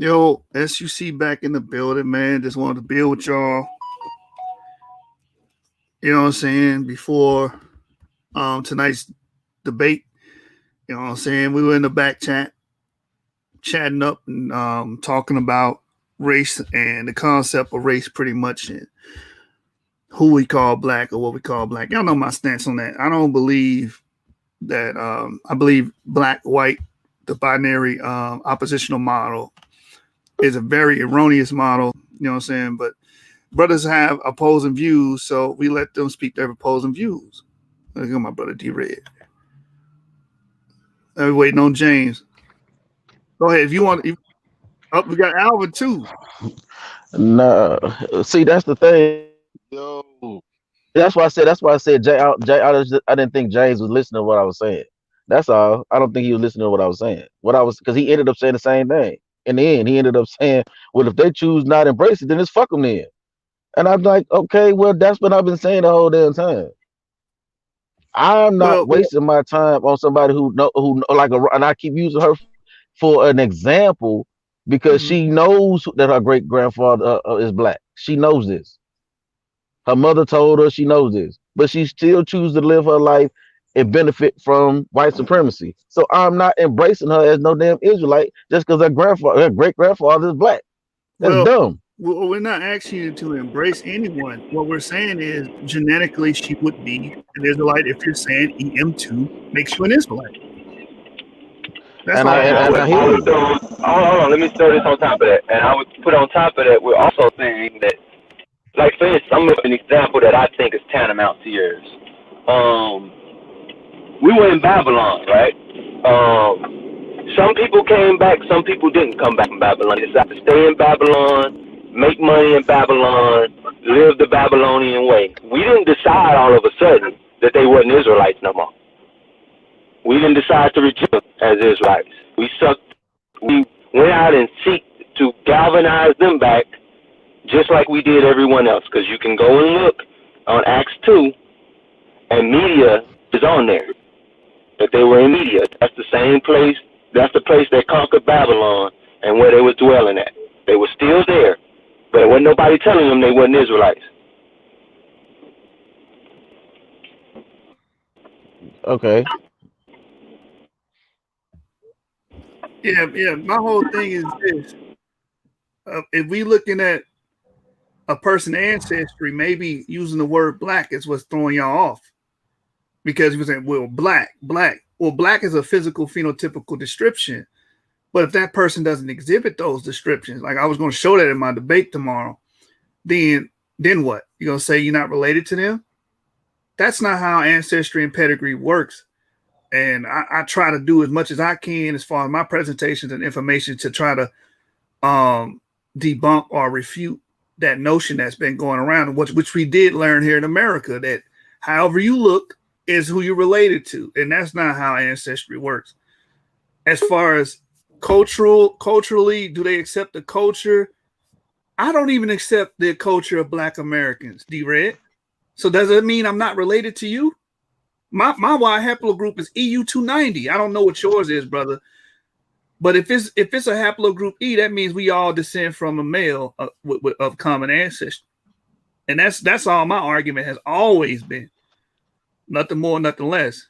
Yo, SUC back in the building, man. Just wanted to build with y'all. You know what I'm saying? Before tonight's debate, you know what I'm saying? We were in the back chat, chatting up and talking about race and the concept of race pretty much and who we call black or what we call black. Y'all know my stance on that. I don't believe that I believe black, white, the binary oppositional model is a very erroneous model, you know what I'm saying? But brothers have opposing views, so we let them speak their opposing views. Look at my brother D Red. I'm waiting on James. Go ahead if you want. Oh, we got Alvin too. No, see, that's the thing. Yo, that's why I said. That's why I said. I didn't think James was listening to what I was saying. That's all. I don't think he was listening to what I was saying. What I was, because he ended up saying the same thing. In the end, he ended up saying, "Well, if they choose not to embrace it, then it's fuck them then." And I'm like, okay, well, that's what I've been saying the whole damn time. I'm not Well, wasting my time on somebody and I keep using her for an example because mhm. she knows that her great grandfather is black. She knows this. Her mother told her she knows this, but she still chooses to live her life and benefit from white supremacy. So I'm not embracing her as no damn Israelite just because her great grandfather is black. That's well, dumb. we're not asking you to embrace anyone. What we're saying is genetically she would be an Israelite if you're saying EM2 makes you an Israelite. That's And all I we're and, And I and would I hear you. also, hold on, let me throw this on top of that. And I would put on top of that, we're also saying that, like for instance, I'm gonna give an example that I think is tantamount to yours. Um, we were in Babylon, right? Some people came back, some people didn't come back from Babylon. They decided to stay in Babylon, make money in Babylon, live the Babylonian way. We didn't decide all of a sudden that they wasn't Israelites no more. We didn't decide to reject them as Israelites. We went out and seek to galvanize them back just like we did everyone else. Because you can go and look on Acts 2, and media is on there. That they were in media. That's the same place. That's the place that conquered Babylon and where they were dwelling at. They were still there, but there wasn't nobody telling them they wasn't Israelites. Okay. yeah, yeah. My whole thing is this: if we looking at a person ancestry, maybe using the word black is what's throwing y'all off because you saying, well, black, black. Well, black is a physical phenotypical description. But if that person doesn't exhibit those descriptions, like I was going to show that in my debate tomorrow, then then what? You're going to say you're not related to them? That's not how ancestry and pedigree works. And I try to do as much as I can as far as my presentations and information to try to debunk or refute that notion that's been going around, which we did learn here in America, that however you look is who you're related to. And that's not how ancestry works. As far as culturally, do they accept the culture? I don't even accept the culture of Black Americans, D Red. So does that mean I'm not related to you? My Y haplogroup is EU290. I don't know what yours is, brother. But if it's a haplogroup E, that means we all descend from a male of common ancestry, and that's all my argument has always been. Nothing more, nothing less.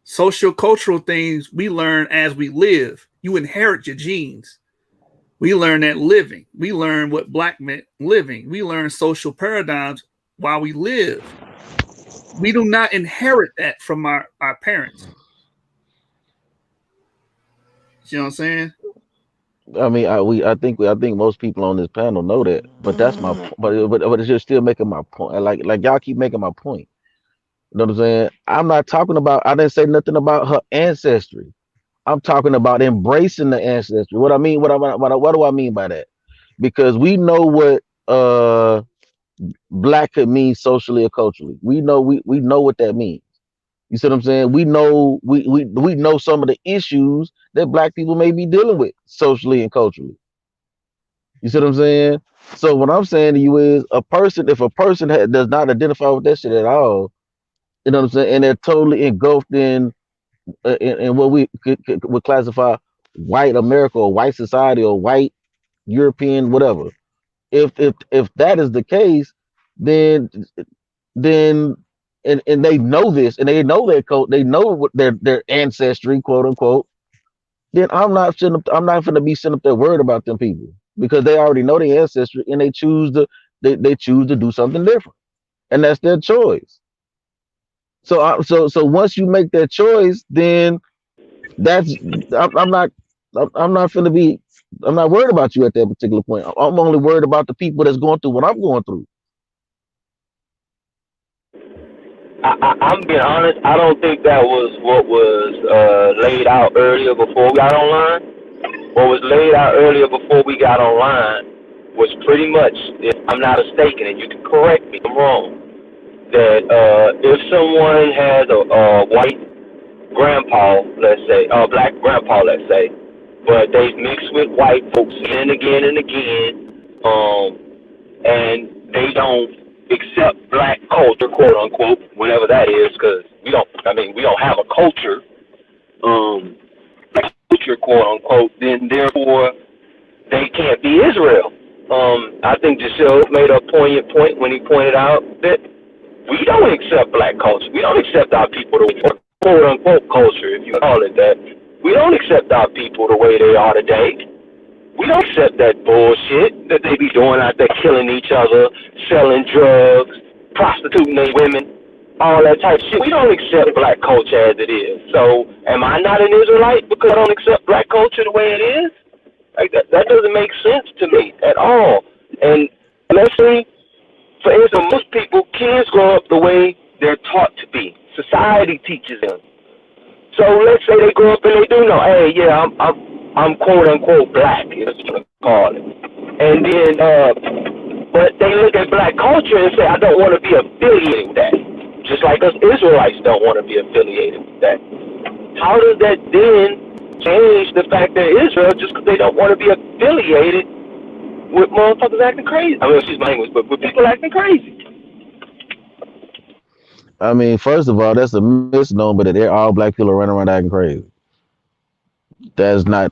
Social cultural things we learn as we live. You inherit your genes. We learn that living. We learn what black meant living. We learn social paradigms while we live. We do not inherit that from our parents. You know what I'm saying? I mean, I think most people on this panel know that, but that's my point. But it's just still making my point. Like y'all keep making my point. You know what I'm saying? I'm not talking about. I didn't say nothing about her ancestry. I'm talking about embracing the ancestry. What I mean, what do I mean by that? Because we know what black could mean socially or culturally. We know what that means. You see what I'm saying? We know some of the issues that black people may be dealing with socially and culturally. You see what I'm saying? So what I'm saying to you is if a person does not identify with that shit at all, you know what I'm saying, and they're totally engulfed in what we would classify white America or white society or white European, whatever. If that is the case, then then and they know this and they know their code, they know what their ancestry, quote unquote, then I'm not gonna be sitting up there worried about them people because they already know their ancestry and they choose to do something different. And that's their choice. So once you make that choice, then that's I'm not I'm not gonna be I'm not worried about you at that particular point. I'm only worried about the people that's going through what I'm going through. I'm being honest. I don't think that was what was laid out earlier before we got online. What was laid out earlier before we got online was pretty much, if I'm not mistaken, and you can correct me if I'm wrong, that if someone has a white grandpa, let's say, black grandpa, let's say, but they've mixed with white folks again and again and again, and they don't accept black culture, quote unquote, whatever that is, because we don't have a culture, culture, quote unquote, then therefore they can't be Israel. I think Giselle made a poignant point when he pointed out that we don't accept black culture. We don't accept our people the way, quote unquote culture, if you call it that. We don't accept our people the way they are today. We don't accept that bullshit that they be doing out there, killing each other, selling drugs, prostituting their women, all that type of shit. We don't accept black culture as it is. So, am I not an Israelite because I don't accept black culture the way it is? Like that doesn't make sense to me at all. And let's say, for instance, most people, kids grow up the way they're taught to be. Society teaches them. So let's say they grow up and they do know, hey, yeah, I'm quote unquote black, is what you call it. And then, but they look at black culture and say, I don't want to be affiliated with that. Just like us Israelites don't want to be affiliated with that. How does that then change the fact that Israel just because they don't want to be affiliated with motherfuckers acting crazy? I mean, excuse my English, but with people acting crazy. I mean, first of all, that's a misnomer that they're all black people running around acting crazy. That's not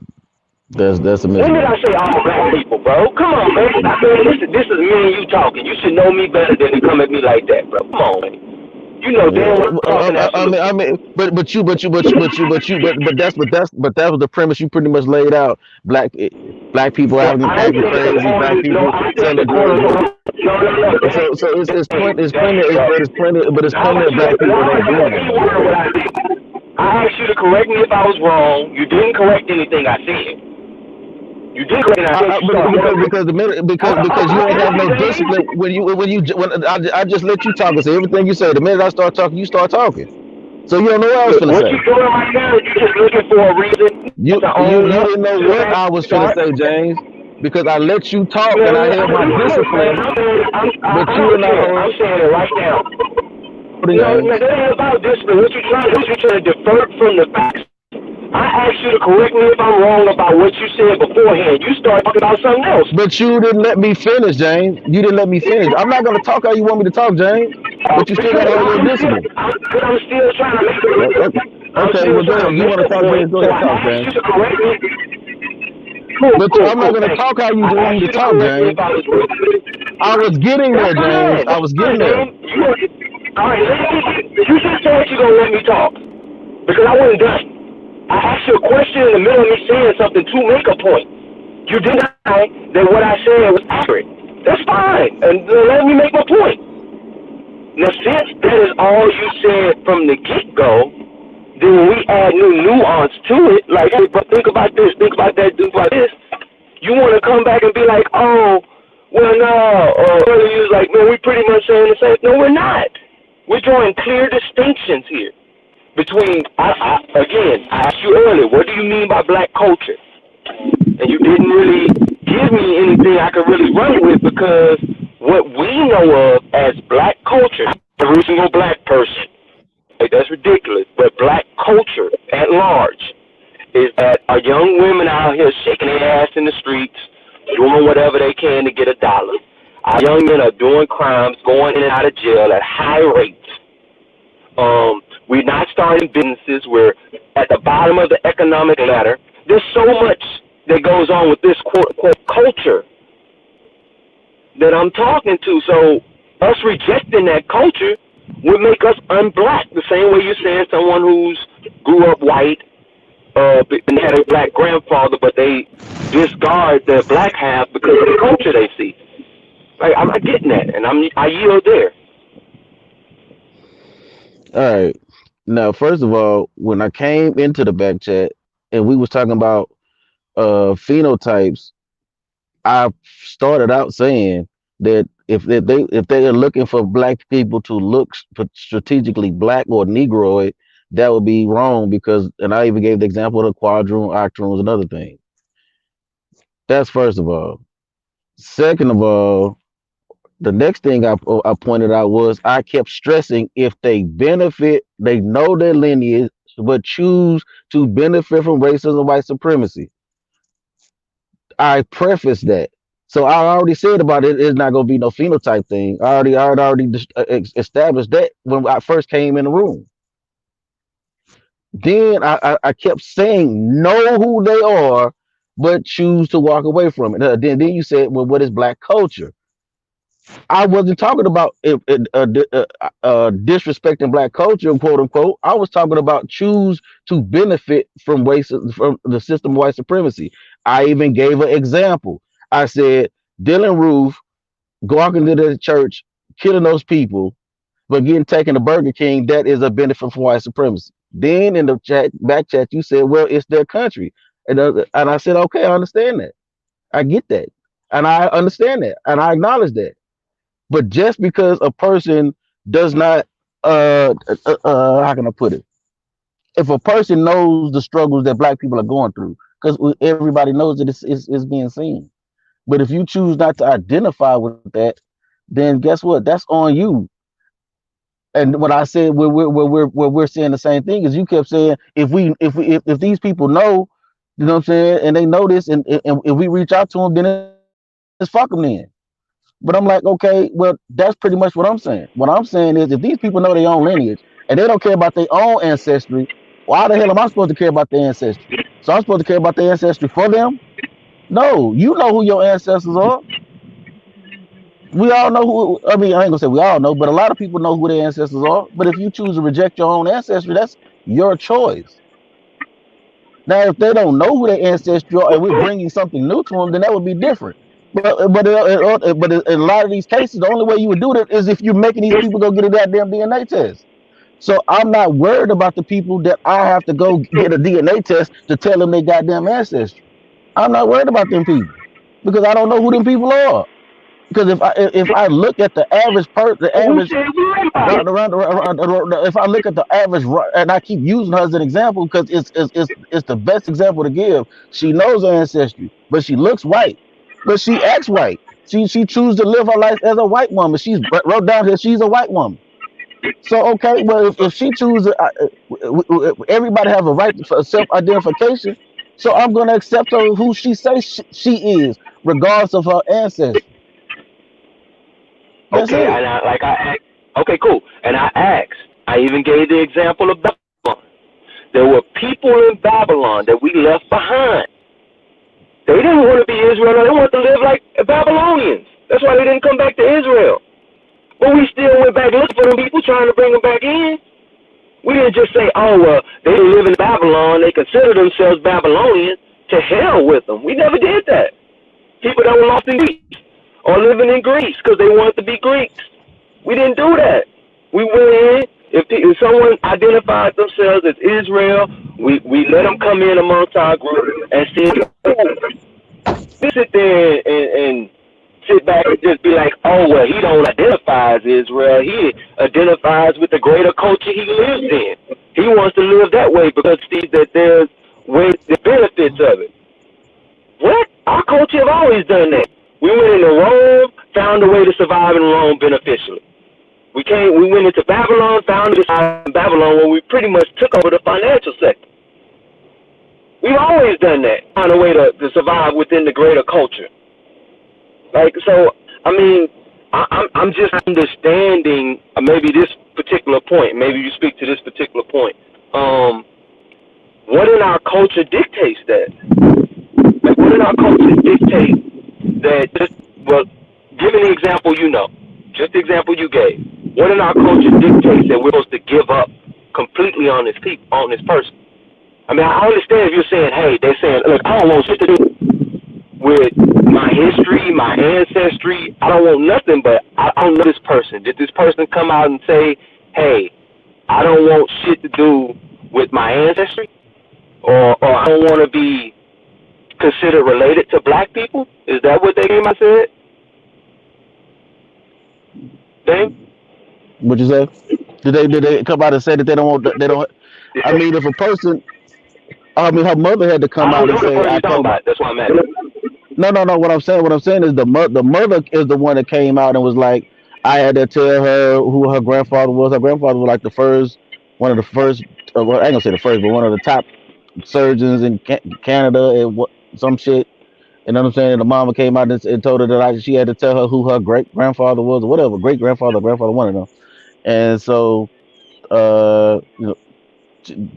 that's a When did I misnomer. say all black people, bro? Come on, man. This is me and you talking. You should know me better than to come at me like that, bro. Come on, man. You know Yeah, damn well I'm talking absolute. but that was the premise you pretty much laid out. Black people Well, I acting said the crazy, black corner. No, people I said the selling corner. drugs. No. So it's I plenty want of you to, black people that ain't doing that though. what I did. I asked you to correct me if I was wrong. You didn't correct anything I said. You did correct anything I said. You started. Because the minute because you I ain't have asked no you, discipline Dave. when I just let you talk and say everything you say. The minute I start talking, you start talking. So you don't know what I was finna What you say. doing right now is you just looking for a reason to own You up didn't know to the what fact I you was finna start. say, James, because I let you talk and Man, I held my look, man, discipline, but I you don't are not care. I'm holding saying it right now. No, James. that ain't about discipline. What you trying to divert from the facts? I asked you to correct me if I'm wrong about what you said beforehand. You started talking about something else. But you didn't let me finish, James. You didn't let me finish. I'm not gonna talk how you want me to talk, James. But you still Because gotta hold your discipline. I'm still trying to make I'm Okay, still well go trying to ahead. You make want to a talk, point. James? Go So ahead, I talk, asked James. you to correct me. But Cool, I'm not cool. gonna Thank you. talk how you I want me asked to you to talk, correct me if James. I was wrong. I was getting That's there, James. fine. I That's was fine, getting there. man. All right, you just said you're going to let me talk because I wasn't done. I asked you a question in the middle of me saying something to make a point. You deny that what I said was accurate. That's fine. And let me make my point. Now, since that is all you said from the get-go, then when we add new nuance to it, like, hey, but think about this, think about that, think about this, you want to come back and be like, oh, well, no, or you was like, man, we pretty much saying the same. No, we're not. We're drawing clear distinctions here between, again, I asked you earlier, what do you mean by black culture? And you didn't really give me anything I could really run with because what we know of as black culture, every single black person, like, that's ridiculous, but black culture at large is that our young women out here shaking their ass in the streets, doing whatever they can to get a dollar. Our young men are doing crimes, going in and out of jail at high rates. We're not starting businesses. We're at the bottom of the economic ladder. There's so much that goes on with this quote unquote culture that I'm talking to. So us rejecting that culture would make us unblack. The same way you're saying someone who's grew up white and had a black grandfather, but they discard the black half because of the culture they see. Like, I'm not getting that, and I yield there. All right. Now, first of all, when I came into the back chat and we was talking about phenotypes, I started out saying that if they are looking for black people to look strategically black or negroid, that would be wrong because, and I even gave the example of the quadroon, octoroons, and other things. That's first of all. Second of all, the next thing I pointed out was I kept stressing if they benefit, they know their lineage, but choose to benefit from racism, white supremacy. I prefaced that. So I already said about it, it's not going to be no phenotype thing. I already established that when I first came in the room. Then I kept saying know who they are, but choose to walk away from it. Then you said, well, what is black culture? I wasn't talking about disrespecting black culture, quote unquote. I was talking about choose to benefit from from the system of white supremacy. I even gave an example. I said Dylan Roof walking to the church, killing those people, but getting taken to Burger King. That is a benefit from white supremacy. Then in the back chat, you said, "Well, it's their country," and I said, "Okay, I understand that. I get that, and I understand that, and I acknowledge that." But just because a person does not, how can I put it? If a person knows the struggles that black people are going through, because everybody knows that it's being seen. But if you choose not to identify with that, then guess what? That's on you. And what I said, we're saying the same thing is you kept saying if these people know, you know what I'm saying, and they know this, and if we reach out to them, then it's fuck them then. But I'm like, okay, well, that's pretty much what I'm saying. What I'm saying is, if these people know their own lineage and they don't care about their own ancestry, why the hell am I supposed to care about their ancestry? So I'm supposed to care about their ancestry for them? No, you know who your ancestors are. We all know who. I mean, I ain't gonna say we all know, but a lot of people know who their ancestors are. But if you choose to reject your own ancestry, that's your choice. Now, if they don't know who their ancestry are, and we're bringing something new to them, then that would be different. But in a lot of these cases, the only way you would do that is if you're making these people go get a goddamn DNA test. So I'm not worried about the people that I have to go get a DNA test to tell them they goddamn ancestry. I'm not worried about them people because I don't know who them people are. Because if I look at the average the Who average said we everybody? if I look at the average, and I keep using her as an example because it's the best example to give. She knows her ancestry, but she looks white, but she acts white. She chooses to live her life as a white woman. She's wrote down here she's a white woman. So okay, well if she chooses, everybody have a right to self-identification. So I'm going to accept her who she says she is, regardless of her ancestry. That's Okay, it. and I asked. Okay, cool. And I asked. I even gave the example of Babylon. There were people in Babylon that we left behind. They didn't want to be Israel. They wanted to live like Babylonians. That's why they didn't come back to Israel. But we still went back looking for them people, trying to bring them back in. We didn't just say, oh, well, they live in Babylon. They consider themselves Babylonians. To hell with them. We never did that. People that were lost in Greece or living in Greece because they wanted to be Greeks. We didn't do that. We went in. If someone identified themselves as Israel, we let them come in amongst our group and see. We sit there and sit back and just be like, oh, well, he don't identify as Israel. He identifies with the greater culture he lives in. He wants to live that way because he sees that there's ways, the benefits of it. What? Our culture have always done that. We went into Rome, found a way to survive in Rome beneficially. We went into Babylon, found a way in Babylon when we pretty much took over the financial sector. We've always done that, found a way to survive within the greater culture. Like, so, I mean, I'm just understanding maybe this particular point. Maybe you speak to this particular point. what in our culture dictates that? Like, what in our culture dictates that? Just, well, give me the example you know. Just the example you gave. What in our culture dictates that we're supposed to give up completely on this person? I mean, I understand if you're saying, hey, they're saying, look, I don't want shit to do with my history, my ancestry. I don't want nothing, but I don't know this person. Did this person come out and say, hey, I don't want shit to do with my ancestry? Or I don't want to be considered related to black people? Is that what they came out and said? Dang? What you say? Did they come out and say that they don't? I mean, if a person, I mean, her mother had to come I out don't and know the say, person "I you're talking told my." about. That's why I'm asking. No. What I'm saying is the mother is the one that came out and was like, I had to tell her who her grandfather was. Her grandfather was like one of the first. Well, I ain't gonna say the first, but one of the top surgeons in Canada and what some shit. You know what I'm saying? And the mama came out and told her that she had to tell her who her great grandfather was or whatever, great grandfather, grandfather, one of them. And so,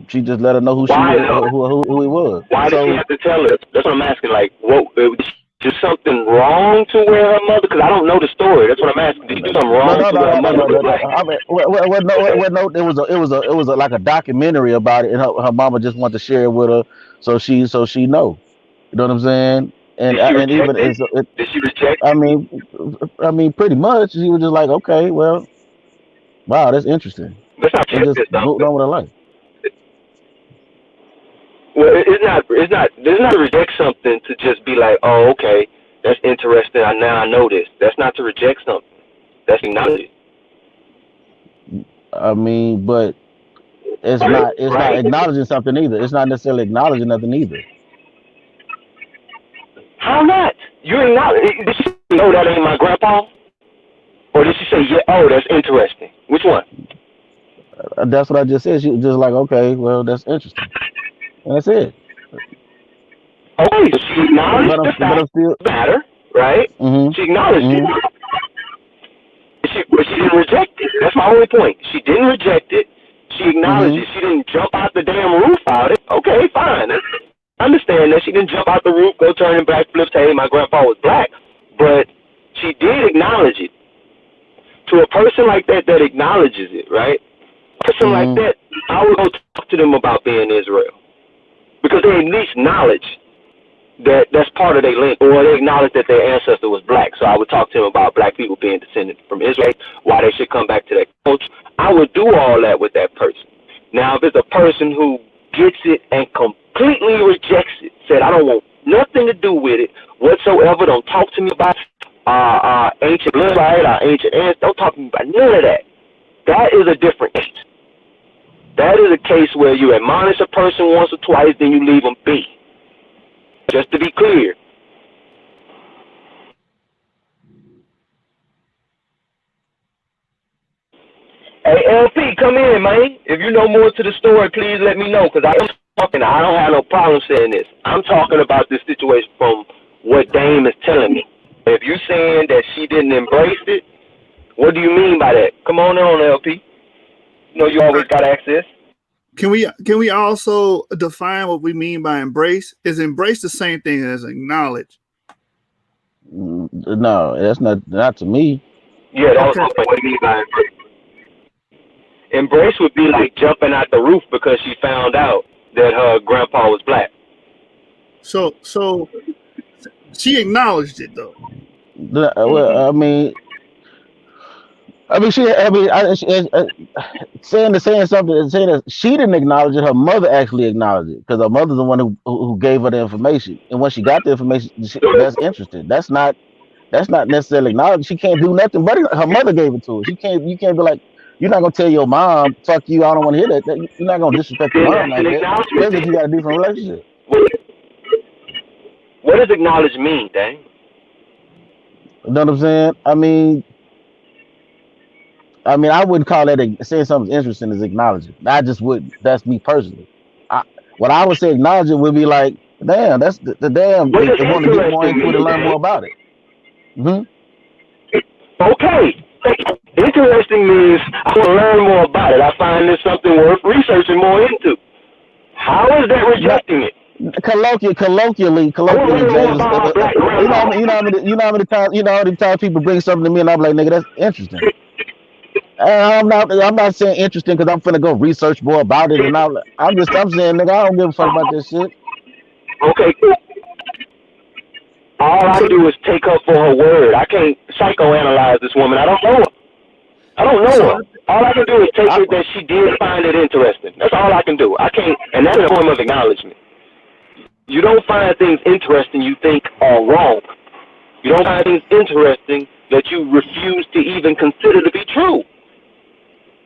she just let her know who she Why was, though? who he was. Why did she So have to tell her? That's what I'm asking. Like, what? Did something wrong to where her mother? Because I don't know the story. That's what I'm asking. Did you do something no, wrong no, to no, where her no, no, mother no, was no, no. black? I mean, no. It was like a documentary about it, and her mama just wanted to share it with her, so she know. You know what I'm saying? And Did she and even reject it? it, Did she reject I it? mean, pretty much she was just like, okay, well, wow, that's interesting, That's not and just rejecting moved something. on with her life. Well, it's not. It's not. There's not to reject something to just be like, oh, okay, that's interesting. Now I know this. That's not to reject something. That's acknowledge I mean, but it's it, not right? acknowledging something either. It's not necessarily acknowledging nothing either. How not? You acknowledge? Did she say, no, that ain't my grandpa? Or did she say, yeah, oh, that's interesting? Which one? That's what I just said. She was just like, okay, well, that's interesting, and that's it. Okay, so she But acknowledged I'm the but fact I'm still. of the matter, right? Mhm. She acknowledged it. Mhm. But she didn't reject it. That's my only point. She didn't reject it. She acknowledged Mhm. it. She didn't jump out the damn roof out it. Okay, fine. I understand that she didn't jump out the roof, go turning backflips, hey, my grandpa was black. But she did acknowledge it. To a person like that that acknowledges it, right? A person like Mhm. that, I would go talk to them about being Israel. Because they at least knowledge that's part of their link, or they acknowledge that their ancestor was black. So I would talk to them about black people being descended from Israel, why they should come back to their culture. I would do all that with that person. Now, if it's a person who gets it and completely rejects it, said, I don't want nothing to do with it whatsoever, don't talk to me about ancient blood, right, our ancient ancestors, don't talk to me about none of that. That is a different case. That is a case where you admonish a person once or twice, then you leave them be. Just to be clear. Hey, LP, come in, man. If you know more to the story, please let me know, because I am talking. I don't have no problem saying this. I'm talking about this situation from what Dame is telling me. If you're saying that she didn't embrace it, what do you mean by that? Come on, LP. You know you always got access. Can we also define what we mean by embrace? Is embrace the same thing as acknowledge? No, that's not to me. Yeah, that was Okay. what I mean by embrace. Embrace would be like jumping out the roof because she found out that her grandpa was black. So she acknowledged it though. Well, saying something, saying that she didn't acknowledge it. Her mother actually acknowledged it because her mother's the one who gave her the information. And when she got the information, that's interesting. That's not necessarily acknowledged. She can't do nothing but her mother gave it to her. You can't be like, you're not gonna tell your mom, fuck you, I don't want to hear that. You're not gonna disrespect your Then mom that's an like that, acknowledgement. especially if you got a different relationship. What does acknowledge mean, dang? You know what I'm saying? I wouldn't call that saying something's interesting as acknowledging. I just wouldn't. That's me personally. What I would say acknowledging would be like, damn, that's the damn. What does They want to get more interesting into it and mean, learn dang? more about it. Hmm. Okay. Interesting means I want to learn more about it. I find this something worth researching more into. How is that Not rejecting it? I want to colloquially, know James. about our black You know, grandma. how many times, how many times people bring something to me, and I'm like, nigga, that's interesting. I'm not saying interesting because I'm finna go research more about it, and I'm saying, nigga, I don't give a fuck about this shit. Okay, all I So can do is take her for her word. I can't psychoanalyze this woman. I don't know her. I don't know so her. All I can do is take I, it that she did find it interesting. That's all I can do. I can't, and that's a form of acknowledgement. You don't find things interesting you think are wrong. You don't find things interesting that you refuse to even consider to be true.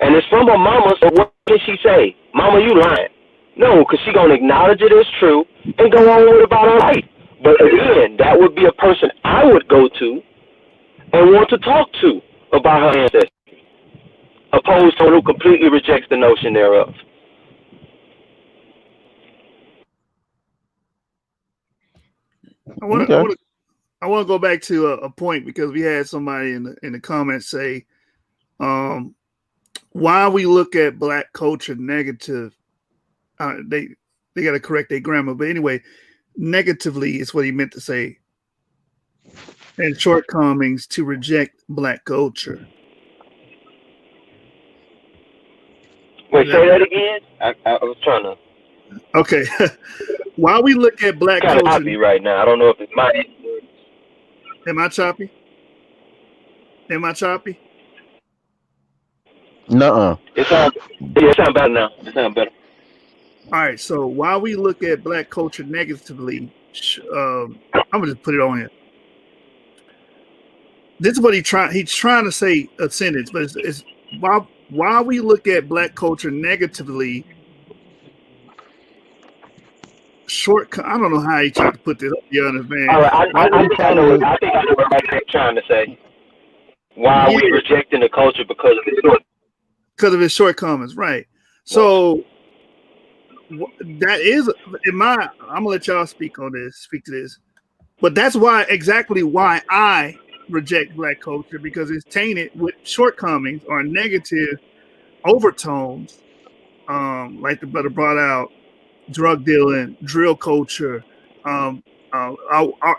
And it's from her mama, so what can she say? Mama, you lying. No, because she going to acknowledge it as true and go on with about her life. But again, that would be a person I would go to and want to talk to about her ancestry, opposed to someone who completely rejects the notion thereof. I want to I okay. want to I want to go back to a point because we had somebody in the comments say, um, why we look at black culture negative. They got to correct their grammar, but anyway, negatively is what he meant to say, and shortcomings to reject black culture. Wait, Is say that that again? I was trying to okay? Why we look at black kind of culture? copy right now. I don't know if it's my. Am I choppy? Am I choppy? Nuh-uh. It sounds. Yeah, it sounds better now. It sounds better. All right. So while we look at black culture negatively, I'm gonna just put it on here. This is what he's trying to say a sentence, but it's while we look at black culture negatively, I don't know how he tried to put this. To be honest, man. All right, Why What I he think I probably know. was, I think I know what I'm trying to say. Why are we yeah, rejecting the culture because of its because of his shortcomings, right? shortcomings? So that is in my. I'm gonna let y'all speak on this. Speak to this, but that's exactly why I reject black culture because it's tainted with shortcomings or negative overtones, like the brother brought out drug dealing, drill culture. Um,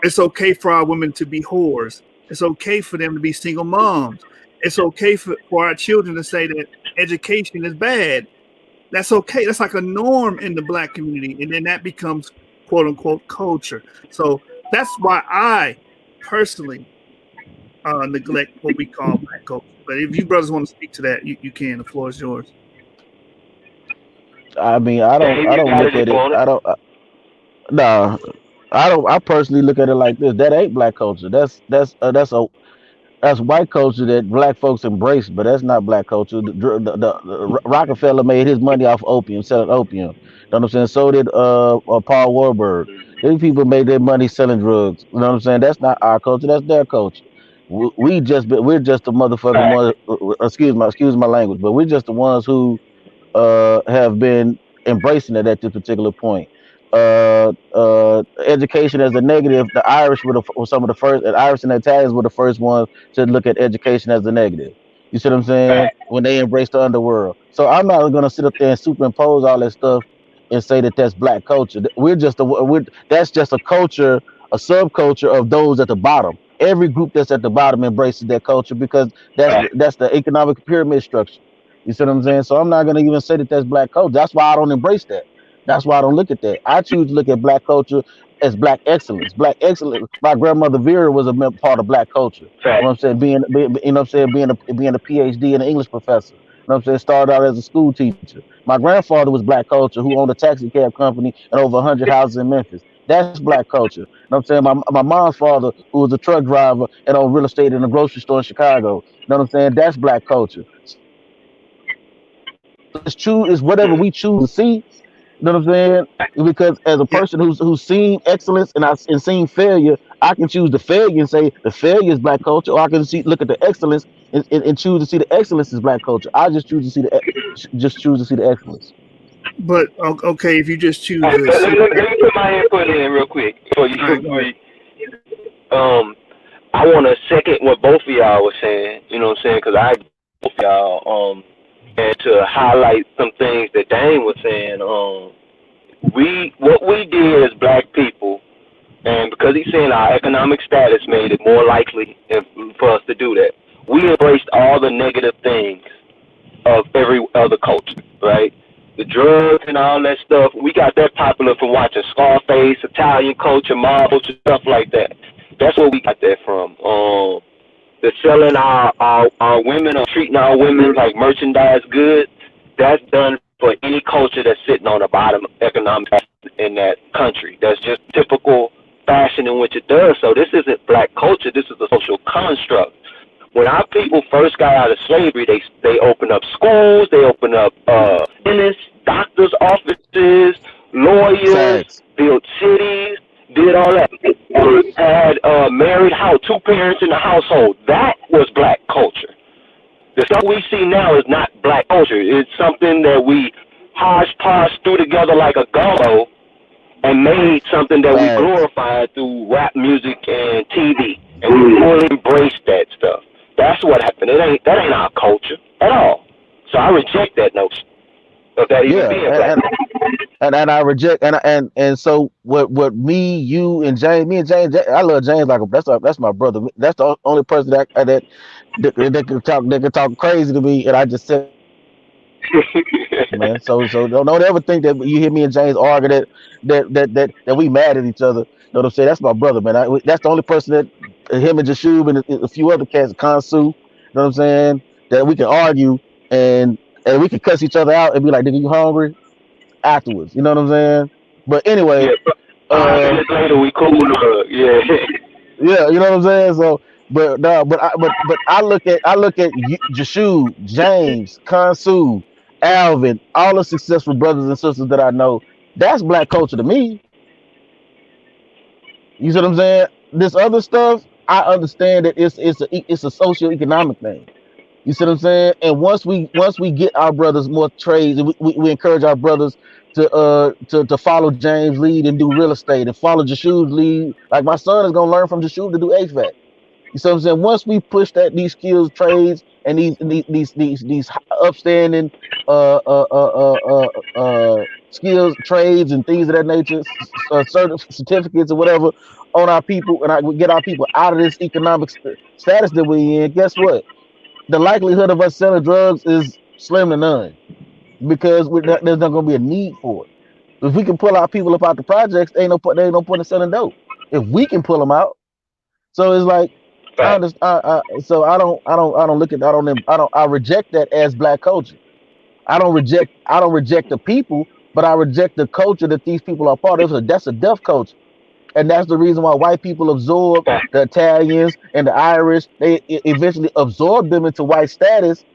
it's okay for our women to be whores. It's okay for them to be single moms. It's okay for our children to say that education is bad. That's okay. That's like a norm in the black community. And then that becomes quote unquote culture. So that's why I personally neglect what we call black culture. But if you brothers want to speak to that, you can. The floor is yours. I mean, Dave, I you don't got look it if at you it. want it. I don't. Nah, I don't. I personally look at it like this. That ain't black culture. That's white culture that black folks embrace, but that's not black culture. The Rockefeller made his money off opium, selling opium. You know what I'm saying? So did Paul Warburg. These people made their money selling drugs. You know what I'm saying? That's not our culture. That's their culture. We're just the motherfucking Fact. one. Excuse my language, but we're just the ones who have been embracing it at this particular point. Education as a negative, the Irish were some of the first, and Irish and Italians were the first ones to look at education as a negative. You see what I'm saying? Fact. When they embraced the underworld. So I'm not going to sit up there and superimpose all that stuff and say that that's black culture. That's just a culture, a subculture of those at the bottom. Every group that's at the bottom embraces that culture because Fact. that's the economic pyramid structure. You see what I'm saying? So I'm not gonna even say that that's black culture. That's why I don't embrace that. That's why I don't look at that. I choose to look at black culture as black excellence. Black excellence. My grandmother Vera was a part of black culture. You know Fact. what I'm saying? You know what I'm saying? Being a PhD and an English professor. You know what I'm saying? Started out as a school teacher. My grandfather was black culture who owned a taxi cab company and over 100 houses in Memphis. That's black culture. You know what I'm saying? My mom's father, who was a truck driver and owned real estate in a grocery store in Chicago. You know what I'm saying? That's black culture. So it's whatever we choose to see. You know what I'm saying? Because as a Yeah, person who's seen excellence and seen failure, I can choose the failure and say the failure is black culture, or I can look at the excellence and choose to see the excellence is black culture. I just choose to see just choose to see the excellence. but okay, if you just choose Hey, to see let me put my input in real quick before you. all right, go ahead. Um, I want to second what both of y'all were saying. You know what I'm saying? Because I agree with both of y'all. And to highlight some things that Dane was saying. What we did as black people, and because he's saying our economic status made it more likely for us to do that, we embraced all the negative things of every other culture, right? The drugs and all that stuff. We got that popular from watching Scarface, Italian culture, mob culture, stuff like that. That's where we got that from. The selling our women or treating our women like merchandise goods. That's done for any culture that's sitting on the bottom economic in that country. That's just typical fashion in which it does. So this isn't black culture. This is a social construct. When our people first got out of slavery, they opened up schools, they opened up dentists, doctors' offices, lawyers, Facts. built cities, did all that. Had married house, two parents in the household. That was black culture. The stuff we see now is not black culture. It's something that we hodgepodge threw together like a gumbo and made something that we Facts. glorified through rap music and TV. And we fully embraced that stuff. That's what happened. That ain't our culture at all. So I reject that notion of that even Yeah, being black. and I reject and so what me and James, I love James like that's my brother. That's the only person that can talk crazy to me, and I just sit back and listen, man. So don't ever think that you hear me and James argue that we mad at each other. You know what I'm saying? That's my brother, man. That's the only person that him and Jashub and a few other cats, Kansu, you know what I'm saying? That we can argue and we can cuss each other out and be like, "Nigga, you hungry?" Afterwards. You know what I'm saying? But anyway, Yeah, 5 minutes uh, later we cool. Yeah. yeah, you know what I'm saying. So, but no, but I look at Jashu, James, Kansu, Alvin, all the successful brothers and sisters that I know. That's black culture to me. You see what I'm saying? This other stuff, I understand that it's a socio-economic thing. You see what I'm saying? And once we get our brothers more trades, and we encourage our brothers to follow James' lead and do real estate and follow Jashub's lead. Like my son is gonna learn from Jashub to do HVAC. You see what I'm saying? Once we push these skills, trades, and these upstanding skills, trades, and things of that nature, certain certificates or whatever on our people, and we get our people out of this economic status that we're in. Guess what? The likelihood of us selling drugs is slim to none because there's not going to be a need for it. If we can pull our people up out the projects, there ain't no point in selling dope. If we can pull them out, so it's like I Fact. understand. So I don't look at I reject that as black culture. I don't reject the people, but I reject the culture that these people are part of. So that's a deaf culture. And that's the reason why white people absorb Fact. the Italians and the Irish. They eventually absorb them into white status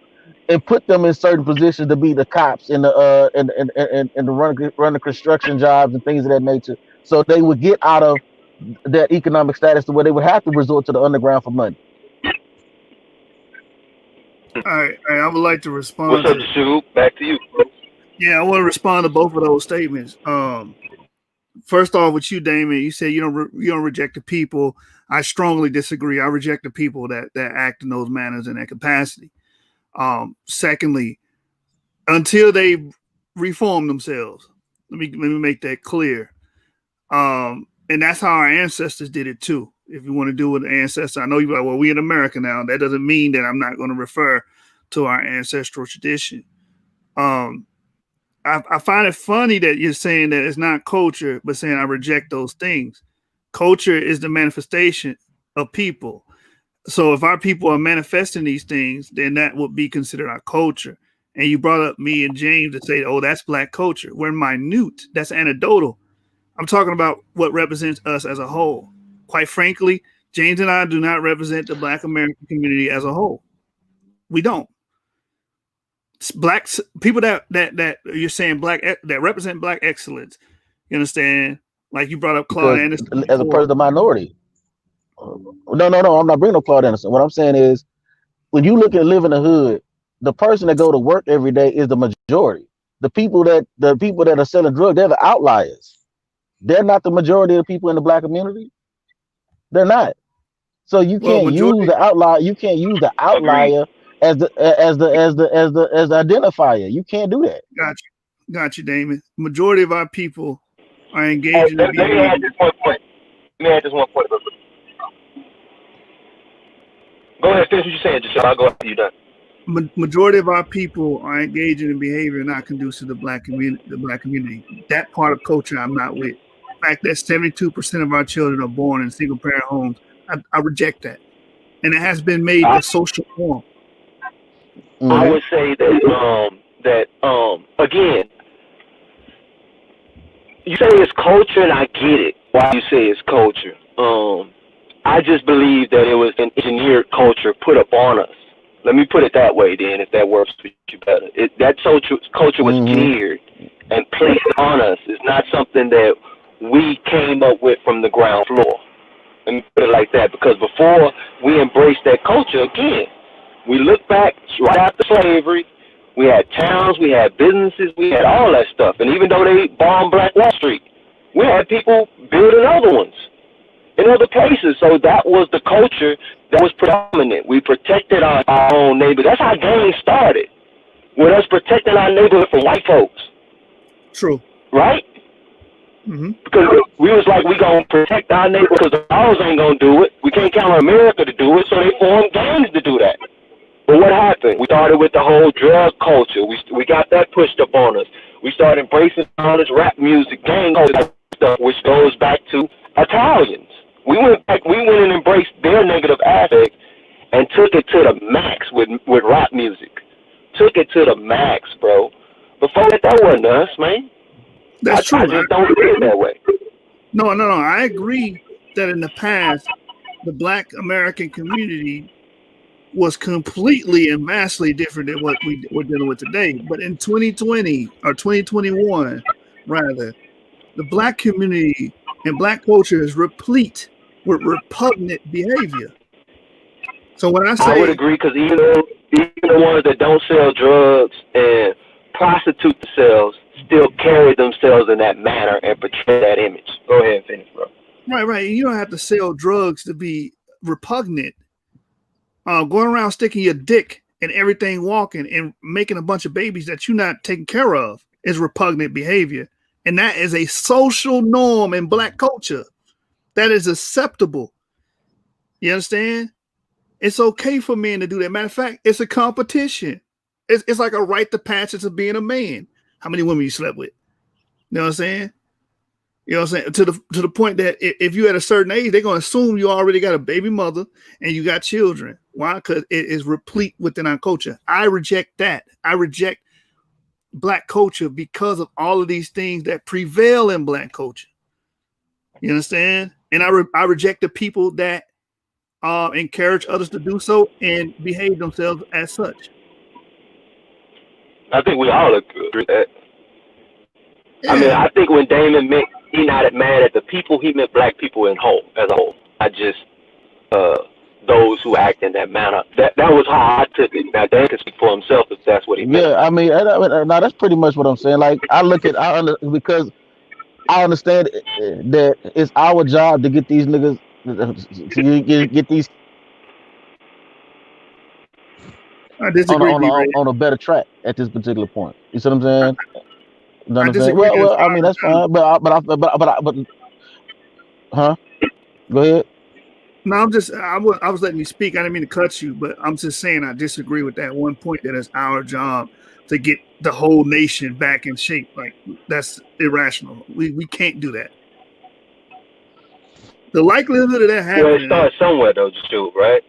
and put them in certain positions to be the cops and the run the construction jobs and things of that nature. So they would get out of that economic status to where they would have to resort to the underground for money. All right, I would like to What's respond up, to. Shoot? Back to you. Yeah, I want to respond to both of those statements. First off, with you, Damon, you said you don't reject the people. I strongly disagree. I reject the people that act in those manners in that capacity. Secondly, until they reform themselves, let me make that clear. And that's how our ancestors did it too. If you want to do with ancestors, I know you're like, well, we in America now. That doesn't mean that I'm not going to refer to our ancestral tradition. Um, I find it funny that you're saying that it's not culture, but saying I reject those things. Culture is the manifestation of people. So if our people are manifesting these things, then that would be considered our culture. And you brought up me and James to say, oh, that's black culture. We're minute. That's anecdotal. I'm talking about what represents us as a whole. Quite frankly, James and I do not represent the black American community as a whole. We don't. Black people that you're saying black that represent black excellence. You understand? Like you brought up Claude Because Anderson as a before. person of minority, no, I'm not bringing no Claude Anderson. What I'm saying is, when you look at live in the hood, the person that go to work every day is the majority. The people that are selling drugs, they're the outliers. They're not the majority of the people in the black community. They're not. So you Well, can't use majority the outlier. You can't use the Agreed. outlier as the identifier. You can't do that. got you. Got you, Damon. Majority of our people are Hey, engaging in let me add behavior. this one point. Let me add this one point. Go ahead, finish what you're saying, just I'll go after you done. Majority of our people are engaging in behavior not conducive to the black community. The black community. That part of culture, I'm not with. The fact that 72% of our children are born in single parent homes, I reject that, and it has been made I, the social norm. Go I Mm-hmm. ahead. would say that again, you say it's culture, and I get it. Why you say it's culture? I just believe that it was an engineered culture put upon us. Let me put it that way, then, if that works for you better. That culture was Mm-hmm. geared and placed on us. It's not something that we came up with from the ground floor. Let me put it like that, because before we embraced that culture, again, we look back right after slavery. We had towns, we had businesses, we had all that stuff. And even though they bombed Black Wall Street, we had people building other ones in other places. So that was the culture that was predominant. We protected our own neighbors. That's how gangs started, with us protecting our neighborhood from white folks, True. right? Hmm. Because we was like, we gonna protect our neighborhood because the laws ain't gonna do it. We can't count on America to do it, so they formed gangs to do that. But what happened? We started with the whole drug culture. We got that pushed upon us. We started embracing all this rap music, gang stuff, which goes back to Italians. We went and embraced their negative aspects and took it to the max with rap music. Took it to the max, bro. Before that wasn't us, man. That's I true. just don't see it that way. No. I agree that in the past, the Black American community was completely and vastly different than what we're dealing with today. But in 2020 or 2021, rather, the Black community and Black culture is replete with repugnant behavior. So when I I would say, agree, because even the ones that don't sell drugs and prostitute themselves still carry themselves in that manner and portray that image. Go ahead and finish, bro. right, you don't have to sell drugs to be repugnant. Going around sticking your dick and everything walking and making a bunch of babies that you're not taking care of is repugnant behavior. And that is a social norm in Black culture. That is acceptable. You understand? It's okay for men to do that. Matter of fact, it's a competition. It's like a rite of passage of being a man. How many women you slept with? You know what I'm saying? You know what I'm saying? To the point that if you at a certain age, they're gonna assume you already got a baby mother and you got children. Why? Because it is replete within our culture. I reject that. I reject Black culture because of all of these things that prevail in Black culture. You understand? And I reject the people that encourage others to do so and behave themselves as such. I think we all agree with that. I mean, Yeah, I think when Damon meant he not mad at the people, he meant black people in whole as a whole. I just uh, those who act in that manner. That was how I took it. Now Dan can speak for himself if that's what he meant. Yeah, I mean, now that's pretty much what I'm saying. Like, because I understand that it's our job to get these niggas to get these I disagree, D. Ray. on a better track at this particular point. You see what I'm saying? You know what I I'm saying? disagree that it's I mean, our that's job. fine. But huh? Go ahead. No, I was letting you speak. I didn't mean to cut you, but I'm just saying I disagree with that one point that it's our job to get the whole nation back in shape. Like that's irrational. We can't do that. The likelihood of that Well, it happening is starts somewhere though, Jude, right?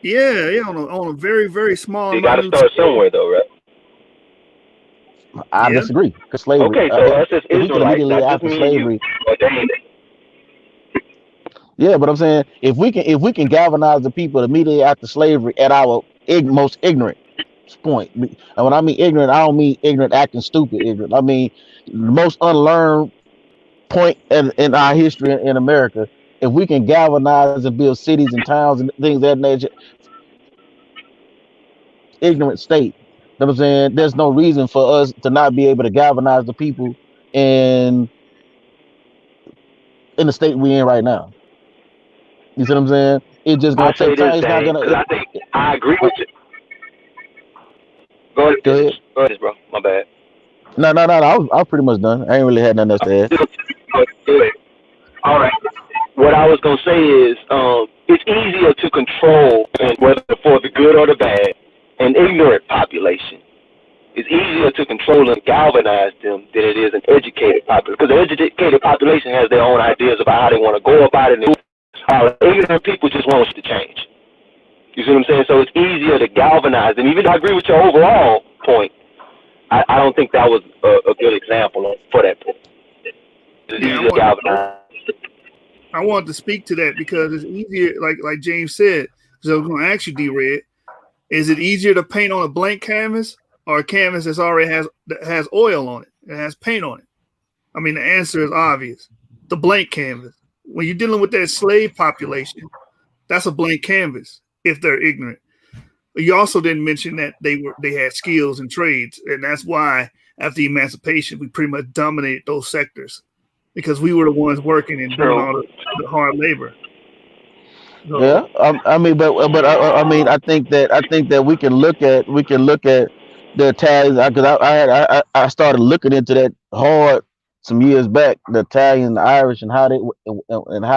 yeah, on a very, very small You got to minute start scale. somewhere though, right? I Yeah. disagree because slavery. Okay, so us as If we can Israelites, immediately not just after me and you, slavery, or Damon. yeah. But I'm saying if we can galvanize the people immediately after slavery at our most ignorant point, and when I mean ignorant, I don't mean ignorant acting stupid. Ignorant. I mean the most unlearned point in our history in America. If we can galvanize and build cities and towns and things of that nature, ignorant state. You know what I'm saying? There's no reason for us to not be able to galvanize the people in in the state we're in right now. You see what I'm saying? It's just I gonna say take this, time. It's not Dame, gonna. because I think I agree Uh, with you. Go ahead, go ahead. go ahead, bro. My bad. No. I was pretty much done. I ain't really had nothing else to add. Good. All right. What I was gonna say is, it's easier to control, and whether for the good or the bad, an ignorant population. It's easier to control and galvanize them than it is an educated population. Because the educated population has their own ideas about how they want to go about it. And ignorant people just want us to change. You see what I'm saying? So it's easier to galvanize them. Even though I agree with your overall point, I don't think that was a good example for that point. It's Yeah, easier to galvanize. I wanted to speak to that because it's easier, like James said. So I was going to ask you, D-Red, is it easier to paint on a blank canvas or a canvas that has oil on it, it has paint on it? I mean, the answer is obvious. The blank canvas. When you're dealing with that slave population, that's a blank canvas if they're ignorant. But you also didn't mention that they had skills and trades, and that's why after emancipation we pretty much dominated those sectors because we were the ones working and doing True. all the hard labor. Yeah, So I mean, but I mean, I think that we can look at the Italians because I started looking into that hard some years back. The Italian, the Irish, and how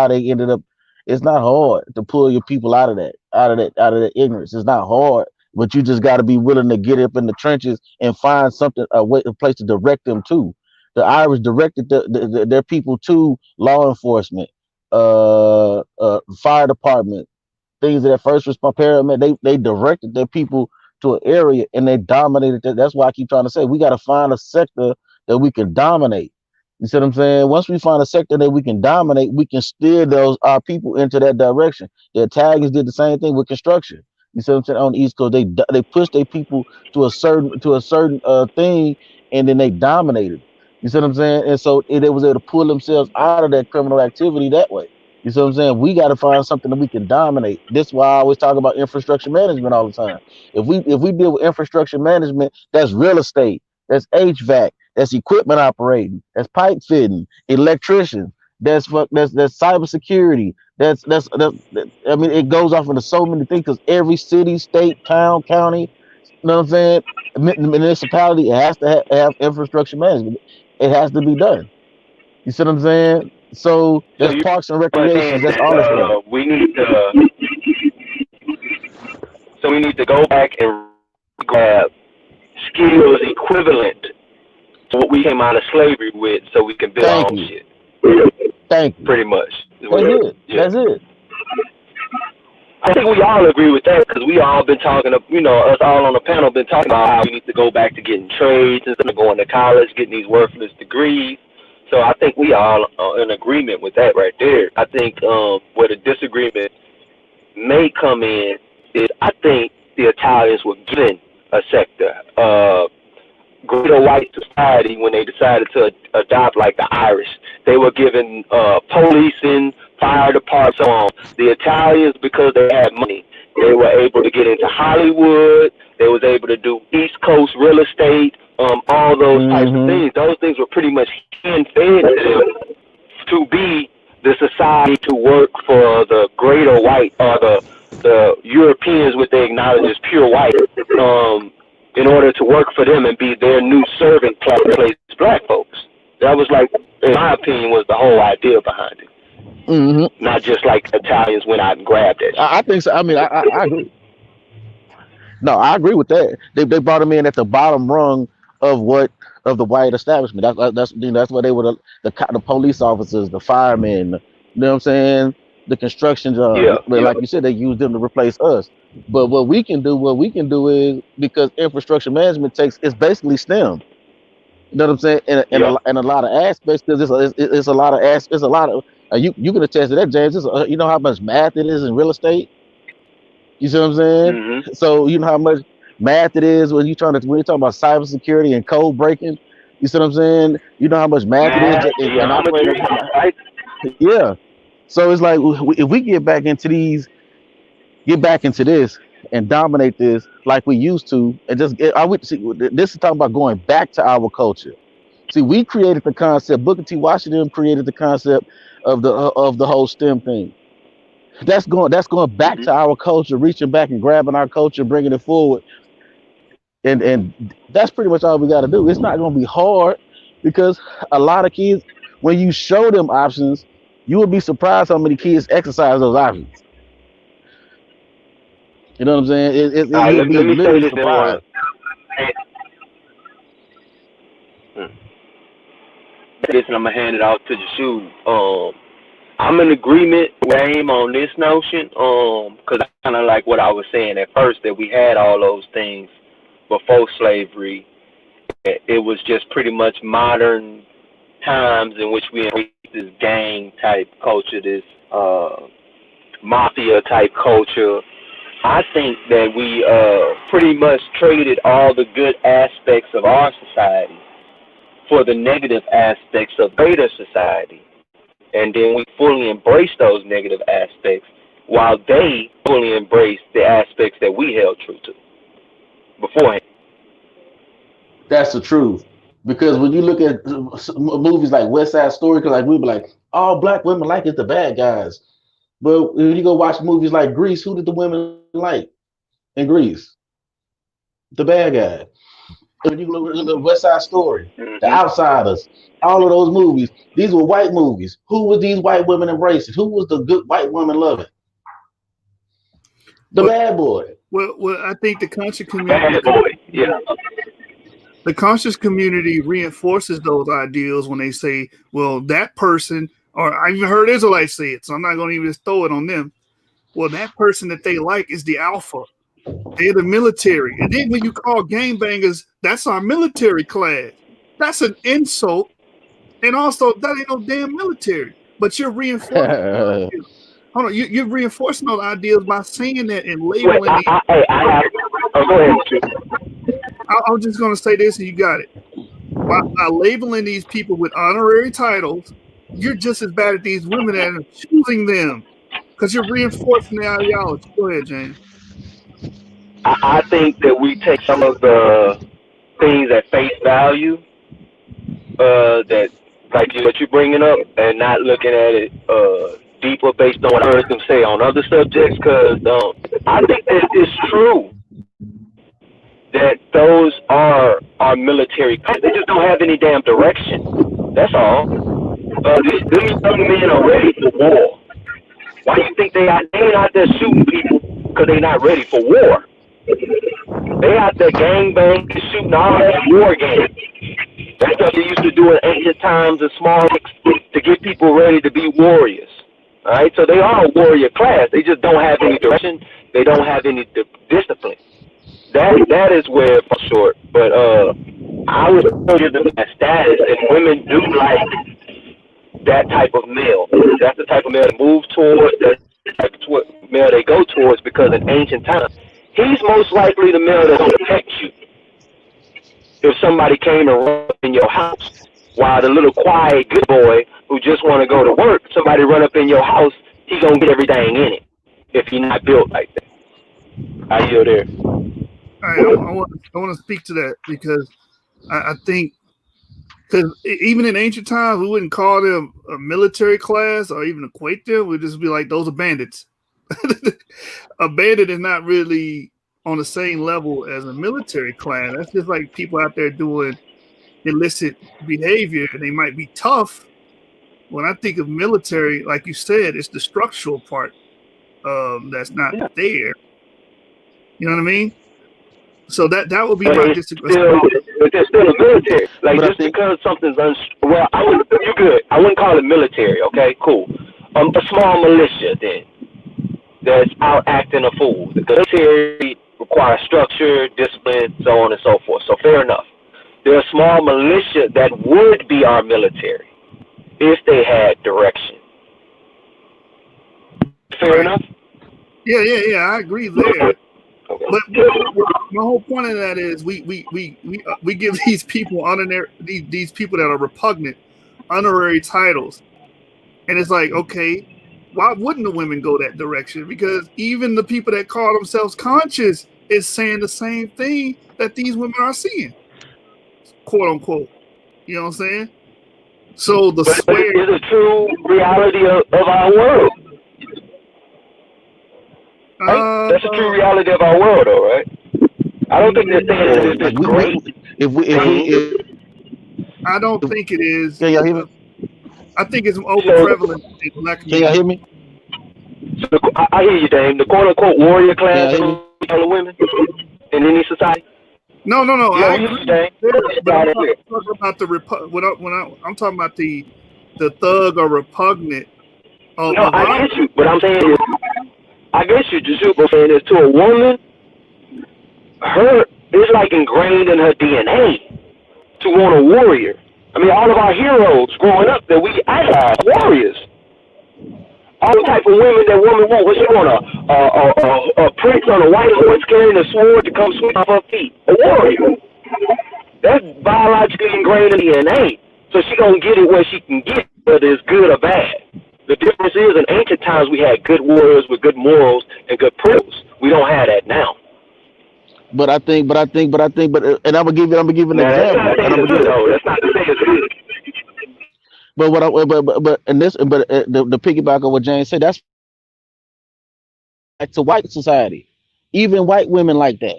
they ended up. It's not hard to pull your people out of that ignorance. It's not hard, but you just got to be willing to get up in the trenches and find something a place to direct them to. The Irish directed their people to law enforcement, fire department, things of that first response paramedic. They directed their people to an area and they dominated that. That's why I keep trying to say we got to find a sector that we can dominate. You see what I'm saying? Once we find a sector that we can dominate, we can steer those our people into that direction. The Italians did the same thing with construction. You see what I'm saying? On the East Coast, they pushed their people to a certain thing, and then they dominated. You see what I'm saying? And so they was able to pull themselves out of that criminal activity that way. You see what I'm saying? We got to find something that we can dominate. This is why I always talk about infrastructure management all the time. If we deal with infrastructure management, that's real estate, that's HVAC, that's equipment operating, that's pipe fitting, electrician, that's cybersecurity. I mean, it goes off into so many things because every city, state, town, county, you know what I'm saying? Municipality, it has to have infrastructure management. It has to be done. You see what I'm saying? So So there's you parks and are saying recreations. That's that all this stuff. we need to go back and grab skills equivalent to what we came out of slavery with, so we can build our Thank own you. shit. Thank you. Pretty much. That's it. Yeah. That's it. I think we all agree with that because we all been talking, us all on the panel been talking about how we need to go back to getting trades instead of going to college, getting these worthless degrees. So I think we all are in agreement with that right there. I think where the disagreement may come in is I think the Italians were given a sector, greater white society when they decided to adopt like the Irish. They were given policing, fire department, so on. The Italians, because they had money, they were able to get into Hollywood. They was able to do East Coast real estate, all those types of Hmm. things. Those things were pretty much hand fed to them to be the society to work for the greater white or the Europeans, what they acknowledge as pure white, in order to work for them and be their new servant place black folks. That was like, in my opinion, was the whole idea behind it. Hmm. Not just like Italians went out and grabbed that shit. I think so. I mean, I agree. No, I agree with that. They brought him in at the bottom rung of what of the white establishment. That's why they were the police officers, the firemen. You know what I'm saying? The construction jobs. Yeah, But like you said, they used them to replace us. But what we can do is because infrastructure management it's basically STEM. You know what I'm saying? yeah, In a lot of aspects, because it's a lot of it's a lot of you can attest to that, James. You know how much math it is in real estate. You see what I'm saying? mhm, So you know how much math it is when you're talking about cybersecurity and code breaking. You see what I'm saying? You know how much math it is man, in operating. geometry, right? Yeah. So it's like if we get back into this and dominate this like we used to, and just I would see this is talking about going back to our culture. See, we created the concept. Booker T. Washington created the concept of the whole STEM thing. That's going back Mhm. to our culture, reaching back and grabbing our culture, bringing it forward. and that's pretty much all we got to do. It's not going to be hard because a lot of kids, when you show them options, you will be surprised how many kids exercise those options. You know what I'm saying? All right, You'll be let me say literally this and surprised. I'm gonna hand it off to the shoe. I'm in agreement with AIM on this notion, because kind of like what I was saying at first, that we had all those things before slavery. It was just pretty much modern times in which we embrace this gang type culture, this mafia type culture. I think that we pretty much traded all the good aspects of our society for the negative aspects of beta society. And then we fully embrace those negative aspects while they fully embrace the aspects that we held true to beforehand. That's the truth. Because when you look at movies like West Side Story, cause like we be like, all black women like is the bad guys. But when you go watch movies like Grease, who did the women like in Grease? The bad guy. When you look at the West Side Story, The Mm-hmm. Outsiders, all of those movies, these were white movies. Who were these white women embracing? Who was the good white woman loving? The Well, bad boy. I think the conscious community, Bad boy, yeah. the conscious community reinforces those ideals when they say, "Well, that person," or I even heard Israelites say it, so I'm not going to even just throw it on them. Well, that person that they like is the alpha. They're the military, and then when you call gangbangers, that's our military class. That's an insult, and also that ain't no damn military. But you're reinforcing. Hold on, you're reinforcing those ideas by saying that and Wait, labeling these. I have. Oh, go ahead. I'm just going to say this, and you got it. By labeling these people with honorary titles, you're just as bad at these women as choosing them because you're reinforcing the ideology. Go ahead, James. I think that we take some of the things at face value, that like what you're bringing up, and not looking at it deeper based on what I heard them say on other subjects. Because I think that it's true that those are our military. They just don't have any damn direction. That's all. These young men are ready for war. Why do you think they ain't out there shooting people? Because they not ready for war. They out there gang banging, shooting all that war games. That's what they used to do in ancient times in small to get people ready to be warriors. All right, so they are a warrior class. They just don't have any direction. They don't have any discipline. That is where it falls short. But I would give them that status, and women do like that type of male. That's the type of male they move towards. That's what male they go towards, because in ancient times, he's most likely the male that's gonna protect you if somebody came and run up in your house. While the little quiet good boy who just want to go to work, somebody run up in your house, he gonna get everything in it if he not built like that. I yield there. All right, I want to speak to that because I think because even in ancient times we wouldn't call them a military class or even equate them. We'd just be like those are bandits. A bandit is not really on the same level as a military class. That's just like people out there doing illicit behavior, and they might be tough. When I think of military, like you said, it's the structural part that's not Yeah. there. You know what I mean? So that would be But my it's disagreement. still, but they're still a military. Like But I just think because something's well, you're good. I wouldn't call it military. Okay, cool. A small militia then that's out acting a fool. The military requires structure, discipline, so on and so forth. So fair enough. They're a small militia that would be our military if they had direction. Fair Right. enough. Yeah. I agree there. Okay. But my whole point of that is we give these people honorary these people that are repugnant honorary titles, and it's like, okay, why wouldn't the women go that direction? Because even the people that call themselves conscious is saying the same thing that these women are seeing, quote unquote. You know what I'm saying? So the But swear, it's a true reality of our world, right? That's a true reality of our world, though, right? I don't think they're saying that or it's this like great if we thing. I don't think it is. can y'all hear me? I think it's over So, prevalent in the black Can y'all community. hear me? so I hear you, Dame. The quote unquote warrior Can class y'all hear me? of the women in any society. No, no, no. Yeah, I we hear agree you, with Dame. you there, but Got it clear. I'm talking about the I'm talking about the thug or repugnant No, of I our. get you. What I'm saying is, I get you, Just but saying is to a woman, her it's like ingrained in her DNA to want a warrior. I mean, all of our heroes growing up that we idolize, warriors. All the type of women that woman want. What she want? A prince on a white horse carrying a sword to come sweep off her feet. A warrior. That's biologically ingrained in the DNA. So she gonna get it where she can get it, whether it's good or bad. The difference is in ancient times we had good warriors with good morals and good principles. We don't have that now. And I'm gonna give you an Now that's not example, and saying I'm it's gonna good give. though. That's not to say it's good. But what I but and this but the piggyback of what James said, that's back to white society. Even white women like that.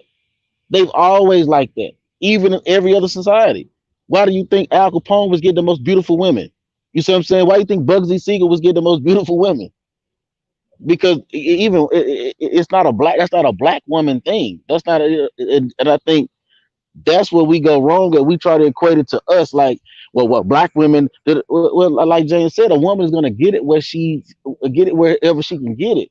They've always liked that. Even in every other society. Why do you think Al Capone was getting the most beautiful women? You see what I'm saying? Why do you think Bugsy Siegel was getting the most beautiful women? Because it's not a black. That's not a black woman thing. That's not and I think that's where we go wrong, and we try to equate it to us like, well, what black women well, like James said, a woman is going to get it where she get it wherever she can get it.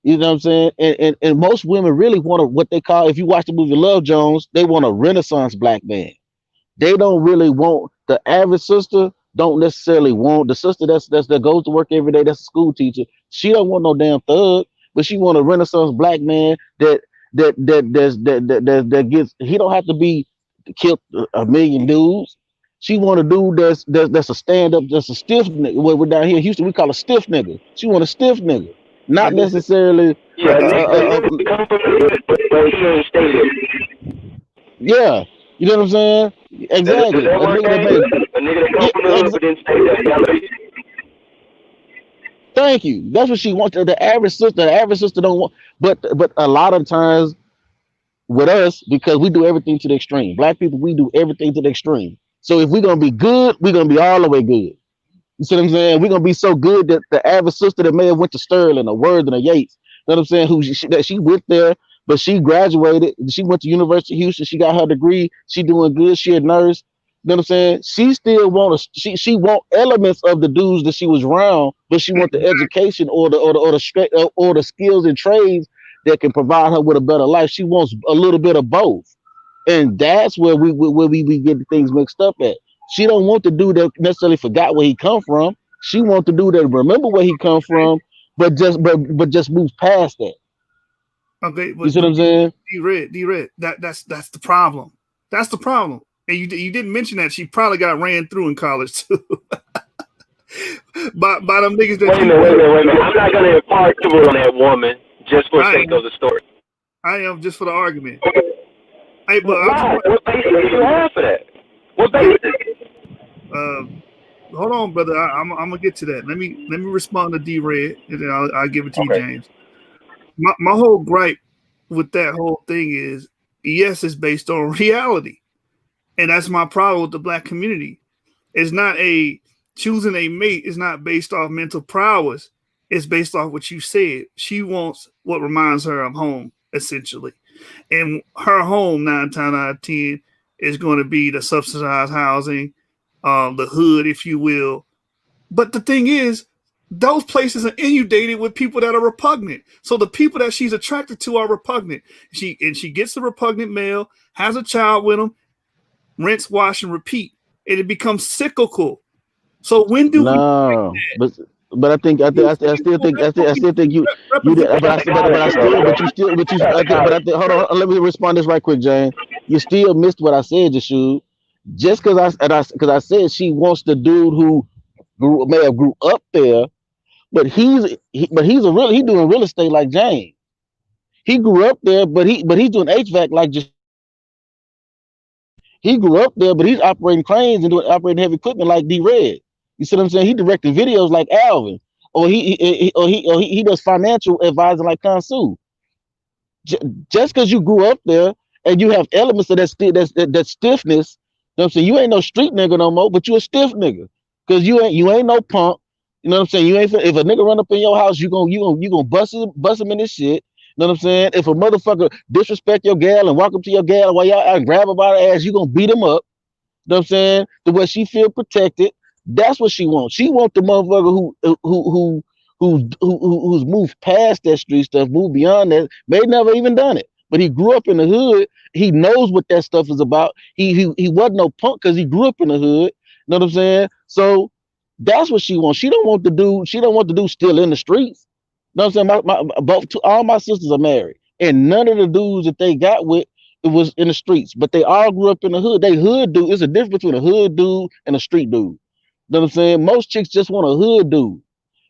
You know what I'm saying? And most women really want what they call, if you watch the movie Love Jones, they want a renaissance black man. They don't really want the average sister. Don't necessarily want the sister that goes to work every day. That's a school teacher. She don't want no damn thug, but she want a renaissance black man that gets. He don't have to be killed a million dudes. She want a dude that's a stand up, that's a stiff nigga. What we're down here in Houston, we call a stiff nigga. She want a stiff nigga, I not disagree. necessarily. Yeah, Uh, Nick, uh, uh, Nick come from the hood, but he ain't stated. yeah, you know what I'm saying? Does Exactly. that A work, nigga that Dave? made. A nigga that come Yeah, from the hood but didn't state that. thank you. That's what she wants. The average sister don't want. But a lot of times with us, because we do everything to the extreme. Black people, we do everything to the extreme. So if we're gonna be good, we're gonna be all the way good. You see what I'm saying? We're gonna be so good that the average sister that may have went to Sterling or Worthing or Yates, you know what I'm saying, that she went there, but she graduated. She went to University of Houston. She got her degree. She doing good. She a nurse. You know what I'm saying? She still she want elements of the dudes that she was around, but she want the education or the skills and trades that can provide her with a better life. She wants a little bit of both, and that's where we get things mixed up at. She don't want the dude that necessarily forgot where he come from. She want the dude that remember where he come from, but just moves past that. Okay, You but see what I'm saying? D-Red, that's the problem. That's the problem. And you didn't mention that she probably got ran through in college too by them niggas that Wait a you. minute, wait a minute, wait a minute. I'm not gonna impart trouble on that woman just for I sake am, of the story. I am just for the argument. Hey, but I just Why? want What basis do you have for that? What basis? uh, hold on, brother. I'm gonna get to that. Let me respond to D-Red, and then I'll give it to you, Okay. James. My whole gripe with that whole thing is, yes, it's based on reality, and that's my problem with the black community. It's not a choosing a mate is not based off mental prowess. It's based off what you said. She wants what reminds her of home, essentially. And her home, 9 times out of 10, is going to be the subsidized housing, the hood, if you will. But the thing is, those places are inundated with people that are repugnant. So the people that she's attracted to are repugnant. She gets the repugnant male, has a child with him, rinse, wash, and repeat. And it becomes cyclical. So when do we No, but I still think you did. represent? But I think hold on. Let me respond this right quick, Jane. You still missed what I said, Yeshua. Just because I said she wants the dude who may have grew up there, but he's he doing real estate like Jane. He grew up there, but he's doing HVAC like just he grew up there, but he's operating cranes and doing operating heavy equipment like D Red. You see what I'm saying? He directing videos like Alvin, or he does financial advising like Kansu. J- just because you grew up there and you have elements of that stiffness. You know what I'm saying? You ain't no street nigga no more, but you a stiff nigga. Cause you ain't no punk. You know what I'm saying? You ain't if a nigga run up in your house, you gonna bust him in this shit. You know what I'm saying? If a motherfucker disrespect your gal and walk up to your gal while y'all out grab her by the ass, you gonna beat him up. You know what I'm saying? The way she feel protected. That's what she wants. She wants the motherfucker who's moved past that street stuff, moved beyond that, may never even done it. But he grew up in the hood. He knows what that stuff is about. He wasn't no punk because he grew up in the hood. You know what I'm saying? So that's what she wants. She don't want the dude. She don't want the dude still in the streets. You know what I'm saying? All my sisters are married, and none of the dudes that they got with it was in the streets. But they all grew up in the hood. They hood dude. It's a difference between a hood dude and a street dude. You know what I'm saying? Most chicks just want a hood dude.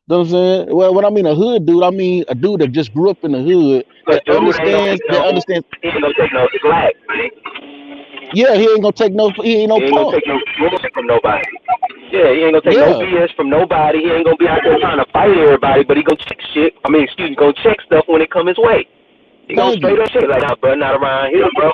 You know what I'm saying? Well, when I mean a hood dude, I mean a dude that just grew up in the hood But that dude that understands. he ain't gonna take no slack, man. Yeah, he ain't gonna take no. He ain't no He ain't gonna punk. take no bullshit from nobody. Yeah, he ain't gonna take no Yeah, BS from nobody. He ain't gonna be out there trying to fight everybody, but he gonna check shit. I mean, excuse me, gonna check stuff when it come his way. He gonna thank straight you. up shit like, nah, bro, not around here, bro.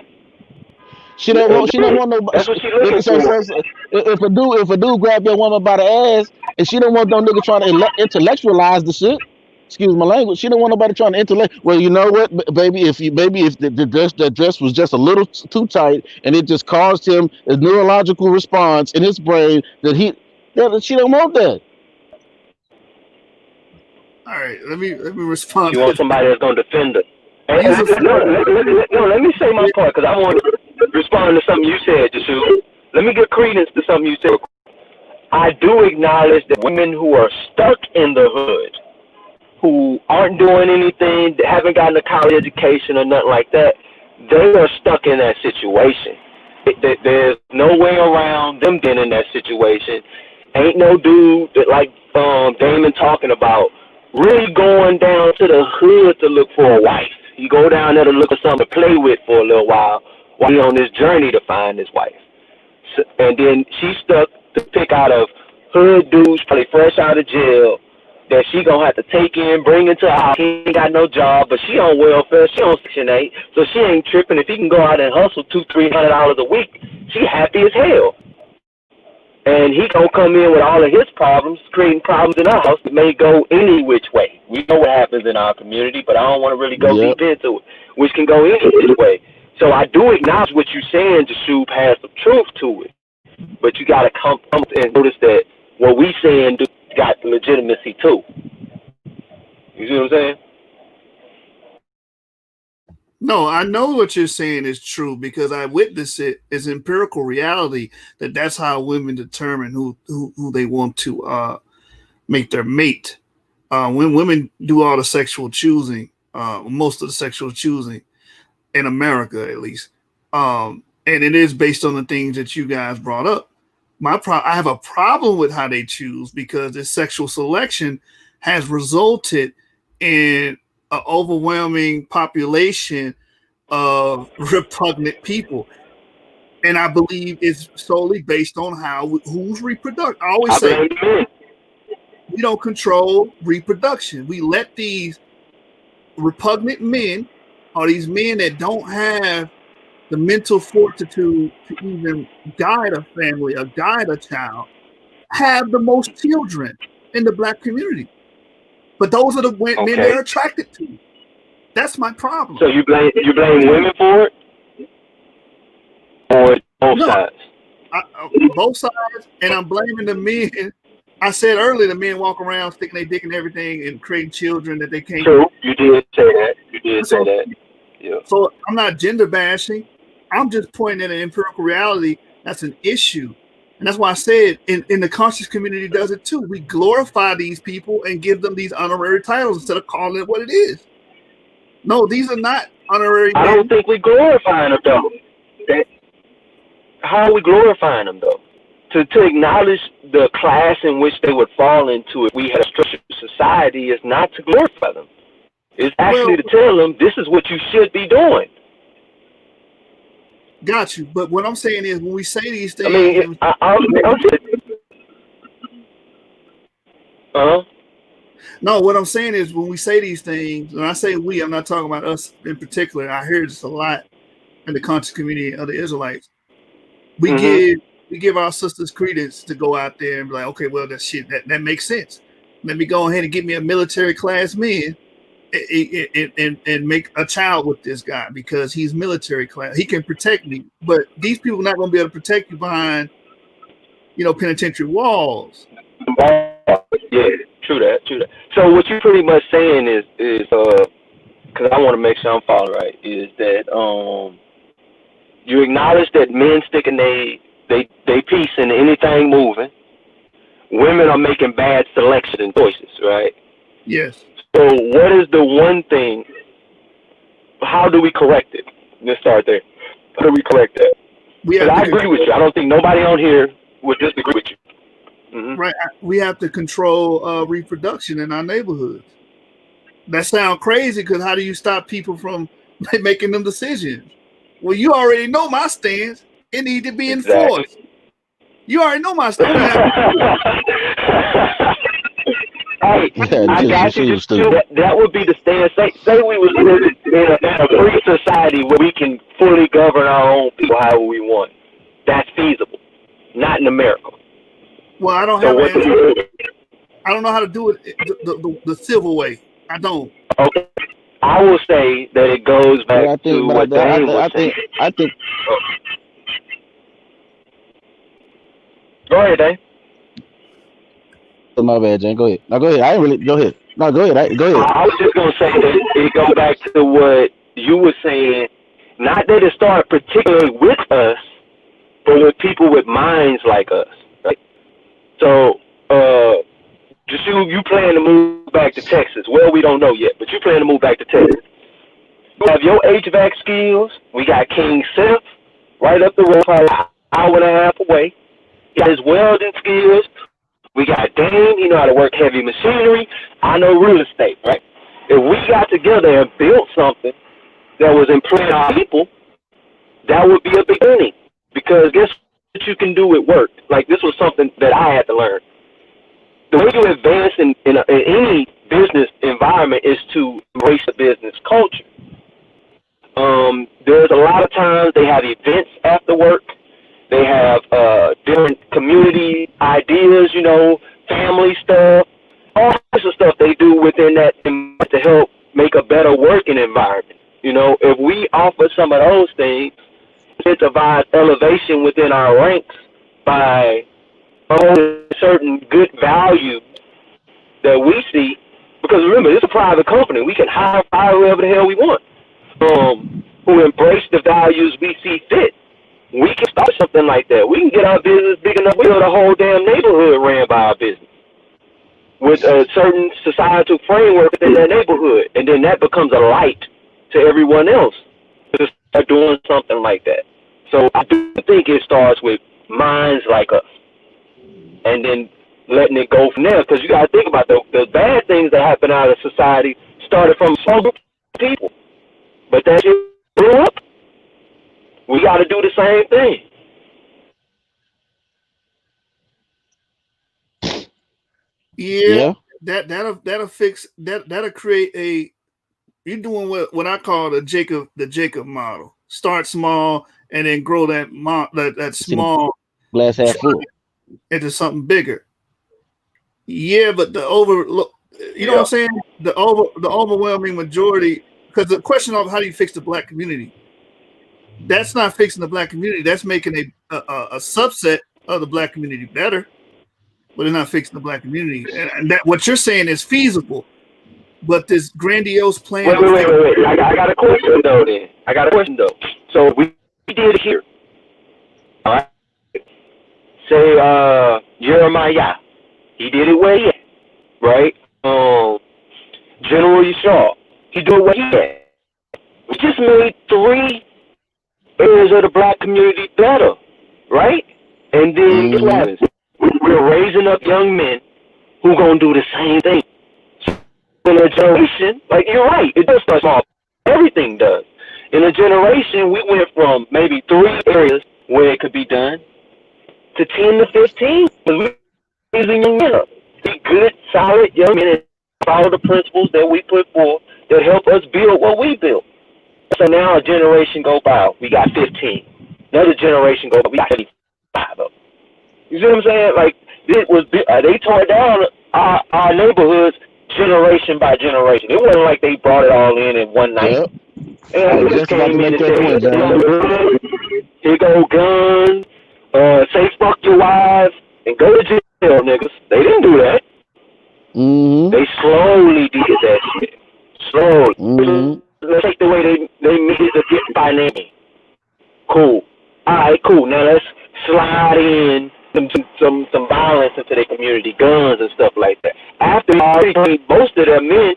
She don't And want. She don't want no. that's what she looking So for. if a dude grab your woman by the ass and she don't want no nigga trying to intellectualize the shit. Excuse my language. She don't want nobody trying to intellect. Well, you know what, baby? If the dress was just a little too tight and it just caused him a neurological response in his brain that she don't want that. All right, let me respond She to wants that. somebody that's gonna defend her. Use a No, let me say my part because I want to respond to something you said, Jashu. Let me give credence to something you said. I do acknowledge that women who are stuck in the hood, who aren't doing anything, that haven't gotten a college education or nothing like that, they are stuck in that situation. There's no way around them being in that situation. Ain't no dude that like Damon talking about really going down to the hood to look for a wife. He go down there to look for something to play with for a little while he on this journey to find his wife. So, and then she stuck to pick out of hood dudes, probably fresh out of jail, that she gonna have to take in, bring into her house. He ain't got no job, but she on welfare, she on Section 8, so she ain't tripping. If he can go out and hustle $200-300 a week, she happy as hell. And he gonna come in with all of his problems, creating problems in our house that may go any which way. We know what happens in our community, but I don't want to really go Yep. deep into it, which can go any which way. So I do acknowledge what you're saying, Jashoub has some truth to it, but you gotta come and notice that what we saying got legitimacy too. You see what I'm saying? No, I know what you're saying is true because I witnessed it as empirical reality that's how women determine who they want to make their mate. When women do all the sexual choosing, most of the sexual choosing in America at least, and it is based on the things that you guys brought up. I have a problem with how they choose because this sexual selection has resulted in an overwhelming population of repugnant people. And I believe it's solely based on who's reproductive. I always I say blame the men. we don't control reproduction. We let these repugnant men or these men that don't have the mental fortitude to even guide a family or guide a child have the most children in the black community. But those are the men Okay. they're attracted to. That's my problem. So you blame women for it, or both No, sides? both sides, and I'm blaming the men. I said earlier, the men walk around sticking their dick in everything and creating children that they can't. True, you did say that. You did say So, that. Yeah. so I'm not gender bashing. I'm just pointing at an empirical reality that's an issue. And that's why I said in the conscious community does it too. We glorify these people and give them these honorary titles instead of calling it what it is. No, these are not honorary I men. don't think we glorifying them though. How are we glorifying them though? To acknowledge the class in which they would fall into if we had a structured society is not to glorify them. It's actually Well, to tell them this is what you should be doing. got you. But what I'm saying is when we say these I things, mean, uh-huh. no, what I'm saying is when we say these things, and I say we, I'm not talking about us in particular. I hear this a lot in the conscious community of the Israelites. We Mm-hmm. give our sisters credence to go out there and be like, okay, well, that makes sense. Let me go ahead and get me a military class man and make a child with this guy because he's military class. He can protect me, but these people are not going to be able to protect you behind, penitentiary walls. Yeah, true that. So what you're pretty much saying is because I want to make sure I'm following right, is that you acknowledge that men sticking they piece in anything moving. Women are making bad selections and choices, right? Yes. So what is the one thing? How do we correct it? Let's start there. How do we correct that? We Because have to I agree with you. I don't think nobody on here would disagree with you. Mm-hmm. right. We have to control reproduction in our neighborhoods. That sounds crazy because how do you stop people from making them decisions? Well, you already know my stance. It need to be Exactly. enforced. You already know my stance. Hey, Yeah, I got you. she was Just stupid. that would be the stand. Say we was living in a free society where we can fully govern our own people however we want. That's feasible. Not in America. Well, I don't So have an what do answer. we do? I don't know how to do it the civil way. I don't. Okay. I will say that it goes back But I think, to but what I, Dane was I saying. think, I think. Go ahead, Dane. Oh, my bad, Jane. Go ahead. No, go ahead. I ain't really. Go ahead. No, go ahead. Go ahead. I was just gonna say that it goes back to what you were saying. Not that it started particularly with us, but with people with minds like us. Right? So, just you plan to move back to Texas. Well, we don't know yet, but you plan to move back to Texas. You have your HVAC skills. We got King Seth right up the road, probably an hour and a half away. He got his welding skills. We got Dane. He know how to work heavy machinery. I know real estate, right? If we got together and built something that was employing our people, that would be a beginning. Because guess what you can do with work? Like, this was something that I had to learn. The way you advance in any business environment is to embrace the business culture. There's a lot of times they have events after work. They have different community ideas, family stuff, all sorts of stuff they do within that to help make a better working environment. If we offer some of those things, incentivize elevation within our ranks by promoting certain good values that we see, because remember, it's a private company. We can hire whoever the hell we want, who embrace the values we see fit. We can start something like that. We can get our business big enough. We build a whole damn neighborhood ran by our business with a certain societal framework within that neighborhood, and then that becomes a light to everyone else to start doing something like that. So I do think it starts with minds like us, and then letting it go from there. Because you got to think about the bad things that happen out of society started from small group of people, but that shit blew up. We got to do the same thing. Yeah, Yeah. that'll fix that'll create you're doing what I call the Jacob model. Start small and then grow that See the small glass half full. into something bigger. Yeah, but know what I'm Yeah. saying? The overwhelming majority, because the question of how do you fix the black community? That's not fixing the black community. That's making a subset of the black community better, but it's not fixing the black community. And that what you're saying is feasible, but this grandiose plan Wait, to wait, wait, fix. wait, wait. I got a question though. Then I got a question though. So we did it here. All right. Say Jeremiah. He did it where he at, right? General Yashar. He did it where he at. We just made 3 areas of the black community better, right? And then guess what Mm-hmm. happens? We're raising up young men who gonna do the same thing. In a generation, like you're right, it does start small. Everything does. In a generation, we went from maybe 3 areas where it could be done to 10 to 15. Because we're raising young men up. Be good, solid young men and follow the principles that we put forth that help us build what we built. So now a generation go by, we got 15. Another generation go by, we got 75 of them. You see what I'm saying? Like, they tore down our neighborhoods generation by generation. It wasn't like they brought it all in one night. Yep. I And was they just just about to came in make and that point, James. said, here go guns, say fuck your wives, and go to jail, niggas. They didn't do that. Mm-hmm. They slowly did that shit. Slowly. Mm-hmm. Let's take the way they made it get by name. Cool. Alright, cool. Now let's slide in some violence into their community, guns and stuff like that. After we already trained most of their men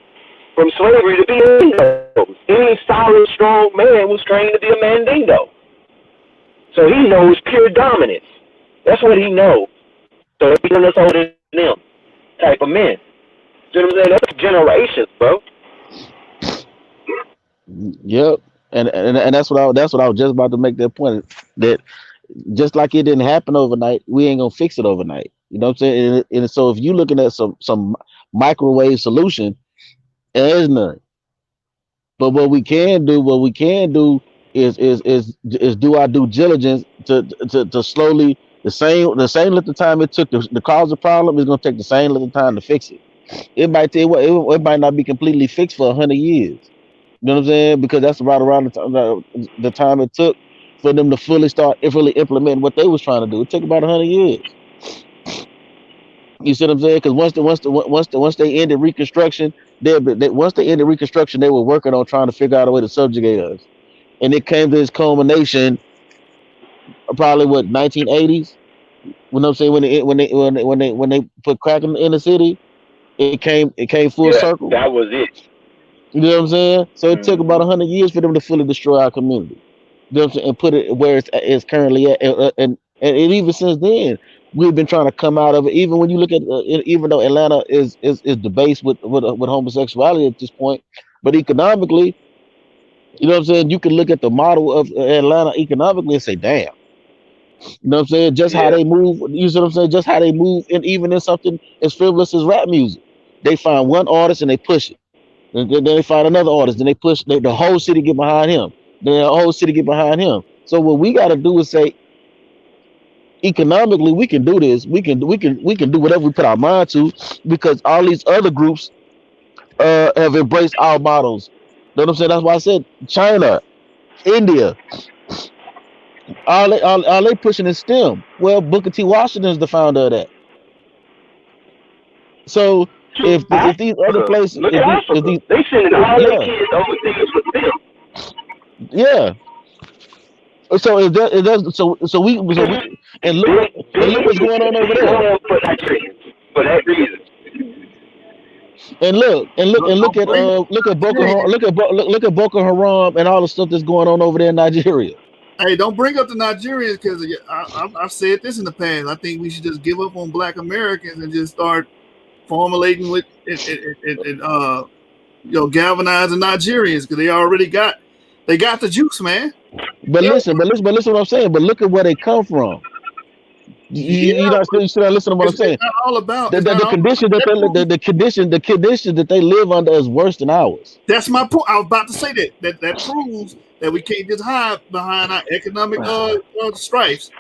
from slavery to be Mandatos. Any solid, strong man was trained to be a Mandingo. So he knows pure dominance. That's what he knows. So he's us older than them type of men. You know what I'm saying? That's generations, bro. Yep. And that's what I was just about to make that point. That just like it didn't happen overnight, we ain't gonna fix it overnight. You know what I'm saying? And so if you looking at some microwave solution, there is none. But what we can do is do our due diligence to slowly the same little time it took to cause the problem is gonna take the same little time to fix it. It might not be completely fixed for 100 years. You know what I'm saying? Because that's right around the time it took for them to fully implement what they was trying to do. It took about 100 years. You see what I'm saying? Because once they ended Reconstruction, once they ended Reconstruction, they were working on trying to figure out a way to subjugate us, and it came to this culmination probably what 1980s. You know what I'm saying? When they put crack in the city, it came full Yeah, circle. that was it. You know what I'm saying? So it took about Mm-hmm. 100 years for them to fully destroy our community. You know what I'm saying? And put it where it's currently at. And even since then, we've been trying to come out of it. Even when you look at, even though Atlanta is debased with homosexuality at this point, but economically, you know what I'm saying? You can look at the model of Atlanta economically and say, damn. You know what I'm saying? Just how Yeah. they move. You see what I'm saying? Just how they move, and even in something as frivolous as rap music, they find one artist and they push it. Then they find another artist. Then they push the whole city get behind him. Then the whole city get behind him. So what we got to do is say, economically, we can do this. We can do whatever we put our mind to, because all these other groups have embraced our models. You know what I'm saying? That's why I said China, India, all they pushing is STEM. Well, Booker T. Washington is the founder of that. So if these other Africa. places, Look at if Africa. these They sending all their yeah, kids overseas with them. yeah. So it does so we and look Big, and look what's going on over big there. love for that reason. For that reason. And look at James, Look at Boko Haram and all the stuff that's going on over there in Nigeria. hey, don't bring up the Nigerians because I've said this in the past. I think we should just give up on Black Americans and just start formulating with galvanizing Nigerians because they got the juice, man. But listen what I'm saying. But look at where they come from. Yeah, You still not listening to what I'm it's saying. not all about. The, It's the, not the all condition that that they, proves, the condition that they live under is worse than ours. that's my point. I was about to say that proves that we can't just hide behind our economic strifes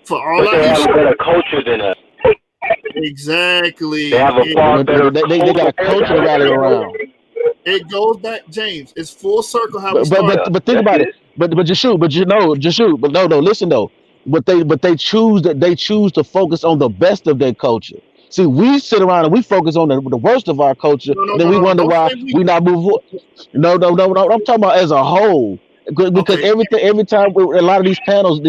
for all But our they have issues. a better culture than us. They Exactly. have a far better They got a culture to rally around. It goes back, James. It's full circle how we But but started. but, Yeah, but think that's about it. it. But just shoot. But no. Listen though. But they choose to focus on the best of their culture. See, we sit around and we focus on the worst of our culture, No, no, and then no, we no, no. wonder Don't why say we we. not move. No. I'm talking about as a whole. Because Okay. every time a lot of these panels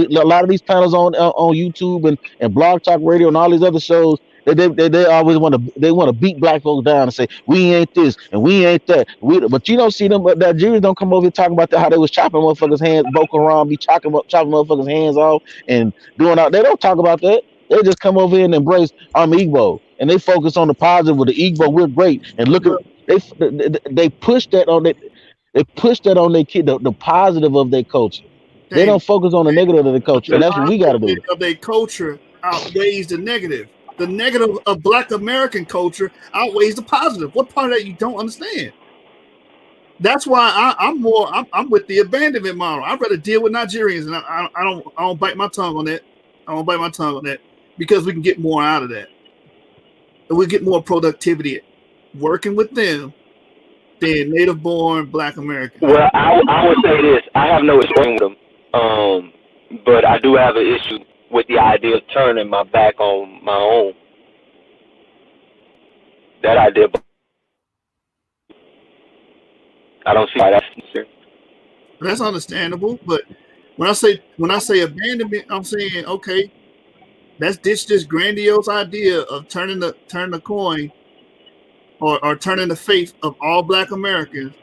on YouTube and Blog Talk Radio and all these other shows, they always want to beat black folks down and say we ain't this and we ain't that. But you don't see them. But Nigerians don't come over here talking about how they was chopping motherfuckers' hands. Boko Haram be chopping motherfuckers' hands off and doing all. They don't talk about that. They just come over here and embrace I'm Igbo and they focus on the positive with the Igbo. We're great and look at Well, they push that on it. They push that on their kid, the positive of their culture. They don't James, focus on the negative of the culture, the and that's what we got to positive do. of their culture outweighs the negative. The negative of Black American culture outweighs the positive. What part of that you don't understand? That's why I'm with the abandonment model. I'd rather deal with Nigerians, and I don't bite my tongue on that. I don't bite my tongue on that because we can get more out of that, and we get more productivity working with them than native-born Black Americans. Well, I would say this: I have no issue with them, but I do have an issue with the idea of turning my back on my own. That idea, I don't see why that's necessary. That's understandable, but when I say abandonment, I'm saying okay, let's ditch this grandiose idea of turning the coin or turning the faith of all Black Americans.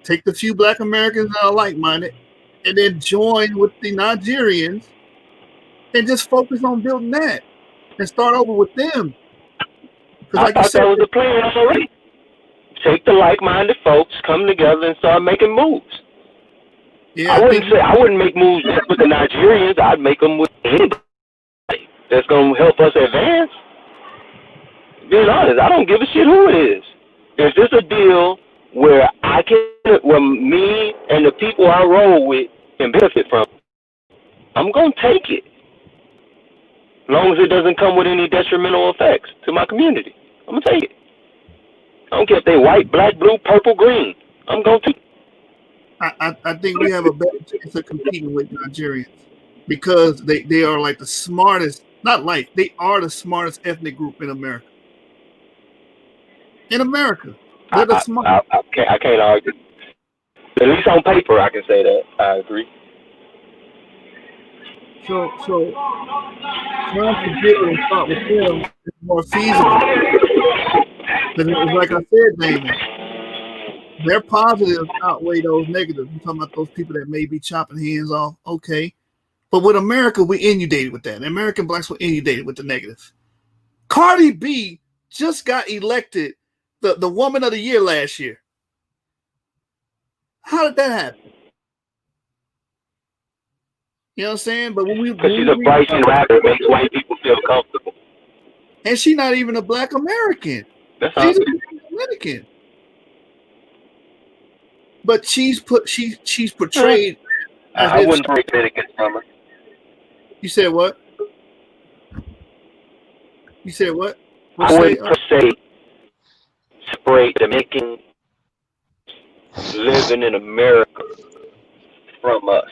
Take the few Black Americans that are like-minded, and then join with the Nigerians, and just focus on building that, and start over with them. I Like thought that was the plan already. Take the like-minded folks, come together, and start making moves. Yeah, I wouldn't make moves just with the Nigerians. I'd make them with anybody that's gonna help us advance. Being honest, I don't give a shit who it is. If there's a deal where where me and the people I roll with can benefit from, I'm gonna take it. As long as it doesn't come with any detrimental effects to my community, I'm gonna take it. I don't care if they white, black, blue, purple, green. I'm going to. I think we have a better chance of competing with Nigerians because they are like the smartest, they are the smartest ethnic group in America. In America, they're the smartest. I can't argue. At least on paper, I can say that. I agree. So trying to build and start with them is more feasible. Because like I said, Damon, their positives outweigh those negatives. We're talking about those people that may be chopping hands off. Okay. But with America, we inundated with that. American Blacks were inundated with the negative. Cardi B just got elected the Woman of the Year last year. How did that happen? You know what I'm saying? But because she's a Bryson rapper, it makes white people feel comfortable. And she's not even a Black American. She's a Black American. But she's portrayed. I wouldn't take Dominican from her. You said what? You said what? I wouldn't say separate Dominican living in America from us.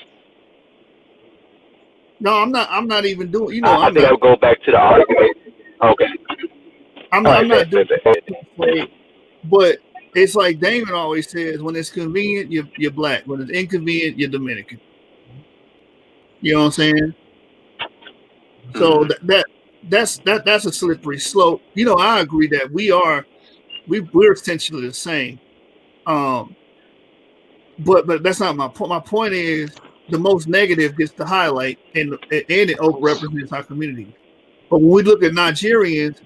No, I'm not even doing. You know, I think I'll go back to the argument. Okay. I'm not doing it. But it's like Damon always says: when it's convenient, you're Black. When it's inconvenient, you're Dominican. You know what I'm saying? So that's a slippery slope. You know, I agree that we're essentially the same. But that's not my point. My point is the most negative gets the highlight, and it overrepresents our community. But when we look at Nigerians,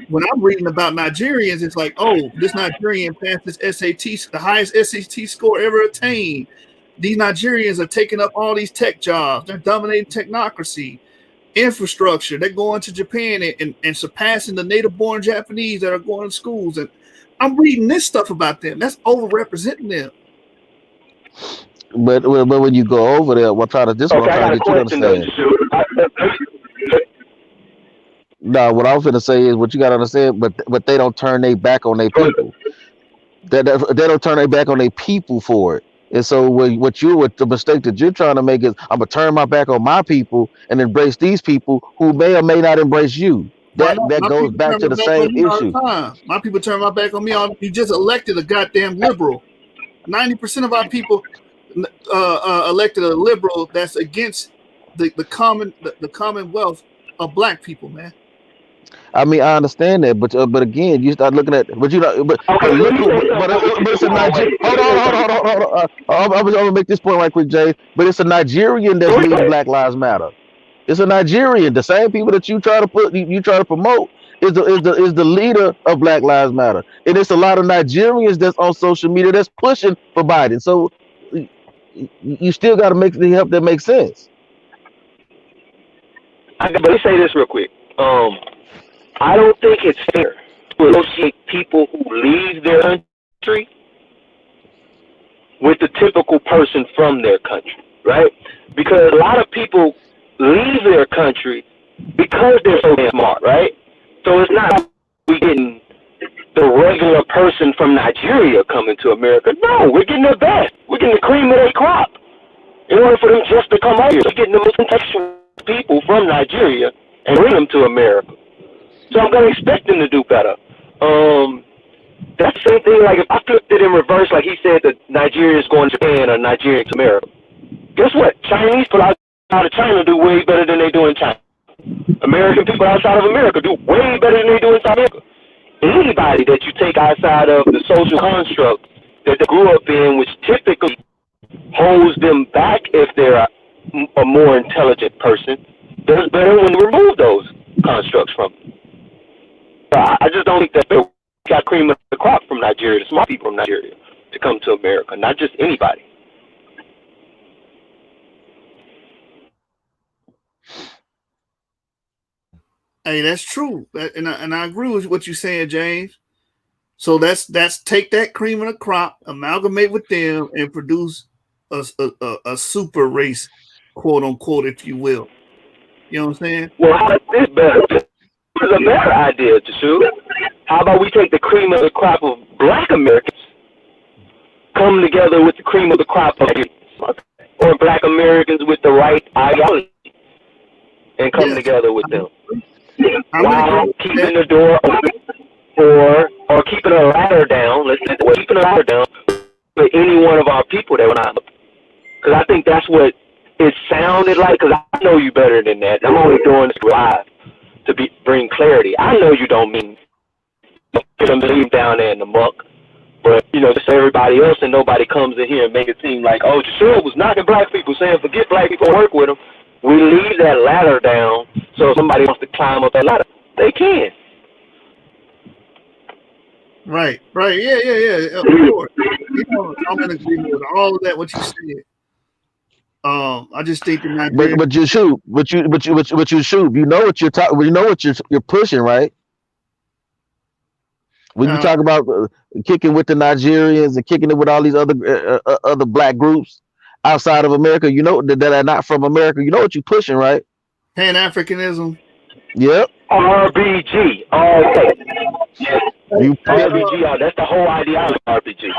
when I'm reading about Nigerians, it's like, oh, this Nigerian passed this SAT, the highest SAT score ever attained. These Nigerians are taking up all these tech jobs. They're dominating technocracy, infrastructure. They're going to Japan and surpassing the native-born Japanese that are going to schools. And I'm reading this stuff about them. That's overrepresenting them. But when you go over there, what I'm trying to get you to understand. No, what I was going to say is what you got to understand, but they don't turn their back on their people. They don't turn their back on their people for it. And so the mistake that you're trying to make is I'm going to turn my back on my people and embrace these people who may or may not embrace you. That goes back to the same issue. My people turn my back on me. You just elected a goddamn liberal. 90% of our people elected a liberal that's against the commonwealth of Black people, man. I mean, I understand that, but again, you start looking at, but it's a Nigerian. Hold on. I'm gonna make this point right quick, Jay. But it's a Nigerian that's leading Black Lives Matter. It's a Nigerian. The same people that you try to promote is the leader of Black Lives Matter, and it's a lot of Nigerians that's on social media that's pushing for Biden. So you still got to make the help that makes sense. But let me say this real quick. I don't think it's fair to associate people who leave their country with the typical person from their country, right? Because a lot of people leave their country because they're so damn smart, right? So it's not like we getting the regular person from Nigeria coming to America. No, we're getting the best. We're getting the cream of their crop. In order for them just to come out here, we're getting the most intellectual people from Nigeria and bring them to America. So I'm gonna expect them to do better. That's the same thing. Like if I flipped it in reverse, like he said that Nigeria is going to Japan or Nigeria to America. Guess what? Chinese people outside of China do way better than they do in China. American people outside of America do way better than they do inside America. Anybody that you take outside of the social construct that they grew up in, which typically holds them back if they're a more intelligent person, does better when you remove those constructs from them. I just don't think that they got cream of the crop from Nigeria, the smart people from Nigeria, to come to America, not just anybody. Hey, that's true, and I agree with what you're saying, James. So that's take that cream of the crop, amalgamate with them, and produce a super race, quote unquote, if you will. You know what I'm saying? Well, how is this better? This is a better idea to shoot. How about we take the cream of the crop of Black Americans, come together with the cream of the crop of or Black Americans with the right ideology, and come together with them. While keeping the door open or keeping a ladder down, keeping a ladder down for any one of our people that were not. Because I think that's what it sounded like, because I know you better than that. I'm only doing this live to bring clarity. I know you don't mean get them to leave down there in the muck, but, just everybody else and nobody comes in here and make it seem like, oh, Joshua was knocking black people, saying forget black people, work with them. We leave that ladder down, so if somebody wants to climb up that ladder, they can. Right. Yeah. Of course. I'm in agreement with all of that. What you said. I just think the Nigerian. But you shoot. You know what you're talking. You know what you're pushing, right? When you talk about kicking with the Nigerians and kicking it with all these other black groups outside of America, you know that are not from America. You know what you're pushing, right? Pan-Africanism. Yep. RBG. Oh, okay. Yes. RBG. That's the whole ideology. RBG.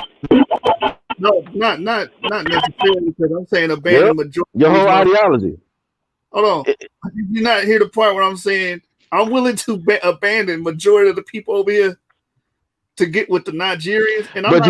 No, not necessarily, because I'm saying abandon majority. Your whole ideology. Hold on. You're not hear the part where I'm saying I'm willing to abandon majority of the people over here to get with the Nigerians. And but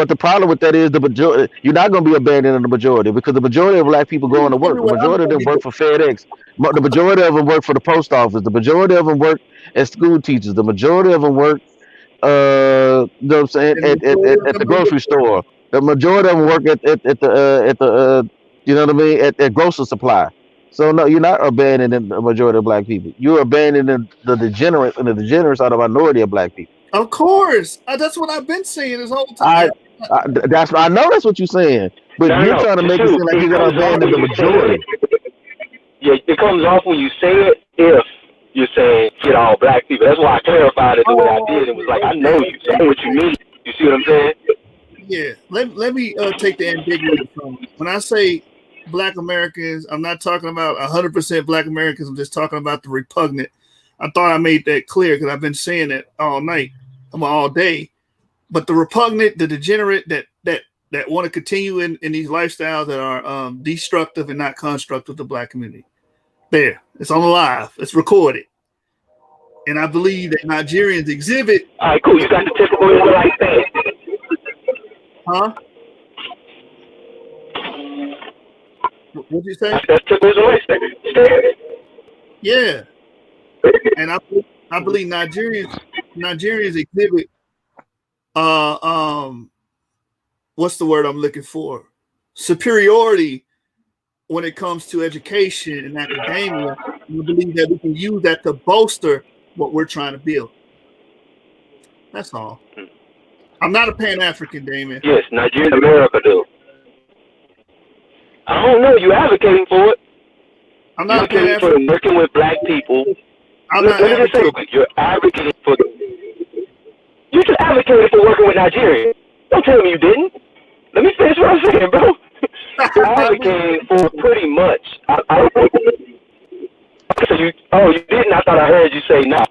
the problem with that is the majority. You're not going to be abandoning the majority, because the majority of black people going to work. The majority of them work for FedEx. The majority of them work for the post office. The majority of them work as school teachers. The majority of them work, you know what I'm saying, at the grocery store. The majority of them work at the you know what I mean, at grocery supply. So no, you're not abandoning the majority of black people. You're abandoning the degenerates, and the degenerates are the minority of black people. Of course, that's what I've been saying this whole time. I know that's what you're saying, but you're trying to make it seem like you're gonna abandon the majority. Yeah, it comes off when you say it if you're saying get all black people. That's why I clarified it the way I did. It was like, I know you, so I know what you mean. You see what I'm saying? Yeah. Let me take the ambiguity from it. When I say Black Americans, I'm not talking about 100% Black Americans. I'm just talking about the repugnant. I thought I made that clear because I've been saying it all night, all day. But the repugnant, the degenerate that want to continue in these lifestyles that are destructive and not constructive to the Black community. There, it's on the live. It's recorded. And I believe that Nigerians exhibit. All right, cool. You got the typical Israelite thing. Huh? What'd you say? That's typical Israelite thing. Yeah. And I believe Nigerians exhibit what's the word I'm looking for? Superiority when it comes to education and academia. We believe that we can use that to bolster what we're trying to build. That's all. I'm not a Pan-African, Damon. Yes, Nigerian America do. I don't know. You advocating for it? I'm not advocating for working with black people. I'm not advocating. You're advocating for. You just advocated for working with Nigerians. Don't tell me you didn't. Let me finish what I'm saying, bro. You're advocating for pretty much. So you didn't? I thought I heard you say no.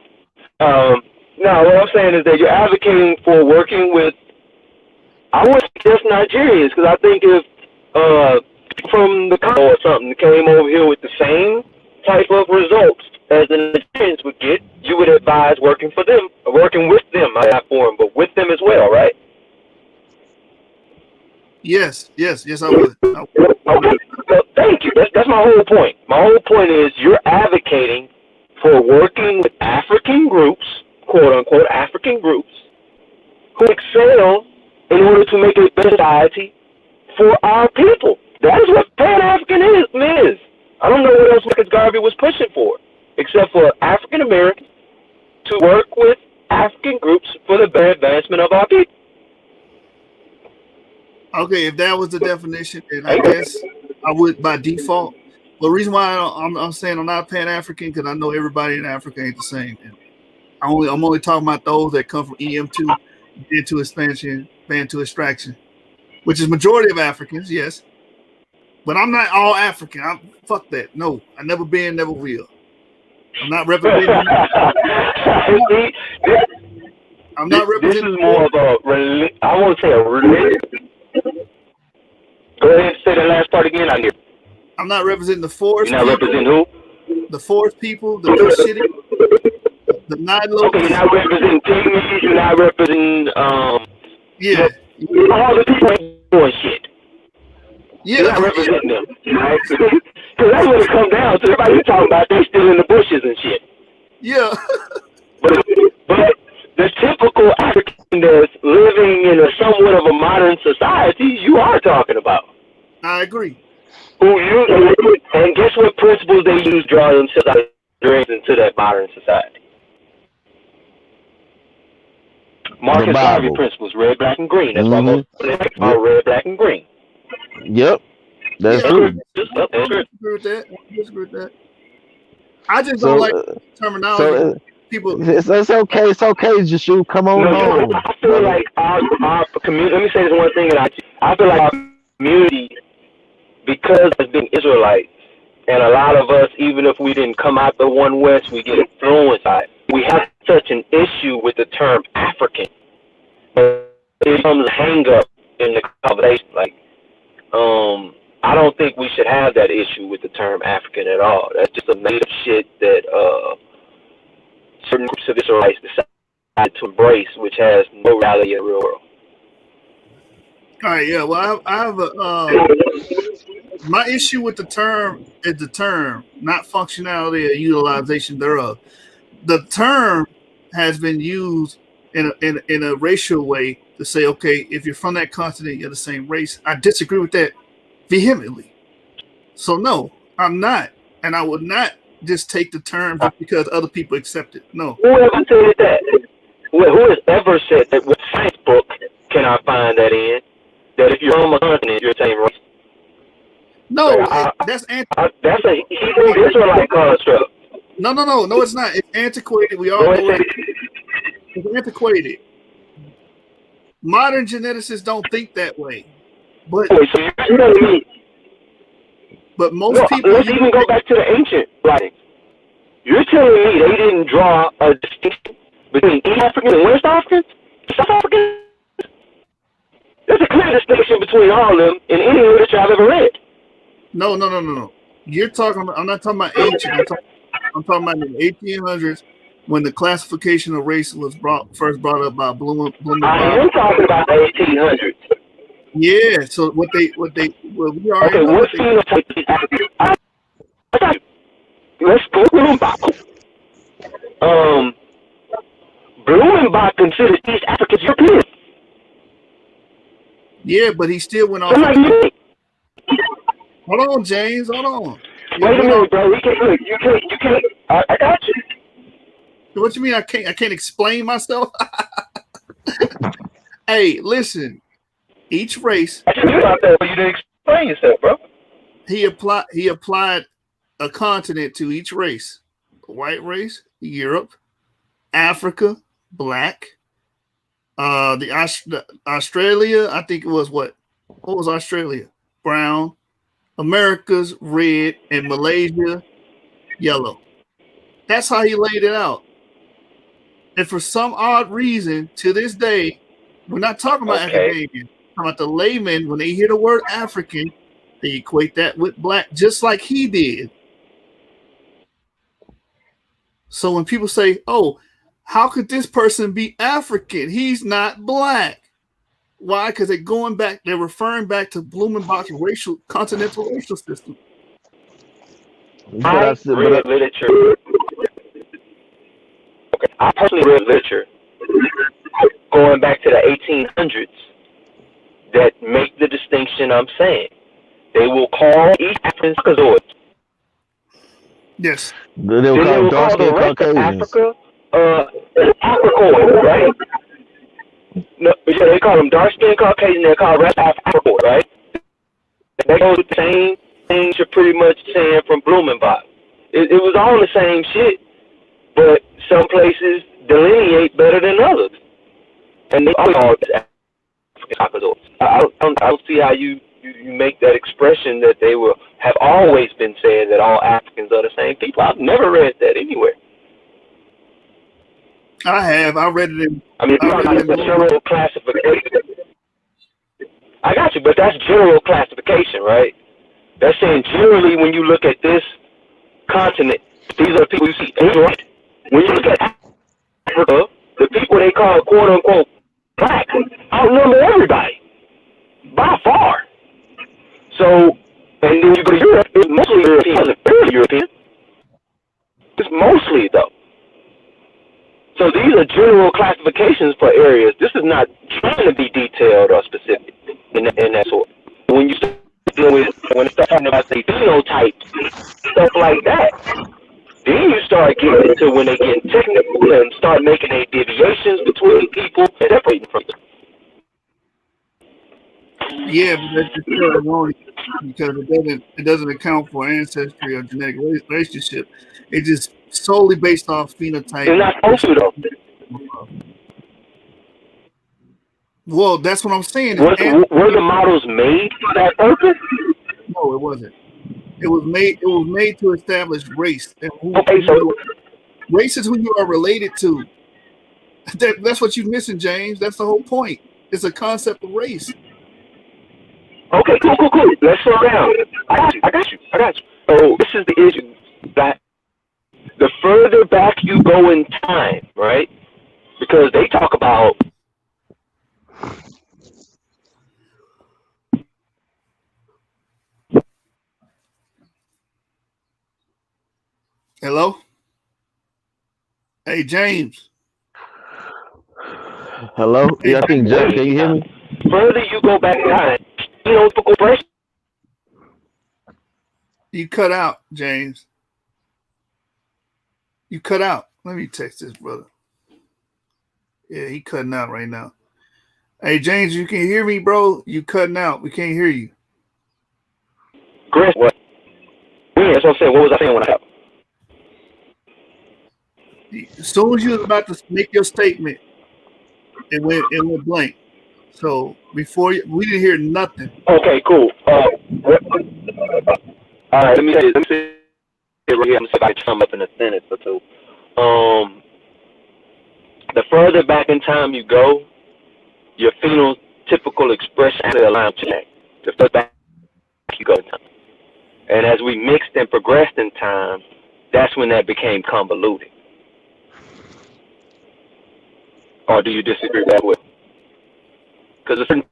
No, what I'm saying is that you're advocating for working with, I wouldn't say just Nigerians, because I think if from the Congo or something came over here with the same type of results as the Nigerians would get, you would advise working for them, working with them, not for them, but with them as well, right? Yes, I would. Okay, well, thank you. That's my whole point. My whole point is you're advocating for working with African groups, quote unquote African groups, who excel in order to make a better society for our people. That is what Pan-Africanism is. I don't know what else Marcus Garvey was pushing for, except for African Americans to work with African groups for the better advancement of our people. Okay, if that was the definition, then I guess I would by default. But the reason why I'm saying I'm not Pan-African because I know everybody in Africa ain't the same. And I'm only talking about those that come from EM2, into expansion, Bantu extraction, which is majority of Africans, yes. But I'm not all African. Fuck that. No, I never been, never will. I'm not representing. I'm not representing. This is more of a, I won't say a religion. Go ahead and say that last part again. I hear. I'm not representing the forest. You're not representing who? The forest people, the Cushitic, the Nile. Okay, you're not representing pygmies. You're not representing yeah. All the people ain't doing shit. Yeah, you're not representing them, right? Because that's what it comes down to. Everybody you talking about, they still in the bushes and shit. Yeah. but the typical African that's living in a somewhat of a modern society, you are talking about. I agree. And guess what principles they use to draw themselves out into that modern society? Marcus Garvey principles, red, black, and green. That's why most of them are red, black, and green. Yep. That's true. I disagree with that. I just don't like terminology. People, it's okay. It's okay, Jashu. Come on home. I feel like our community. Let me say this one thing, and I feel like our community, because of being Israelites, and a lot of us, even if we didn't come out the one West, we get influenced by it. We have such an issue with the term African. It becomes a hang up in the conversation. Like, I don't think we should have that issue with the term African at all. That's just a made up shit that certain groups of Israelites decided to embrace, which has no reality in the real world. All right, yeah. Well, I have my issue with the term is the term, not functionality or utilization thereof. The term has been used in a racial way to say, okay, if you're from that continent, you're the same race. I disagree with that vehemently. So no, I'm not, and I would not just take the term just because other people accept it. No. Whoever said that? Who has ever said that? What science book can I find that in? That if you're from a continent, you're the same race? No, that's a Hebrew Israelite construct. No, it's not. It's antiquated. We all know it. It's antiquated. Modern geneticists don't think that way. But so you're telling me? But most people. Let's even go back to the ancient writings. You're telling me they didn't draw a distinction between East Africans and West Africans, South Africans? There's a clear distinction between all of them in any literature I've ever read. No. You're talking about. I'm not talking about ancient. I'm talking about in the 1800s when the classification of race was first brought up by Bloom. I am talking about the 1800s. Yeah. So what we already okay, know. What phenotype is African? Let's go Blumenbach. Blumenbach considered East Africans Europeans. Yeah, but he still went off. Hold on, James. Hold on. Wait a minute, bro. You can't. I got you. What you mean? I can't explain myself. Hey, listen. Each race. I just knew about that, but you didn't explain yourself, bro. He applied a continent to each race: the white race, Europe, Africa, black, The Australia, I think it was what? What was Australia? Brown. America's red, and Malaysia yellow. That's how he laid it out. And for some odd reason, to this day, we're not talking about Okay. academia. We're talking about the layman. When they hear the word African, they equate that with black, just like he did. So when people say, "Oh, how could this person be African? He's not black." Why? Because they're referring back to Blumenbach's continental racial system. But I I said, read literature. Okay. I personally read literature going back to the 1800s that make the distinction I'm saying. They will call East Africans Caucasoids. Yes. they Then will they call will dark call the skinned rest of Caucasians. Africa Africoid, right? No, yeah, they call them dark skinned Caucasian. They call the rest Africoid, right? They go the same things you're pretty much saying from Blumenbach. It was all the same shit, but some places delineate better than others, and they always call it African Caucasoids. I don't see how you make that expression that they will have always been saying that all Africans are the same people. I've never read that anywhere. I have. I read it in. I mean, if I you're read talking it in about the Blumenbach. general classification, I got you, but that's general classification, right? That's saying generally when you look at this continent, these are the people you see. And you're right. When you look at Africa, the people they call quote unquote black outnumber everybody by far. So, and then you go to Europe, it's mostly European. It wasn't purely European. It's mostly though. So these are general classifications for areas. This is not trying to be detailed or specific in that sort. When you start dealing with, when you start talking about say phenotypes, stuff like that, then you start getting into when they get technical and start making a deviations between people and separating from them. Yeah, but that's just still erroneous because it doesn't account for ancestry or genetic relationship. It's just solely based off phenotype. It's not supposed to though. Well, that's what I'm saying. Were the models made for that purpose? No, it wasn't. It was made to establish race. And Okay, so race is who you are related to. That's what you're missing, James. That's the whole point. It's a concept of race. okay, cool. Let's slow down. I got you. So this is the issue that the further back you go in time, right? Because they talk about Hello? Hey, James. Hello? Yeah, I think Jay, can you hear me? further you go back in time, typical person. You cut out, James. You cut out. Let me text this brother. Yeah, he cutting out right now. Hey, James, you can hear me, bro? You cutting out. We can't hear you. Chris, what? Yeah, that's what I'm saying. What was I saying when I got? As soon as you was about to make your statement, it went blank. So before we didn't hear nothing. Okay, cool. All right, let me say it right here. I'm gonna see if I can sum up in a sentence or two. The further back in time you go, your phenotypical expression aligns to that. The further back you go in time, and as we mixed and progressed in time, that's when that became convoluted. Or do you disagree with that? With? Because a certain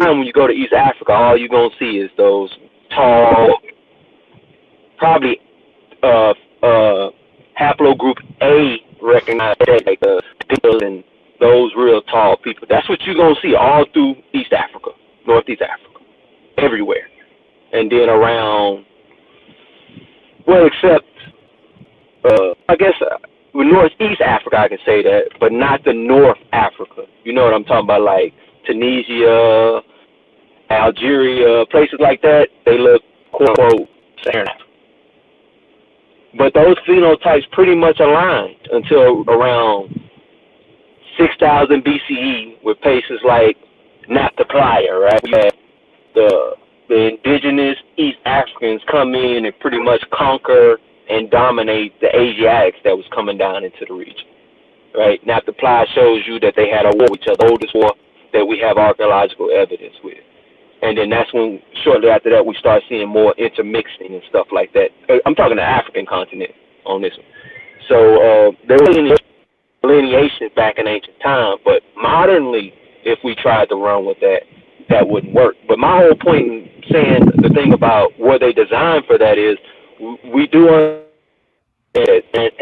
time when you go to East Africa, all you're gonna see is those tall, probably haplogroup A recognized like the Bills and those real tall people. That's what you're gonna see all through East Africa, Northeast Africa, everywhere, and then around. Well, except I guess with Northeast Africa, I can say that, but not the North Africa. You know what I'm talking about, like Tunisia, Algeria, places like that. They look quote unquote Saharan Africa. But those phenotypes pretty much aligned until around 6000 BCE with places like Naphtaliya, right? We had the indigenous East Africans come in and pretty much conquer and dominate the Asiatics that was coming down into the region, right? Naphtaliya shows you that they had a war with each other, the oldest war that we have archaeological evidence with. And then that's when, shortly after that, we start seeing more intermixing and stuff like that. I'm talking the African continent on this one. So there was delineation back in ancient time, but modernly, if we tried to run with that, that wouldn't work. But my whole point in saying the thing about were they designed for that is we do understand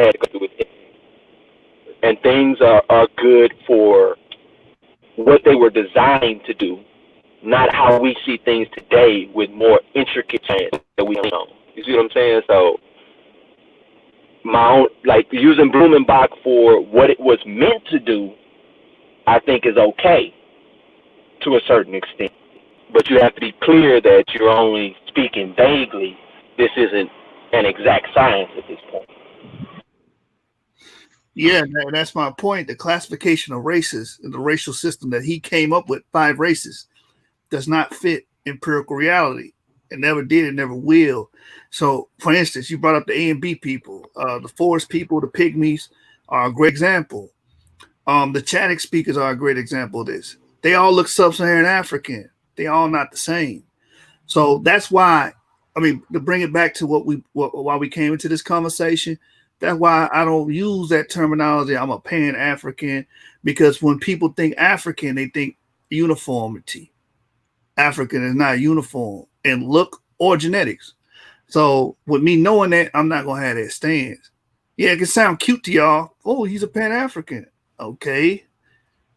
and things are good for what they were designed to do, not how we see things today with more intricate change that we don't know. You see what I'm saying? So my own, like using Blumenbach for what it was meant to do, I think is okay to a certain extent. But you have to be clear that you're only speaking vaguely. This isn't an exact science at this point. Yeah, that's my point. The classification of races and the racial system that he came up with, 5 races, does not fit empirical reality. It never did, it never will. So, for instance, you brought up the A and B people, the forest people, the pygmies are a great example. The Chadic speakers are a great example of this. They all look sub-Saharan African. They all not the same. So that's why, I mean, to bring it back to why we came into this conversation, that's why I don't use that terminology. I'm a Pan-African, because when people think African, they think uniformity. African is not uniform in look or genetics. So with me knowing that, I'm not gonna have that stance. Yeah, it can sound cute to y'all. Oh, he's a Pan-African. Okay.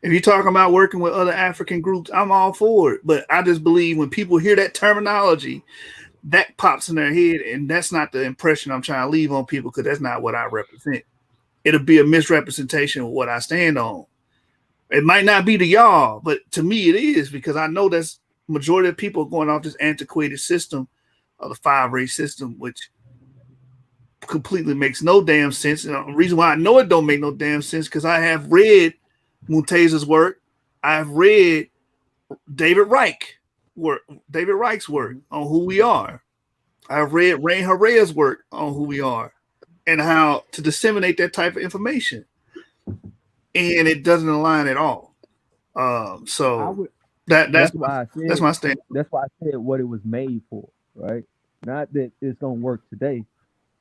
If you're talking about working with other African groups, I'm all for it. But I just believe when people hear that terminology, that pops in their head, and that's not the impression I'm trying to leave on people, because that's not what I represent. It'll be a misrepresentation of what I stand on. It might not be to y'all, but to me it is, because I know that's majority of people going off this antiquated system of the 5-race system, which completely makes no damn sense. And the reason why I know it don't make no damn sense, because I have read Munteza's work. I've read David Reich's work on who we are. I've read Ray Herrera's work on who we are and how to disseminate that type of information. And it doesn't align at all. So that's why I said that's my stand. That's why I said what it was made for, right? Not that it's gonna work today.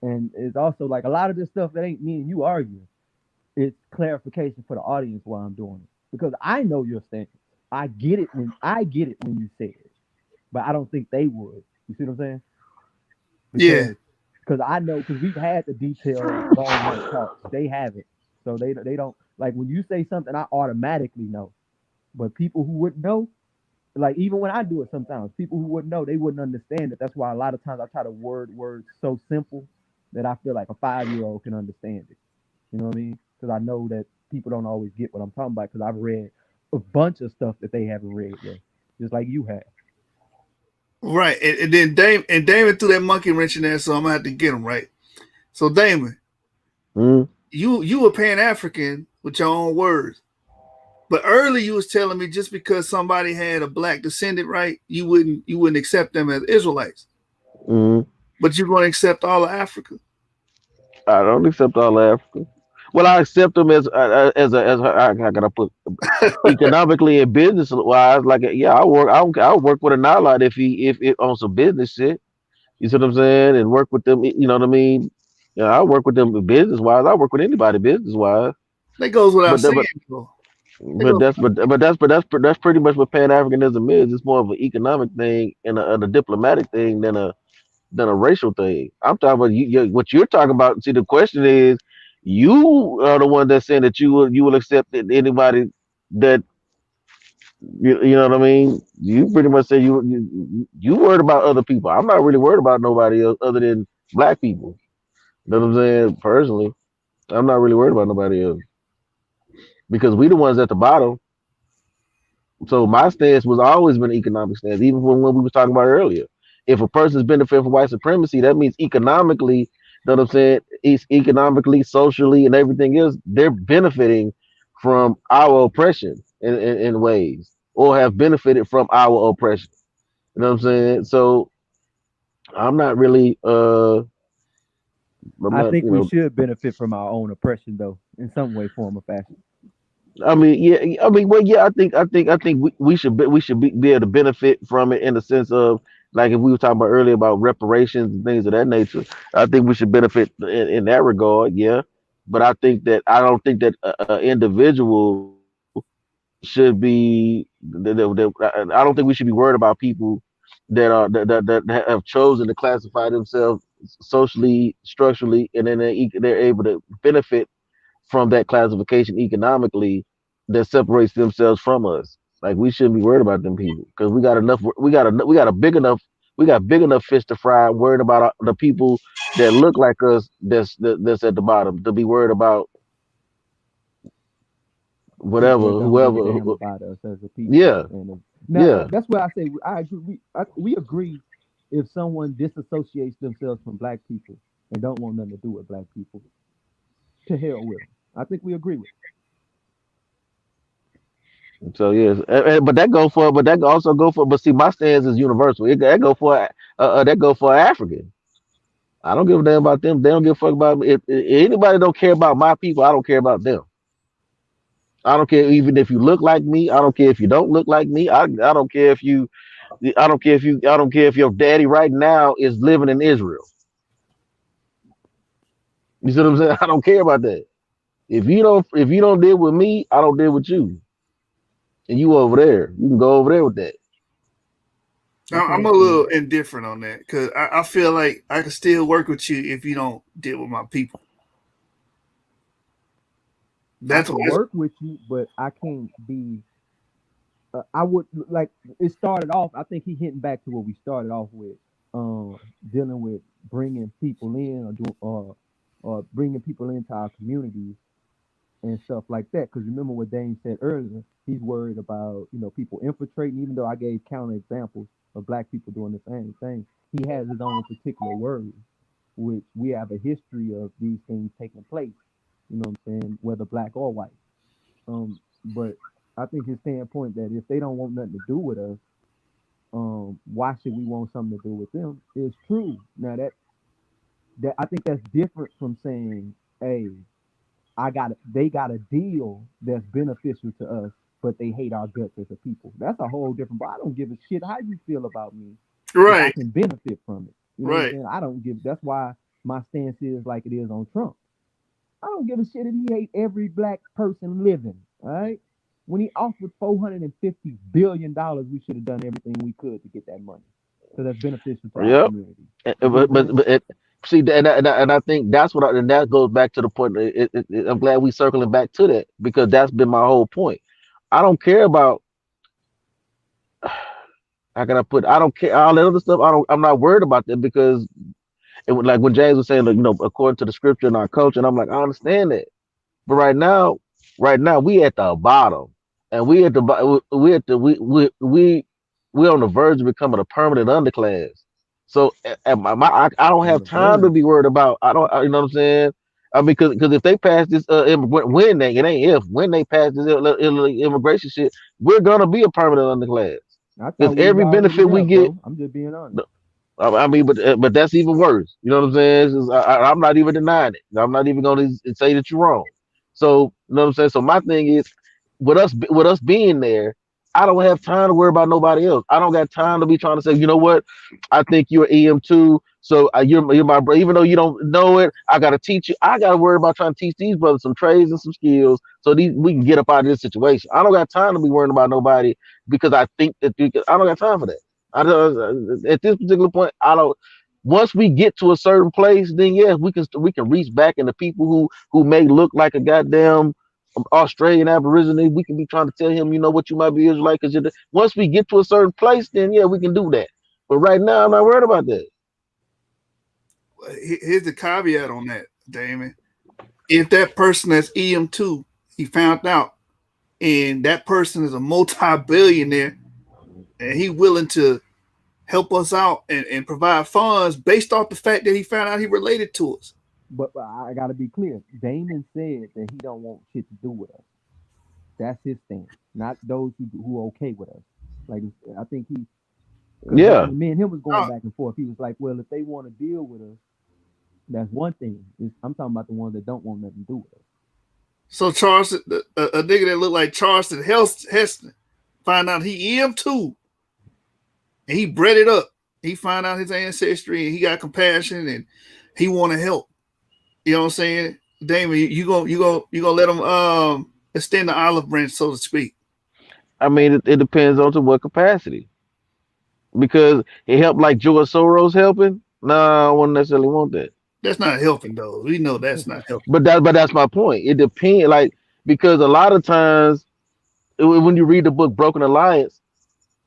And it's also like a lot of this stuff that ain't me and you arguing. It's clarification for the audience why I'm doing it. Because I know your stance. I get it when you say it. But I don't think they would. You see what I'm saying? Yeah. Because I know, because we've had the detailed long night talks. They have it. So they don't, like when you say something, I automatically know. But people who wouldn't know, like even when I do it sometimes, people who wouldn't know, they wouldn't understand it. That's why a lot of times I try to word words so simple that I feel like a 5-year-old can understand it. You know what I mean? Because I know that people don't always get what I'm talking about, because I've read a bunch of stuff that they haven't read yet, just like you have. Right. And then Damon threw that monkey wrench in there, so I'm gonna have to get him right. So Damon, you were Pan-African with your own words. But early you was telling me just because somebody had a black descendant, right, you wouldn't accept them as Israelites. But you're going to accept all of Africa. I don't accept all Africa. Well, I accept them as how can I put economically and business wise. Like, yeah, I'll work with a Nilite if it on some business shit. You see what I'm saying? And work with them. You know what I mean? Yeah, I work with them business wise. I work with anybody business wise. That goes without saying. That's pretty much what Pan Africanism is. It's more of an economic thing and a diplomatic thing than a racial thing. I'm talking about what you're talking about. See, the question is, you are the one that's saying that you will accept anybody that you know what I mean. You pretty much say you worried about other people. I'm not really worried about nobody else other than black people. You know what I'm saying? Personally, I'm not really worried about nobody else because we the ones at the bottom. So my stance was always been an economic stance, even when we was talking about earlier. If a person's benefiting from white supremacy, that means economically, you know what I'm saying? It's economically, socially, and everything else, they're benefiting from our oppression in ways, or have benefited from our oppression. You know what I'm saying? So I'm not really I'm I not, think we should benefit from our own oppression, though, in some way, form, or fashion. I mean, yeah, I mean, well, yeah, I think we should be able to benefit from it in the sense of, like, if we were talking about earlier about reparations and things of that nature. I think we should benefit in that regard, yeah. But I don't think that an individual should be. I don't think we should be worried about people that have chosen to classify themselves socially, structurally, and then they're able to benefit from that classification economically, that separates themselves from us. Like, we shouldn't be worried about them people because we got enough. We got a big enough. We got big enough fish to fry. Worried about the people that look like us. That's at the bottom. To be worried about People whatever, that don't give a whoever. damn about us as a people. Yeah, And now yeah. that's where I say I agree. We agree if someone disassociates themselves from black people and don't want nothing to do with black people, to hell with them. I think we agree with. So yes, but that go for. But that also go for. But see, my stance is universal. That go for. That go for African. I don't give a damn about them. They don't give a fuck about me. If anybody don't care about my people, I don't care about them. I don't care even if you look like me. I don't care if you don't look like me. I don't care if you. I don't care if your daddy right now is living in Israel. You see what I'm saying? I don't care about that. If you don't deal with me, I don't deal with you. And you over there, you can go over there with that. Okay, I'm a well, little indifferent on that because I feel like I can still work with you if you don't deal with my people. I That's can what. work with you, but I can't be. I would like it started off. I think he hitting back to what we started off with, dealing with bringing people in or bringing people into our communities and stuff like that. Because remember what Dane said earlier, he's worried about people infiltrating. Even though I gave counter examples of black people doing the same thing, he has his own particular worries, which we have a history of these things taking place. You know what I'm saying? Whether black or white. But I think his standpoint that if they don't want nothing to do with us, why should we want something to do with them? Is true. Now that I think that's different from saying, hey, they got a deal that's beneficial to us, but they hate our guts as a people. That's a whole different. But I don't give a shit how you feel about me if I Right, can benefit from it. You know what I'm right. saying? I don't give. That's why my stance is like it is on Trump. I don't give a shit if he hate every black person living. All right. When he offered $450 billion, we should have done everything we could to get that money. So that's beneficial to our Yep. community. You get what But I'm saying? see, and I think that's and that goes back to the point. I'm glad we circling back to that because that's been my whole point. I don't care about how can I put. I don't care all that other stuff. I don't. I'm not worried about that because like when James was saying, like, according to the scripture and our culture, and I'm like, I understand that. But right now, we at the bottom, and we at the we at the we on the verge of becoming a permanent underclass. So I don't On have the time to verge. be worried about. I don't. You know what I'm saying? I mean, because if they pass this, when they it ain't if when they pass this immigration shit, we're gonna be a permanent underclass. I Because thought we was every already benefit we there, get, bro. I'm just being honest. I mean, but that's even worse. You know what I'm saying? I'm not even denying it. I'm not even going to say that you're wrong. So you know what I'm saying. So my thing is, with us being there, I don't have time to worry about nobody else. I don't got time to be trying to say, you know what? I think you're EM2, so you're my brother. Even though you don't know it, I got to teach you. I got to worry about trying to teach these brothers some trades and some skills, so we can get up out of this situation. I don't got time to be worrying about nobody because I think that I don't got time for that. At this particular point, I don't. Once we get to a certain place, then yes, we can reach back into people who may look like a goddamn Australian Aborigine. We can be trying to tell him, what you might be Israelite. Because once we get to a certain place, then yeah, we can do that. But right now, I'm not worried about that. Here's the caveat on that, Damon. If that person that's EM2, he found out, and that person is a multi-billionaire, and he willing to help us out and provide funds based off the fact that he found out he related to us. But I gotta be clear. Damon said that he don't want shit to do with us. That's his stance, not those who are okay with us. Like I think he, because Yeah. me and him was going Oh, back and forth. He was like, "Well, if they want to deal with us, that's one thing. I'm talking about the ones that don't want nothing to do with us." so Charleston, a nigga that looked like Charleston Heston, find out he EM too, and he bred it up. He find out his ancestry, and he got compassion, and he want to help. You know what I'm saying, Damon? You gonna let him extend the olive branch, so to speak? I mean, it depends on to what capacity. Because it helped like George Soros helping. No, I wouldn't necessarily want that. That's not helping, though. We know that's not helping. But that's my point. It depends, like because a lot of times when you read the book Broken Alliance,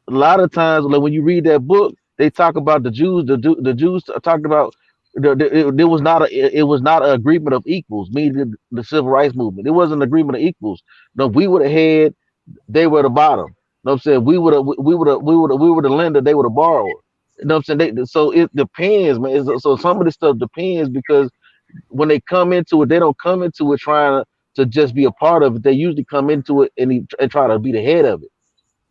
a lot of times like when you read that book, they talk about the Jews. The Jews talked about there was not it was not an agreement of equals. Meaning the civil rights movement. It wasn't an agreement of equals. No, we would have had they were the bottom. You know what I'm saying? We were the lender, they were the borrower. You know what I'm saying? So it depends, man. So some of this stuff depends because when they come into it, they don't come into it trying to just be a part of it. They usually come into it and try to be the head of it.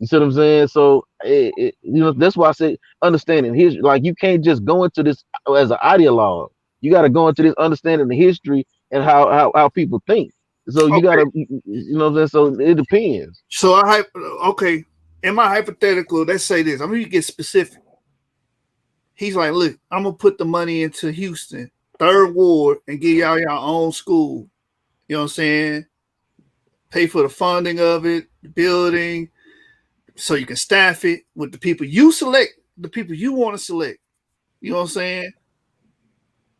You see what I'm saying? So that's why I say understanding history. Like you can't just go into this as an ideologue. You got to go into this understanding the history and how people think. So you got Okay, to, you know what I'm saying? So it depends. so okay. In my hypothetical, let's say this. I'm gonna get specific. He's like, look, I'm gonna put the money into Houston, third ward, and give y'all your own school. You know what I'm saying? Pay for the funding of it, the building, so you can staff it with the people you select, the people you want to select. You know what I'm saying?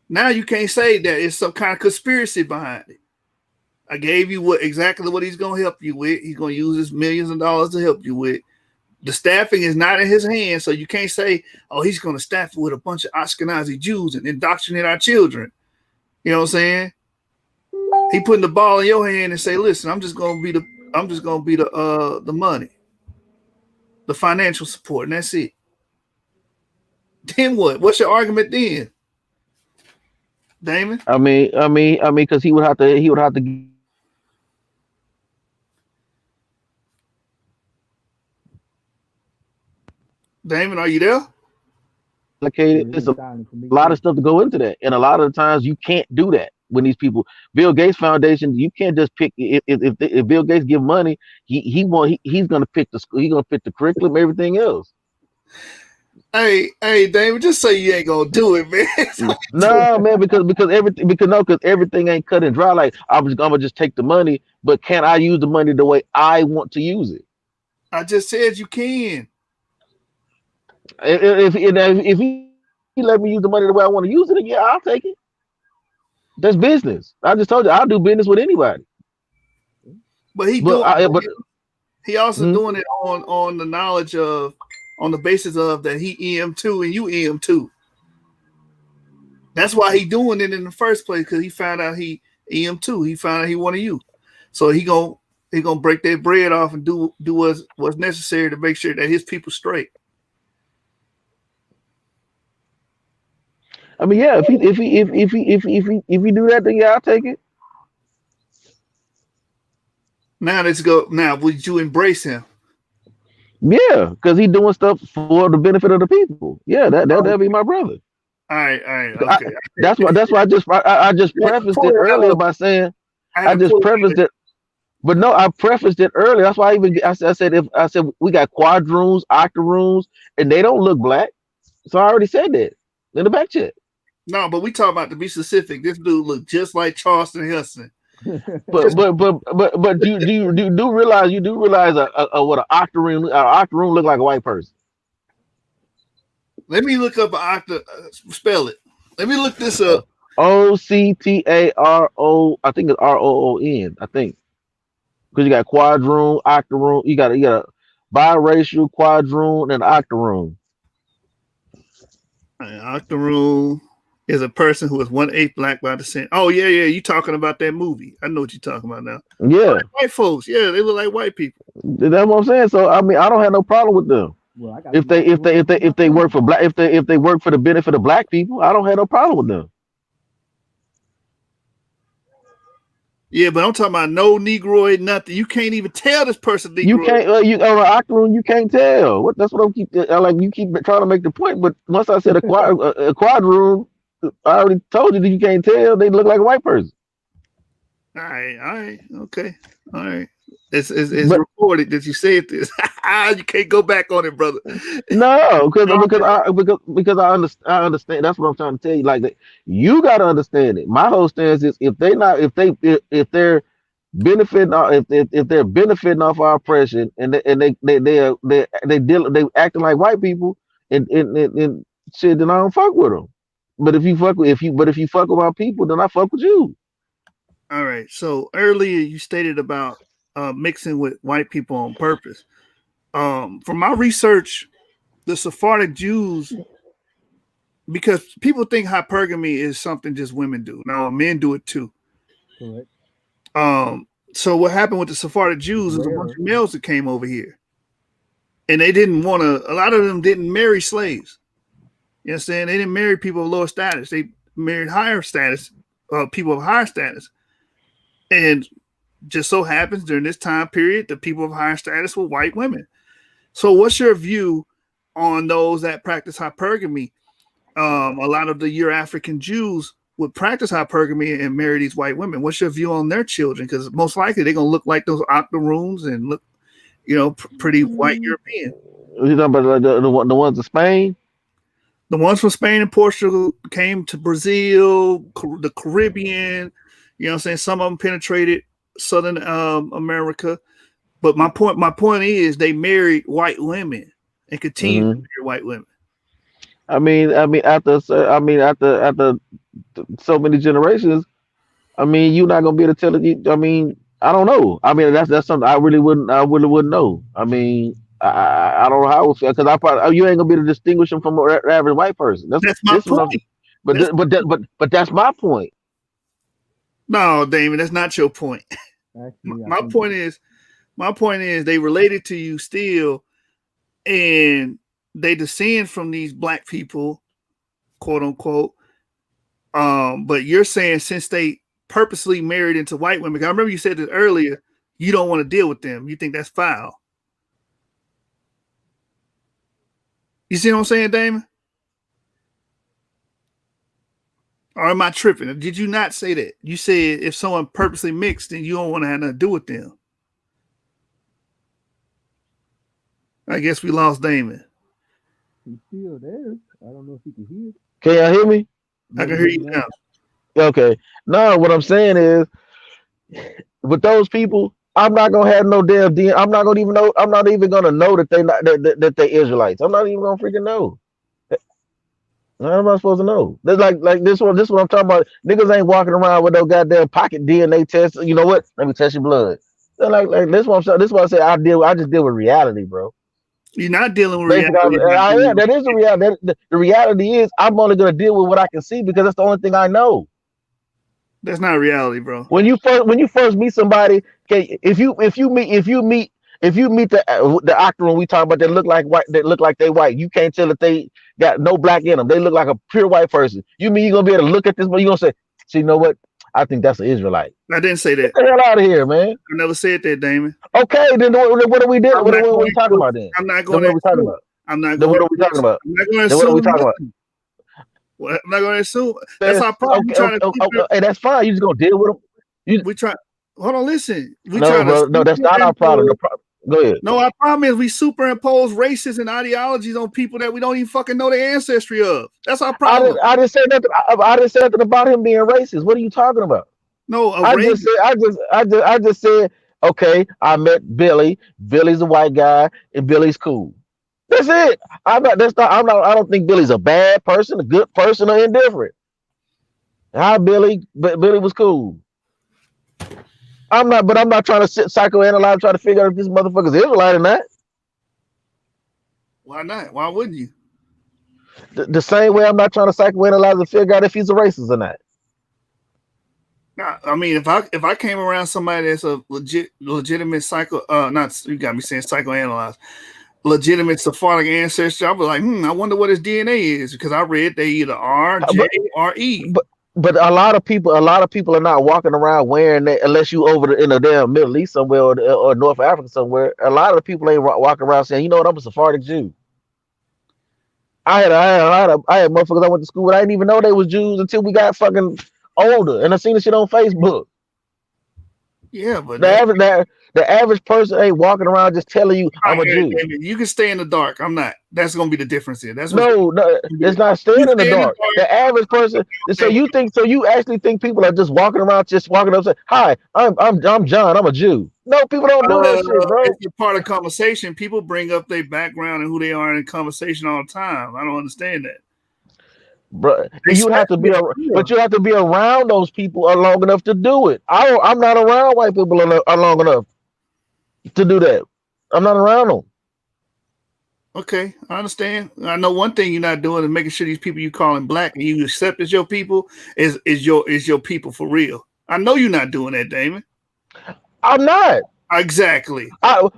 Now you can't say that it's some kind of conspiracy behind it. I gave you exactly what he's gonna help you with. He's gonna use his millions of dollars to help you with. The staffing is not in his hands, so you can't say, "Oh, he's gonna staff it with a bunch of Ashkenazi Jews and indoctrinate our children." You know what I'm saying? He putting the ball in your hand and say, "Listen, I'm just gonna be the money, the financial support, and that's it." Then what? What's your argument then, Damon? Because he would have to Damon, are you there? allocate Yeah, he it's was a silent for me lot of too. stuff to go into that, and a lot of the times you can't do that when these people. Bill Gates Foundation, you can't just pick if Bill Gates give money, he's gonna pick the school, he's gonna pick the curriculum, everything else. Hey, Damon, just say you ain't gonna do it, man. No, man, because everything ain't cut and dry. Like I'm gonna just take the money, but can I use the money the way I want to use it? I just said you can. If he let me use the money the way I want to use it, then yeah, I'll take it. That's business. I just told you I'll do business with anybody. But he But doing I but he also mhm. doing it on the knowledge of on the basis of that he EM2 and you EM2. That's why he doing it in the first place because he found out he EM2. He found out he one of you. So he gonna break that bread off and do what's necessary to make sure that his people straight. I mean, yeah, if he do that, then yeah, I'll take it. Now let's go. Now would you embrace him? Yeah, because he doing stuff for the benefit of the people. Yeah, that'll be my brother. All right, I, okay. that's why I just You had to prefaced pull it it out earlier of by saying I had I to just pull it prefaced it, but no, I prefaced it earlier. That's why I said we got quadroons, octoroons, and they don't look black. So I already said that in the back chat. No, but we talk about to be specific. This dude looked just like Charleston Heston. But Just you do realize what an octoroon look like a white person. let me look up an octa. Spell it. Let me look this up. OCTARO. I think it's ROON. I think because you got quadroon, octoroon. You got a biracial quadroon and octoroon. An octoroon is a person who is 1/8 black by descent. Oh yeah. You talking about that movie? I know what you're talking about now. Yeah, White folks, yeah, they look like white people. that's what I'm saying. So I mean, I don't have no problem with them. Well, I got If some they if they if macaroons they in my if they work family. for black if they work for the benefit of black people, I don't have no problem with them. Yeah, but I'm talking about no Negroid, nothing. You can't even tell this person You Negroid. can't you on an octoroon, you can't tell. What that's what I'm keep like you keep trying to make the point, but once I said a quad room, I already told you that you can't tell. They look like a white person. All right, okay, all right. It's But recorded that you said this. You can't go back on it, brother. no, because I understand. That's what I'm trying to tell you. Like that, you got to understand it. My whole stance is if they not if they're benefiting if they're benefiting off our oppression and they acting like white people and shit, then I don't fuck with them. But if you fuck with our people, then I fuck with you. All right. So earlier you stated about mixing with white people on purpose. From my research, the Sephardic Jews, because people think hypergamy is something just women do. No, men do it too. Correct. So what happened with the Sephardic Jews is a bunch of males that came over here, and they didn't want to. A lot of them didn't marry slaves. You know what I'm saying? They didn't marry people of lower status. They married higher status, people of higher status, and just so happens during this time period, the people of higher status were white women. So, what's your view on those that practice hypergamy? A lot of the Euro-African Jews would practice hypergamy and marry these white women. What's your view on their children? Because most likely they're gonna look like those octoroons and look, pretty white European. You talking about like the ones in Spain? The ones from Spain and Portugal came to Brazil, the Caribbean. You know what I'm saying? Some of them penetrated Southern America. But my point is they married white women and continue to marry white women. After so many generations, you're not gonna be able to tell it. I don't know. That's something I really wouldn't know. I don't know how because I probably you ain't gonna be able to distinguish them from an average white person. That's my point. But that's my point. No, Damon, that's not your point. Actually, My point is they related to you still, and they descend from these black people, quote unquote. But you're saying since they purposely married into white women, I remember you said this earlier, you don't want to deal with them. You think that's foul. You see what I'm saying, Damon? Or am I tripping? Did you not say that? You said if someone purposely mixed, then you don't want to have nothing to do with them. I guess we lost Damon. he's still there. I don't know if he can hear. Can y'all hear me? I can hear you now. Okay. No, what I'm saying is with those people, I'm not gonna have no damn DNA. I'm not gonna even know. I'm not even gonna know that that they Israelites. I'm not even gonna freaking know. How am I supposed to know? That's like this one. This what I'm talking about. Niggas ain't walking around with no goddamn pocket DNA test. You know what? Let me test your blood. They're like this one. This one I say I just deal with reality, bro. You're not dealing with Basically, reality. that is the reality. The reality is I'm only gonna deal with what I can see because that's the only thing I know. That's not reality, bro. When you first meet somebody, okay, if you meet the octoroon we talking about that look like white, that look like they white, you can't tell that they got no black in them. They look like a pure white person. You mean you're gonna be able to look at this, but you gonna say, so you know what? I think that's an Israelite. I didn't say that. Get the hell out of here, man. I never said that, Damon. Okay, then what are we doing? What are we talking about then? I'm not going to. What are we talking about? I'm not Then going. what are we talking about? I'm not going to Then what are we talking about? Well, I'm not going to assume. That's our problem. Hey, that's fine. You just gonna deal with them. We try. Hold on, listen. No, that's not our problem. Go ahead. No, our problem is we superimpose races and ideologies on people that we don't even fucking know the ancestry of. That's our problem. I didn't say nothing. I didn't say nothing about him being racist. What are you talking about? No, I just said, okay, I met Billy. Billy's a white guy, and Billy's cool. That's it. I don't think Billy's a bad person, a good person, or indifferent. Hi, Billy. But Billy was cool. I'm not trying to psychoanalyze, try to figure out if this motherfucker's Israelite or not. Why not? Why wouldn't you? The same way I'm not trying to psychoanalyze and figure out if he's a racist or not. Nah, I mean, if I came around somebody that's a legitimate you got me saying psychoanalyze, legitimate Sephardic ancestry, I'll be like, I wonder what his DNA is because I read they either R, J, or E. but a lot of people are not walking around wearing that unless you over in the damn Middle East somewhere or North Africa somewhere. A lot of the people ain't walking around saying, you know what, I'm a Sephardic Jew. I had motherfuckers I went to school with. I didn't even know they was Jews until we got fucking older, and I seen the shit on Facebook. Yeah, but The that average the average person ain't walking around just telling you all I'm right, a Eric, Jew. David, you can stay in the dark. I'm not. That's gonna be the difference here. That's what's No, no, gonna be it's not you staying in the stay in the dark. dark The average person. So and you think? So you actually think people are just walking around, just walking up, saying, "Hi, I'm John. I'm a Jew." No, people don't do that shit, bro. it's a part of conversation. People bring up their background and who they are in conversation all the time. I don't understand that. Bro, you would have to Especially be, if but you have to be around those people long enough to do it. I'm not around white people long enough to do that. I'm not around them. okay, I understand. I know one thing you're not doing is making sure these people you calling black and you accept as your people is your people for real. I know you're not doing that, Damon. I'm not. Exactly. That's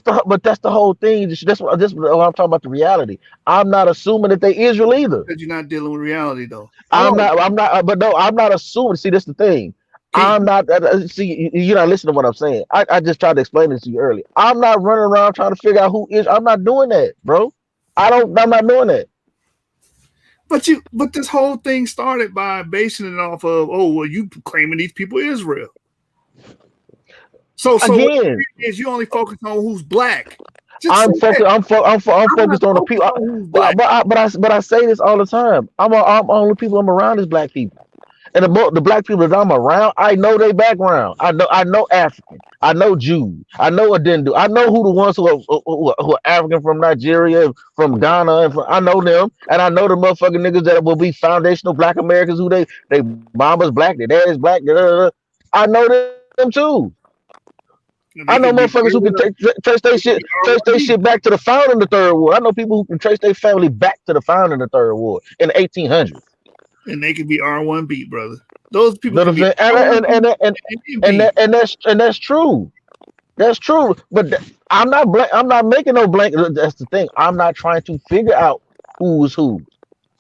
the whole thing. That's what I'm talking about. The reality. I'm not assuming that they Israel either. Because you're not dealing with reality though. Hold I'm on. not. I'm not. But no, I'm not assuming. See, that's the thing. Can I'm you, not. See, you're not listening to what I'm saying. I just tried to explain this to you earlier. I'm not running around trying to figure out who is. I'm not doing that, bro. I don't. I'm not doing that. but this whole thing started by basing it off of you claiming these people Israel. So what Again, is you only focus on who's black. Just say I'm that. focused. I'm I'm not focused on the focused people. on who's black. But I say this all the time. I'm only people I'm around is black people. And the black people that I'm around, I know their background. I know African. I know Jews. I know Adendu. I know who the ones who are African from Nigeria, from Ghana, I know them, and I know the motherfucking niggas that will be foundational Black Americans who they mama's black, their dad is black. Da, da, da. I know them too. I And know they can be motherfuckers who can they can be trace their R1B. shit back to the founding of the third ward. I know people who can trace their family back to the founding of the third ward in the 1800s. And they can be R1B, brother. Those You people know what can I'm be saying? R1B and B. That's true. That's true. But I'm not making no blank. That's the thing. I'm not trying to figure out who's who.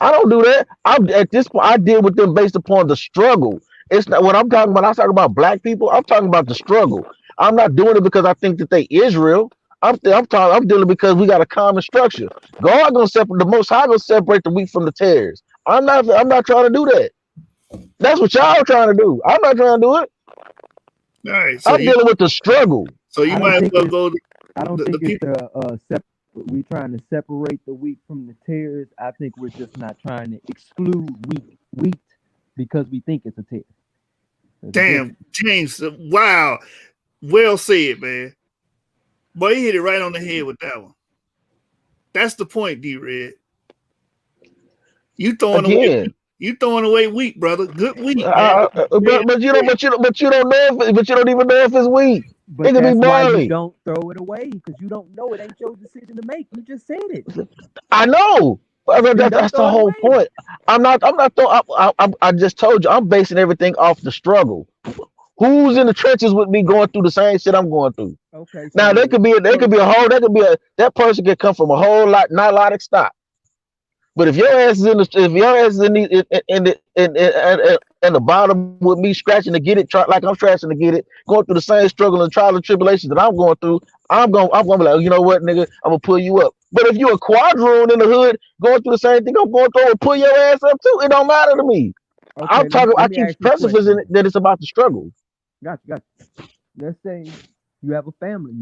I don't do that. I'm at this point. I deal with them based upon the struggle. It's not what I'm talking about. I talk about black people. I'm talking about the struggle. I'm not doing it because I think that they Israel. I'm dealing because we got a common structure. God gonna separate the Most High gonna separate the wheat from the tares. I'm not trying to do that. That's what y'all trying to do. I'm not trying to do it. All right, I'm dealing with the struggle. so you I don't might as think well it's go to I don't the think it's people. we trying to separate the wheat from the tares. I think we're just not trying to exclude wheat because we think it's a tare. There's a Damn, difference. James. Wow, well said, man. Boy, you hit it right on the head with that one. That's the point, D Red. You throwing away Again. you throwing away wheat, brother. Good wheat, man. But you don't know if, but you don't even know if it's wheat. It But could be that's why you barley. don't throw it away because you don't know. It ain't your decision to make. You just said it. I know. Then don't That's the throw it whole away. point. I'm not. I just told you. I'm basing everything off the struggle. Who's in the trenches with me going through the same shit I'm going through? Okay, Now they could be a whole. That person could come from a whole lot, not a lot of stock. But if your ass is in the if your ass is in the bottom with me scratching to get it, like I'm scratching to get it, going through the same struggle and trials and tribulations that I'm going through, I'm gonna be like, you know what, nigga, I'm gonna pull you up. But if you a quadroon in the hood going through the same thing I'm going through, and pull your ass up too. It don't matter to me. I'm okay. talking. I Let me keep ask you a specifying question. that it's about the struggle. Got you. Let's say you have a Mm-hmm. family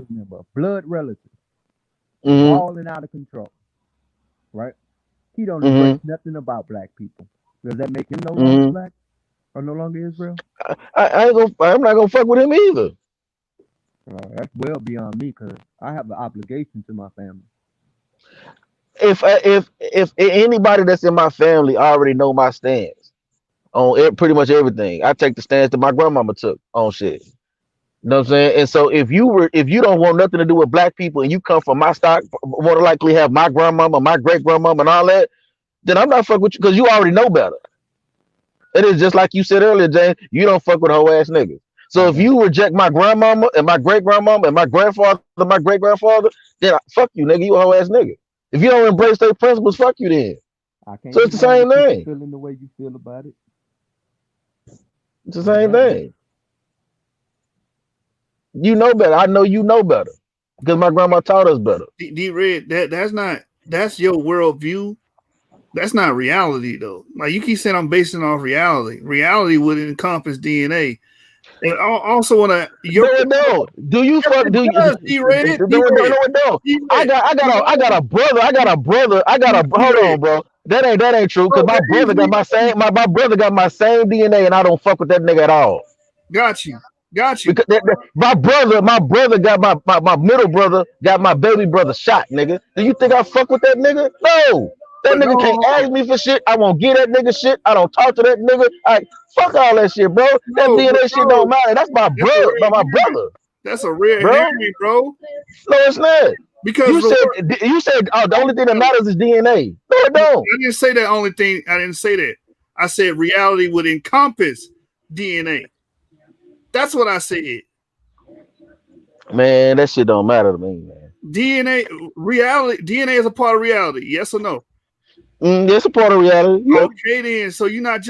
member, a blood relative, Mm-hmm. balling out of control, right? He don't embrace Mm-hmm. nothing about black people. Does that make him no longer Mm-hmm. black or no longer Israel? I ain't gonna. I'm not gonna fuck with him either. That's well beyond me because I have an obligation to my family. If anybody that's in my family already know my stance on pretty much everything, I take the stance that my grandmama took on shit. You know what I'm saying? And so if you don't want nothing to do with black people and you come from my stock, more than likely have my grandmama, my great grandmama, and all that, then I'm not fuck with you because you already know better. It is just like you said earlier, James. You don't fuck with hoe ass niggas. So I if don't. you reject my grandmama and my great grandmama and my grandfather, my great grandfather, then fuck you, nigga. You a hoe ass nigga. If you don't embrace their principles, fuck you then. I So can't it's be the mad same at you for thing. feeling the way you feel about it. It's the Can't same have that. thing. You know better. I know you know better because my grandma taught us better. Red, that's your worldview. That's not reality though. Like you keep saying I'm basing it off reality. Reality would encompass DNA. And I also want to No, it don't. Do you yes, fuck? it Do you? does, D-Red, No, D-Red, it don't. D-Red. I got a brother. I got a brother. I got a. Hold D-Red. on, bro. That ain't true. Cause Bro, my that is brother got my reality. same. My brother got my same DNA, and I don't fuck with that nigga at all. Got you. Got you. Because my brother got my middle brother got my baby brother shot, nigga. Do you think I fuck with that nigga? No. That But no, nigga can't ask me for shit. I won't get that nigga shit. I don't talk to that nigga. Like fuck all that shit, bro. That no, but DNA shit don't bro, matter. That's my that's a brother, red my herring. brother, That's a red bro. herring, bro. No, it's not. Because You the said word, oh the only thing that no, matters is DNA. No, it don't. I didn't say that only thing. I didn't say that. I said reality would encompass DNA. That's what I said. Man, that shit don't matter to me, man. DNA is a part of reality. Yes or no? It's a part of reality. Yeah. Okay, then. So you're not.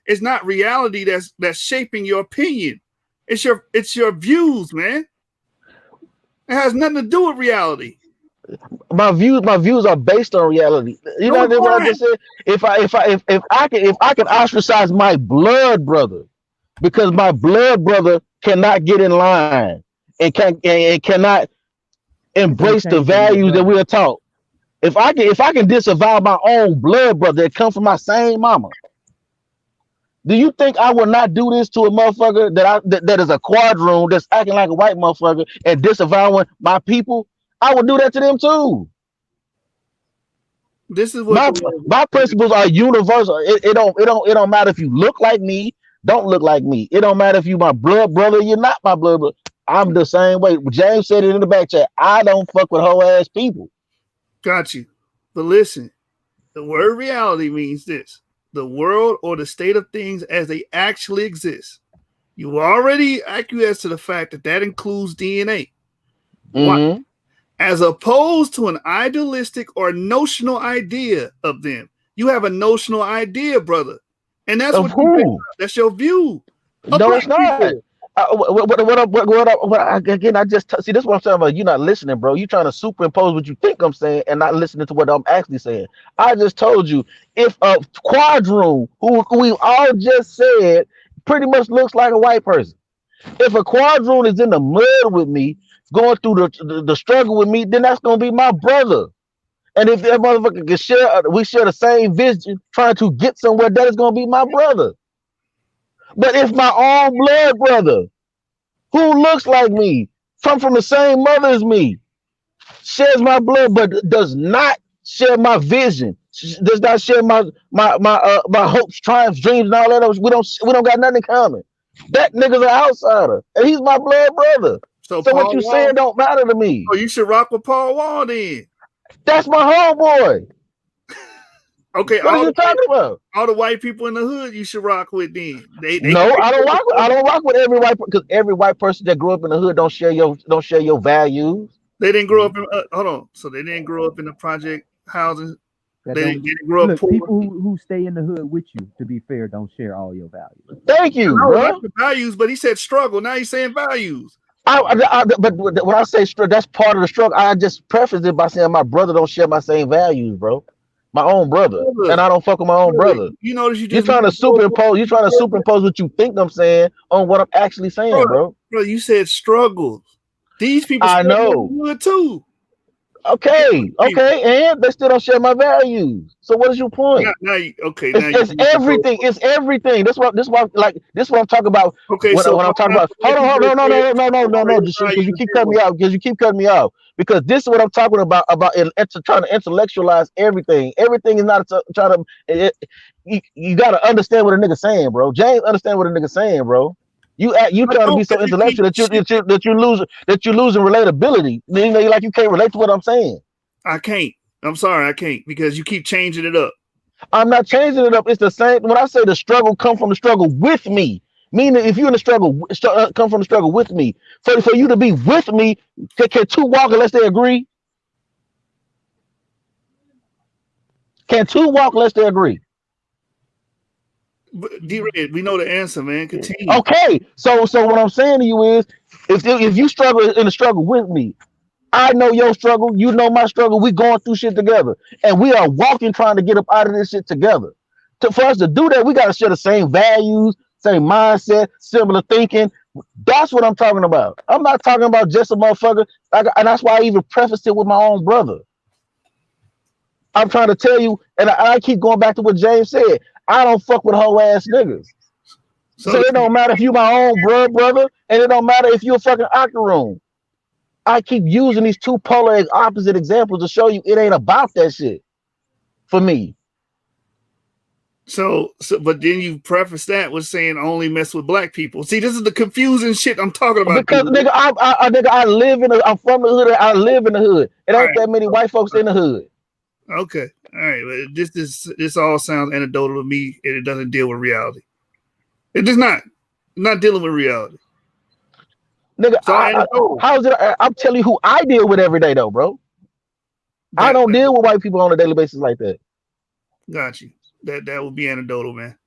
It's not reality that's shaping your opinion. It's your views, man. It has nothing to do with reality. My views are based on reality. You No, know it's what I not. just said? If I can ostracize my blood brother because my blood brother cannot get in line and cannot It don't embrace the change them your values that brother. we are taught. If I can disavow my own blood brother that come from my same mama, do you think I will not do this to a motherfucker that is a quadroon that's acting like a white motherfucker and disavowing my people? I would do that to them too. This is what My the world. my principles are universal. It don't matter if you look like me, don't look like me. It don't matter if you my blood brother, you're not my blood brother. I'm the same way. James said it in the back chat. I don't fuck with whole ass people. Got you. But listen, the word reality means this: the world or the state of things as they actually exist. You already acquiesced to the fact that that includes DNA. Why? Hmm. As opposed to an idealistic or notional idea of them. You have a notional idea, brother. And that's Of what you base who? up. That's your view of No, black it's not. people. Again, see. This is what I'm talking about. You're not listening, bro. You trying to superimpose what you think I'm saying and not listening to what I'm actually saying. I just told you if a quadroon, who we all just said, pretty much looks like a white person. If a quadroon is in the mud with me, going through the struggle with me, then that's gonna be my brother. And if that motherfucker can share, we share the same vision, trying to get somewhere, that is gonna be my brother. But if my own blood brother, who looks like me, come from the same mother as me, shares my blood, but does not share my vision, does not share my hopes, triumphs, dreams, and all that. We don't got nothing in common. That nigga's an outsider, and he's my blood brother. So So what Paul you saying Wall, don't matter to me. oh, you should rock with Paul Wall then. That's my homeboy. Okay, What are you talking about? all the white people in the hood you should rock with then. They can No, make I don't you rock. I don't rock with every white because every white person that grew up in the hood don't share your values. they didn't grow Mhm. up in hold on. So they didn't grow up in the project housing. That They don't didn't grow up look. poor. People who stay in the hood with you, to be fair, don't share all your values. Thank you, No, not bro. the values, but he said struggle. Now he's saying values. But when I say struggle, that's part of the struggle. I just preface it by saying my brother don't share my same values, bro. My own brother, and Brother, I don't fuck with my own brother, brother. you notice you You're just trying to superimpose. You're trying to superimpose what you think I'm saying on what I'm actually saying, brother, bro. brother, you said struggles. These people I struggle know. in the hood too. Okay, and they still don't share my values. So what is your point? Okay, now It's, you it's use the everything. It's everything. This what I'm talking about. okay, When, so when I'm talking now about, white hold people on, no, say just because you keep cutting me out. Because you keep cutting me off. Because this is what I'm talking about trying to intellectualize everything. Everything is not trying to. You got to understand what a nigga saying, bro. James understand what a nigga saying, bro. You I trying to be don't so because you keep intellectual that you shit. losing relatability. Like you can't relate to what I'm saying. I can't. I'm sorry, I can't because you keep changing it up. I'm not changing it up. It's the same. When I say the struggle come from the struggle with me, meaning if you're in the struggle, come from the struggle with me. For you to be with me, can two walk unless they agree? Can two walk lest they agree? D-Red, we know the answer, man. Continue. Okay, so what I'm saying to you is, if you struggle in the struggle with me, I know your struggle, you know my struggle. We going through shit together, and we are walking, trying to get up out of this shit together. For us to do that, we got to share the same values, same mindset, similar thinking. That's what I'm talking about. I'm not talking about just a motherfucker. And that's why I even prefaced it with my own brother. I'm trying to tell you, and I keep going back to what James said. I don't fuck with whole ass niggas. So it don't matter if you my own brother, and it don't matter if you a fucking octoroon. I keep using these two polar opposite examples to show you it ain't about that shit for me. So, but then you preface that with saying only mess with black people. See, this is the confusing shit I'm talking about. Because nigga, I live I'm from the hood. I live in the hood. It ain't that many white folks in the hood. Okay, all right. But this all sounds anecdotal to me, and it doesn't deal with reality. It does not dealing with reality. Nigga, how's it? I'm telling you who I deal with every day, though, bro. I don't deal with white people on a daily basis like that. Got you. That would be anecdotal, man.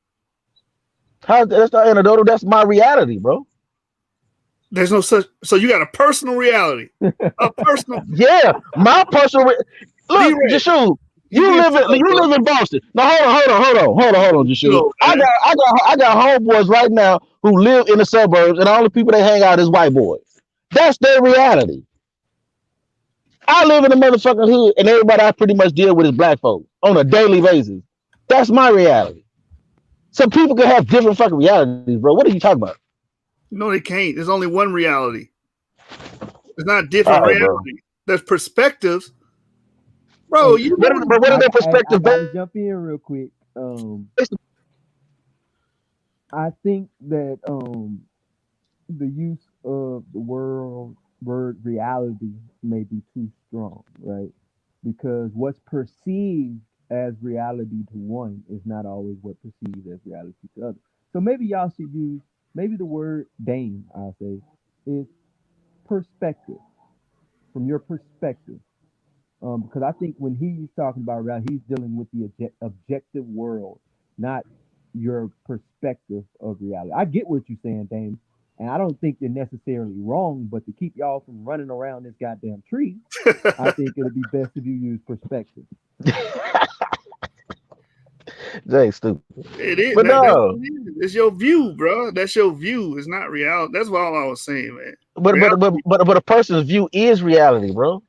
That's not anecdotal. That's my reality, bro. There's no such. So you got a personal reality, a personal. Yeah, my personal. Look, Jashu, you live in Boston. Now hold on, Jashu. I got homeboys right now who live in the suburbs, and all the people they hang out is white boys. That's their reality. I live in the motherfucking hood, and everybody I pretty much deal with is black folks on a daily basis. That's my reality. Some people can have different fucking realities, bro. What are you talking about? No, they can't. There's only one reality. It's not different reality. Bro. There's perspectives. Bro, what are their perspectives? I gotta jump in real quick. I think that the use of the word reality may be too strong, right? Because what's perceived as reality to one is not always what perceived as reality to others. So maybe y'all should use the word Dane, I'll say, is perspective. From your perspective. Because I think when he's talking about reality, he's dealing with the objective world, not your perspective of reality. I get what you're saying, Dane, and I don't think you're necessarily wrong, but to keep y'all from running around this goddamn tree, I think it'll be best if you use perspective. Jay, stupid. It is. But no, it's your view, bro. That's your view. It's not reality. That's all I was saying, man. But a person's view is reality, bro.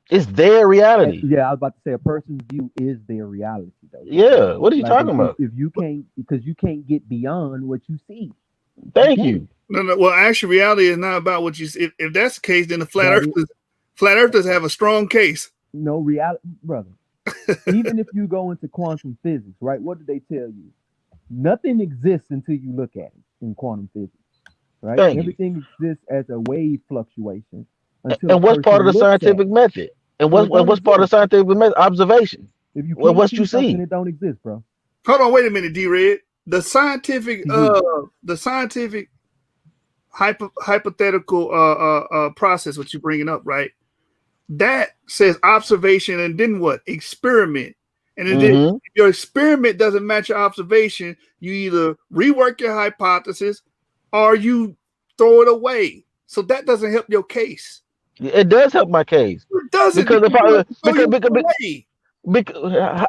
It's their reality. Yeah, I was about to say a person's view is their reality, though. Yeah, what are you talking about? If you can't, because you can't get beyond what you see. Thank you. No. Well, actually, reality is not about what you see. If that's the case, then the flat earthers have a strong case. No reality, brother. Even if you go into quantum physics, right? What do they tell you? Nothing exists until you look at it in quantum physics, right? Everything exists as a wave fluctuation. And what's part of the scientific method? And what's part of the scientific method? Observation. If you can't see something, it don't exist, bro. Hold on, wait a minute, D-Red. The scientific hypothetical process, what you're bringing up, right? That says observation, and then what? Experiment. And then if your experiment doesn't match your observation, you either rework your hypothesis or you throw it away. So that doesn't help your case. It does help my case. It doesn't. Because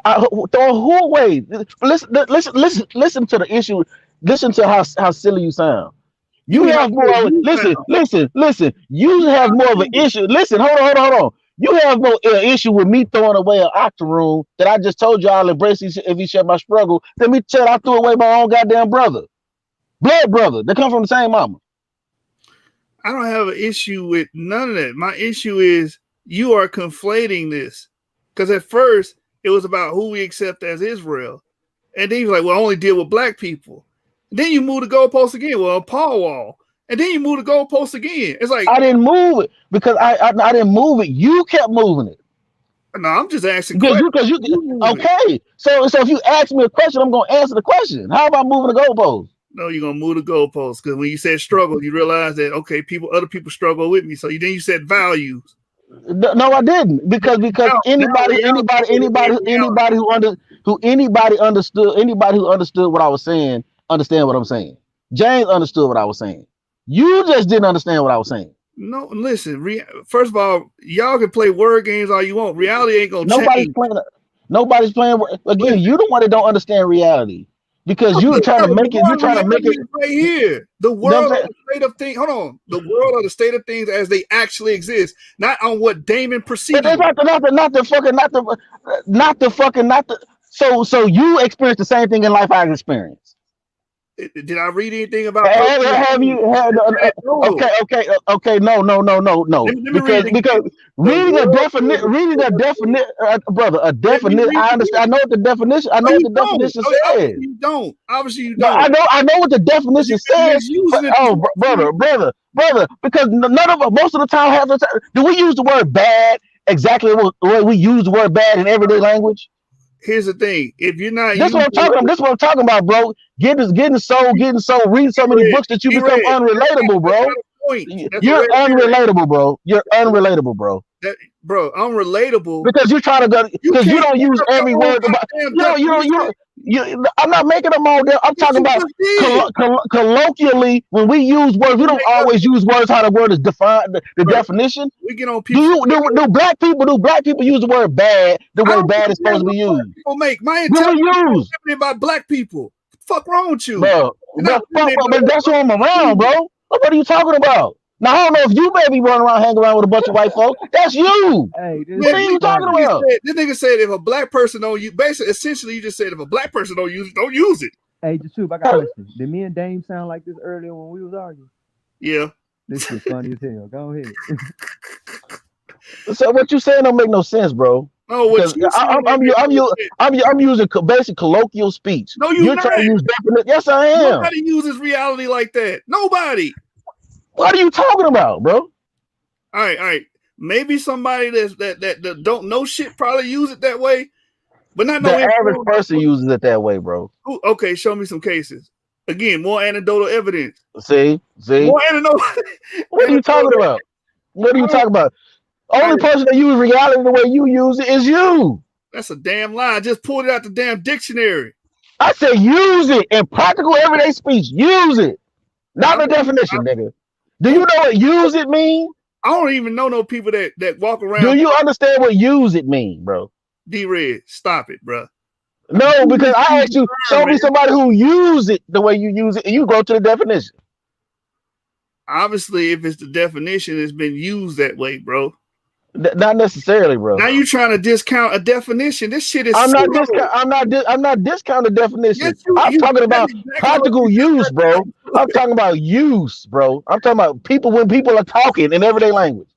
throw who away? Listen to the issue. Listen to how silly you sound. You have more. Listen. You have more of an issue. Listen, hold on. You have more issue with me throwing away an octoroon that I just told you I'll embrace if he share my struggle. Let me tell you, I threw away my own goddamn brother, blood brother. They come from the same mama. I don't have an issue with none of that. My issue is you are conflating this. Because at first, it was about who we accept as Israel. And then you're like, well, I only deal with black people. And then you move the goalpost again. Well, Paul Wall. And then you move the goalpost again. It's like I didn't move it because I didn't move it. You kept moving it. No, I'm just asking because you okay. So if you ask me a question, I'm gonna answer the question. How about moving the goalpost? No, you're gonna move the goalposts because when you said struggle, you realize that other people struggle with me. So then you said values. No, I didn't because Now reality is reality. anybody who understood what I was saying understand what I'm saying. James understood what I was saying. You just didn't understand what I was saying. No, listen. First of all, y'all can play word games all you want. Reality ain't gonna Nobody's change. playing. Nobody's playing. Again, Listen, you're the one that don't understand reality because you're trying to the make it. You're word trying to make reality it. is right here. The You know what world I'm of saying? the state of things. Hold on. The world of the state of things as they actually exist, not on what Damon But perceived. it's not the. So you experience the same thing in life I experienced. Did I read anything about personal Have things? you had Anecdotal. okay, no, Let me read because it again. The world is a reading state a of things. definite brother, a Let me definite, read I it understand. again. I No, know what you the don't. definition Obviously, says. you don't. Obviously, you No, don't. I know what the Because definition you've been says. misusing it this Oh, whole time. brother, because none of us, most of the time, half the time, do we use the word bad exactly what we use the word bad in everyday language? Here's the thing: if you're not using This is what I'm talking about, bro. Getting soul, reading so many red, books that you become red. unrelatable, That's bro. not a point. That's a You're red herring. unrelatable, bro. You're unrelatable, bro. That, bro, I'm relatable. Because you're trying to go You because you can't don't make use up your every own word about goddamn definition. I'm not making them all down. I'm Yes, talking you about just did. colloquially when we use words, You we don't make up, always use words how the word is defined, the bro. definition. We get on people. Do black people use the word bad the I way don't give bad is a damn supposed to what be word used? people make. My Do we intelligence is use, limited by black people. What the fuck wrong with you? bro? It's not limited by But what that's who black I'm people around, do. bro. What are you talking about? Now I don't know if you maybe run around, hang around with a bunch of white folks. That's you. Hey, this What Man, are is you talking funny. about? this nigga said if a black person don't use, basically, essentially, you just said if a black person don't use it, don't use it. Hey, Jashoop, I got a question. Did me and Dame sound like this earlier when we was arguing? Yeah. This shit funny as hell. Go ahead. So what you saying don't make no sense, bro. No, what Because you saying don't make no sense. I'm using basic colloquial speech. No, you You're not. trying to use definite. Yes, I am. Nobody uses reality like that. Nobody. What are you talking about, bro? All right. Maybe somebody that don't know shit probably use it that way, but not The no average influence. person uses it that way, bro. Okay, show me some cases. Again, more anecdotal evidence. See. More anecdotal. What are you talking about? What are I you don't. talking about? I, Only person that uses reality the way you use it is you. that's a damn lie. I just pulled it out the damn dictionary. I said use it in practical everyday speech. Use it, not I, the definition, nigga. Do you who, know what use it mean? I don't even know no people that walk Do around. you understand what use it mean, bro? D-Red, stop it, bro. No, because I asked you, show Man. me somebody who use it the way you use it, and you go to the definition. Obviously, if it's the definition, it's been used that way, bro. Not necessarily, bro. Now you trying to discount a definition. This shit is I'm not pseudo. discounting definition. Yes, you I'm talking that's about exactly what practical you just use, bro. I'm talking about use, bro. I'm talking about people when people are talking in everyday language.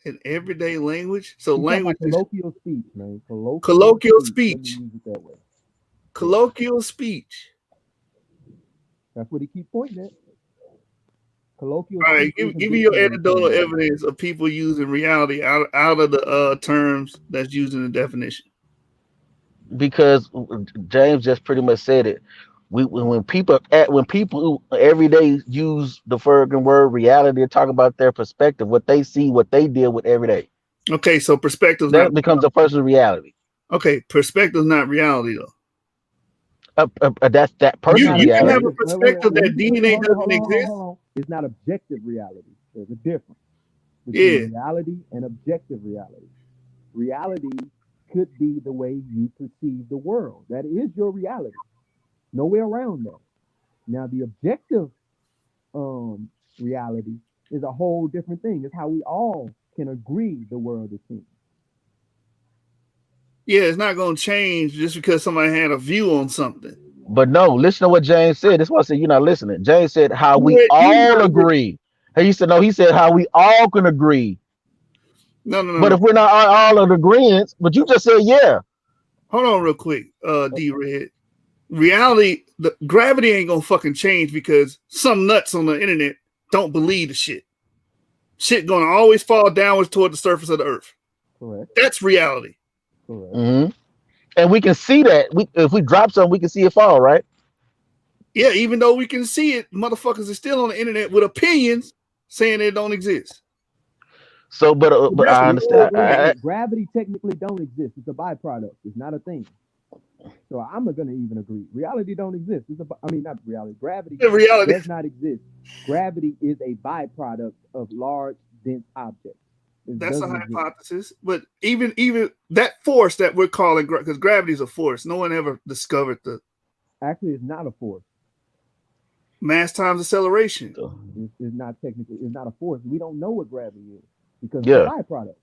in everyday language. So You talking language about is colloquial speech, man. colloquial Let me speech. use it that way. Colloquial speech. That's what he keep pointing at. Colloquial All right, speech is a give me your dictionary anecdotal term. evidence of people using reality out of the terms that's used in the definition. Because James just pretty much said it. When people every day use the fucking word reality to talk about their perspective, what they see, what they deal with every day, Okay, so perspective's not that becomes a person's reality. okay. Perspective's not reality though. That's that It's person's not You can have reality. a objective. perspective Let me that be clear. DNA doesn't exist. Hold on. It's not objective reality. There's a difference Yeah, between reality and objective reality. Reality could be the way you perceive the world. That is your reality. No way around that. Now, the objective reality is a whole different thing. It's how we all can agree the world is seen. yeah. It's not going to change just because somebody had a view on something. But no, listen to what James said. That's why I said you're not listening. James said how we You all not listening. agree. He said no. He said how we all can agree. But No. if we're not all in agreement, but you just said yeah. Hold on, real quick, D-Red. Reality, the gravity ain't gonna fucking change because some nuts on the internet don't believe the shit. Shit gonna always fall downwards toward the surface of the earth. Correct. That's reality. Correct. Mm-hmm. And we can see that. If we drop something, we can see it fall, right? Yeah, even though we can see it, motherfuckers are still on the internet with opinions saying it don't exist. So, but That's I what understand. Gravity technically don't exist. It's a byproduct. It's not a thing. So I'm gonna even agree. Reality don't exist. I mean, not reality. Gravity the reality. does not exist. Gravity is a byproduct of large, dense objects. It That's a doesn't exist. hypothesis. But even that force that we're calling, because gravity is a force. No one ever discovered the Actually, it's not a force. mass times acceleration. It's not technically. It's not a force. We don't know what gravity is because it's a Yeah, byproduct.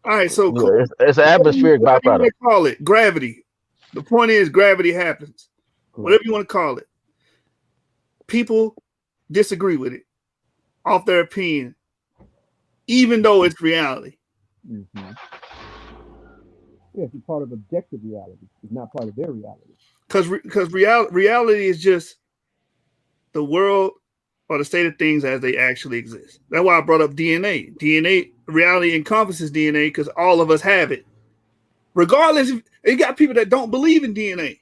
All right, so yeah, it's an atmospheric whatever you want byproduct. to call it, gravity. The point is, gravity happens. Correct. Whatever you want to call it. People disagree with it off their opinion, even though it's reality. Mm-hmm. Yes, it's part of objective reality. It's not part of their reality. Because reality is just the world or the state of things as they actually exist. That's why I brought up DNA. DNA reality encompasses DNA because all of us have it. Regardless, you got people that don't believe in DNA,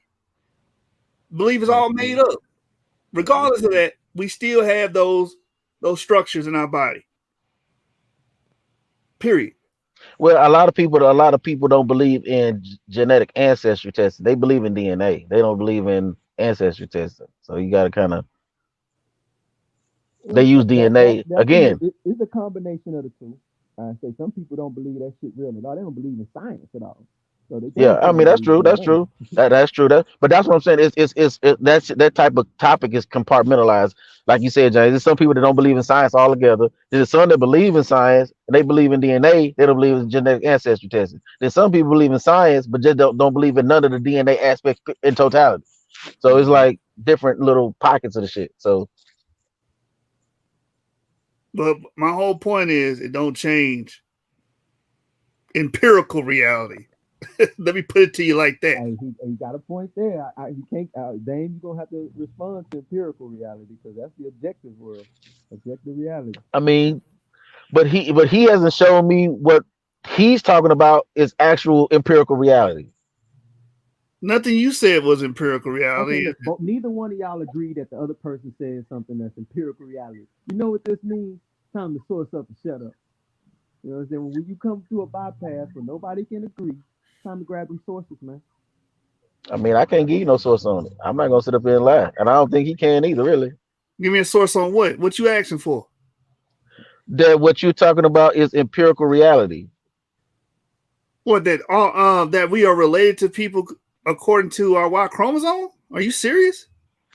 believe it's all made up. Regardless of that, we still have those structures in our body. Period. Well, a lot of people don't believe in genetic ancestry testing. They believe in DNA. They don't believe in ancestry testing. So you got to kind of they Well, use DNA again. it's a combination of the two. I say some people don't believe that shit real at all. They don't believe in science at all. So they Yeah, damn I sure mean don't that's believe true. in That's DNA. true. That's true. But that's what I'm saying. That's that type of topic is compartmentalized. Like you said, James. There's some people that don't believe in science altogether. There's some that believe in science and they believe in DNA. They don't believe in genetic ancestry testing. There's some people believe in science but just don't believe in none of the DNA aspects in totality. So it's like different little pockets of the shit. So But my whole point is it don't change empirical reality. Let me put it to you like that. Hey, he got a point there. He can't. Dame, you're gonna have to respond to empirical reality because that's the objective world, objective reality. I mean, but he hasn't shown me what he's talking about is actual empirical reality. Nothing you said was empirical Okay, reality. look, neither one of y'all agree that the other person says something that's empirical reality. You know what this means? Time to source up and shut up. You know what I'm saying? When you come to a bypass where nobody can agree, time to grab them sources, man. I mean, I can't give you no source on it. I'm not gonna sit up here and lie, and I don't think he can either. Really, Give me a source on what? What you asking for? that what you're talking about is empirical reality. What that we are related to people according to our Y chromosome? Are you serious?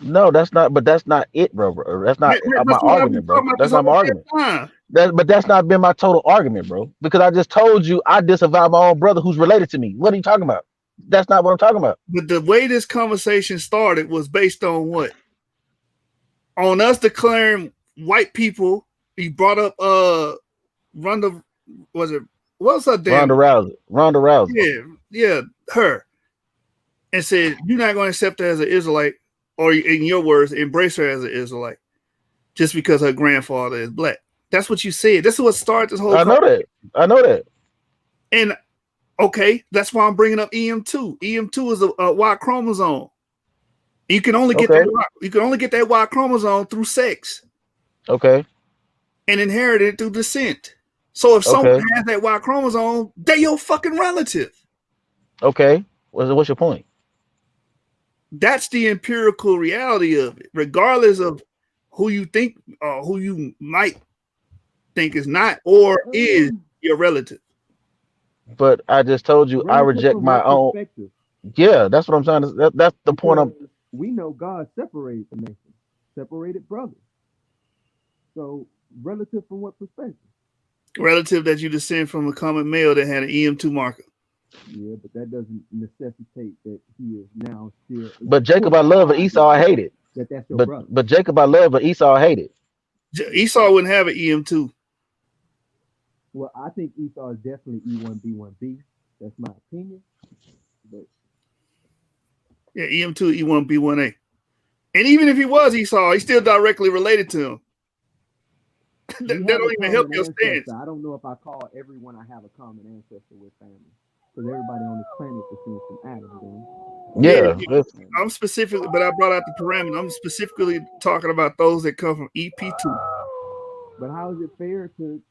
No, that's not. But that's not it, bro. That's not my That's what I've been argument, bro. talking about That's this not my whole damn argument. time. But that's not been my total argument, bro. Because I just told you I disavow my own brother who's related to me. What are you talking about? That's not what I'm talking about. But the way this conversation started was based on what? On us declaring white people. He brought up Ronda, was it what's her damn Ronda Rousey. Ronda Rousey. yeah, her. And said, you're not going to accept her as an Israelite, or in your words, embrace her as an Israelite, just because her grandfather is black. That's what you said. This is what started this whole I know that. I know that. And okay, that's why I'm bringing up EM2. EM2 is a Y chromosome. You can only get Okay. that Y chromosome through sex Okay. and inherit it through descent. So if someone Okay. has that Y chromosome, they're your fucking relative. Okay. What's your point? That's the empirical reality of it, regardless of who you think or who you might think is not or is your relative. But I just told you I Relative reject from my what own. perspective? Yeah, that's what I'm trying to. That's the point. Because we know God separated the nation, separated brothers. So relative from what perspective? Relative that you descend from a common male that had an EM2 marker. Yeah, but that doesn't necessitate that he is now still. But Jacob I love, but Esau I hate it. That's your brother. But Jacob I love, but Esau I hate it. Esau wouldn't have an EM2. Well, I think Esau is definitely E1B1B. That's my opinion. But yeah, EM2, E1B1A. And even if he was Esau, he's still directly related to him. that don't even help your stance. I don't know if I call everyone I have a common ancestor with family. Because everybody on this planet descends from Adam. Yeah. I'm specifically, but I brought out the parameter. I'm specifically talking about those that come from EP2. But how is it fair to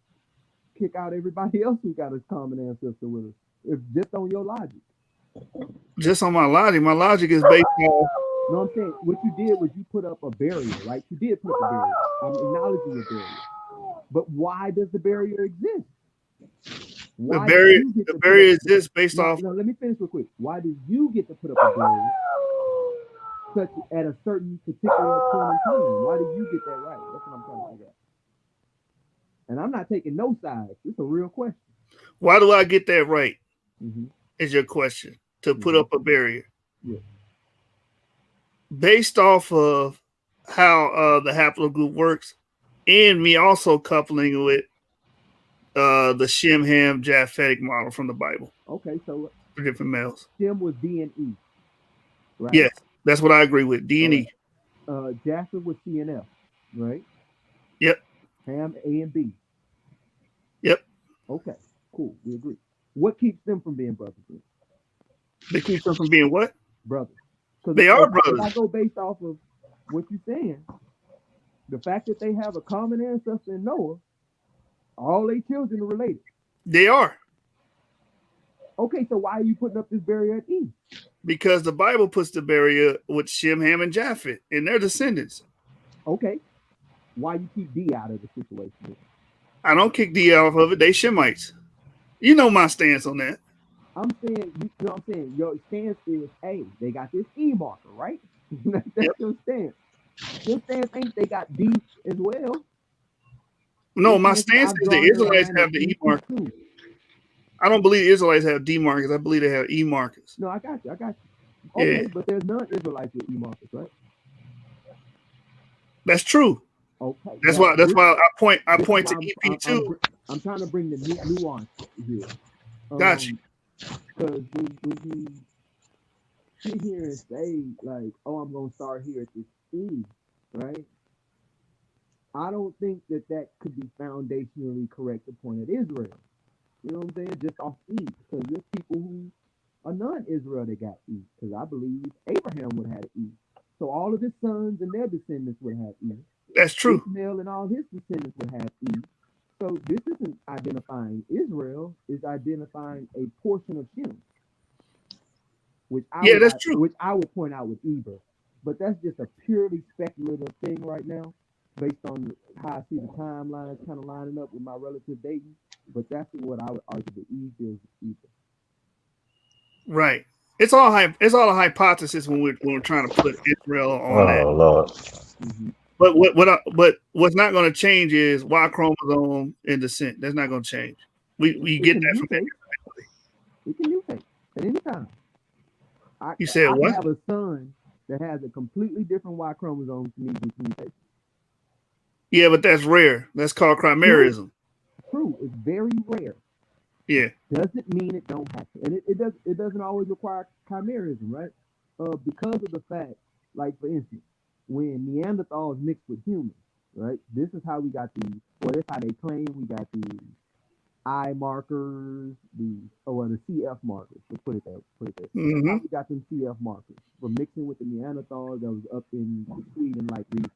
kick out everybody else who got a common ancestor with us. If just on your logic. Just on my logic is based on. You know what I'm saying? What you did was you put up a barrier, right? You did put up a barrier. I'm acknowledging your barrier. But why does the barrier exist? Why The barrier exists based off. No, let me finish real quick. Why do you get to put up a barrier such at a certain particular point in time? Why do you get that right? That's what I'm trying to figure out. And I'm not taking no sides. It's a real question. Why do I get that right? Mm-hmm. Is your question to put up a barrier? Yeah. Based off of how the haplogroup works, and me also coupling with the Shem Ham Japhetic model from the Bible Okay, so for different males. Shem was D and E, right? Yes, that's what I agree with. D and E. Japheth was C and F, right? Yep. Ham A and B. Yep. Okay, cool. We agree. What keeps them from being brothers? They keep them from being what? Brothers. They are brothers. If I go based off of what you're saying, the fact that they have a common ancestor in Noah, all their children are related. They are. Okay, so why are you putting up this barrier at E? Because the Bible puts the barrier with Shem, Ham, and Japheth and their descendants. Okay. Why you keep D out of the situation? I don't kick D off of it. They Shemites. You know my stance on that. I'm saying, you know what I'm saying? Your stance is, hey, they got this E marker, right? That's your stance. Your stance ain't they got D as well. No, my stance is the Israelites have the E marker. I don't believe the Israelites have D markers. I believe they have E markers. No, I got you. Okay, Yeah. but there's non-Israelites with E markers, right? That's true. Okay. That's why I point to EP2. I'm trying to bring the nuance here. Got you. Because when you sit here and say, like, oh, I'm going to start here at this E, right? I don't think that could be foundationally correct to point at Israel. You know what I'm saying? Just off E. Because there's people who are non-Israel that got E. Because I believe Abraham would have had E. So all of his sons and their descendants would have E. That's true. Ishmael and all his descendants would have E. So this isn't identifying Israel, it's identifying a portion of Shem. That's true. Which I would point out with Eber. But that's just a purely speculative thing right now, based on how I see the timelines kind of lining up with my relative dating. But that's what I would argue the E deals with Eber. Right. It's all a hypothesis when we're trying to put Israel on that. Oh Lord. Mm-hmm. But what's not going to change is Y chromosome and descent. That's not going to change. We get that from that. We can mutate at any time. You said what? I have a son that has a completely different Y chromosome to me due to mutation. Yeah, but that's rare. That's called chimerism. True. It's very rare. Yeah. Doesn't mean it don't happen. And it doesn't always require chimerism, right? Because of the fact, like for instance, when Neanderthals mixed with humans, right? This is how we got that's how they claim we got the I markers, the CF markers, to put it there. Mm-hmm. How we got them CF markers from mixing with the Neanderthals that was up in the Sweden-like region.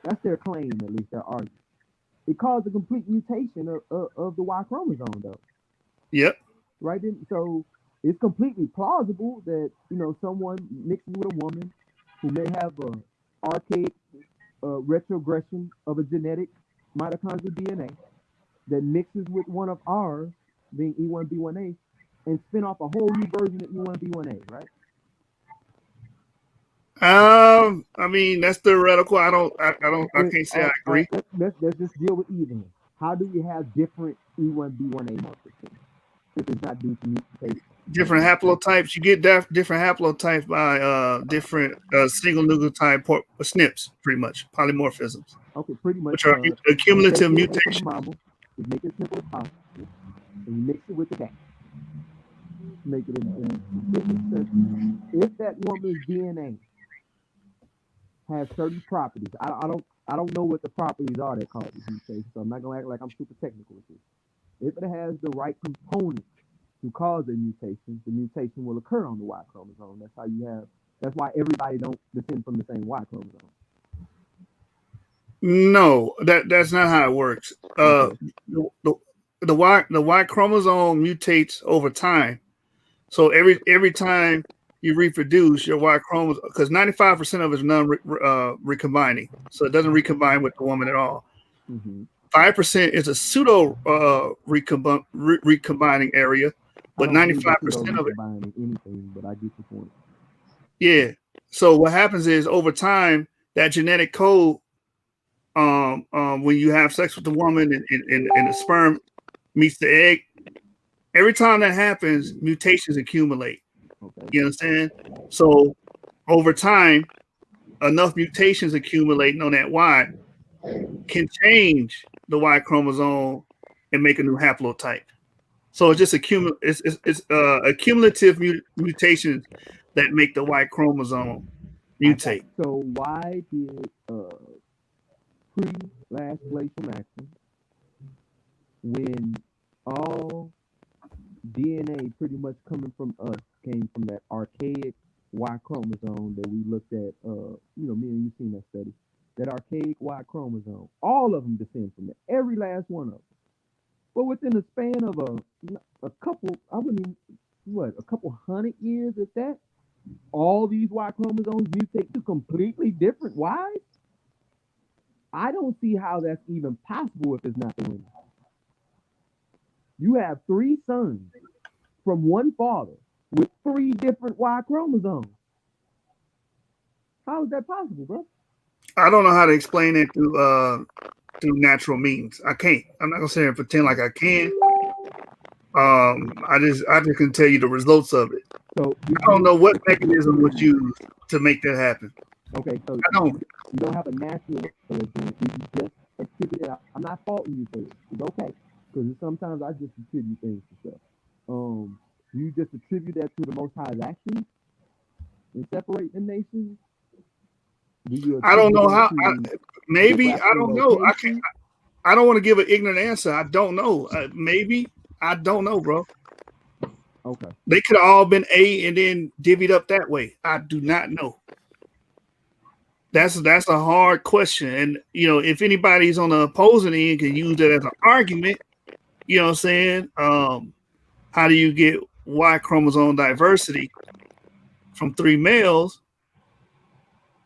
That's their claim, at least their argument. It caused a complete mutation of the Y chromosome, though. Yep. Right. So it's completely plausible that someone mixes with a woman who may have a archaic retrogression of a genetic mitochondrial DNA that mixes with one of ours, being E1B1A, and spin off a whole new version of E1B1A, right? I mean, that's theoretical. I can't say I agree. Let's just deal with E then. How do you have different E1B1A markers if it's not due to mutation? Different haplotypes. You get different haplotypes by different single nucleotide SNPs, pretty much polymorphisms. Okay, pretty much. Which are accumulative mutations. You make it simple as possible, and you mix it with the gas. Make it if that woman's DNA has certain properties, I don't know what the properties are that cause this mutation, so I'm not gonna act like I'm super technical with this. If it has the right components to cause a mutation, the mutation will occur on the Y chromosome. That's why everybody don't descend from the same Y chromosome. No, that's not how it works. Okay. Y chromosome mutates over time. So every time you reproduce your Y chromosome, because 95% of it is recombining, so it doesn't recombine with the woman at all. 5% is a pseudo recombining area, but 95% of it. Anything, but I get the point. Yeah. So what happens is over time that genetic code, when you have sex with the woman and the sperm meets the egg, every time that happens, mutations accumulate. Okay. You understand? So over time, enough mutations accumulating on that Y can change the Y chromosome and make a new haplotype. So it's just accumulative mutations that make the Y chromosome mutate. So why did pre-last glacial maximum, when all DNA pretty much coming from us came from that archaic Y chromosome that we looked at, me and you seen that study, that archaic Y chromosome, all of them descend from that, every last one of them. But within the span of a couple, a couple hundred years at that, all these Y chromosomes mutate to completely different Ys? I don't see how that's even possible if it's not the women. You have 3 sons from one father with 3 different Y chromosomes. How is that possible, bro? I don't know how to explain it through natural means. I can't. I'm not gonna sit here and pretend like I can. I just can tell you the results of it. So I don't know what mechanism was used to make that happen. Okay, so I don't. You don't have a natural you just attribute it. I'm not faulting you for it. It's okay, because sometimes I just attribute things to stuff. You just attribute that to the Most High's actions and separate the nations. I don't know how. Maybe I don't know. I can't. I don't want to give an ignorant answer. I don't know. Maybe I don't know, bro. Okay. They could have all been A and then divvied up that way. I do not know. That's a hard question, and if anybody's on the opposing end can use that as an argument, you know what I'm saying? How do you get Y chromosome diversity from 3 males?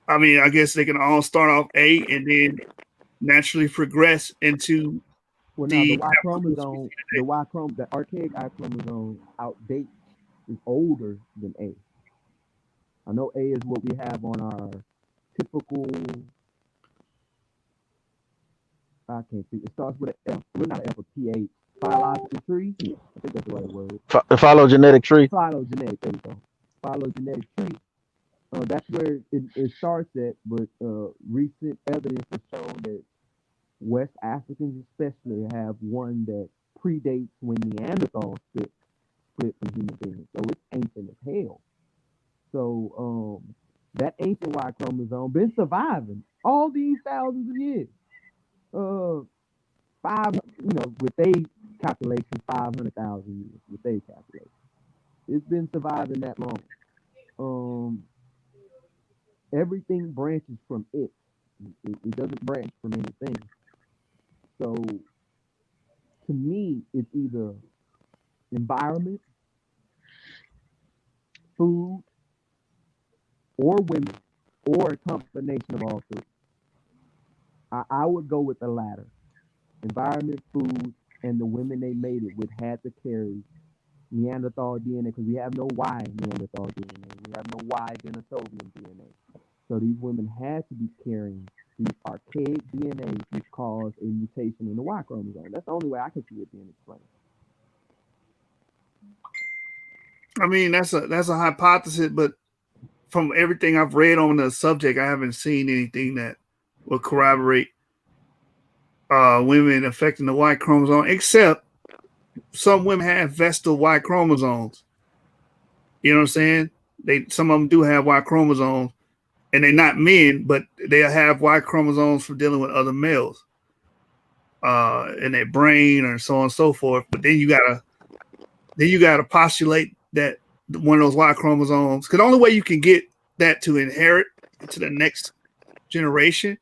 I mean, I guess they can all start off A and then naturally progress into the Y chromosome. The archaic Y chromosome outdates is older than A. I know A is what we have on our typical. I can't see. It starts with an F. We're not an F, a PH. Biological tree. I think that's the right word. Phylogenetic tree. Phylogenetic. There you go. Phylogenetic tree. That's where it starts at. But recent evidence has shown that West Africans especially have one that predates when Neanderthals split from human beings. So it's ancient as hell. So that ancient Y chromosome been surviving all these thousands of years. With they calculation, 500,000 years with they calculation. It's been surviving that long. Everything branches from it. It doesn't branch from anything. So to me, it's either environment, food, or women, or a combination of all 3. I would go with the latter. Environment, food, and the women they mated with had to carry Neanderthal DNA, because we have no Y Neanderthal DNA. We have no Y Denisovian DNA. So these women had to be carrying these archaic DNA, which caused a mutation in the Y chromosome. That's the only way I can see it being explained. I mean, that's a hypothesis, but from everything I've read on the subject, I haven't seen anything that will corroborate women affecting the Y chromosome, except some women have vestal Y chromosomes. You know what I'm saying? Some of them do have Y chromosomes, and they're not men, but they have Y chromosomes for dealing with other males in their brain or so on and so forth. But then you gotta postulate that one of those Y chromosomes, because the only way you can get that to inherit to the next generation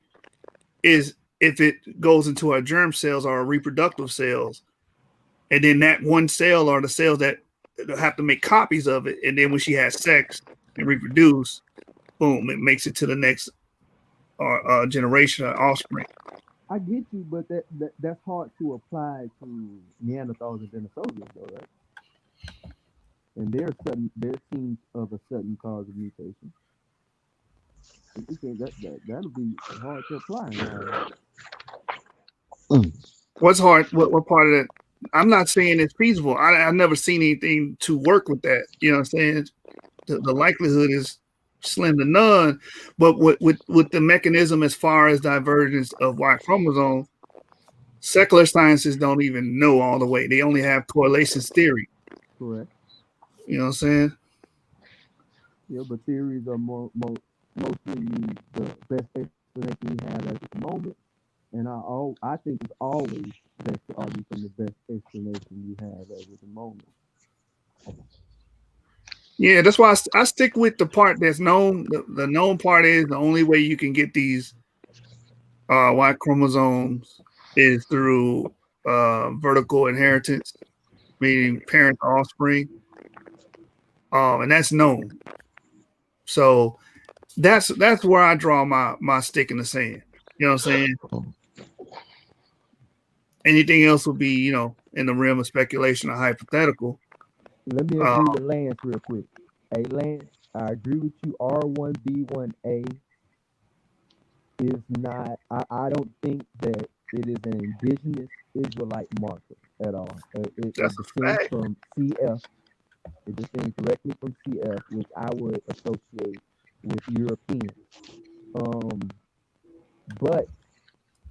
is if it goes into our germ cells or our reproductive cells. and then that one cell are the cells that have to make copies of it, and then when she has sex and reproduce, boom, it makes it to the next generation of offspring. I get you, but that's hard to apply to Neanderthals and Denisovans, though, right? And they're seen of a sudden cause of mutation. You think that'll be hard to apply. What's hard? What part of that? I'm not saying it's feasible. I've never seen anything to work with that. You know what I'm saying? The likelihood is slim to none. But with the mechanism as far as divergence of Y chromosome, secular sciences don't even know all the way. They only have correlations theory. Correct. You know what I'm saying? Yeah, but theories are mostly the best explanation we have at the moment. And I think it's always best to argue from the best explanation you have at the moment. Yeah, that's why I stick with the part that's known. The known part is the only way you can get these Y chromosomes is through vertical inheritance, meaning parent to offspring, and that's known. So that's where I draw my stick in the sand. You know what I'm saying? Anything else would be, in the realm of speculation or hypothetical. Let me agree with Lance real quick. Hey, Lance, I agree with you. R1B1A is not, I don't think that it is an indigenous Israelite marker at all. It descends from CF. It descends directly from CF, which I would associate with European. But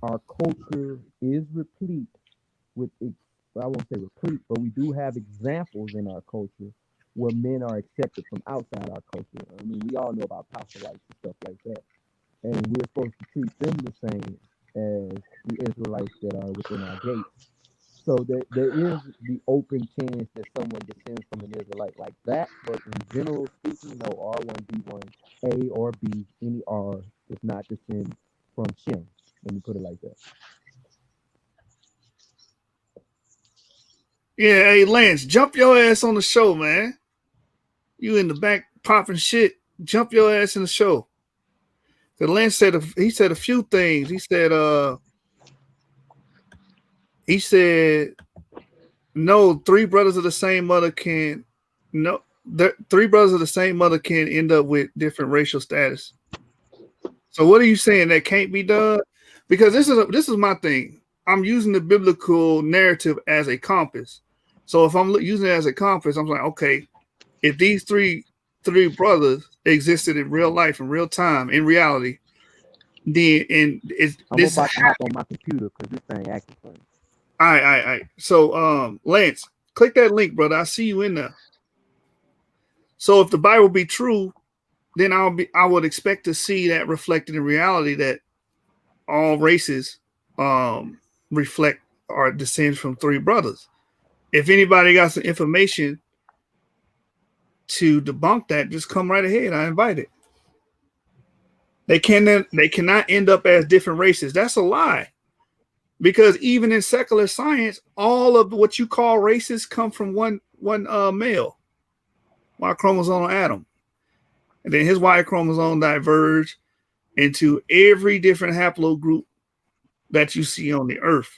our culture is replete with, I won't say replete, but we do have examples in our culture where men are accepted from outside our culture. I mean, we all know about proselytes and stuff like that. And we're supposed to treat them the same as the Israelites that are within our gates. So there is the open chance that someone descends from an Israelite like that. But in general speaking, no, R1, B1, A or B, any R does not descend from Shem. Let me put it like that. Yeah, hey Lance, jump your ass on the show, man. You in the back popping shit. Jump your ass in the show. The Lance said he said a few things. He said no, three brothers of the same mother can three brothers of the same mother can end up with different racial status. So what are you saying that can't be done? Because this is my thing. I'm using the biblical narrative as a compass. So if I'm using it as a compass, I'm like, okay, if these three brothers existed in real life, in real time, in reality, then I'm about to hop on my computer because this thing acting funny. All right. So Lance, click that link, brother. I see you in there. So if the Bible be true, then I would expect to see that reflected in reality, that all races reflect or descend from three brothers. If anybody got some information to debunk that, just come right ahead. I invite it. They cannot end up as different races. That's a lie. Because even in secular science, all of what you call races come from one male, Y chromosome Adam. And then his Y chromosome diverge into every different haplogroup that you see on the earth.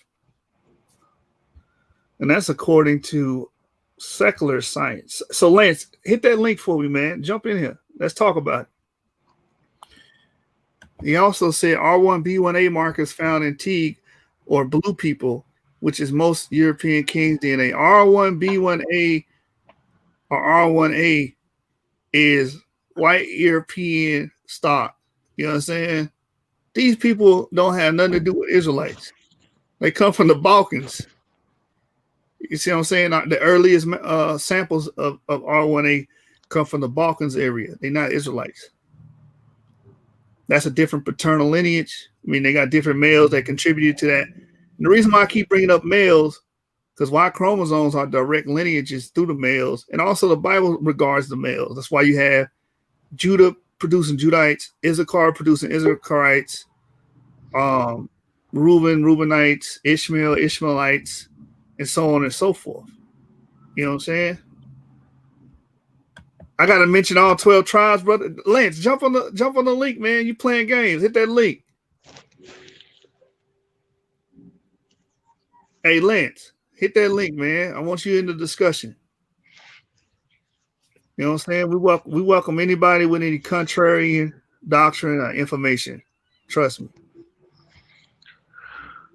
And that's according to secular science. So Lance, hit that link for me, man. Jump in here. Let's talk about it. He also said R1B1A markers found in Teague or blue people, which is most European kings DNA. R1B1A or R1A is white European stock. You know what I'm saying? These people don't have nothing to do with Israelites. They come from the Balkans. You see what I'm saying? The earliest samples of R1A come from the Balkans area. They're not Israelites. That's a different paternal lineage. I mean, they got different males that contributed to that. And the reason why I keep bringing up males, because Y chromosomes are direct lineages through the males. And also the Bible regards the males. That's why you have Judah producing Judites, Issachar producing Issacharites, Reuben, Reubenites, Ishmael, Ishmaelites, and so on and so forth. You know what I'm saying? I gotta mention all 12 tribes, brother. Lance, jump on the link, man. You playing games. Hit that link. Hey Lance, hit that link, man. I want you in the discussion. You know what I'm saying? We welcome anybody with any contrarian doctrine or information. Trust me.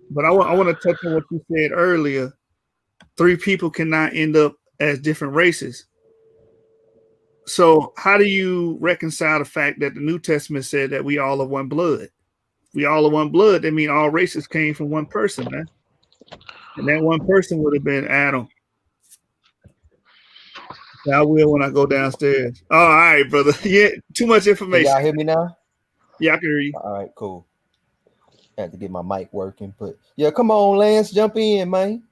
But I want to touch on what you said earlier. 3 people cannot end up as different races. So how do you reconcile the fact that the New Testament said that we all are one blood? We all are one blood. That means all races came from one person, man. And that one person would have been Adam. I will when I go downstairs. Oh, all right, brother. Yeah, too much Can information. y'all hear me now? Yeah, I can hear you. All right, cool. I had to get my mic working, but yeah, come on, Lance, jump in, man.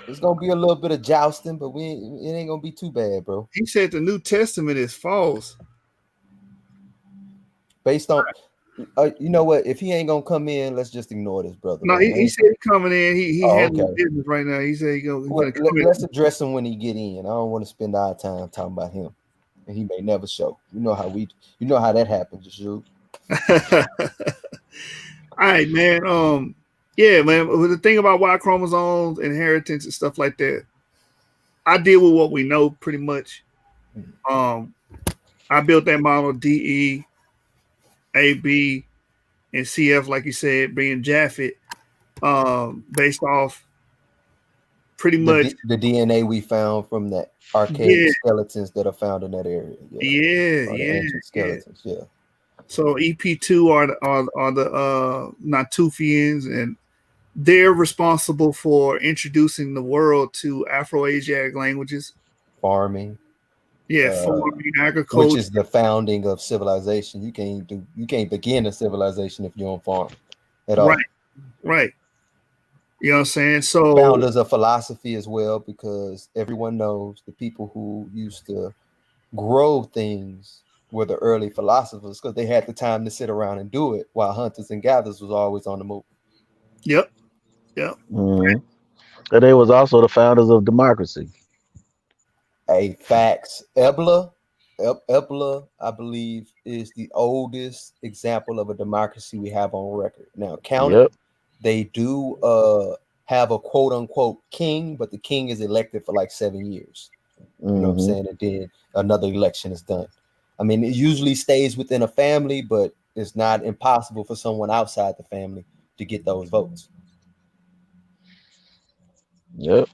It's gonna be a little bit of jousting, but it ain't gonna be too bad, bro. He said the New Testament is false. Based on, you know what? If he ain't gonna come in, let's just ignore this, brother. No, he said he's coming in. He handling business right now. He said he's gonna come in. Let's address him when he get in. I don't want to spend our time talking about him, and he may never show. You know how that happens, you. All right, man. Yeah, man. The thing about Y chromosomes, inheritance, and stuff like that, I deal with what we know pretty much. I built that model DE, AB, and CF, like you said, being Japhet, based off pretty much the DNA we found from the archaic skeletons that are found in that area. Ancient skeletons. Yeah. So EP2 are the Natufians, and they're responsible for introducing the world to Afro-Asiatic languages, farming. Farming, agriculture, which is the founding of civilization. You can't begin a civilization if you don't farm at all. Right. You know what I'm saying? So founders of philosophy as well, because everyone knows the people who used to grow things were the early philosophers, because they had the time to sit around and do it, while hunters and gatherers was always on the move. Yep. Mm-hmm. And they was also the founders of democracy. Hey, facts. Ebla, I believe, is the oldest example of a democracy we have on record. Now, they do have a quote unquote king, but the king is elected for like 7 years. You know what I'm saying? And then another election is done. I mean, it usually stays within a family, but it's not impossible for someone outside the family to get those votes. Yep.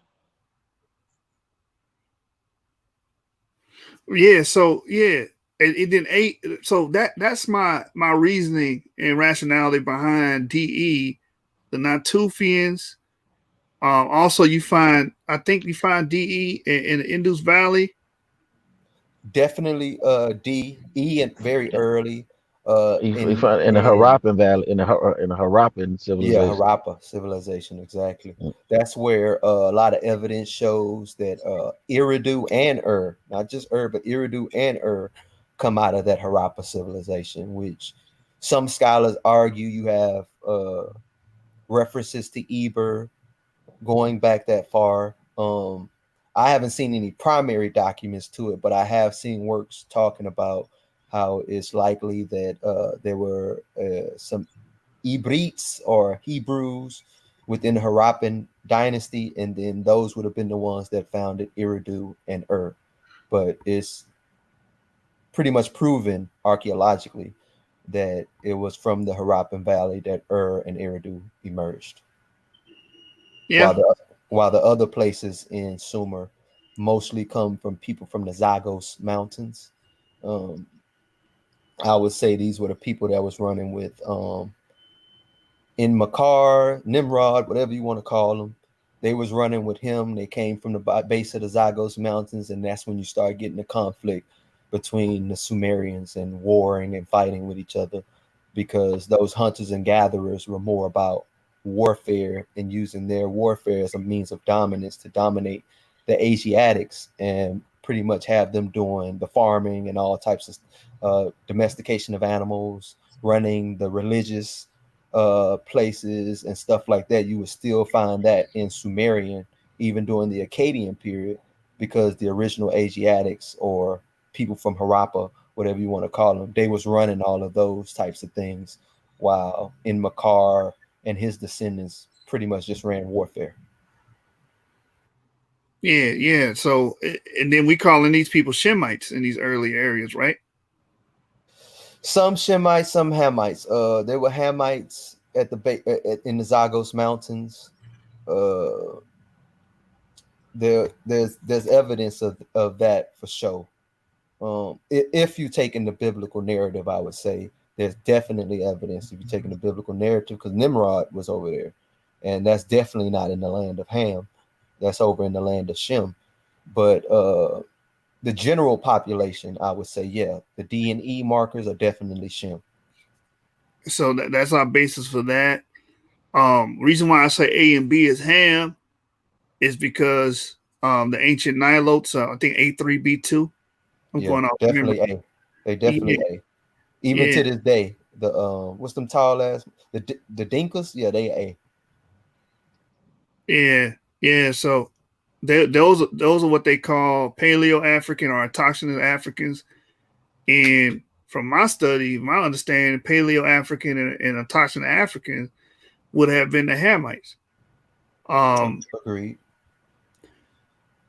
Yeah, so it didn't eight. So that's my reasoning and rationality behind DE, the Natufians. Also, I think you find DE in the Indus Valley. Definitely DE and very early. In the Harappan Valley, in the Harappan civilization. Yeah, Harappa civilization, exactly. That's where a lot of evidence shows that Eridu and not just but Eridu and come out of that Harappa civilization, which some scholars argue you have references to Eber going back that far. I haven't seen any primary documents to it, but I have seen works talking about how it's likely that there were some Ibrites or Hebrews within the Harappan dynasty, and then those would have been the ones that founded Eridu and But it's pretty much proven archaeologically that it was from the Harappan Valley that and Eridu emerged. Yeah. While the other places in Sumer mostly come from people from the Zagros Mountains. I would say these were the people that was running with in Makar, Nimrod, whatever you want to call them. They was running with him. They came from the base of the Zagros Mountains, and that's when you start getting the conflict between the Sumerians and warring and fighting with each other, because those hunters and gatherers were more about warfare and using their warfare as a means of dominance to dominate the Asiatics and pretty much have them doing the farming and all types of domestication of animals, running the religious places and stuff like that, you would still find that in Sumerian, even during the Akkadian period, because the original Asiatics or people from Harappa, whatever you want to call them, they was running all of those types of things, while in Makar and his descendants pretty much just ran warfare. Yeah, yeah. So, and then we calling these people Shemites in these early areas, right? Some Shemites, some Hamites. There were Hamites at in the Zagros Mountains. There's evidence of that for sure. If you take in the biblical narrative, I would say there's definitely evidence if you take in the biblical narrative, because Nimrod was over there, and that's definitely not in the land of Ham. That's over in the land of Shem. But the general population, I would say, yeah, the D&E markers are definitely Shem. So that's our basis for that. Reason why I say A and B is Ham is because the ancient Nilotes, I think A3B2. I'm Yeah, going off definitely memory. A. They definitely Yeah, A. Even to this day, the what's them tall ass the Dinkas? Yeah, they A. yeah. So those are what they call Paleo African or Autochthonous Africans. And from my study, my understanding, Paleo African and Autochthonous Africans would have been the Hamites. Agreed.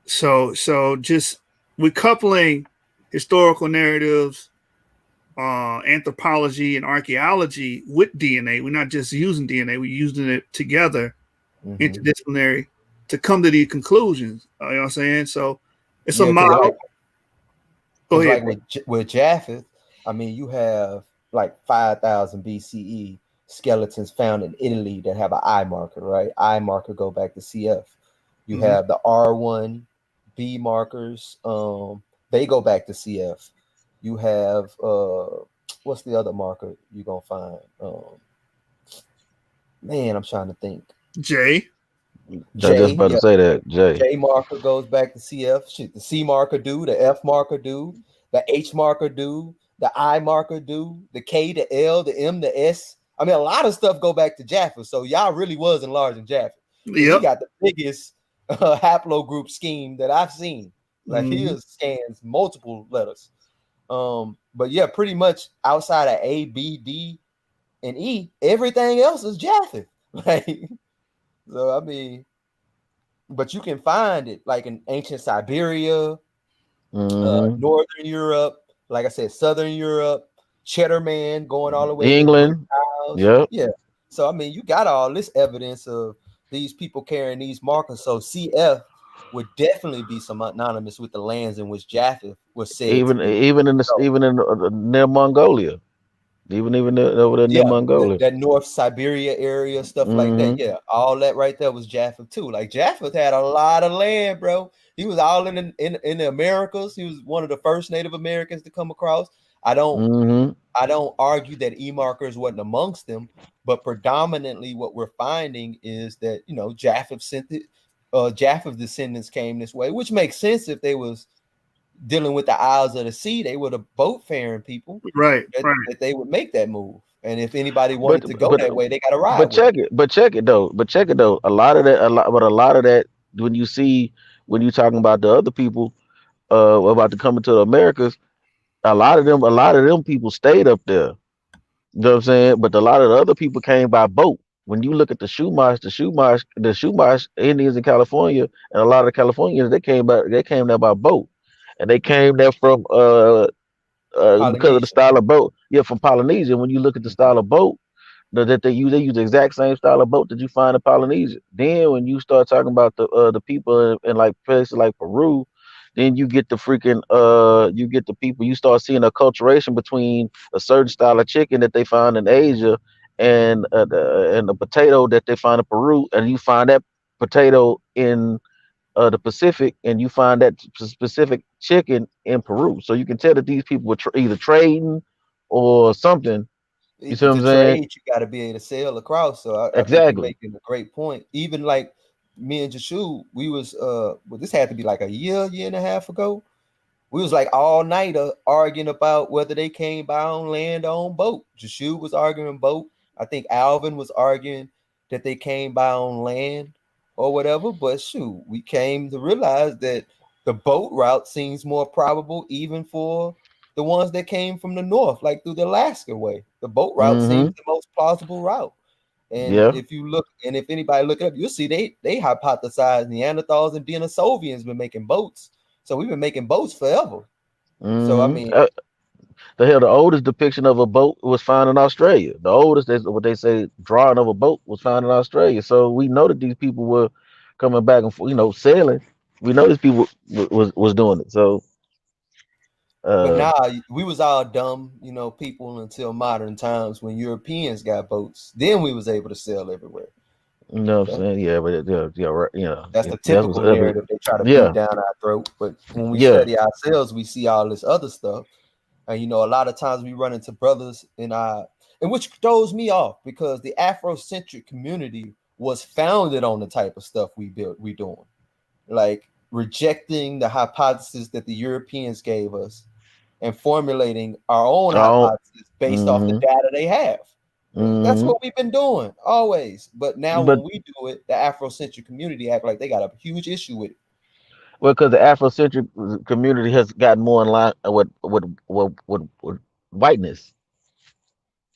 So just we're coupling historical narratives, anthropology and archaeology with DNA. We're not just using DNA; we're using it together, interdisciplinary, to come to these conclusions. You know what I'm saying? So it's a Yeah, model. Go because ahead. like with Japheth, I mean, you have like 5,000 BCE skeletons found in Italy that have an eye marker, right? Eye marker go back to CF. You have the R1 B markers, they go back to CF. You have what's the other marker you're gonna find? Man, I'm trying to think. I just J, about to yeah, say that. J. J marker goes back to CF. Shit, the C marker do, the F marker do, the H marker do, the I marker do, the K, the L, the M, the S. I mean, a lot of stuff go back to Jaffa. So y'all really was enlarging Jaffa, because he Yep. got the biggest haplogroup scheme that I've seen. Like he scans multiple letters. But yeah, pretty much outside of A, B, D, and E, everything else is Jaffa. Like, so I mean, but you can find it like in ancient Siberia, Northern Europe, like I said, Southern Europe, Cheddar Man going all the way to the England. Gentiles. Yep. Yeah. So I mean, you got all this evidence of these people carrying these markers. So CF would definitely be some anonymous with the lands in which Japheth was said to Even be. even in the So, even in near Mongolia. Even over there near yeah, Mongolia. that North Siberia area, stuff like that. Yeah, all that right there was Japheth too. Like Japheth had a lot of land, bro. He was all in the Americas. He was one of the first Native Americans to come across. I don't argue that E markers wasn't amongst them, but predominantly what we're finding is that Japheth sent it. Japheth descendants came this way, which makes sense if they was dealing with the Isles of the Sea. They were the boat-faring people, Right. that they would make that move. And if anybody But wanted to go but that way, they got to ride but with them. check it though. But check it though. A lot of that when you talking about the other people about to come into the Americas, a lot of them people stayed up there. You know what I'm saying? But a lot of the other people came by boat. When you look at the Chumash Indians in California, and a lot of the Californians, they came there by boat, and they came there from because of the Polynesia. style of boat. Yeah, from Polynesia. When you look at the style of boat that they use the exact same style of boat that you find in Polynesia. Then when you start talking about the people in like places like Peru, then you get the people, you start seeing a culturation between a certain style of chicken that they find in Asia and the potato that they find in Peru, and you find that potato in the Pacific, and you find that specific chicken in Peru. So you can tell that these people were either trading or something. You see what To I'm saying? trade, you got to be able to sail across. So I think you're Exactly. making a great point. Even like me and Jashu, we was well, this had to be like a year and a half ago. We was like all night arguing about whether they came by on land or on boat. Jashu was arguing boat. I think Alvin was arguing that they came by on land or whatever, but shoot, we came to realize that the boat route seems more probable even for the ones that came from the north, like through the Alaska way. The boat route Mm-hmm. seems the most plausible route. And Yeah. if you look, and if anybody look it up, you'll see they hypothesize Neanderthals and Denisovians been making boats. So we've been making boats forever. So I Mm-hmm. mean, The hell, the oldest depiction of a boat was found in Australia. The oldest, that's what they say, drawing of a boat was found in Australia. So we know that these people were coming back and forth, sailing. We know these people was doing it. So, but uh, now we was all dumb, people until modern times when Europeans got boats. Then we was able to sail everywhere. you know what I'm That, saying? Yeah, but yeah, right, that's the that's what's typical up. narrative they try to beat Yeah, down our throat. But when we yeah. study ourselves, we see all this other stuff. And a lot of times we run into brothers and which throws me off because the Afrocentric community was founded on the type of stuff we doing. Like rejecting the hypothesis that the Europeans gave us and formulating our own Oh, hypothesis based off the mm-hmm, data they have. That's mm-hmm. what we've been doing always. But now But when we do it, the Afrocentric community act like they got a huge issue with it. well, because the Afrocentric community has gotten more in line with whiteness.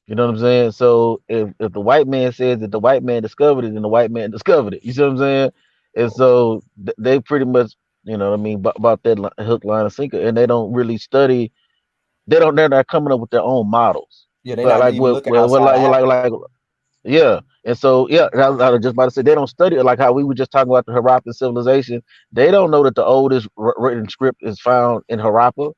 You know what I'm saying? So if the white man says that the white man discovered it, then the white man discovered it. You see what I'm saying? And so they pretty much, you know what I mean, about that hook, line, and sinker, and they don't really study. They're not coming up with their own models. Yeah, they're Like not like even what looking well, outside of Africa. yeah. And so yeah, I was just about to say they don't study it like how we were just talking about the Harappan civilization. They don't know that the oldest written script is found in Harappa.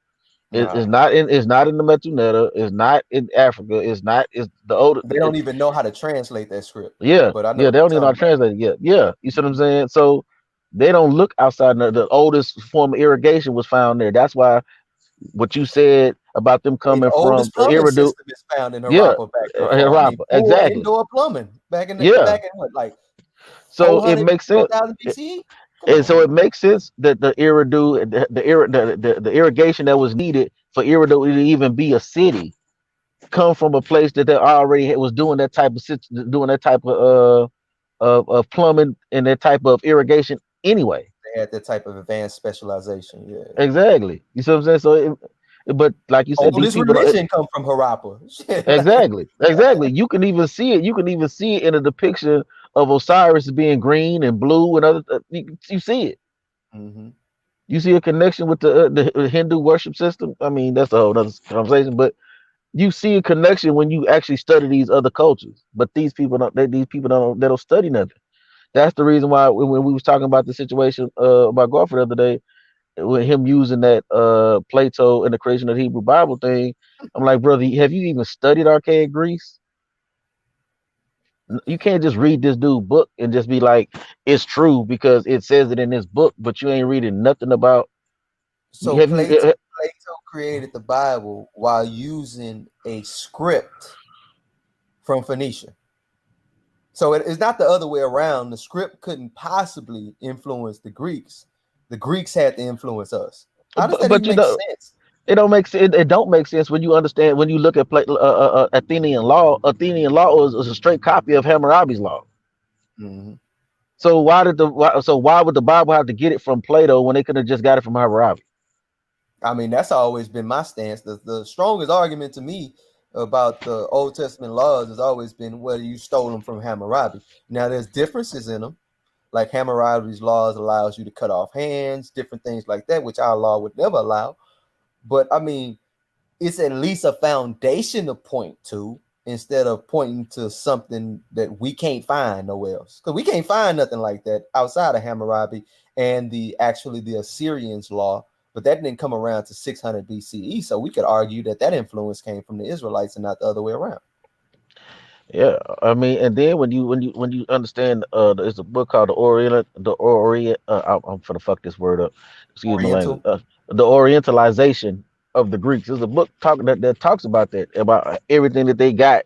It's Nah, not in the Metuneta. It's not in Africa. It's the oldest. they don't even know how to translate that script. Yeah, But I know yeah, what they don't you're even know how talking to about. translate it yet. Yeah, you see what I'm saying? So they don't look outside. The oldest form of irrigation was found there. That's why what you said about them I mean, the coming from oldest plumbing Eridu, system is found in yeah, Harappa back that far. I mean, Rappa, full exactly. indoor plumbing Yeah, back in what, like so it 400, makes sense. 4000 BCE? Come And on, so it man. makes sense that the Eridu, the irrigation that was needed for Eridu to even be a city, come from a place that they already was doing that type of doing that type of plumbing and that type of irrigation anyway. They had that type of advanced specialization. Yeah. Exactly. You see what I'm saying? So, but like you said, these Oldest people don't. religion come from Harappa. Shit, like, Exactly. Exactly. You can even see it. You can even see it in a depiction of Osiris being green and blue and other. You see it. mhm. You see a connection with the Hindu worship system. I mean, that's a whole other conversation. But you see a connection when you actually study these other cultures. But these people don't. These people don't. They don't study nothing. That's the reason why when we was talking about the situation about Garfield the other day, with him using that Plato and the creation of the Hebrew Bible thing, I'm like, brother, have you even studied archaic Greece? You can't just read this dude book and just be like, it's true because it says it in this book, but you ain't reading nothing about. So Have you? Plato created the Bible while using a script from Phoenicia. So it's not the other way around. The script couldn't possibly influence the Greeks. The Greeks had to influence us. How does that But even you make know, sense? it don't make sense. It don't make sense when you understand when you look at Athenian law. Athenian law is a straight copy of Hammurabi's law. Mhm. So why would the Bible have to get it from Plato when they could have just got it from Hammurabi? I mean, that's always been my stance. The strongest argument to me about the Old Testament laws has always been whether you stole them from Hammurabi. Now, there's differences in them. Like Hammurabi's laws allows you to cut off hands, different things like that, which our law would never allow. But I mean, it's at least a foundation to point to instead of pointing to something that we can't find nowhere else. Because we can't find nothing like that outside of Hammurabi and the Assyrians law. But that didn't come around to 600 BCE. So we could argue that that influence came from the Israelites and not the other way around. Yeah, I mean, and then when you understand, there's a book called I'm gonna fuck this word up. Excuse my language. Oriental. The Orientalization of the Greeks. There's a book talking that talks about that, about everything that they got,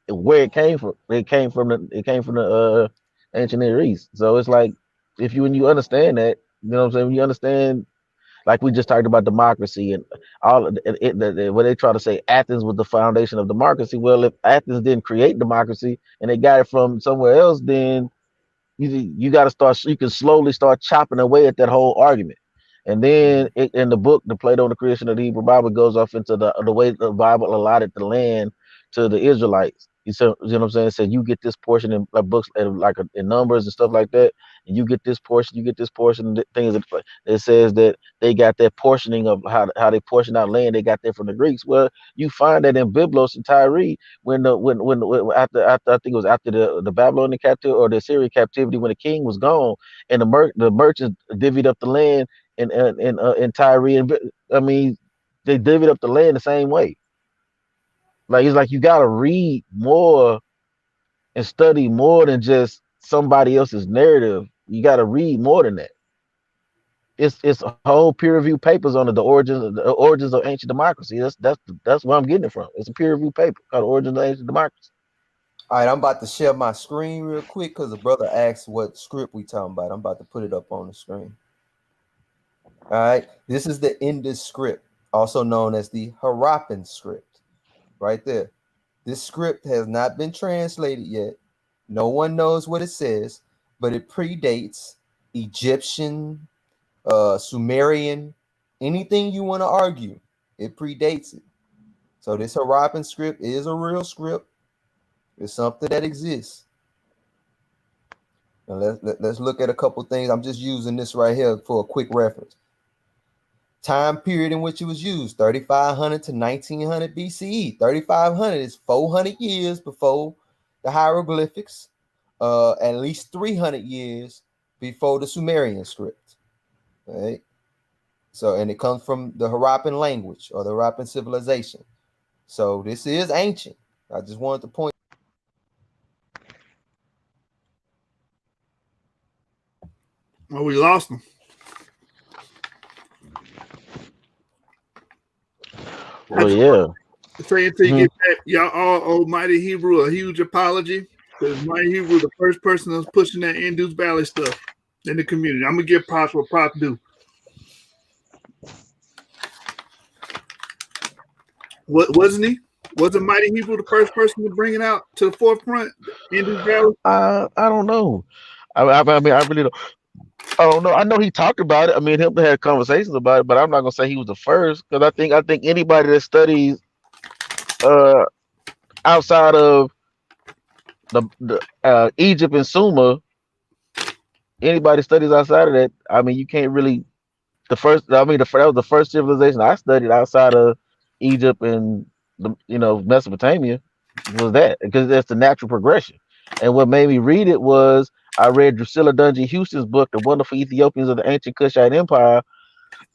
where it came from. It came from the ancient Near East. So it's like if you when you understand that, you know what I'm saying. When you understand, Like we just talked about democracy and all of where they try to say Athens was the foundation of democracy. Well, if Athens didn't create democracy and they got it from somewhere else, then you got to start. You can slowly start chopping away at that whole argument. And then in the book, the Plato and the Creation of the Hebrew Bible goes off into the way the Bible allotted the land to the Israelites. You know what I'm saying? It said you get this portion in like books like in Numbers and stuff like that, and you get this portion, you get this portion. Things that it says that they got that portioning of how they portion out land. They got that from the Greeks. Well, you find that in Byblos and Tyre when after I think it was after the Babylonian captivity or the Assyrian captivity when the king was gone and the merchants divvied up the land in Tyre and I mean they divvied up the land the same way. Like it's like you gotta read more and study more than just somebody else's narrative. You gotta read more than that. It's whole peer review papers on the origins of ancient democracy. That's where I'm getting it from. It's a peer review paper called Origins of Ancient Democracy. All right, I'm about to share my screen real quick because the brother asked what script we talking about. I'm about to put it up on the screen. All right, this is the Indus script, also known as the Harappan script, right there. This script has not been translated yet. No one knows what it says, but it predates Egyptian, Sumerian, anything you want to argue. It predates it. So this Harappan script is a real script. It's something that exists. Now let's look at a couple things. I'm just using this right here for a quick reference. Time period in which it was used, 3500 to 1900 BCE. 3500 is 400 years before the hieroglyphics, at least 300 years before the Sumerian script. Right? So, and it comes from the Harappan language or the Harappan civilization. So this is ancient. I just wanted to point. Oh, we lost them. Well, yeah. Say until you get that, y'all all owe Mighty Hebrew a huge apology because Mighty Hebrew the first person that was pushing that Indus Valley stuff in the community. I'm gonna give props what props do. What wasn't he? Wasn't Mighty Hebrew the first person to bring it out to the forefront? Indus Valley. I don't know. I mean, I really don't. Oh no, I know he talked about it. I mean, him had conversations about it, but I'm not gonna say he was the first because I think anybody that studies uh outside of the Egypt and Sumer, anybody studies outside of that, I mean, you can't really that was the first civilization I studied outside of Egypt and Mesopotamia was that because that's the natural progression. And what made me read it was I read Drusilla Dungy Houston's book, The Wonderful Ethiopians of the Ancient Kushite Empire.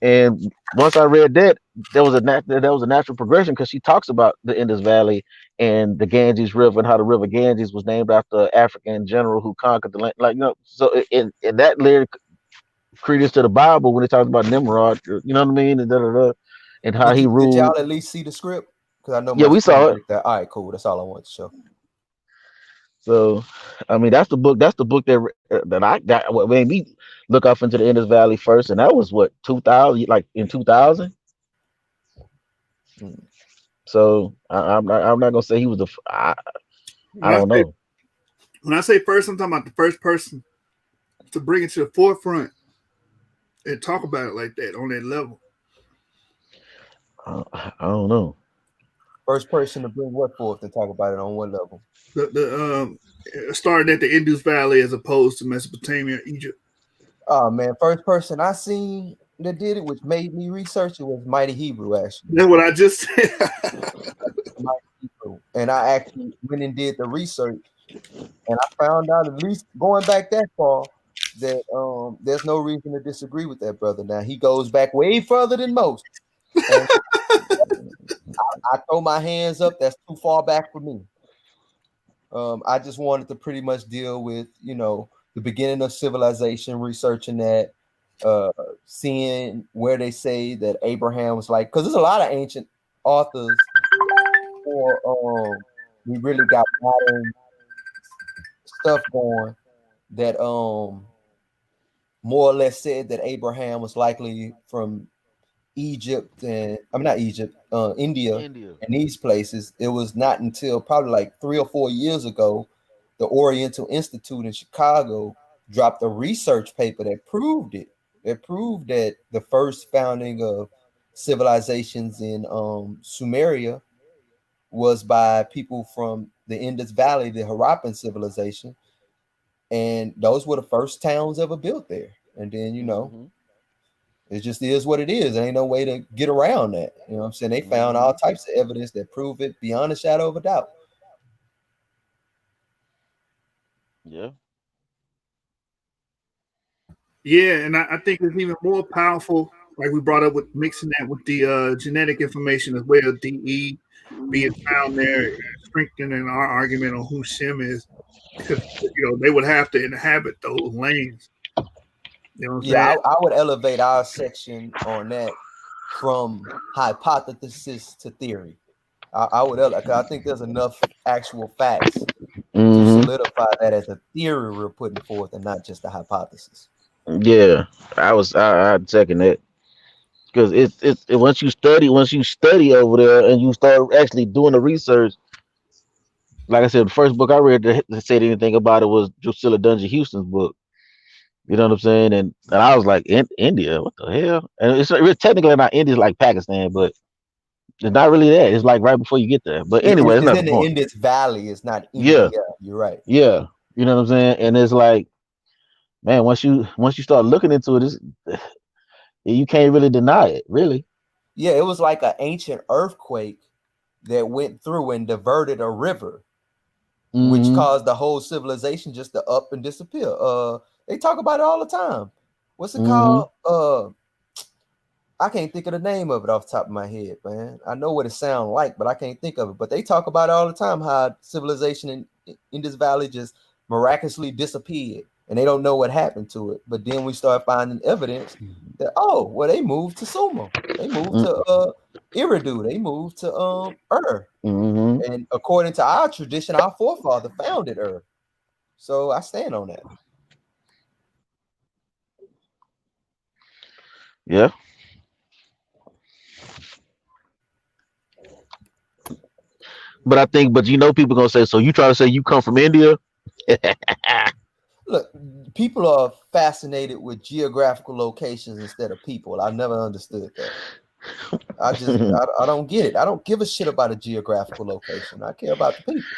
And once I read that, there was a natural progression because she talks about the Indus Valley and the Ganges River and how the River Ganges was named after an African general who conquered the land. Like so in that lyric credence to the Bible when it talks about Nimrod, you know what I mean, and how he Did y'all ruled. at least see the script? Because I know Yeah, my we screen saw it. like that. All right, cool. That's all I want to show. So, I mean, that's the book. That's the book that I got. What made me look off into the Indus Valley first, and that was what 2000, like in 2000. So I'm not gonna say he was I don't know. When I say first, I'm talking about the first person to bring it to the forefront and talk about it like that on that level. I don't know. First person to bring what forth and talk about it on what level? The starting at the Indus Valley as opposed to Mesopotamia, Egypt. Oh man, first person I seen that did it, which made me research it, was Mighty Hebrew. Actually, that's what I just said. Mighty Hebrew. And I actually went and did the research, and I found out, at least going back that far, that there's no reason to disagree with that brother. Now he goes back way further than most. And I throw my hands up. That's too far back for me. I just wanted to pretty much deal with, the beginning of civilization, researching that, seeing where they say that Abraham was like, because there's a lot of ancient authors, or we really got modern stuff going that more or less said that Abraham was likely from Egypt and I'm not Egypt, India, India. and these places, it was not until probably like 3 or 4 years ago, the Oriental Institute in Chicago dropped a research paper that proved it. It proved that the first founding of civilizations in Sumeria was by people from the Indus Valley, the Harappan civilization, and those were the first towns ever built there. And then Mm-hmm. it just is what it is. There ain't no way to get around that. You know what I'm saying? They found all Mm-hmm. types of evidence that prove it beyond a shadow of a doubt. Yeah. Yeah, and I think it's even more powerful, like we brought up with mixing that with the genetic information as well, DE being found there, strengthening our argument on who Shem is, because they would have to inhabit those lanes. You know what I'm Yeah, saying? I would elevate our section on that from hypothesis to theory. I would, because I think there's enough actual facts to Mm-hmm. solidify that as a theory we're putting forth and not just a hypothesis. Yeah. I'd second that. Because once you study over there and you start actually doing the research, like I said, the first book I read that said anything about it was Drusilla Dungeon Houston's book. You know what I'm saying? And I was like, India, what the hell? And it's technically not India, it's like Pakistan, but it's not really that. It's like right before you get there. But anyway, it's It's not the in the point. Indus Valley. It's not Yeah, India. You're right. yeah. You know what I'm saying? And it's like, man, once you start looking into it, you can't really deny it, really. Yeah, it was like an ancient earthquake that went through and diverted a river, which Mm-hmm. caused the whole civilization just to up and disappear. They talk about it all the time. What's it Mm-hmm. called? I can't think of the name of it off the top of my head, man. I know what it sounds like, but I can't think of it. But they talk about it all the time, how civilization in this valley just miraculously disappeared, and they don't know what happened to it. But then we start finding evidence that, oh, well, they moved to Sumer, they moved to Eridu, they moved to Ur, Mm-hmm. and according to our tradition, our forefather founded Ur. So I stand on that. Yeah. But people gonna say, so you try to say you come from India? Look, people are fascinated with geographical locations instead of people. I've never understood that. I don't get it. I don't give a shit about a geographical location. I care about the people.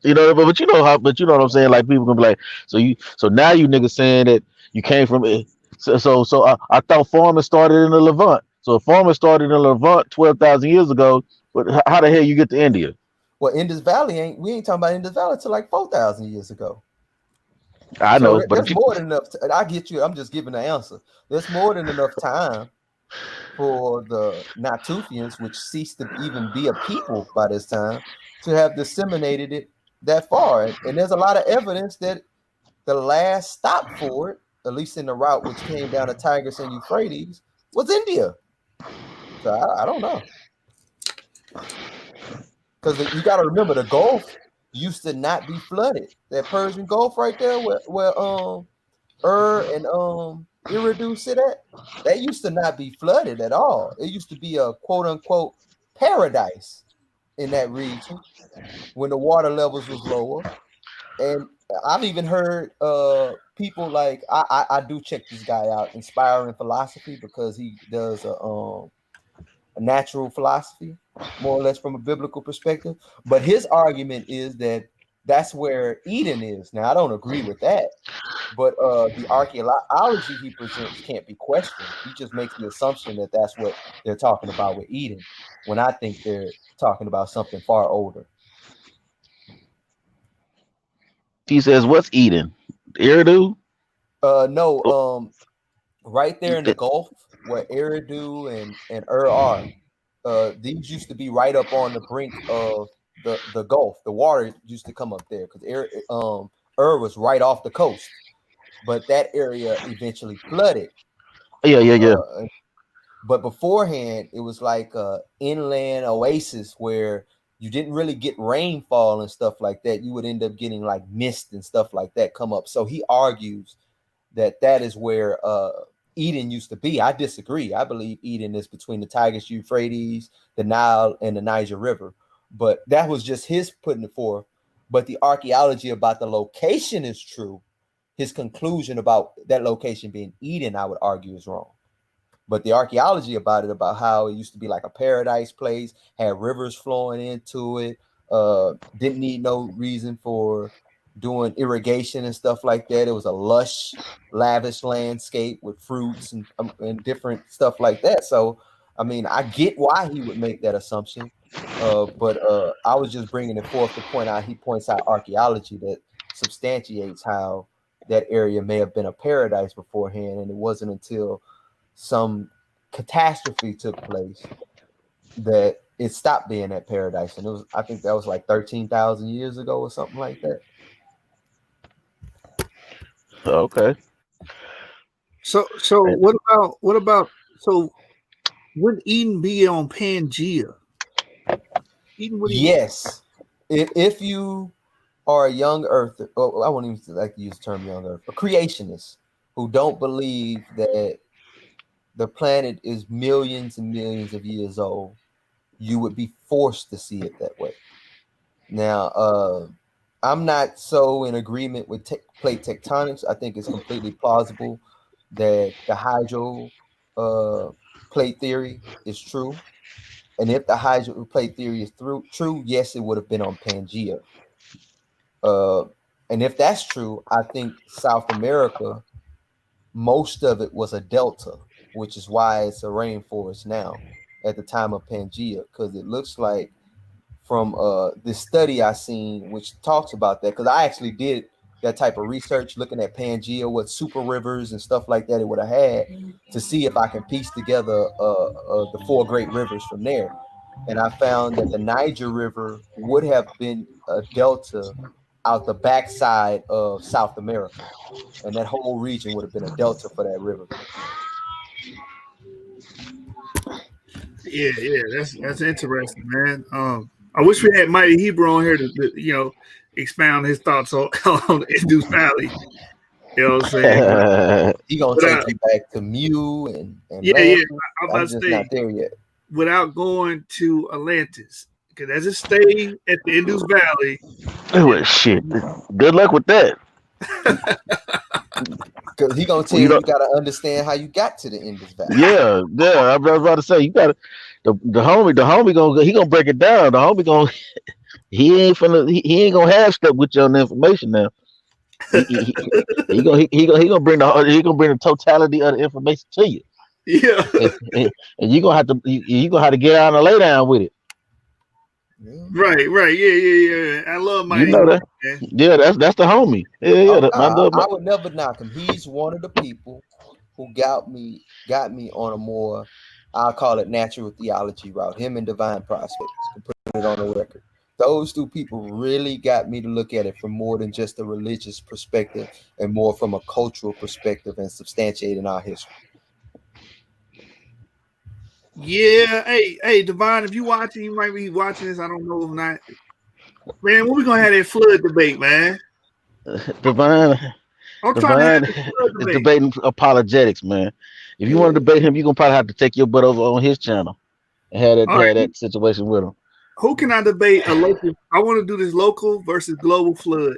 But you know what I'm saying? Like people gonna be like, so now you niggas saying that you came from it. I thought farming started in the Levant. So if farming started in the Levant 12,000 years ago, but how the hell you get to India? Well, Indus Valley we ain't talking about Indus Valley till like 4,000 years ago. I So know, but there's more than enough. I get you. I'm just giving the answer. There's more than enough time for the Natufians, which ceased to even be a people by this time, to have disseminated it that far. And there's a lot of evidence that the last stop for it, at least in the route which came down the Tigris and Euphrates, was India. So I don't know. Because you got to remember, the Gulf used to not be flooded. That Persian Gulf right there, where Ur and Eridu sit at, that used to not be flooded at all. It used to be a quote unquote paradise in that region when the water levels was lower. And I've even heard people like I do check this guy out, Inspiring Philosophy, because he does a natural philosophy, more or less from a biblical perspective. But his argument is that that's where Eden is. Now I don't agree with that, but the archaeology he presents can't be questioned. He just makes the assumption that that's what they're talking about with Eden, when I think they're talking about something far older. he says, what's Eden? Eridu? No, Oh, right there in the Gulf where Eridu and Ur are, these used to be right up on the brink of the Gulf. The water used to come up there because Ur was right off the coast, but that area eventually flooded. yeah, yeah, yeah. But beforehand, it was like a inland oasis where you didn't really get rainfall and stuff like that. You would end up getting like mist and stuff like that come up. So he argues that that is where Eden used to be. I disagree. I believe Eden is between the Tigris, Euphrates, the Nile, and the Niger River. But that was just his putting it forth. But the archaeology about the location is true. His conclusion about that location being Eden, I would argue, is wrong. But the archaeology about it, about how it used to be like a paradise place, had rivers flowing into it, didn't need no reason for doing irrigation and stuff like that. It was a lush, lavish landscape with fruits and different stuff like that. So, I mean, I get why he would make that assumption. But I was just bringing it forth to point out, he points out archaeology that substantiates how that area may have been a paradise beforehand. And it wasn't until some catastrophe took place that it stopped being that paradise. And it was, I think that was like 13,000 years ago or something like that. Okay. So what about would Eden be on Pangea? Eden would Yes. If you are a young earther, I won't even like to use the term young earth, a creationist who don't believe that the planet is millions and millions of years old, you would be forced to see it that way. Now, I'm not so in agreement with plate tectonics. I think it's completely plausible that the hydro plate theory is true. And if the hydro plate theory is true, yes, it would have been on Pangea. And if that's true, I think South America, most of it was a delta, which is why it's a rainforest now at the time of Pangea, because it looks like from this study I seen, which talks about that, because I actually did that type of research looking at Pangea, what super rivers and stuff like that it would have had, to see if I can piece together the four great rivers from there. And I found that the Niger River would have been a delta out the backside of South America. And that whole region would have been a delta for that river. Yeah, that's interesting, man. I wish we had Mighty Hebrew on here to expound his thoughts on, on Indus Valley. You know what I'm saying? He gonna take you back to Mu and yeah. I'm about to just say, not there yet. Without going to Atlantis, because as it stayed at the Indus Valley. Oh shit! Good luck with that. Because he gonna tell you gotta understand how you got to the Indus Valley. Yeah. I was about to say you gotta the homie gonna break it down. The homie gonna he ain't gonna have stuff with you on the information now. He gonna bring the totality of the information to you. Yeah. And you gonna have to get out and lay down with it. Right. Yeah. I love my. You know that. Man. Yeah, that's the homie. Yeah. I would never knock him. He's one of the people who got me on a more, I'll call it natural theology route. Him and Divine Prospect, to put it on the record. Those two people really got me to look at it from more than just a religious perspective and more from a cultural perspective and substantiating our history. Yeah, hey, Divine, if you watching, you might be watching this. I don't know if not. Man, when we gonna have that flood debate, man? Divine is debating apologetics, man. If you want to debate him, you're gonna probably have to take your butt over on his channel and have that situation with him. Who can I debate a local? I want to do this local versus global flood.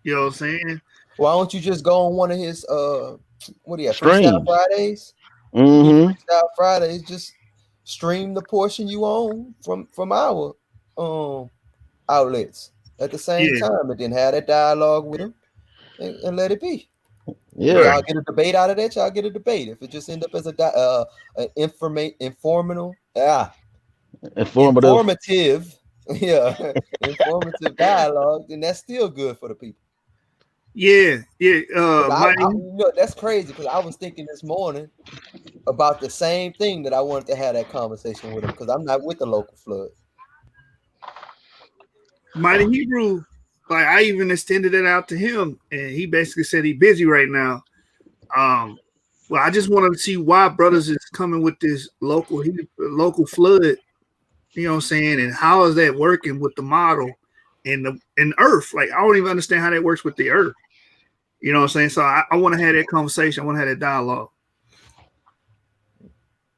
You know what I'm saying? Why don't you just go on one of his what do you have? Freestyle Fridays? Mm-hmm. Freestyle Fridays, just stream the portion you own from our outlets at the same time, and then have that dialogue with him and let it be. Yeah, if y'all get a debate out of that. Y'all get a debate. If it just end up as informative, informative dialogue, then that's still good for the people. Yeah. That's crazy, because I was thinking this morning about the same thing, that I wanted to have that conversation with him, because I'm not with the local flood. Mighty Hebrew, like I even extended it out to him, and he basically said he's busy right now. Well, I just wanted to see why brothers is coming with this local flood. You know what I'm saying? And how is that working with the model and Earth? Like, I don't even understand how that works with the Earth. You know what I'm saying? So I want to have that conversation. I want to have that dialogue.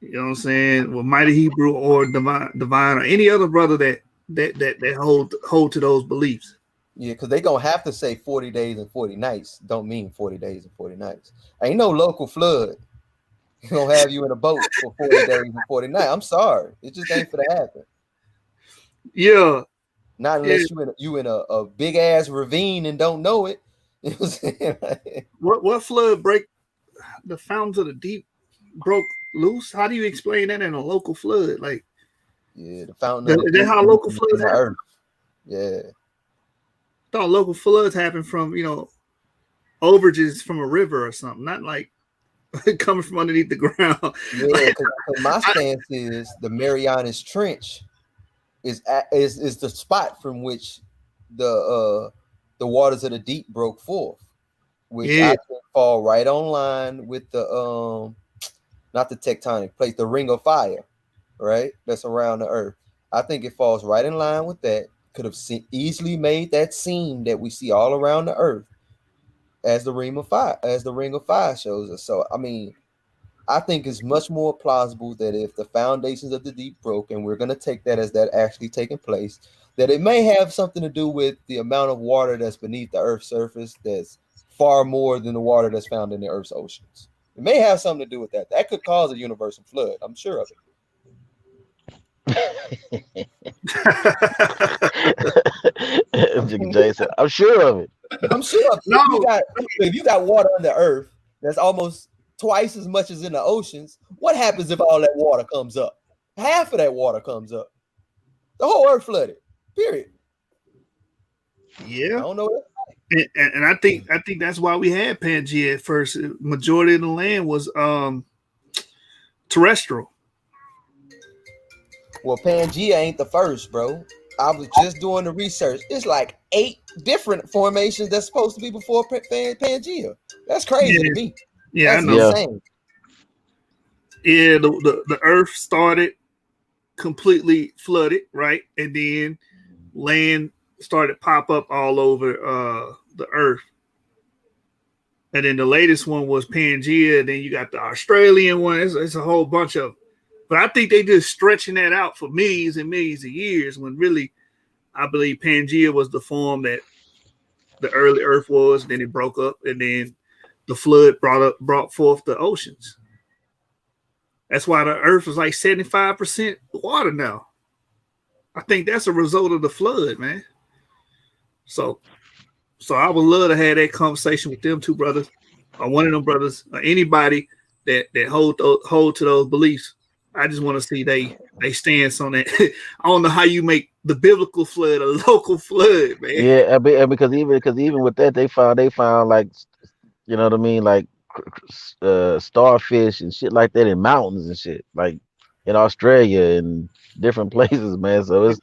You know what I'm saying? Well, Mighty Hebrew or Divine or any other brother that hold to those beliefs. Yeah, because they gonna have to say 40 days and 40 nights. Don't mean 40 days and 40 nights. Ain't no local flood gonna have you in a boat for 40 days and 40 nights. I'm sorry, it just ain't for to happen. Yeah. Not unless you in a big ass ravine and don't know it. You know what I'm saying? What flood break the fountains of the deep broke loose? How do you explain that in a local flood? Like, yeah, the fountain of the is that deep how local in floods the happen? earth. Yeah. I thought local floods happen from overages from a river or something, not like coming from underneath the ground. Yeah, because my stance is the Marianas Trench is the spot from which the waters of the deep broke forth, which I think fall right on line with the not the tectonic plate, the ring of fire, right? That's around the earth. I think it falls right in line with that. Could have easily made that seam that we see all around the earth as the ring of fire shows us. So I mean, I think it's much more plausible that if the foundations of the deep broke, and we're going to take that as that actually taking place, that it may have something to do with the amount of water that's beneath the Earth's surface that's far more than the water that's found in the Earth's oceans. It may have something to do with that. That could cause a universal flood. I'm sure of it. Jason, I'm sure of it. I'm sure of it. No. If you got water on the Earth that's almost twice as much as in the oceans, what happens if all that water comes up? Half of that water comes up. The whole earth flooded. Period. Yeah. I don't know. And I think that's why we had Pangea at first. Majority of the land was terrestrial. Well, Pangea ain't the first, bro. I was just doing the research. It's like 8 different formations that's supposed to be before Pangea. That's crazy to me. Yeah, that's I know. insane. Yeah, the earth started completely flooded, right? And then land started pop up all over the earth. And then the latest one was Pangea. Then you got the Australian one. It's a whole bunch of, but I think they just stretching that out for millions and millions of years. When really, I believe Pangea was the form that the early Earth was. Then it broke up, and then the flood brought forth the oceans. That's why the Earth is like 75% water now. I think that's a result of the flood, man. So I would love to have that conversation with them two brothers, or one of them brothers, or anybody that hold to those beliefs. I just want to see they stance on that. I don't know how you make the biblical flood a local flood, man. Yeah, because even with that, they found like, you know what I mean, like starfish and shit like that in mountains and shit, like in Australia and different places, man. So it's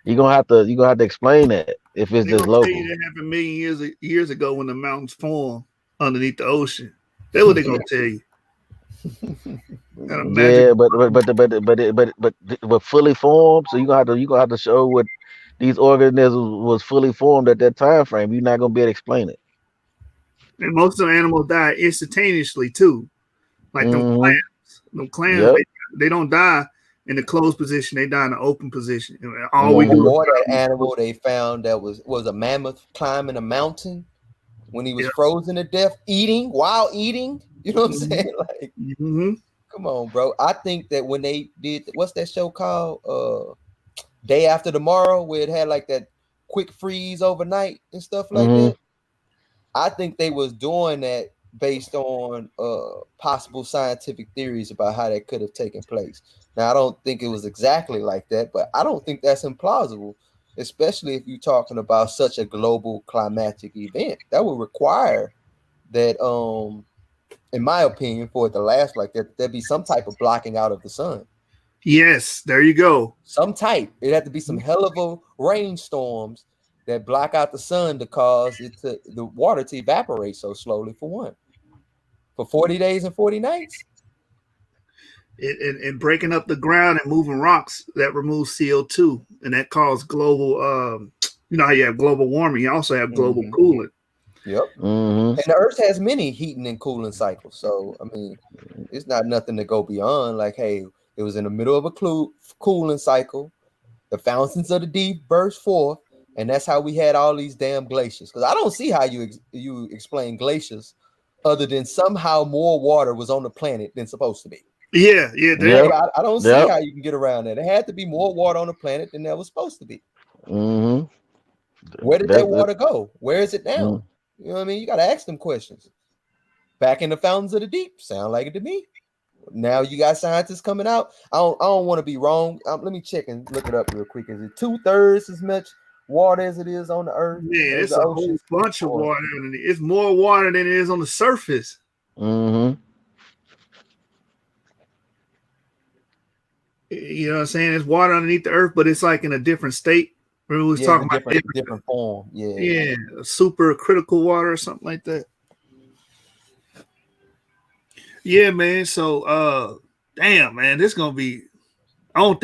you're gonna have to explain that if it's They're just gonna tell you local. that happened years ago when the mountains formed underneath the ocean. That's what they're gonna tell you. Yeah, but fully formed. So you gonna have to show what these organisms was fully formed at that time frame. You're not gonna be able to explain it. And most of the animals die instantaneously too. Like them Mm-hmm. clams. Them clams, Yep. they don't die in the closed position, they die in the open position. And all we Or do that animal they found that was a mammoth climbing a mountain when he was frozen to death, while eating. You know what I'm saying? Like, come on, bro. I think that when they did, what's that show called? Day After Tomorrow, where it had like that quick freeze overnight and stuff like that. I think they was doing that based on possible scientific theories about how that could have taken place. Now, I don't think it was exactly like that, but I don't think that's implausible, especially if you're talking about such a global climatic event. That would require that, in my opinion, for it to last like that, there'd be some type of blocking out of the sun. Yes, there you go. Some type. It'd have to be some hell of a rainstorms that block out the sun to cause the water to evaporate so slowly, for one. For 40 days and 40 nights. And breaking up the ground and moving rocks that removes CO2, and that causes global. You know how you have global warming, you also have global cooling. Yep. Mm-hmm. And the Earth has many heating and cooling cycles. So, I mean, it's not nothing to go beyond. Like, hey, it was in the middle of a cooling cycle. The fountains of the deep burst forth, and that's how we had all these damn glaciers. Because I don't see how you explain glaciers other than somehow more water was on the planet than supposed to be. Yeah, Yep. I don't see how you can get around that. There had to be more water on the planet than there was supposed to be. Mm-hmm. Where did that water go? Where is it now? Mm. You know what I mean? You got to ask them questions. Back in the fountains of the deep, sound like it to me. Now you got scientists coming out. I don't want to be wrong. Let me check and look it up real quick. Is it 2/3 as much water as it is on the Earth? Yeah, it's a whole bunch of water. It's more water than it is on the surface. Mm-hmm. You know what I'm saying? It's water underneath the earth, but it's like in a different state. We was talking about different form. Yeah, super critical water or something like that. Yeah, man. So damn, man, this gonna be I don't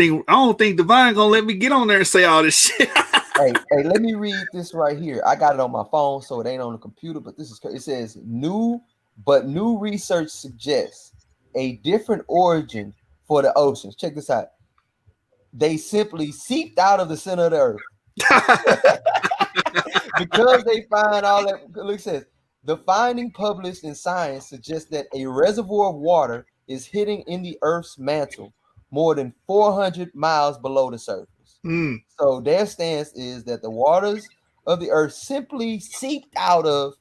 think Divine gonna let me get on there and say all this shit. hey, let me read this right here. I got it on my phone, so it ain't on the computer, but it says new research suggests a different origin for the oceans. Check this out. They simply seeped out of the center of the earth. Because they find all that. Look, it says the finding published in Science suggests that a reservoir of water is hidden in the Earth's mantle more than 400 miles below the surface. So their stance is that the waters of the Earth simply seeped out of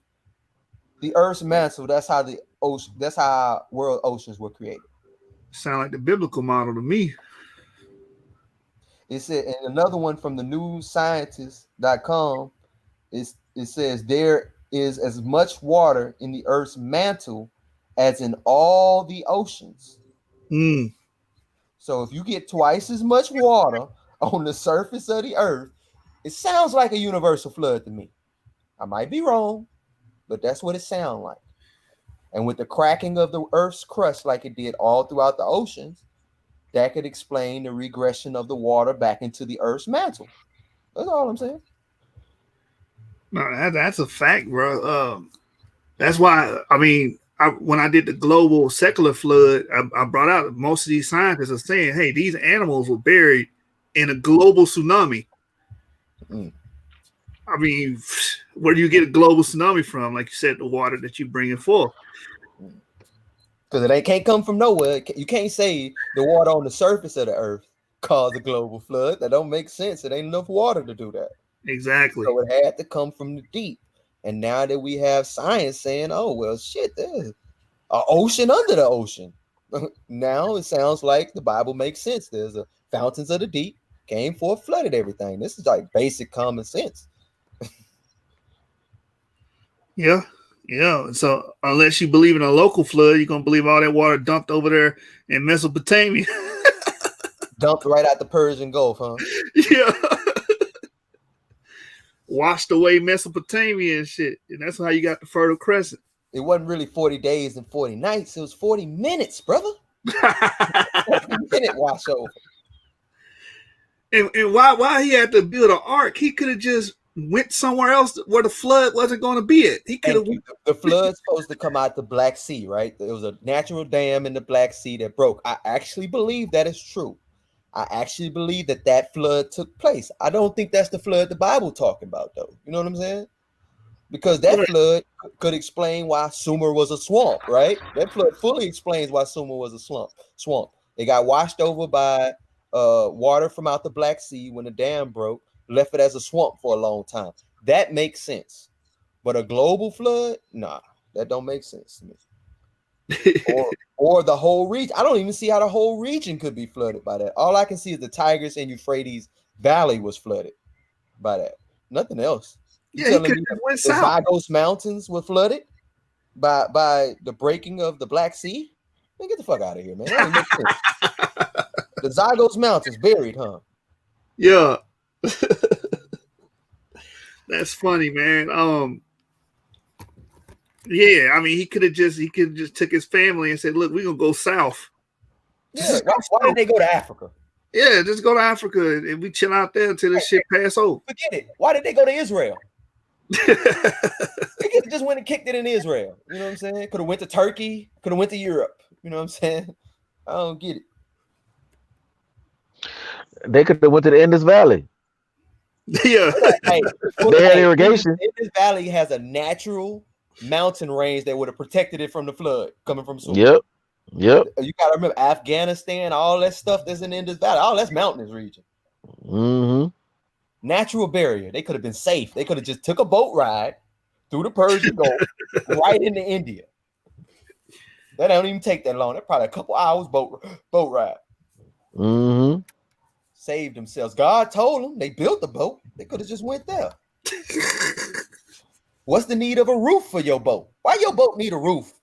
the Earth's mantle. That's how the ocean. That's how world oceans were created. Sound like the biblical model to me. It said, and another one from the newscientist.com it says there is as much water in the Earth's mantle as in all the oceans. So if you get twice as much water on the surface of the Earth, it sounds like a universal flood to me. I might be wrong, but that's what it sounds like. And with the cracking of the Earth's crust like it did all throughout the oceans, that could explain the regression of the water back into the Earth's mantle. That's all I'm saying. No, that's a fact, bro. That's why, I mean, when I did the global secular flood, I brought out most of these scientists are saying, hey, these animals were buried in a global tsunami. I mean, where do you get a global tsunami from? Like you said, the water that you bring in forth. Because it can't come from nowhere. You can't say the water on the surface of the Earth caused a global flood. That don't make sense. It ain't enough water to do that. Exactly. So it had to come from the deep. And now that we have science saying, oh, well, shit, there's an ocean under the ocean. Now it sounds like the Bible makes sense. There's a fountains of the deep came forth, flooded everything. This is like basic common sense. Yeah. So unless you believe in a local flood, you're going to believe all that water dumped over there in Mesopotamia. Dumped right out the Persian Gulf, huh? Yeah. Washed away Mesopotamia and shit. And that's how you got the Fertile Crescent. It wasn't really 40 days and 40 nights. It was 40 minutes, brother. 40-minute wash over. And why he had to build an ark? He could have just went somewhere else where the flood wasn't going to be at. He could have. The flood's supposed to come out the Black Sea, right? There was a natural dam in the Black Sea that broke. I actually believe that is true. I actually believe that flood took place. I don't think that's the flood the Bible talking about, though. You know what I'm saying? Because that flood could explain why Sumer was a swamp, right? That flood fully explains why Sumer was a swamp. It got washed over by water from out the Black Sea when the dam broke, left it as a swamp for a long time. That makes sense. But a global flood, nah, that don't make sense to me. or the whole region. I don't even see how the whole region could be flooded by that. All I can see is the Tigris and Euphrates Valley was flooded by that. Nothing else. You telling me the Zagros Mountains were flooded by the breaking of the Black Sea? Man, get the fuck out of here, man. That ain't make sense. The Zagros Mountains buried, huh? Yeah. That's funny, man. Yeah, I mean, he could have just took his family and said, "Look, we're gonna go south." Yeah, why did they go to Africa? Yeah, just go to Africa and we chill out there until this shit pass over. Forget it. Why did they go to Israel? Get could have just went and kicked it in Israel. You know what I'm saying? Could have went to Turkey. Could have went to Europe. You know what I'm saying? I don't get it. They could have went to the Indus Valley. Yeah. Hey, They had irrigation. Indus Valley has a natural mountain range that would have protected it from the flood coming from Suez. Yep. You got to remember Afghanistan, all that stuff that's in the Indus Valley, all that's mountainous region. Mm-hmm. Natural barrier. They could have been safe. They could have just took a boat ride through the Persian Gulf right into India. That don't even take that long. That's probably a couple hours boat ride. Mm-hmm. Saved themselves. God told them they built the boat. They could have just went there. What's the need of a roof for your boat? Why your boat need a roof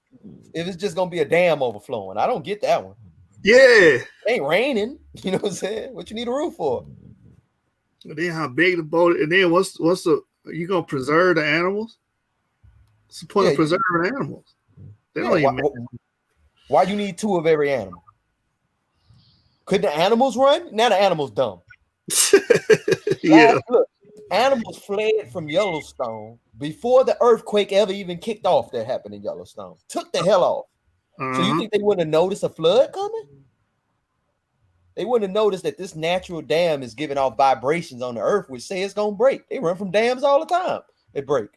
if it's just gonna be a dam overflowing? I don't get that one. Yeah. It ain't raining. You know what I'm saying? What you need a roof for? And then how big the boat, and then what's the, are you gonna preserve the animals? What's the point of preserving animals? They don't even why you need two of every animal? Could the animals run? Now the animals dumb. Yeah. Look, animals fled from Yellowstone before the earthquake ever even kicked off that happened in Yellowstone. Took the hell off. So you think they wouldn't have noticed a flood coming? They wouldn't have noticed that this natural dam is giving off vibrations on the earth, which say it's gonna break. They run from dams all the time. They break.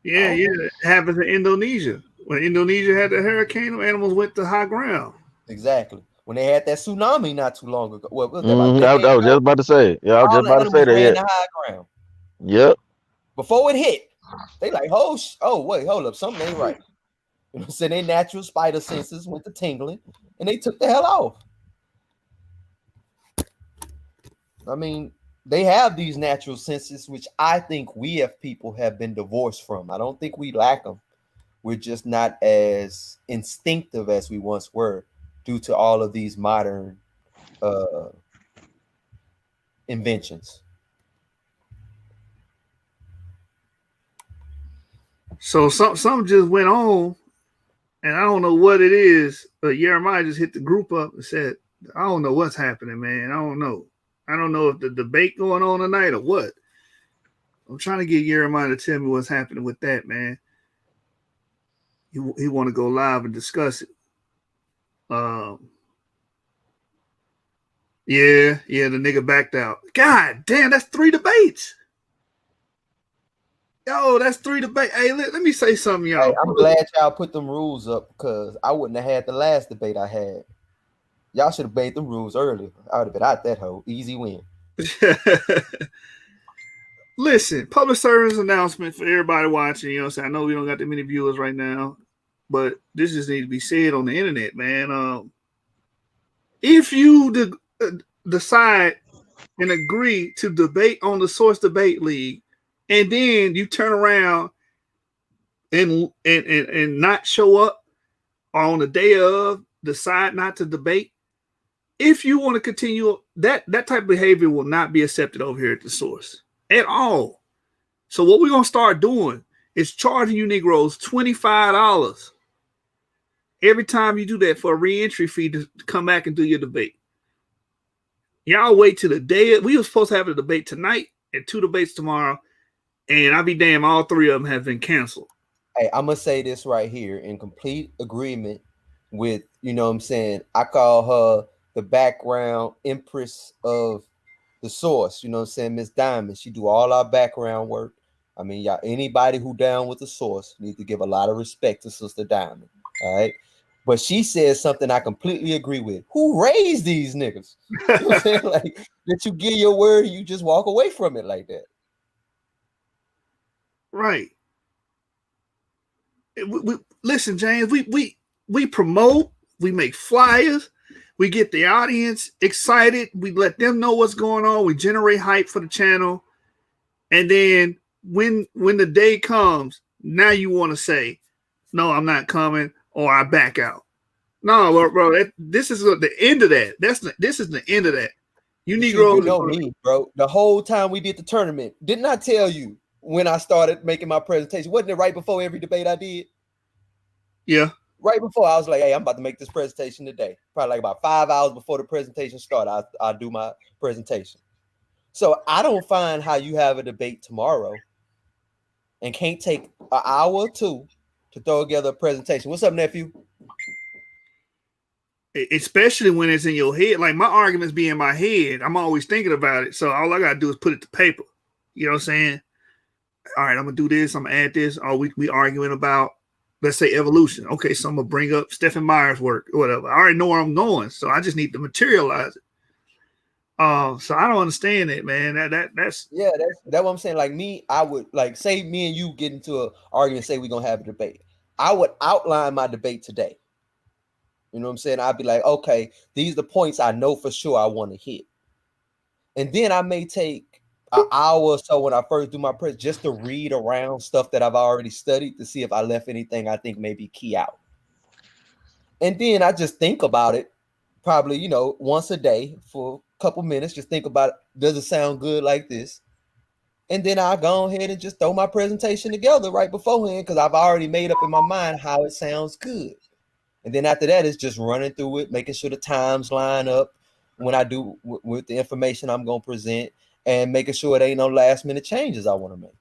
Yeah, it happens in Indonesia. When Indonesia had the hurricane, the animals went to high ground. Exactly. When they had that tsunami not too long ago. What was that? I was just about to say. Yeah, I was just about to say that. Yeah. The high ground. Yep. Before it hit, they like, oh, wait, hold up. Something ain't right. You know what I'm saying? Their natural spider senses went to tingling and they took the hell off. I mean, they have these natural senses, which I think we as people have been divorced from. I don't think we lack them. We're just not as instinctive as we once were due to all of these modern inventions. So something just went on, and I don't know what it is, but Jeremiah just hit the group up and said, I don't know what's happening, man. I don't know. I don't know if the debate going on tonight or what. I'm trying to get Jeremiah to tell me what's happening with that, man. He want to go live and discuss it. Yeah, the nigga backed out. God damn, that's 3 debates. Yo, that's 3 debates. Hey, let me say something, y'all. Hey, I'm glad y'all put them rules up because I wouldn't have had the last debate I had. Y'all should have made them rules earlier. I would have been out that hoe. Easy win. Listen, public service announcement for everybody watching. You know what I'm saying? I know we don't got that many viewers right now, but this just needs to be said on the internet, man. If you decide and agree to debate on the Source Debate League, and then you turn around and not show up, or on the day of decide not to debate, if you want to continue, that type of behavior will not be accepted over here at the Source at all. So what we're gonna start doing is charging you Negroes $25 every time you do that for a re-entry fee to come back and do your debate. Y'all wait till the day. We were supposed to have a debate tonight and 2 debates tomorrow, and I'll be damn, all 3 of them have been canceled. Hey, I'm gonna say this right here in complete agreement with, you know what I'm saying, I call her the background empress of the Source, you know what I'm saying, Miss Diamond. She do all our background work. I mean, y'all, anybody who down with the Source need to give a lot of respect to Sister Diamond, all right? But she says something I completely agree with. Who raised these niggas? You know what I'm saying? Like, that you give your word and you just walk away from it like that. Right. Listen, James, we promote, we make flyers, we get the audience excited, we let them know what's going on, we generate hype for the channel, and then when the day comes, now you want to say, no, I'm not coming, or I back out. No, bro, this is the end of that. This is the end of that. You Negroes know me, bro. The whole time we did the tournament, didn't I tell you when I started making my presentation? Wasn't it right before every debate I did? Yeah. Right before, I was like, hey, I'm about to make this presentation today. Probably like about 5 hours before the presentation started, I'll do my presentation. So I don't find how you have a debate tomorrow and can't take an hour or two to throw together a presentation. What's up, nephew? Especially when it's in your head. Like my arguments be in my head. I'm always thinking about it. So all I gotta do is put it to paper. You know what I'm saying? All right, I'm gonna do this. I'm gonna add this. Oh, we arguing about, let's say, evolution. Okay, so I'm gonna bring up Stephen Meyer's work or whatever. I already know where I'm going, so I just need to materialize it. So I don't understand it, man. That's That's what I'm saying. Like me, I would like say me and you get into an argument, say we're gonna have a debate. I would outline my debate today. You know what I'm saying? I'd be like, okay, these are the points I know for sure I want to hit. And then I may take an hour or so when I first do my press just to read around stuff that I've already studied to see if I left anything I think may be key out. And then I just think about it probably, once a day for a couple minutes. Just think about it. Does it sound good like this? And then I go ahead and just throw my presentation together right beforehand because I've already made up in my mind how it sounds good. And then after that, it's just running through it, making sure the times line up when I do with the information I'm going to present and making sure it ain't no last minute changes I want to make.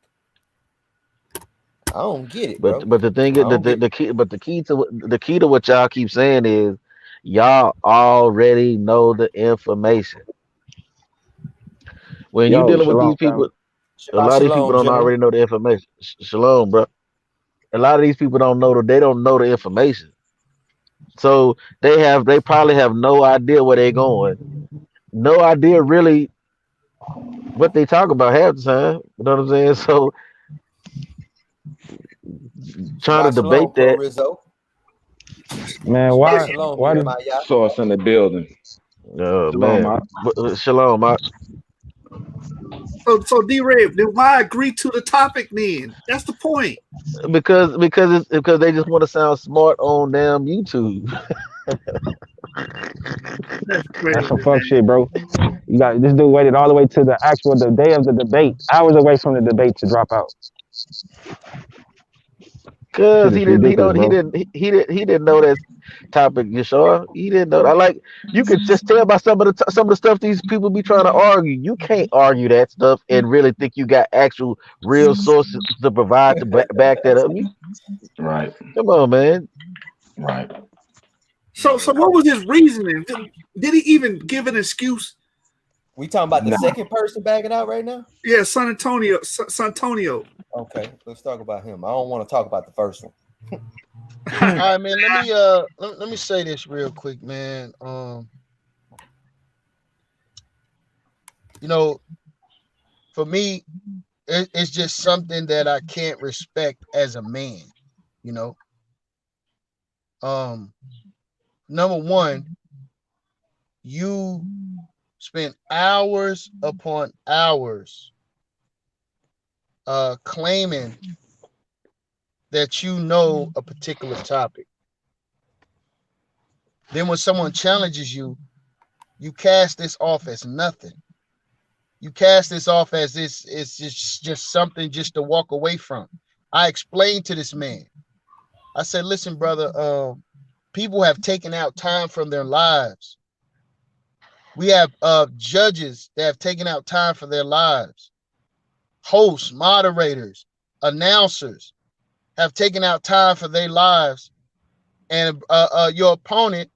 I don't get it, bro. But the thing is, the key to what y'all keep saying is y'all already know the information. When you Yo, dealing with these shalom, family. people, a Shabbat lot of these people shalom, don't gentlemen. already know the information. Shalom, bro. A lot of these people don't know they don't know the information. So they probably have no idea where they're going. No idea really what they talk about half the time. You know what I'm saying? So trying to Shabbat shalom, debate Pro that, Rizzo. Man, Shabbat why shalom, why did Nehemiah. Source in the building. oh shalom man. my Shalom, so D-Ray, then why agree to the topic then? That's the point. because they just want to sound smart on damn YouTube. That's that's crazy, some fuck man. shit, bro. You got this dude waited all the way to the day of the debate, hours away from the debate to drop out. Cause Shit is ridiculous, bro. he didn't know that topic. You sure? He didn't know. I like you could just tell by some of the stuff these people be trying to argue. You can't argue that stuff and really think you got actual real sources to provide to back that up. Right, Come on, man. right. So what was his reasoning? Did he even give an excuse? We talking about the Nah, second person backing out right now? Yeah, San Antonio. Okay, let's talk about him. I don't want to talk about the first one. All right, man. Let me say this real quick, man. For me, it's just something that I can't respect as a man. You know, number one, you spend hours upon hours claiming that you know a particular topic. Then when someone challenges you, you cast this off as nothing. You cast this off as this it's just something just to walk away from. I explained to this man. I said, listen, brother, people have taken out time from their lives. We have judges that have taken out time for their lives. Hosts, moderators, announcers have taken out time for their lives. And your opponent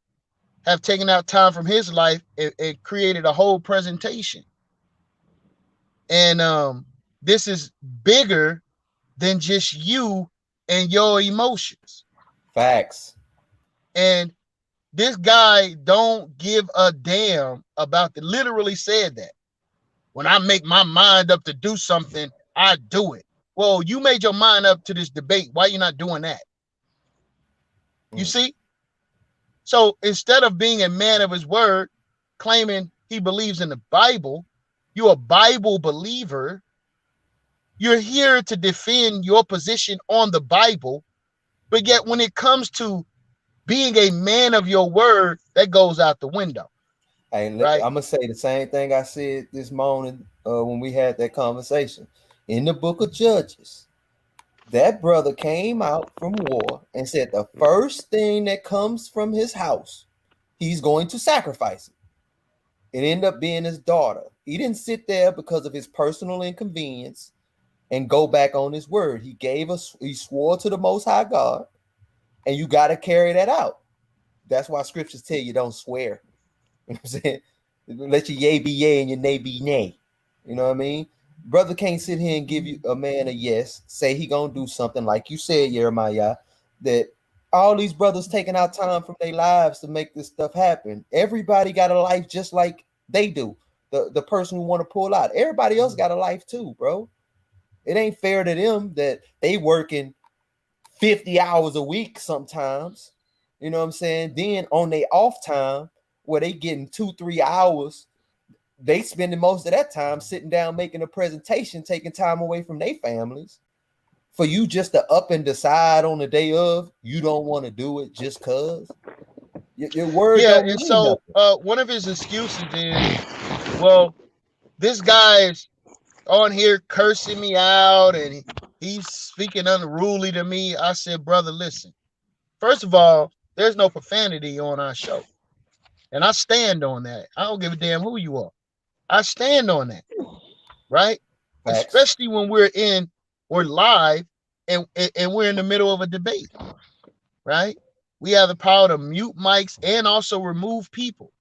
have taken out time from his life and created a whole presentation. And this is bigger than just you and your emotions. Facts. And this guy don't give a damn about literally said that. When I make my mind up to do something, I do it. Well, you made your mind up to this debate. Why are you not doing that? You see? So instead of being a man of his word, claiming he believes in the Bible, you're a Bible believer. You're here to defend your position on the Bible. But yet when it comes to being a man of your word, that goes out the window. Hey, right? I'm going to say the same thing I said this morning when we had that conversation. In the book of Judges, that brother came out from war and said the first thing that comes from his house, he's going to sacrifice it. It ended up being his daughter. He didn't sit there because of his personal inconvenience and go back on his word. He swore to the Most High God, and you got to carry that out. That's why scriptures tell you don't swear. You know what I'm saying? Let your yea be yea and your nay be nay. You know what I mean? Brother can't sit here and give you a man a yes, say he gonna do something like you said, Jeremiah, that all these brothers taking out time from their lives to make this stuff happen. Everybody got a life just like they do. The person who want to pull out, everybody else got a life too, bro. It ain't fair to them that they working 50 hours a week sometimes. You know what I'm saying? Then on their off time, where they getting 2-3 hours, they spending most of that time sitting down making a presentation, taking time away from their families. For you just to up and decide on the day of, you don't want to do it just cause your word don't and mean so nothing. one of his excuses is, well, this guy is on here cursing me out and he's speaking unruly to me. I said, brother, listen. First of all, there's no profanity on our show. And I stand on that. I don't give a damn who you are. I stand on that. Right? Facts. Especially when we're live and we're in the middle of a debate. Right? We have the power to mute mics and also remove people.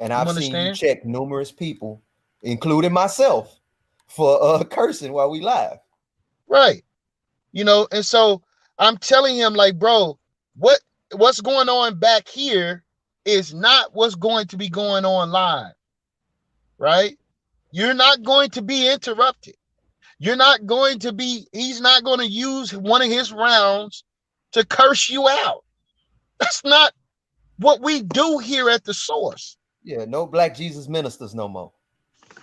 And I've seen you check numerous people, including myself, for cursing while we live. Right. You know, and so I'm telling him, like, bro, what's going on back here is not what's going to be going on live. Right? You're not going to be interrupted. You're not going to be, he's not going to use one of his rounds to curse you out. That's not what we do here at the source. Yeah, no black Jesus ministers no more.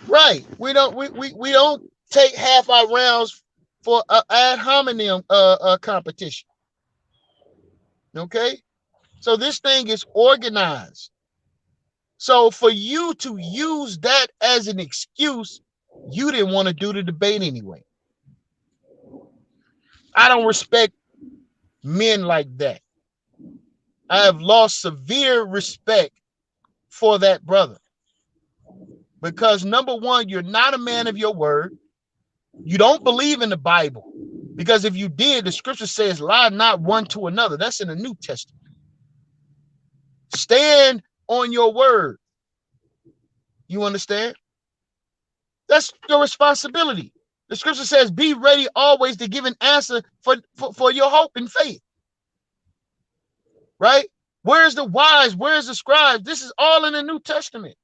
Right. We don't take half our rounds for ad hominem competition. Okay? So this thing is organized. So for you to use that as an excuse, you didn't want to do the debate anyway. I don't respect men like that. I have lost severe respect for that brother. Because number one, you're not a man of your word. You don't believe in the Bible. Because if you did, the scripture says, lie not one to another. That's in the New Testament. Stand on your word. You understand? That's your responsibility. The scripture says, be ready always to give an answer for your hope and faith. Right? Where's the wise? Where's the scribes? This is all in the New Testament.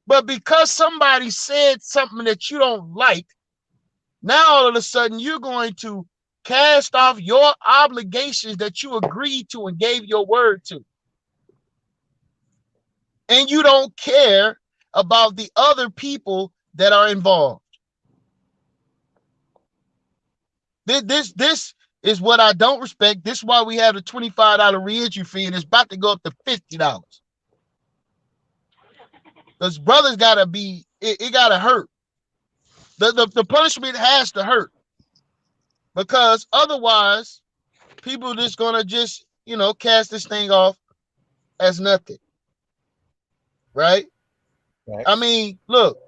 But because somebody said something that you don't like, now all of a sudden you're going to cast off your obligations that you agreed to and gave your word to. And you don't care about the other people that are involved. This is what I don't respect. This is why we have the $25 reentry fee, and it's about to go up to $50. Because brothers gotta be, it gotta hurt. The punishment has to hurt. Because otherwise, people just gonna just, cast this thing off as nothing. Right? Facts. I mean, look,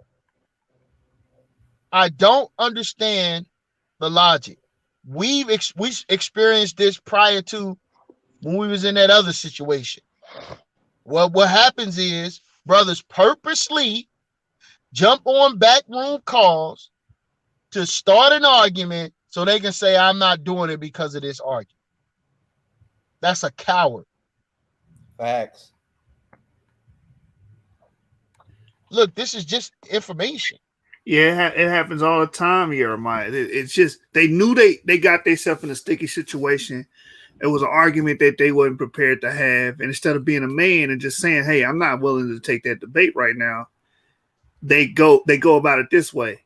I don't understand the logic. We experienced this prior to when we was in that other situation. Well, what happens is brothers purposely jump on backroom calls to start an argument so they can say, I'm not doing it because of this argument. That's a coward. Facts. Look, this is just information. Yeah, it happens all the time, Jeremiah. It's just they knew they got themselves in a sticky situation. It was an argument that they wasn't prepared to have, and instead of being a man and just saying, "Hey, I'm not willing to take that debate right now," they go about it this way.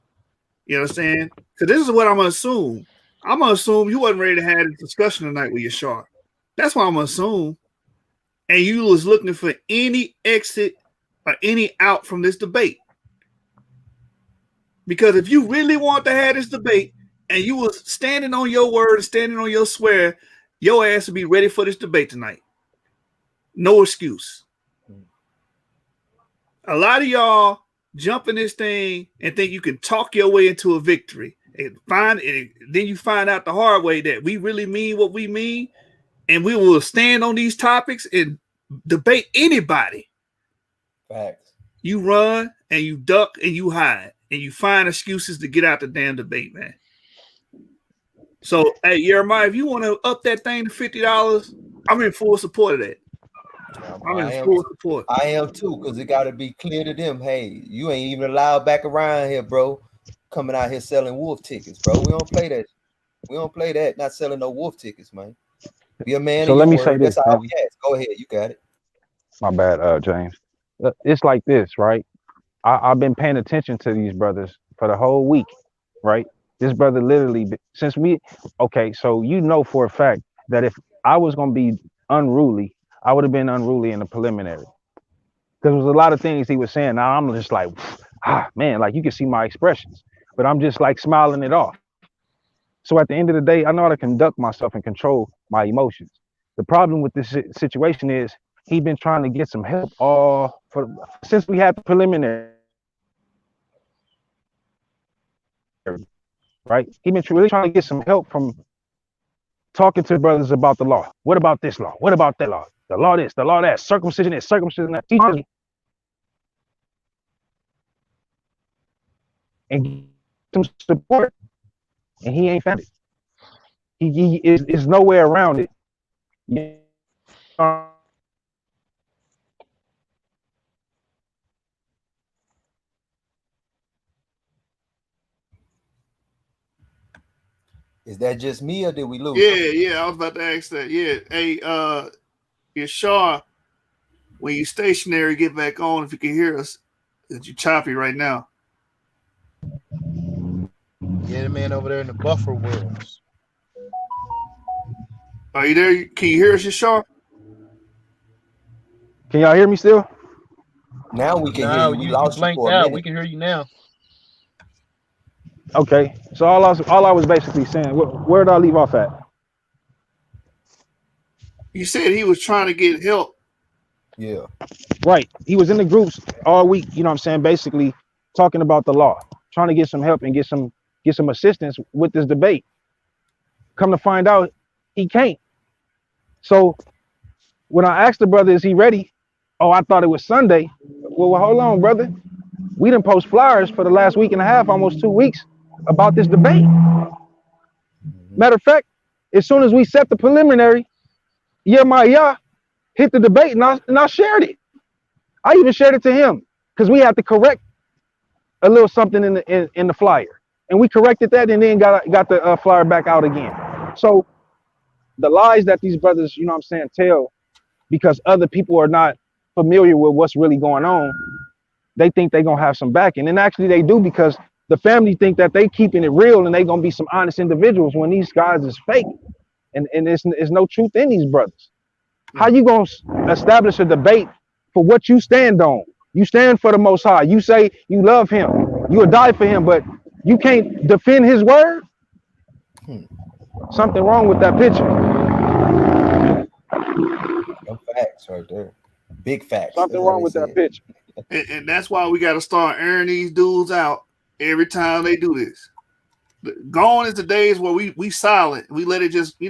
You know what I'm saying? So this is what I'm gonna assume. I'm gonna assume you wasn't ready to have this discussion tonight with your shark. That's what I'm gonna assume. And you was looking for any exit or any out from this debate. Because if you really want to have this debate and you was standing on your word and standing on your swear, your ass would be ready for this debate tonight. No excuse. A lot of y'all jump in this thing and think you can talk your way into a victory. And then you find out the hard way that we really mean what we mean, and we will stand on these topics and debate anybody. Facts. You run and you duck and you hide and you find excuses to get out the damn debate, man. So, hey, Jeremiah, if you want to up that thing to $50, I'm in full support of that. I'm in full support. I am too, because it got to be clear to them. Hey, you ain't even allowed back around here, bro. Coming out here selling wolf tickets, bro. We don't play that. We don't play that. Not selling no wolf tickets, man. Be a man. So let me say this. That's all we ask. Go ahead, you got it. My bad, James. It's like this, right? I've been paying attention to these brothers for the whole week, right? This brother literally, okay, so you know for a fact that if I was going to be unruly, I would have been unruly in the preliminary. Because there was a lot of things he was saying. Now I'm just like, man, like you can see my expressions, but I'm just like smiling it off. So at the end of the day, I know how to conduct myself and control my emotions. The problem with this situation is he's been trying to get some help since we had the preliminary. Right? He's been really trying to get some help from talking to brothers about the law. What about this law? What about that law? The law this, the law that, circumcision this, circumcision that. And some support, and he ain't found it. He is nowhere around it. Is that just me or did we lose? Yeah. I was about to ask that. Yeah. Hey, Yashar, when you stationary, get back on if you can hear us. You're choppy right now. Yeah, the man over there in the buffer worlds. Are you there? Can you hear us, Yashar? Can y'all hear me still? Now we can hear you. We lost you for a minute. We can hear you now. Okay, so all I was basically saying, where did I leave off at? You said he was trying to get help. Yeah. Right. He was in the groups all week, you know what I'm saying, basically talking about the law, trying to get some help and get some assistance with this debate. Come to find out, he can't. So when I asked the brother, is he ready? Oh, I thought it was Sunday. Well, hold on, brother. We didn't post flyers for the last week and a half, almost 2 weeks, about this debate. Matter of fact, as soon as we set the preliminary, Jeremiah hit the debate and I shared it. I even shared it to him because we had to correct a little something in the flyer, and we corrected that and then got the flyer back out again. So the lies that these brothers, you know what I'm saying, tell because other people are not familiar with what's really going on, they think they're going to have some backing. And actually they do, because the family think that they keeping it real and they going to be some honest individuals when these guys is fake. And there's no truth in these brothers. How you going to establish a debate for what you stand on? You stand for the Most High. You say you love him. You will die for him, but you can't defend his word? Something wrong with that picture. No facts right there. Big facts. Something wrong with that picture. And that's why we got to start airing these dudes out every time they do this. Gone is the days where we silent. We let it just, we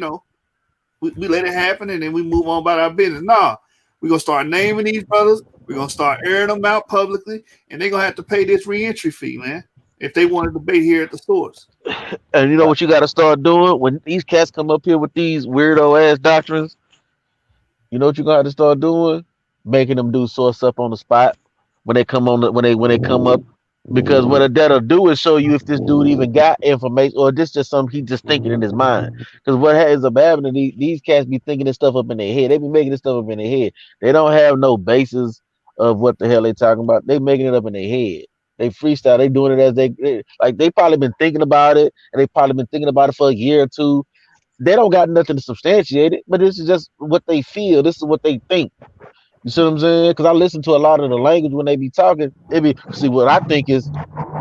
let it happen and then we move on about our business. Nah, we're going to start naming these brothers. We're going to start airing them out publicly, and they're going to have to pay this reentry fee, man, if they want to debate here at the source. And you know what you got to start doing when these cats come up here with these weirdo ass doctrines? You know what you got to start doing? Making them do source up on the spot when they come on when they come up, because what that'll do is show you if this dude even got information or this just something he just thinking in his mind. Because what ends up happening, these cats be thinking this stuff up in their head. They be making this stuff up in their head. They don't have no basis of what the hell they talking about. They making it up in their head. They freestyle. They doing it as they probably been thinking about it, and they probably been thinking about it for a year or two. They don't got nothing to substantiate it, but this is just what they feel. This is what they think. You see what I'm saying? Because I listen to a lot of the language when they be talking. They be see what I think is,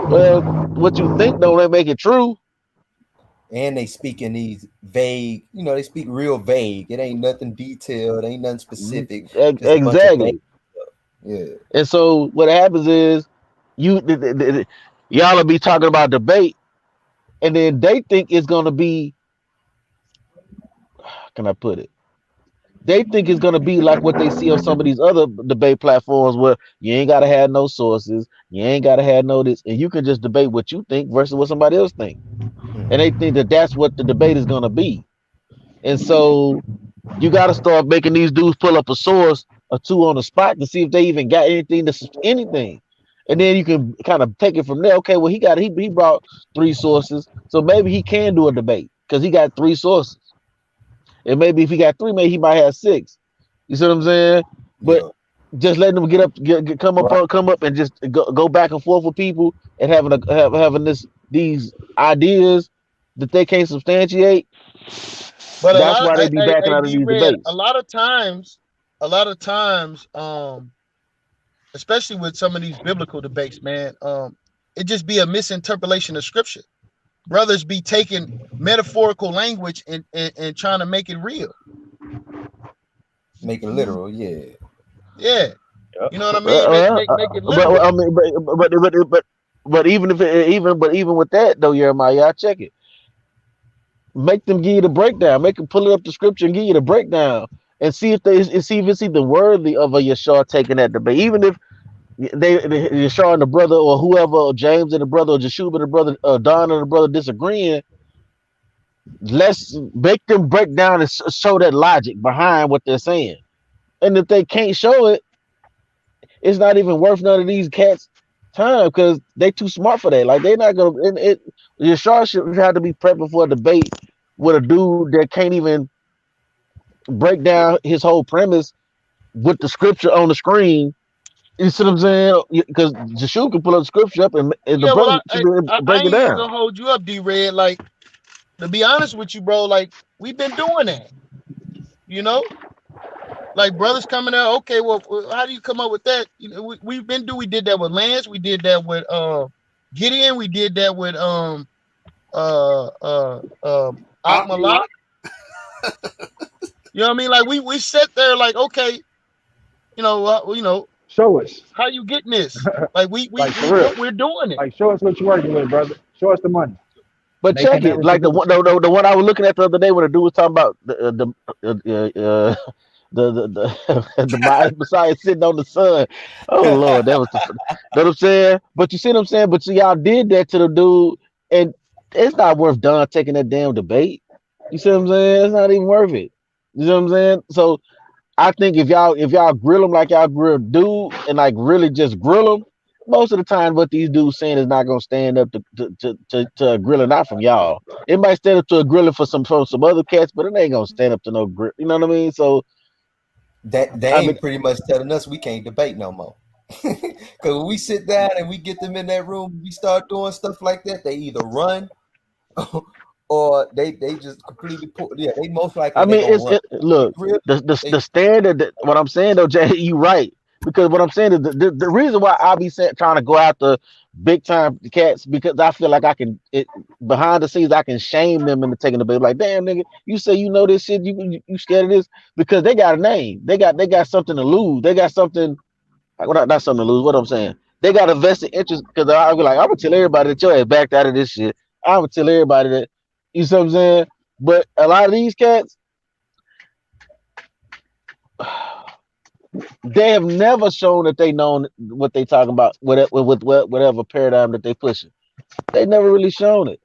well, what you think don't make it true. And they speak in these vague, they speak real vague. It ain't nothing detailed, ain't nothing specific. Exactly. Yeah. And so what happens is You y'all will be talking about debate, and then they think it's gonna be. How can I put it? They think it's gonna be like what they see on some of these other debate platforms where you ain't gotta have no sources, you ain't gotta have no this, and you can just debate what you think versus what somebody else think, and they think that that's what the debate is gonna be. And so you got to start making these dudes pull up a source or two on the spot to see if they even got anything to anything, and then you can kind of take it from there. Okay, well he brought three sources, so maybe he can do a debate because he got three sources, and maybe if he got three, maybe he might have six. You see what I'm saying? But Yeah. just letting them get up, Right. come up, and just go back and forth with people and having these ideas that they can't substantiate. But a That's lot why they of be backing out of D these Red, debates. a lot of times, especially with some of these biblical debates, man, it just be a misinterpretation of scripture. Brothers be taking metaphorical language and trying to make it real. Make it literal. Yeah. Yeah. Yep. You know what I mean? Uh, Make it but literal. I mean, but even if even with that though, Jeremiah, I check it. Make them give you the breakdown. Make them pull it up the scripture and give you the breakdown, and see if it's even worthy of a Yeshua taking that debate. Even if they Yeshua and the brother or whoever, or James and the brother, or Jeshua and the brother, Don and the brother disagreeing. Let's make them break down and show that logic behind what they're saying. And if they can't show it, it's not even worth none of these cats' time because they too smart for that. Like they're not gonna. And Yashar should have to be prepping for a debate with a dude that can't even break down his whole premise with the scripture on the screen. You see what I'm saying? Because Yeshua can pull up the scripture up and the Yeah, well, brother should be able to I break it ain't even down. gonna hold you up, D Red. Like, to be honest with you, bro, like we've been doing that. You know, like brothers coming out. Okay, well, how do you come up with that? You know, we did that with Lance. We did that with Gideon. We did that with uh uh Akmalak. You know what I mean? Like we sit there like, okay, you know, Show us. how you getting this? Like Like for real. we're doing it. Like show us what you're working with, brother. Show us the money. But And they can check it, never like the produce. one, the one I was looking at the other day when the dude was talking about the Messiah sitting on the sun. Oh Lord, that was know what I'm saying. But you see what I'm saying. But see, y'all did that to the dude, and it's not worth Don taking that damn debate. You see what I'm saying? It's not even worth it. You know what I'm saying? So I think if y'all grill them like y'all grill dude and like really just grill them, most of the time what these dudes saying is not gonna stand up to a grilling not from y'all. It might stand up to a grilling for some other cats, but it ain't gonna stand up to no grill. You know what I mean? So That they I mean, ain't pretty much telling us we can't debate no more. Because when we sit down and we get them in that room, we start doing stuff like that, they either run or they just completely pull. Yeah, they most likely they gonna run. We look, grill, the they standard what I'm saying though, Jay, you right. Because what I'm saying is the reason why I be trying to go after big time cats because I feel like I can behind the scenes I can shame them into taking the bait. Like, damn nigga, you say you know this shit, you scared of this because they got a name. They got something to lose. They got something like what not something to lose. What I'm saying. They got a vested interest because I'll be like, I'm gonna tell everybody that your ass backed out of this shit. I'm gonna tell everybody that you see what I'm saying? But a lot of these cats, they have never shown that they know what they talking about with whatever paradigm that they pushing. They never really shown it.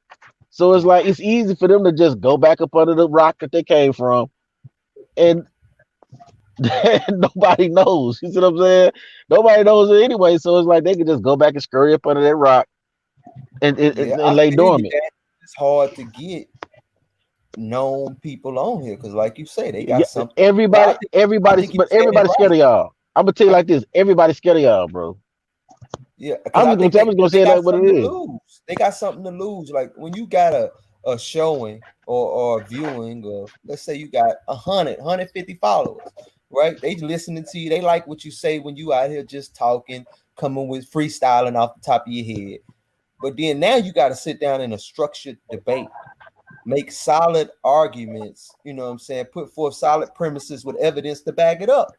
So it's like it's easy for them to just go back up under the rock that they came from, and nobody knows. You see what I'm saying? Nobody knows it anyway. So it's like they can just go back and scurry up under that rock yeah, and I lay feel you dormant. that it's hard to get known people on here because like you say, they Yeah, got something. Yeah, I think you but said it everybody's scared right. of y'all. I'm gonna tell you I, like this: everybody's scared of y'all, bro. yeah, because I think I'm just gonna they say it got like what it something to is. lose. They got something to lose. Like when you got a showing or a viewing of, let's say you got 150 followers, right? They listening to you. They like what you say when you out here just talking, coming with freestyling off the top of your head. But then now you got to sit down in a structured debate, make solid arguments, you know what I'm saying? Put forth solid premises with evidence to back it up.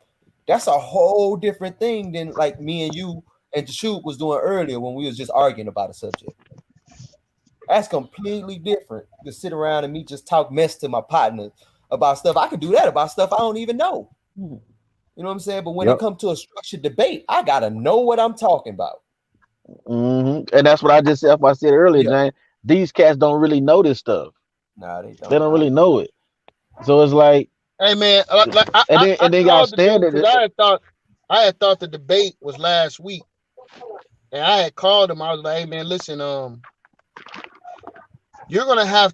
That's a whole different thing than like me and you and Tashuk was doing earlier when we was just arguing about a subject. That's completely different to sit around and me just talk mess to my partner about stuff. I could do that about stuff I don't even know. You know what I'm saying? But when it comes to a structured debate, I gotta know what I'm talking about. And that's what I just said. I said earlier, Jane. These cats don't really know this stuff. Nah, they don't. They don't really know it. So it's like, hey man, and then y'all stand it. I had thought the debate was last week, and I had called him. I was like, hey man, listen, you're gonna have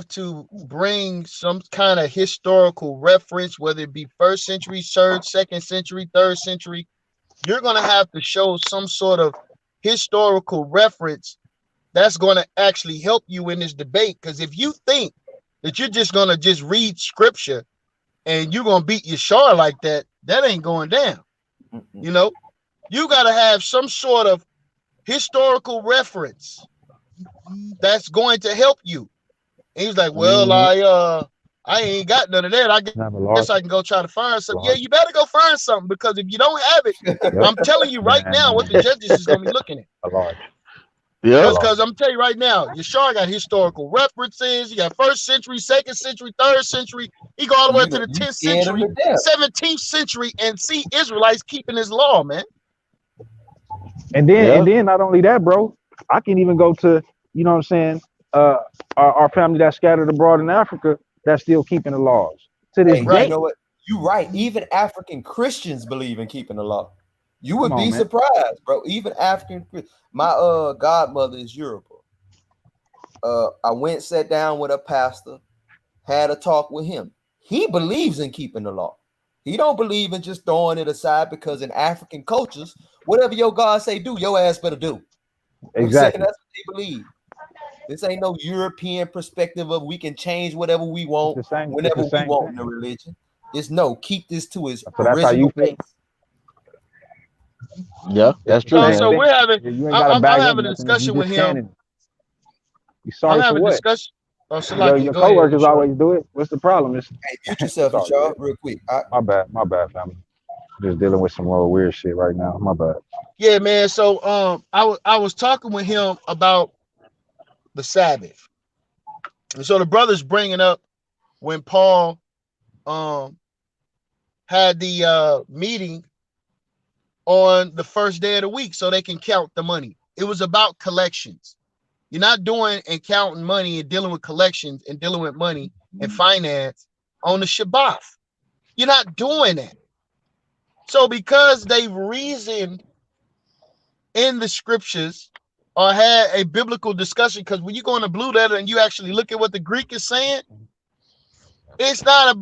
to bring some kind of historical reference, whether it be first century, second century, third century. You're gonna have to show some sort of historical reference that's gonna actually help you in this debate. Because if you think that you're just gonna just read scripture and you're gonna beat Yashar like that, that ain't going down. You know, you gotta have some sort of historical reference that's going to help you. And he was like, well, I ain't got none of that. I guess I can go try to find something. Yeah, you better go find something, because if you don't have it, I'm telling you right now what the judges is going to be looking at. Because I'm telling you right now, Yashar got historical references. You got first century, second century, third century. He go all the way to the 10th century, 17th century, and see Israelites keeping his law, man. And then not only that, bro, I can even go to, you know what I'm saying, our family that's scattered abroad in Africa that's still keeping the laws to this day. You know what? You're right. Even African Christians believe in keeping the law. You would be surprised, bro. Even African, my godmother is Yoruba. I went, sat down with a pastor, had a talk with him. He believes in keeping the law. He don't believe in just throwing it aside, because in African cultures, whatever your God say do, your ass better do. Exactly. That's what they believe. This ain't no European perspective of we can change whatever we want whenever we want in the religion. It's no, keep this to its original base. Yeah, that's true. So we're having. I'm having a discussion with him. You sorry I'm for having what? a discussion. Your coworkers always do it. What's the problem? Hey, mute yourself, Yashar, real quick. My bad, family. Just dealing with some more weird shit right now. My bad. Yeah, man. So I was talking with him about the Sabbath, and so the brother's bringing up when Paul had the meeting on the first day of the week so they can count the money. It was about collections. You're not doing and counting money and dealing with collections and dealing with money and finance on the Shabbat. You're not doing that. So because they've reasoned in the scriptures or had a biblical discussion, because when you go in the blue letter and you actually look at what the Greek is saying, it's not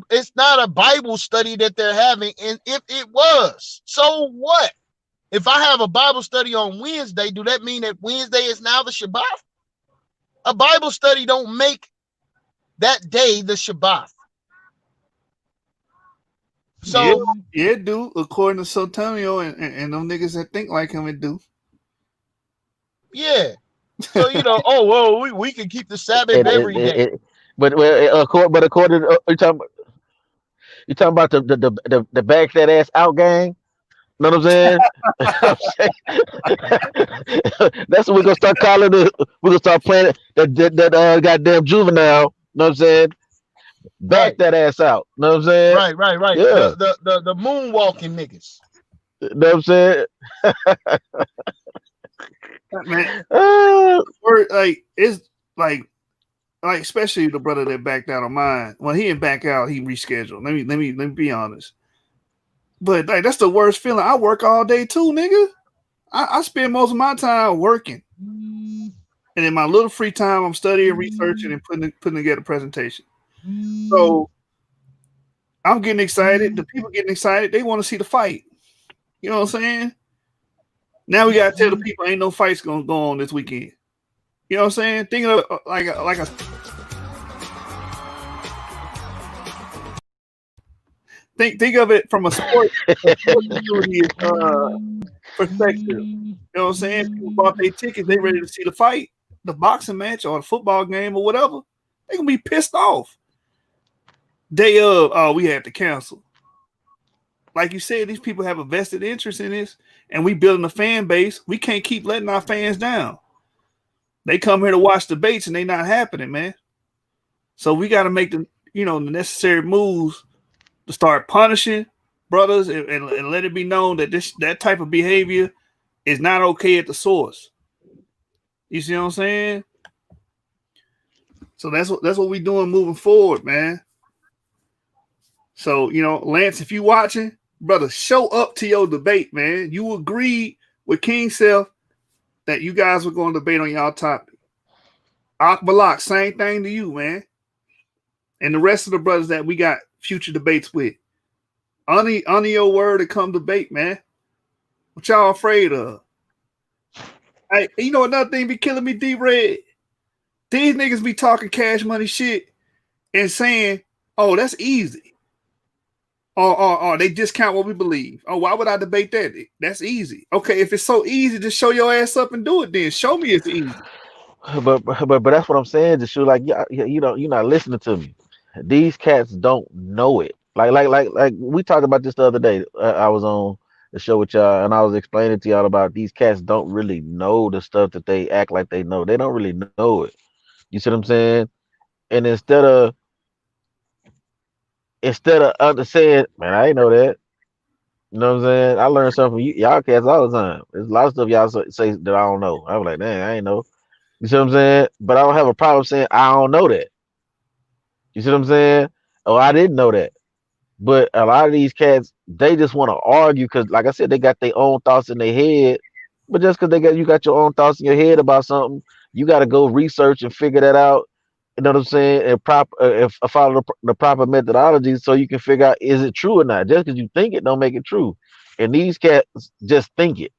a Bible study that they're having. And if it was, so what? If I have a Bible study on Wednesday, do that mean that Wednesday is now the Shabbat? A Bible study don't make that day the Shabbat. So yeah, dude. According to Sotonio and them niggas that think like him, it do. Yeah. So we can keep the Sabbath every day. But according to you talking about the back that ass out gang. Know what I'm saying? That's what we're gonna start calling it. We're gonna start playing that goddamn juvenile. Know what I'm saying? Back that ass out. Know what I'm saying? Right. Yeah. The moonwalking niggas. Know what I'm saying? Man, it's like especially the brother that backed out on mine. When he didn't back out, he rescheduled. Let me be honest. But that's the worst feeling. I work all day too, nigga. I spend most of my time working, and in my little free time, I'm studying, researching, and putting together a presentation. So I'm getting excited. The people getting excited. They want to see the fight. You know what I'm saying? Now we gotta tell the people ain't no fights gonna go on this weekend. You know what I'm saying? Thinking of like a think of it from a sports perspective. You know what I'm saying? People bought their tickets, they ready to see the fight, the boxing match or the football game or whatever. They gonna be pissed off. Day of, we had to cancel. Like you said, these people have a vested interest in this, and we building a fan base, we can't keep letting our fans down. They come here to watch debates and they not happening, man. So we got to make the necessary moves to start punishing brothers and let it be known that that type of behavior is not okay at the source. You see what I'm saying? So that's what we doing moving forward, man. So, Lance, if you watching, brother, show up to your debate, man. You agreed with King Self that you guys were going to debate on y'all topic. Akbalak, same thing to you, man. And the rest of the brothers that we got future debates with. Honor your word to come debate, man. What y'all afraid of? Hey, another thing be killing me, D-Red? These niggas be talking cash money shit and saying, oh, that's easy. Or they discount what we believe. Oh, why would I debate that? That's easy. Okay, if it's so easy, just show your ass up and do it then. Show me it's easy. But that's what I'm saying. Just shoot, like, you're not listening to me. These cats don't know it. Like we talked about this the other day. I was on the show with y'all, and I was explaining to y'all about these cats don't really know the stuff that they act like they know. They don't really know it. You see what I'm saying? And instead of saying, man, I ain't know that. You know what I'm saying? I learned something from y'all cats all the time. There's a lot of stuff y'all say that I don't know. I was like, dang, I ain't know. You see what I'm saying? But I don't have a problem saying I don't know that. You see what I'm saying? Oh, I didn't know that. But a lot of these cats, they just want to argue because, like I said, they got their own thoughts in their head. But just because you got your own thoughts in your head about something, you got to go research and figure that out. You know what I'm saying? And follow the proper methodology so you can figure out is it true or not. Just because you think it, don't make it true. And these cats just think it.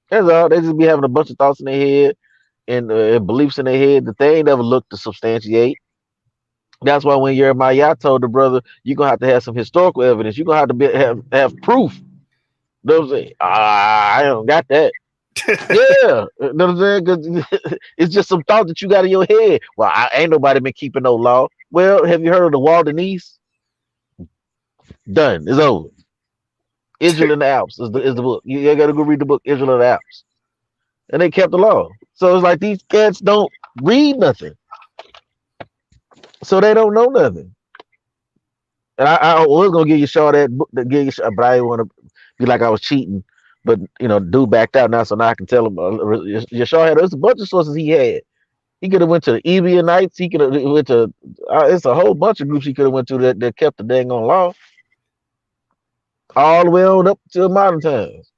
That's all. They just be having a bunch of thoughts in their head and beliefs in their head that they ain't ever looked to substantiate. That's why when Jeremiah told the brother, you're gonna have to have some historical evidence. You're gonna have to have proof. You know what I'm saying? I don't got that. Yeah, you know what I'm saying? 'Cause it's just some thought that you got in your head. Well, ain't nobody been keeping no law. Well, have you heard of the Waldenese? Done. It's over. Israel in the Alps is the book. You got to go read the book Israel in the Alps, and they kept the law. So it's like these cats don't read nothing, so they don't know nothing. And I was gonna give you Shaw that book to give you, but I didn't want to be like I was cheating. But dude backed out now, so now I can tell him. Yashar had there's a bunch of sources he had. He could have went to the Ebionites. He could have went to. It's a whole bunch of groups he could have went to that kept the dang on law, all the way on up to modern times.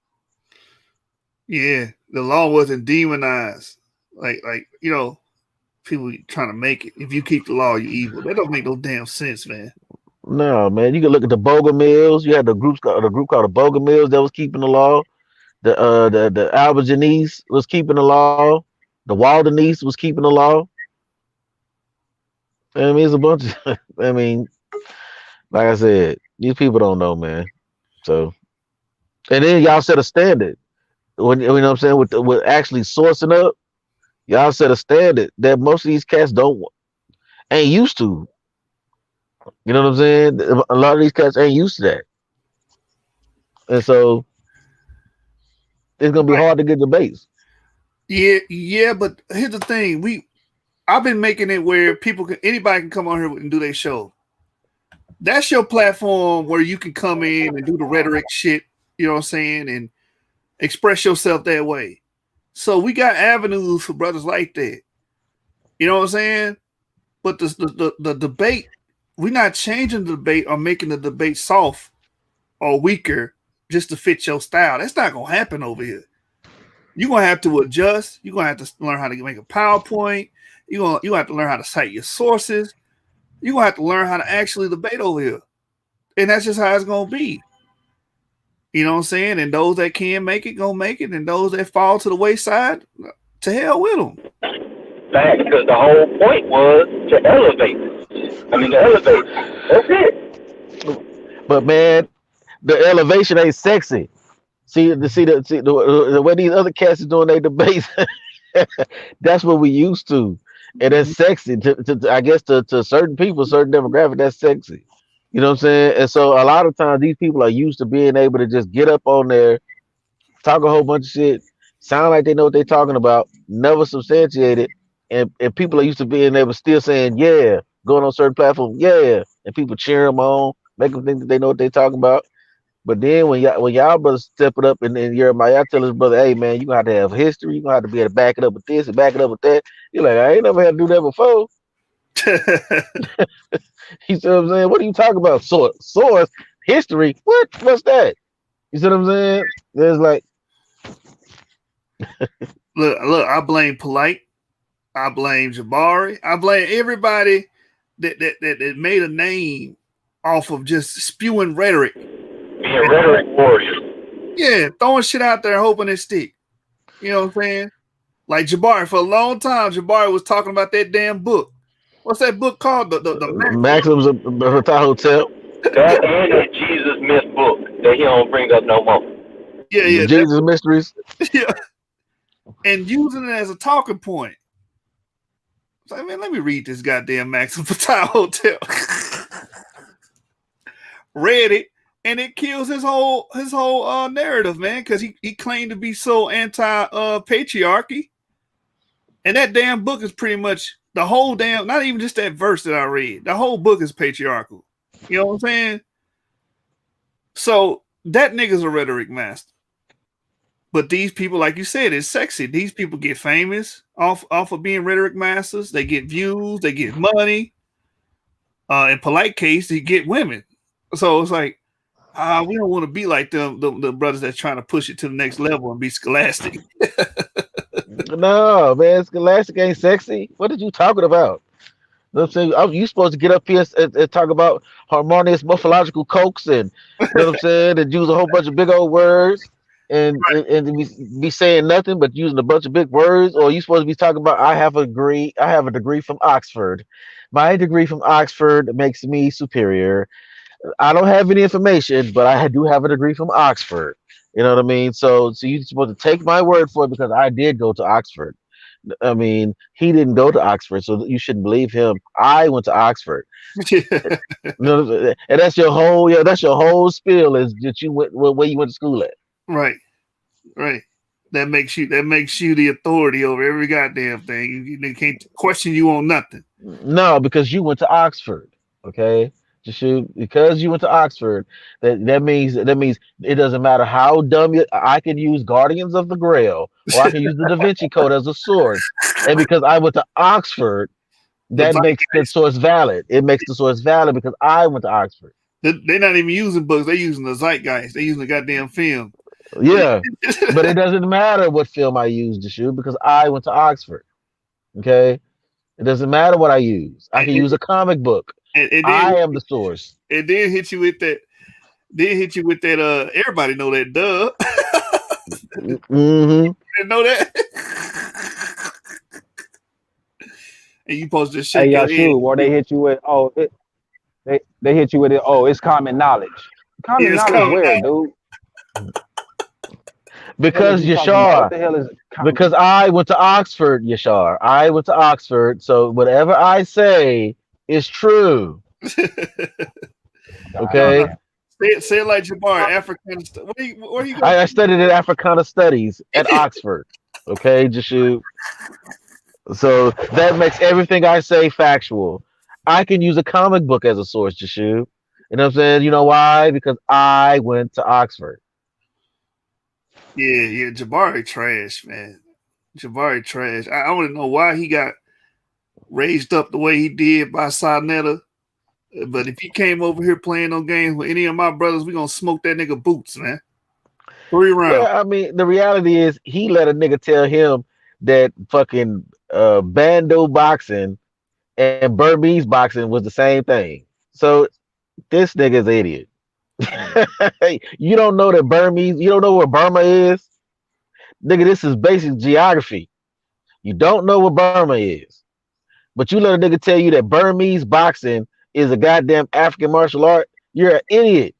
Yeah, the law wasn't demonized. Like people trying to make it. If you keep the law, you're evil. That don't make no damn sense, man. No, man, you can look at the Boga Mills. You had the group called the Boga Mills that was keeping the law. The Albigenese was keeping the law. The Waldenese was keeping the law. I mean, it's a bunch of. I mean, like I said, these people don't know, man. So, and then y'all set a standard. When you know what I'm saying with actually sourcing up, y'all set a standard that most of these cats ain't used to. You know what I'm saying? A lot of these cats ain't used to that, and so it's gonna be Right. hard to get debates. Yeah, but here's the thing. I've been making it where anybody can come on here and do their show. That's your platform where you can come in and do the rhetoric shit, you know what I'm saying, and express yourself that way. So we got avenues for brothers like that. You know what I'm saying? But the debate, we're not changing the debate or making the debate soft or weaker just to fit your style. That's not gonna happen over here. You're gonna have to adjust. You're gonna have to learn how to make a PowerPoint. You have to learn how to cite your sources. You're gonna have to learn how to actually debate over here. And that's just how it's gonna be. You know what I'm saying? And those that can make it, gonna make it, and those that fall to the wayside, to hell with them. Fact, because the whole point was to elevate. To elevate. That's it. But man, the elevation ain't sexy. See the way these other cats is doing their debates. That's what we used to, and that's sexy. I guess to certain people, certain demographic, that's sexy. You know what I'm saying? And so a lot of times these people are used to being able to just get up on there talk a whole bunch of shit, sound like they know what they're talking about, never substantiate it, and people are used to being able still saying yeah, going on certain platforms, yeah, and people cheer them on, make them think that they know what they're talking about. But then when y'all brothers step it up and Jeremiah, y'all tell his brother, hey man, you gonna have to have history, you gonna have to be able to back it up with this and back it up with that. You're like, I ain't never had to do that before. You see what I'm saying? What are you talking about? Source, history? What's that? You see what I'm saying? There's like, look, I blame Polite. I blame Jabari. I blame everybody that made a name off of just spewing rhetoric. Being a rhetoric warrior. Yeah, throwing shit out there hoping it stick. You know what I'm saying? Like Jabari, for a long time, Jabari was talking about that damn book. What's that book called? The Maxims of Hotel Hotel. That and that Jesus myth book that he don't bring up no more. Yeah, Jesus Mysteries. yeah. And using it as a talking point. It's like, man, let me read this goddamn Maxim Patel Hotel. Read it, and it kills his whole narrative, man, because he claimed to be so anti patriarchy. And that damn book is pretty much the whole damn, not even just that verse that I read. The whole book is patriarchal. You know what I'm saying? So that nigga's a rhetoric master. But these people, like you said, it's sexy. These people get famous off of being rhetoric masters. They get views, they get money. In Polite case, they get women. So it's like, we don't want to be like them, the brothers that's trying to push it to the next level and be scholastic. No, man, Scholastic ain't sexy. What are you talking about? You know what I'm saying? You supposed to get up here and talk about harmonious morphological cokes and you know what I'm saying, and use a whole bunch of big old words and be saying nothing but using a bunch of big words, or you supposed to be talking about I have a degree from Oxford. My degree from Oxford makes me superior. I don't have any information, but I do have a degree from Oxford. You know what I mean? So you're supposed to take my word for it because I did go to Oxford. I mean, he didn't go to Oxford, so you shouldn't believe him. I went to Oxford. You know, and that's your whole spiel is that you went where you went to school at. Right. That makes you the authority over every goddamn thing. They can't question you on nothing. No, because you went to Oxford. Okay. Because you went to Oxford, that means it doesn't matter how dumb I can use Guardians of the Grail or I can use the Da Vinci Code as a source, and because I went to Oxford, that makes the source valid. It makes the source valid because I went to Oxford. They're not even using books; they're using the zeitgeist. They're using the goddamn film. Yeah, but it doesn't matter what film I use to shoot because I went to Oxford. Okay, it doesn't matter what I use. I can use a comic book. I am the source. It did hit you with that. Everybody know that. Duh. Mm-hmm. Didn't know that. And you supposed to shake Hey, your y'all, head. shoot, or they hit you with, they hit you with it. Oh, it's common knowledge. Common knowledge where, dude? Because Yashar. What the hell is because I went to Oxford, Yashar. I went to Oxford, so whatever I say is true. Okay. Say it like Jabbar, African. Where you I studied at Africana Studies at Oxford. Okay, Jashu. So that makes everything I say factual. I can use a comic book as a source, Jashu. You know what I'm saying? You know why? Because I went to Oxford. Yeah, Jabari trash, man. Jabari trash. I want to know why he got raised up the way he did by Sarnetta. But if he came over here playing no games with any of my brothers, we gonna smoke that nigga boots, man. 3 rounds. Yeah, I mean, the reality is he let a nigga tell him that fucking bando boxing and Burmese boxing was the same thing. So this nigga's an idiot. You don't know that Burmese, you don't know where Burma is? Nigga, this is basic geography. You don't know what Burma is. But you let a nigga tell you that Burmese boxing is a goddamn African martial art. You're an idiot.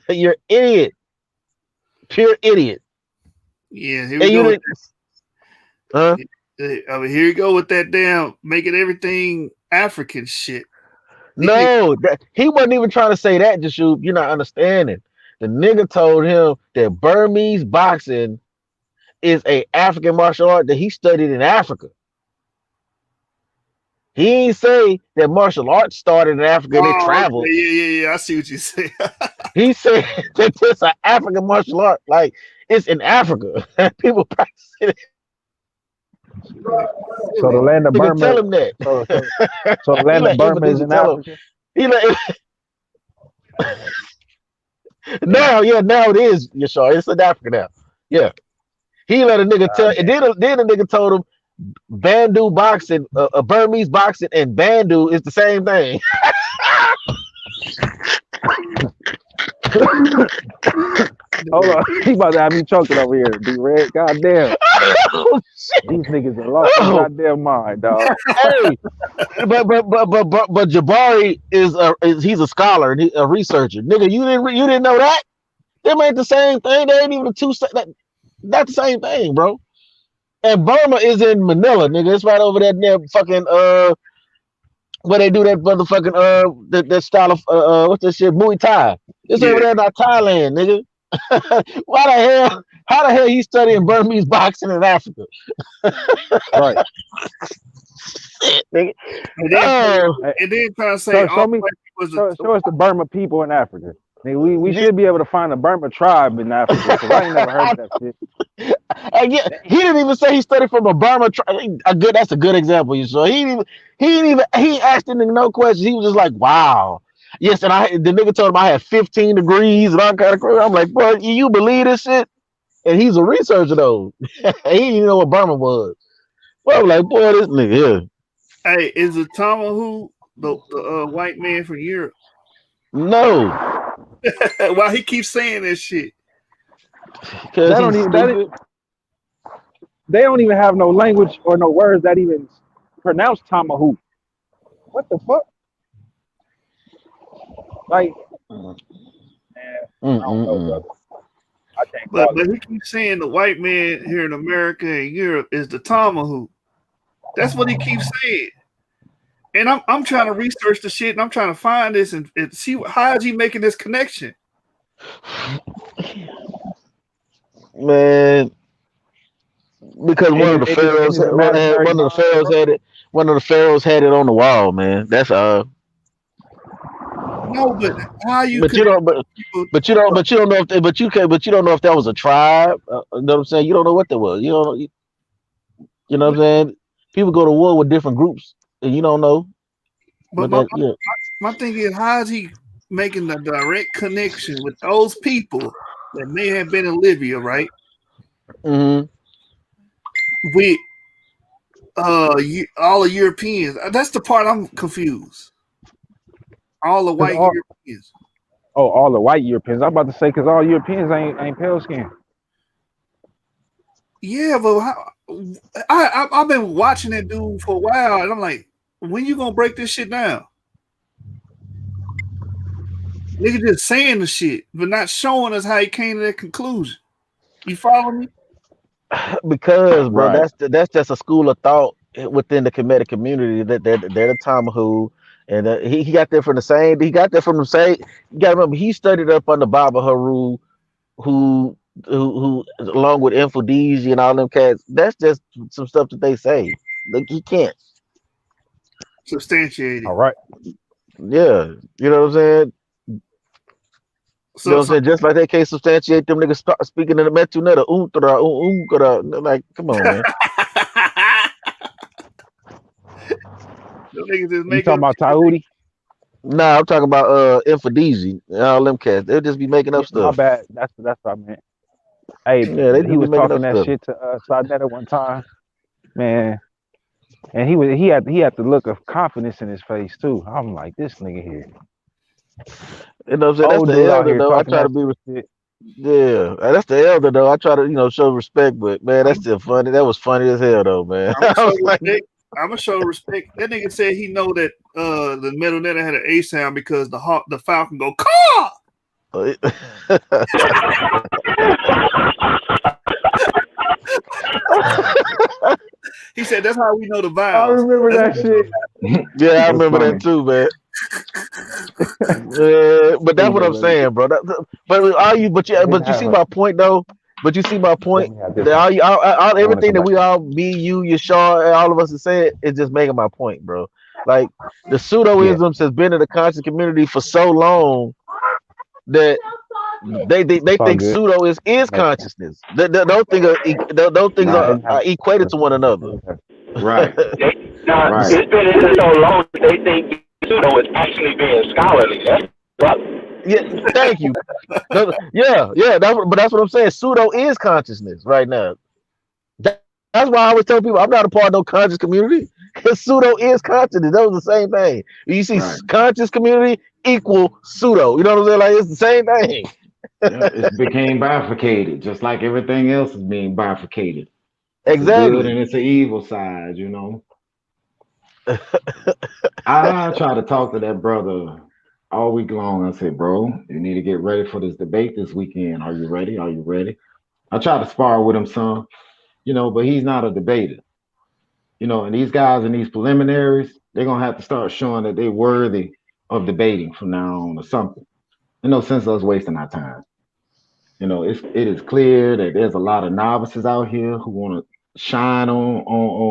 You're an idiot. Pure idiot. Yeah, here we go. Huh? Here you go with that damn making everything African shit. No, he wasn't even trying to say that, Jashoub. You're not understanding. The nigga told him that Burmese boxing is a African martial art that he studied in Africa. He ain't say that martial arts started in Africa and it Oh, traveled. okay. Yeah. I see what you say. He said that it's an African martial art, like it's in Africa. People practice it. So the land of Nigga, tell Burma. him that. So the He land of let Burma is Indonesia in tell him. Africa. He let now it is. Yashar. It's in Africa now. Yeah. He let a nigga tell. And then a nigga told him Bandu boxing, Burmese boxing, and Bandu is the same thing. Hold on, he about to have me choking over here. D Red, goddamn, Oh shit! these niggas are lost their Oh, goddamn mind, dog. hey, but Jabari he's a scholar and a researcher. Nigga, you didn't know that? Them ain't the same thing. They ain't even the two. Not the same thing, bro. And Burma is in Manila, nigga. It's right over there near fucking where they do that motherfucking that style of what's that shit, Muay Thai. It's over there in Thailand, nigga. Why the hell? How the hell he studying Burmese boxing in Africa? Right. Nigga. And then trying to say show us the Burma people in Africa. Nigga, we should be able to find a Burma tribe in Africa because I ain't never heard of that shit. And yeah, he didn't even say he studied from a Burma tribe. That's a good example. You saw. He asked him no questions. He was just like, wow. Yes, and the nigga told him I had 15 degrees and all kind of crap. I'm like, bro, you believe this shit? And he's a researcher though. He didn't even know what Burma was. Well, I'm like, boy, this nigga here. Hey, is it Tomahawk the white man from Europe? No. Why he keeps saying this shit? They don't even have no language or no words that even pronounce tomahawk. What the fuck? Like, man, I don't know, brother. I can't. But he keeps saying the white man here in America and Europe is the Tomahawk. That's what he keeps saying. And I'm trying to research the shit and I'm trying to find this and see how is he making this connection. Man, because one of the pharaohs had it on the wall, man. That's No, but how you? But you don't know if you don't know if that was a tribe. You know what I'm saying? You don't know what that was. You know what I'm saying? People go to war with different groups, and you don't know. But my thing is, how is he making the direct connection with those people that may have been in Libya, right? Mm-hmm. With all the Europeans. That's the part I'm confused. All the white Europeans. Oh, all the white Europeans. I'm about to say because all Europeans ain't pale skin. Yeah, but I've been watching that dude for a while, and I'm like, when you gonna break this shit down? Nigga just saying the shit, but not showing us how he came to that conclusion. You follow me? Because, bro, that's just a school of thought within the Kemetic community that they're the Tomahawk, and he got there from the same. He got there from the same. You got to remember, he studied up under Baba Haru, who along with Infodesi and all them cats. That's just some stuff that they say. Like he can't substantiate it. All right. Yeah, you know what I'm saying. You know what I'm saying? Just like they can't substantiate them niggas speaking in the Metuneta. Like, come on, man. You talking about Tahuti? Nah, I'm talking about Infodesi and all them cats. They'll just be making up stuff. My bad. That's what I meant. Hey, yeah, he was talking that shit to Sarnetta one time, man. And he had the look of confidence in his face too. I'm like, this nigga here. You know what I'm saying? That's the elder though. I try to be yeah, that's the elder though. I try to, show respect, but man, that's still funny. That was funny as hell though, man. I'm gonna show respect. That nigga said he know that the Metal Netter had an A sound because the Falcon go caw. He said that's how we know the vowels. I remember that shit. Yeah, I remember that too, man. But that's what I'm saying, bro. But are you? But you see my point though. But you see my point. That everything that we all, me, you, Yashar, and all of us have said is just making my point, bro. Like the pseudoisms has been in the conscious community for so long that they think pseudo is consciousness. Those things are equated to one another. Right. Right. It's been in it so long that they think pseudo is actually being scholarly. That's what. Yeah, thank you. Yeah. That's what I'm saying. Pseudo is consciousness right now. That's why I always tell people I'm not a part of no conscious community. Because pseudo is consciousness. That was the same thing. You see, Right. conscious community equal pseudo. You know what I'm saying? Like it's the same thing. Yeah, it became bifurcated, just like everything else is being bifurcated. It's a good Exactly. and it's an evil side, you know. I try to talk to that brother all week long. I said, bro, you need to get ready for this debate this weekend. Are you ready? Are you ready? I try to spar with him some, you know, but he's not a debater. You know, and these guys in these preliminaries, they're gonna have to start showing that they're worthy of debating from now on or something. No sense of us wasting our time. You know, it is clear that there's a lot of novices out here who want to shine on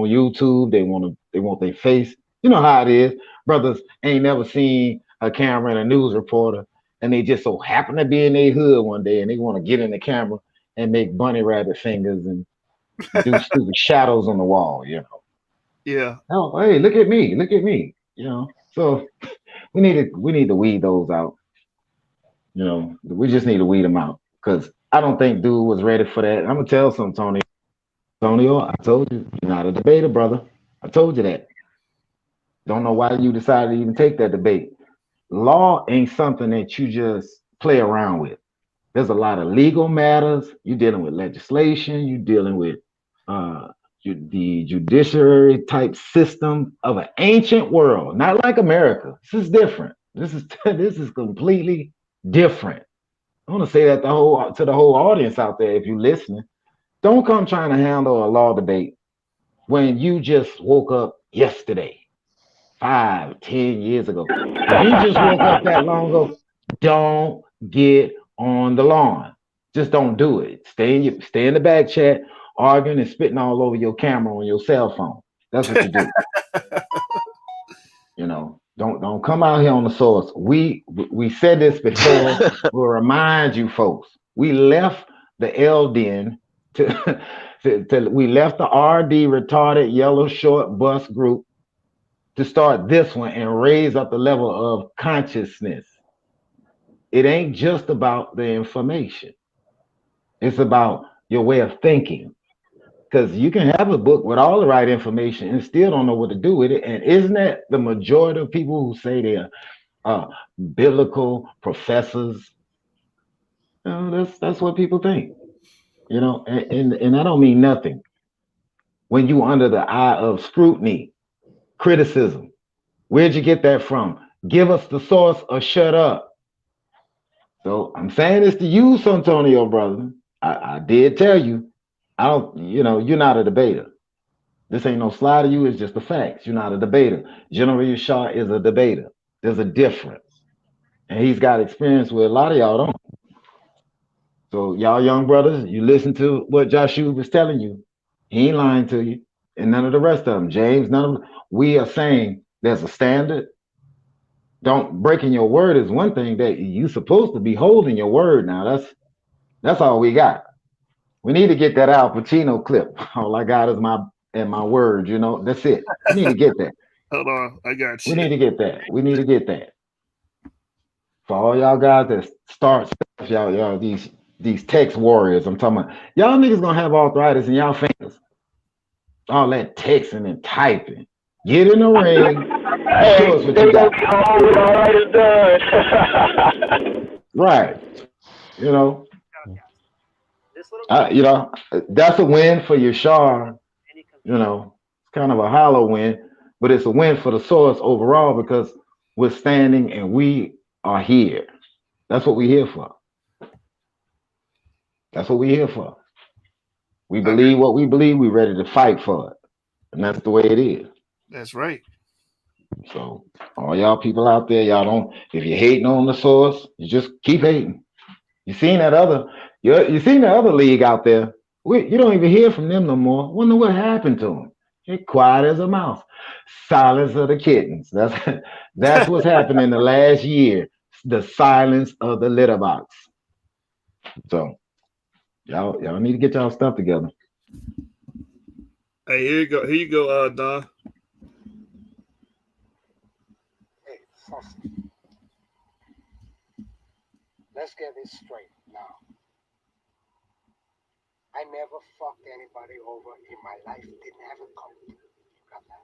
YouTube. They want their face. You know how it is. Brothers ain't never seen a camera and a news reporter, and they just so happen to be in their hood one day, and they want to get in the camera and make bunny rabbit fingers and do stupid shadows on the wall. You know. Yeah. Oh, hey, look at me, look at me. You know. So we need to weed those out. You know, we just need to weed them out because I don't think dude was ready for that. I'm gonna tell some Tony. Antonio, I told you, you're not a debater, brother. I told you that. Don't know why you decided to even take that debate. Law ain't something that you just play around with. There's a lot of legal matters. You're dealing with legislation. You're dealing with uh, the judiciary type system of an ancient world, not like America. This is different. This is completely different. I want to say that to the whole audience out there, if you're listening, don't come trying to handle a law debate when you just woke up yesterday, 5, 10 years ago. If you just woke up that long ago, don't get on the lawn. Just don't do it. Stay in the back chat, arguing and spitting all over your camera on your cell phone. That's what you do. You know, don't come out here on the source. We said this before. We'll remind you folks. We left the LDN we left the RD retarded yellow short bus group to start this one and raise up the level of consciousness. It ain't just about the information. It's about your way of thinking. Because you can have a book with all the right information and still don't know what to do with it. And isn't that the majority of people who say they're biblical professors? You know, that's what people think. You know, and I don't mean nothing. When you under the eye of scrutiny, criticism, where'd you get that from? Give us the source or shut up. So I'm saying this to you, Santonio, brother. I did tell you, I don't, you know, you're not a debater. This ain't no slide to you, it's just the facts. You're not a debater. General Yashar is a debater. There's a difference. And he's got experience with a lot of y'all don't. So y'all young brothers, you listen to what Joshua was telling you. He ain't lying to you. And none of the rest of them. James, none of them. We are saying there's a standard. Don't breaking your word is one thing that you supposed to be holding your word now. That's all we got. We need to get that Al Pacino clip. All I got is my word, you know. That's it. We need to get that. Hold on, I got We you. need to get that. We need to get that. For all y'all guys that start stuff, y'all these text warriors. I'm talking about y'all niggas gonna have arthritis in y'all fingers. All that texting and typing. Get in the ring. Show us what They you gonna got. be home when all right is done. Right. You know. You know, that's a win for Yashar. You know, it's kind of a hollow win, but it's a win for the source overall because we're standing and we are here. That's what we're here for. That's what we're here for. We I agree. believe what we believe. We're ready to fight for it, and that's the way it is. That's right. So all y'all people out there, y'all don't. If you're hating on the source, you just keep hating. You seen that other, you seen the other league out there. You don't even hear from them no more. Wonder what happened to them. They're quiet as a mouse. Silence of the kittens. That's what's happened in the last year. The silence of the litter box. So y'all need to get y'all stuff together. Hey, here you go. Here you go, Don. Hey, Saucy, let's get this straight now. I never fucked anybody over in my life. Didn't have a cult. You got that?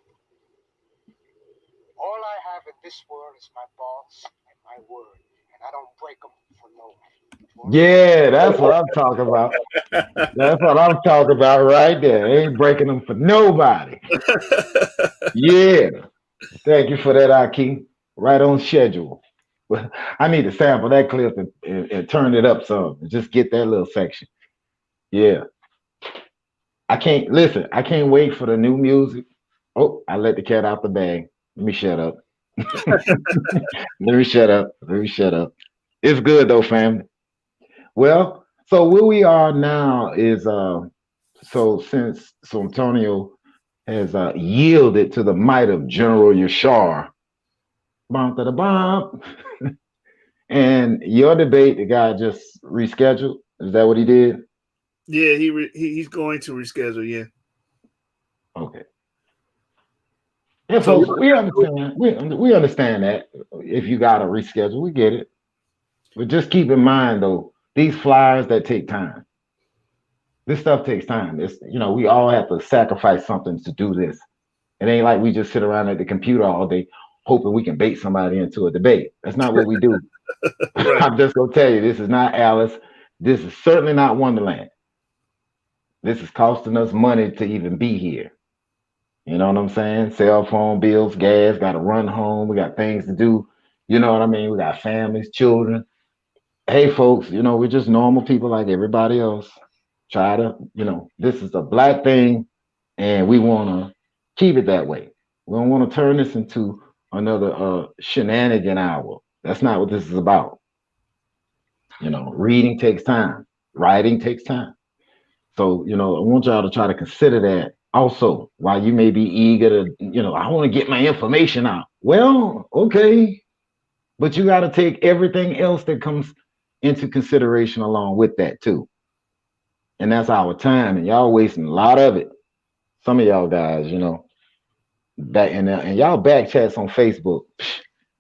All I have in this world is my balls and my word, and I don't break them for no one. Yeah, that's what I'm talking about. That's what I'm talking about right there. Ain't breaking them for nobody. Yeah. Thank you for that, Aki. Right on schedule. Well, I need to sample that clip and turn it up some and just get that little section. Yeah. I can't listen. I can't wait for the new music. Oh, I let the cat out the bag. Let me shut up. Let me shut up. Let me shut up. It's good though, family. Well, so where we are now is so Antonio has yielded to the might of General Yashar. Bump to the bump. And your debate, the guy just rescheduled. Is that what he did? Yeah, he's going to reschedule. Yeah. Okay. Yeah, So folks, we understand. We understand that if you got to reschedule, we get it. But just keep in mind, though, these flyers that take time. This stuff takes time. It's we all have to sacrifice something to do this. It ain't like we just sit around at the computer all day hoping we can bait somebody into a debate. That's not what we do. right. I'm just gonna tell you, this is not Alice. This is certainly not Wonderland. This is costing us money to even be here. You know what I'm saying? Cell phone bills, gas, got to run home. We got things to do. You know what I mean? We got families, children. Hey, folks, we're just normal people like everybody else. Try to, this is a black thing, and we want to keep it that way. We don't want to turn this into another shenanigan hour. That's not what this is about. Reading takes time. Writing takes time. So, I want y'all to try to consider that also while you may be eager to, I want to get my information out. Well, okay. But you got to take everything else that comes into consideration along with that too. And that's our time. And y'all wasting a lot of it. Some of y'all guys, that and y'all back chats on Facebook.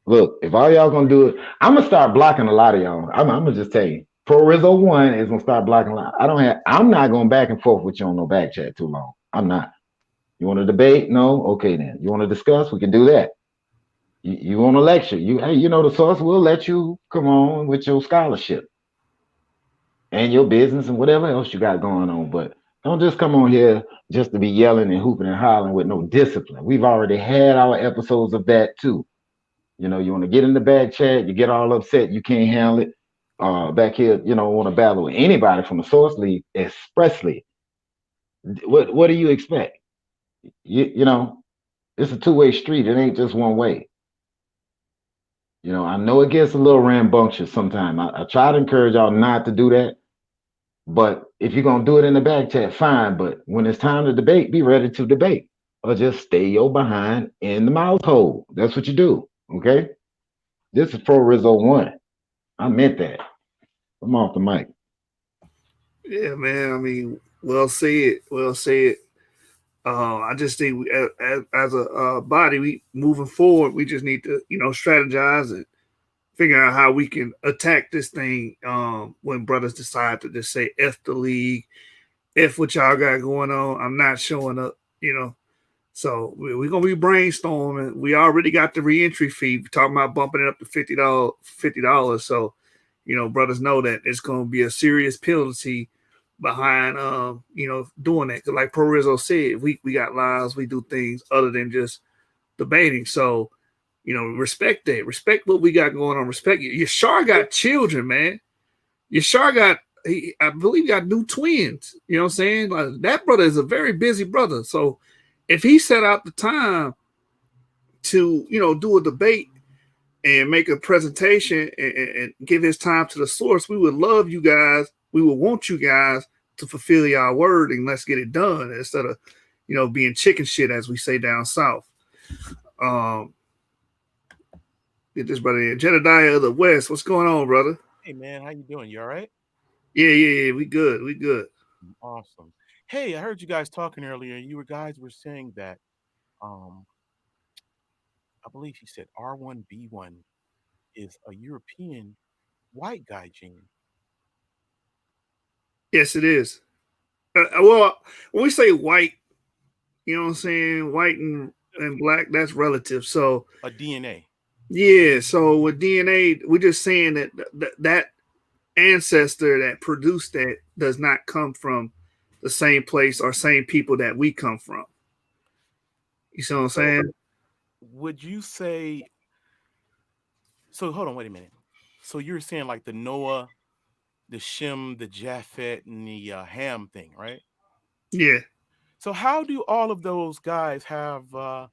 Look, if all y'all gonna do it, I'm gonna start blocking a lot of y'all. I'm gonna just tell you. Pro Rizzo 1 is gonna start blocking a lot. I'm not going back and forth with you on no back chat too long. I'm not. You want to debate? No? Okay then. You want to discuss? We can do that. You want to lecture? Hey, the source will let you come on with your scholarship and your business and whatever else you got going on. But don't just come on here just to be yelling and hooping and hollering with no discipline. We've already had our episodes of that too. You want to get in the back chat, you get all upset, you can't handle it. Back here, want to battle with anybody from the source league expressly. What do you expect? It's a two-way street. It ain't just one way. I know it gets a little rambunctious sometimes. I try to encourage y'all not to do that. But if you're going to do it in the back chat, fine. But when it's time to debate, be ready to debate. Or just stay your behind in the mouth hole. That's what you do. Okay? This is Pro Rizzo 1. I meant that. I'm off the mic. Yeah, man. I mean, well said. Well said. I just think as a body, we moving forward, we just need to, strategize and figure out how we can attack this thing when brothers decide to just say F the league, F what y'all got going on. I'm not showing up, So we're going to be brainstorming. We already got the reentry fee. We're talking about bumping it up to $50. So, brothers know that it's going to be a serious penalty behind, doing that. Because like Pro Rizzo said, we got lives, we do things other than just debating. So, respect that. Respect what we got going on. Respect you. Yashar got children, man. Yashar got, I believe, got new twins. You know what I'm saying? Like, that brother is a very busy brother. So if he set out the time to, do a debate and make a presentation and give his time to the source, we would love you guys. We would want you guys to fulfill your word and let's get it done instead of, being chicken shit, as we say down south. Get this brother in. Jedediah of the West. What's going on, brother? Hey man, how you doing? You all right? Yeah. We good. We good. Awesome. Hey, I heard you guys talking earlier. You guys were saying that um I believe he said R1B1 is a European white guy gene. Yes, it is. Well, when we say white, you know what I'm saying? White and black, that's relative. So A DNA. yeah, so with DNA, we're just saying that ancestor that produced that does not come from the same place or same people that we come from. You see what I'm So saying? would you say so hold on, wait a minute. So you're saying like the Noah, the Shem, the Japhet, and the Ham thing, right? Yeah. So how do all of those guys have the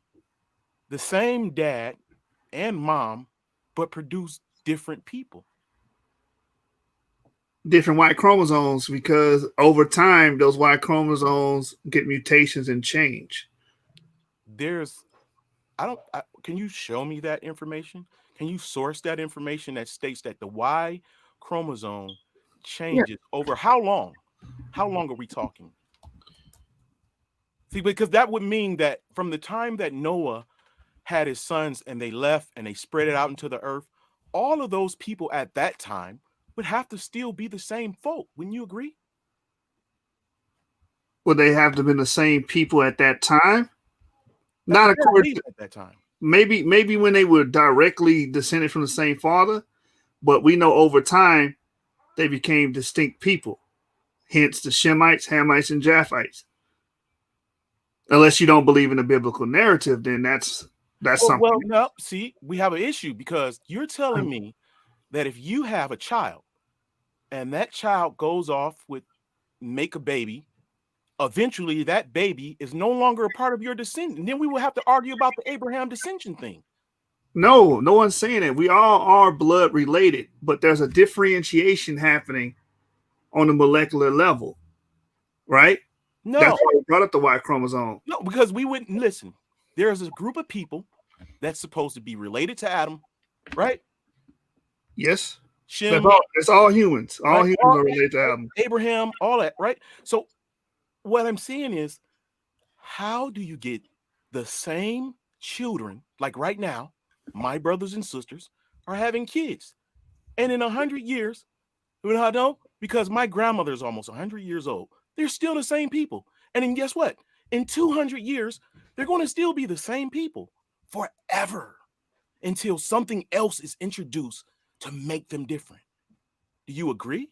same dad and mom, but produce different people? Different white chromosomes, because over time those white chromosomes get mutations and change. There's can you show me that information? Can you source that information that states that the Y chromosome Yeah. changes over how long? How long are we talking? See, because that would mean that from the time that Noah had his sons and they left and they spread it out into the earth, all of those people at that time would have to still be the same folk. Wouldn't you agree? Would they have to have been the same people at that time? At the Not very according least to, at that time. maybe when they were directly descended from the same father, but we know over time they became distinct people. Hence the Shemites, Hamites, and Japhites. Unless you don't believe in the biblical narrative, then that's something. Well, no, see, we have an issue because you're telling me that if you have a child and that child goes off with make a baby, eventually that baby is no longer a part of your descendant. And then we will have to argue about the Abraham descension thing. No one's saying it. We all are blood related, but there's a differentiation happening on the molecular level, right? That's No, why we brought up the Y chromosome. no, because we wouldn't listen. There's a group of people that's supposed to be related to Adam, right? Yes, Shem, that's all humans. All right? humans All, are related to Adam. Abraham, all that, right? So what I'm saying is, how do you get the same children, like right now, my brothers and sisters are having kids, and in 100 years, you know how I know? Because my grandmother is almost 100 years old. They're still the same people. And then guess what? In 200 years, they're going to still be the same people forever until something else is introduced to make them different. Do you agree?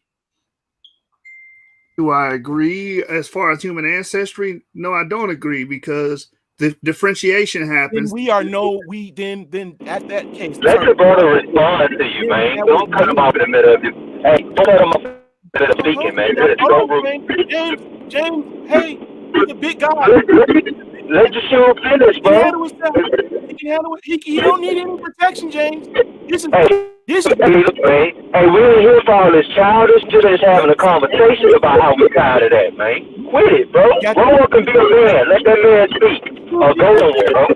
Do I agree as far as human ancestry? No, I don't agree, because the differentiation Then happens. we are then at that case, Let your brother respond to you, man. that Don't would cut him mean off in the middle of it. Hey, don't cut him off in the middle of speaking, man. Let it hold go. on, James, hey, he's a big guy. Let your show finish, He can bro. handle himself. He can handle it. He don't need any protection, James. This is Hey, we ain't here for all this childish. Just having a conversation about how we tired of that, man. Quit it, bro. Grow up and be a man. Let that man speak. Go somewhere, bro.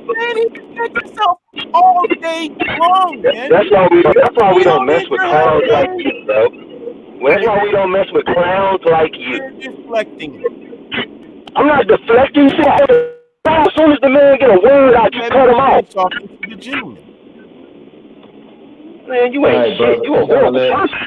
Man, he protects himself all day long, man. That's why we don't mess with clowns like you, bro. That's why we don't mess with clowns like you. You're deflecting. I'm not deflecting shit. As soon as the man get a word out, you cut him off. Talking to the gentleman. Man, you ain't Right, shit. brother. You a horrible person.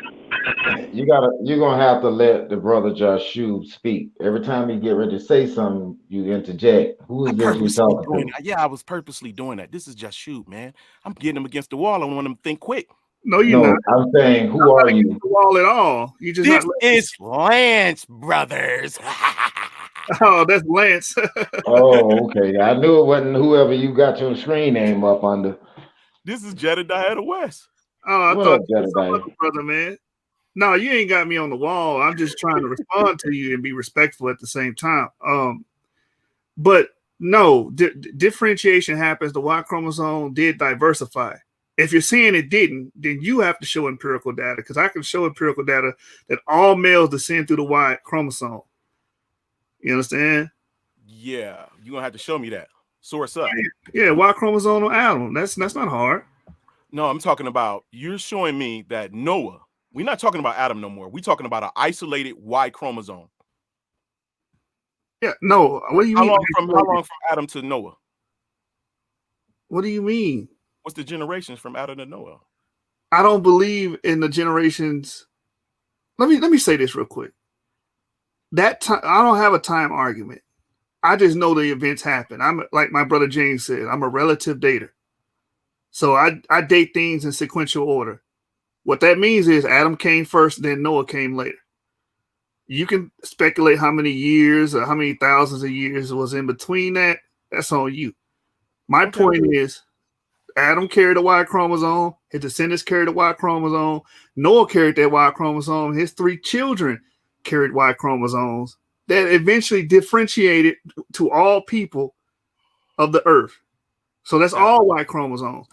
You're gonna have to let the brother Joshua speak. Every time he get ready to say something, you interject. Who is this you talking to? Yeah, I was purposely doing that. This is just shoot, man. I'm getting him against the wall. I want him to think quick. No, you're No, not. I'm saying, who are you? The wall at all. You just This not. is Lance Brothers. Oh, that's Lance. Oh, okay. I knew it wasn't whoever you got your screen name up under. This is Jedediah the West. Oh, I What thought up, you were some Jedediah? other brother, man. No, you ain't got me on the wall. I'm just trying to respond to you and be respectful at the same time. But No, differentiation happens. The Y chromosome did diversify. If you're saying it didn't, then you have to show empirical data, because I can show empirical data that all males descend through the Y chromosome. You understand? Yeah, you're gonna have to show me that. Source up. Yeah, Y chromosome on Adam. That's not hard. No, I'm talking about you're showing me that Noah. We're not talking about Adam no more. We're talking about an isolated Y chromosome. Yeah, no. What do you mean? How long from Adam to Noah? What do you mean? What's the generations from Adam to Noah? I don't believe in the generations. Let me say this real quick. That time, I don't have a time argument. I just know the events happen. I'm like my brother James said, I'm a relative dater. So I date things in sequential order. What that means is Adam came first, then Noah came later. You can speculate how many years or how many thousands of years was in between that. That's on you. My point is, Adam carried the Y chromosome. His descendants carried the Y chromosome. Noah carried that Y chromosome. His 3 children carried Y chromosomes that eventually differentiated to all people of the earth. So that's all Y chromosomes.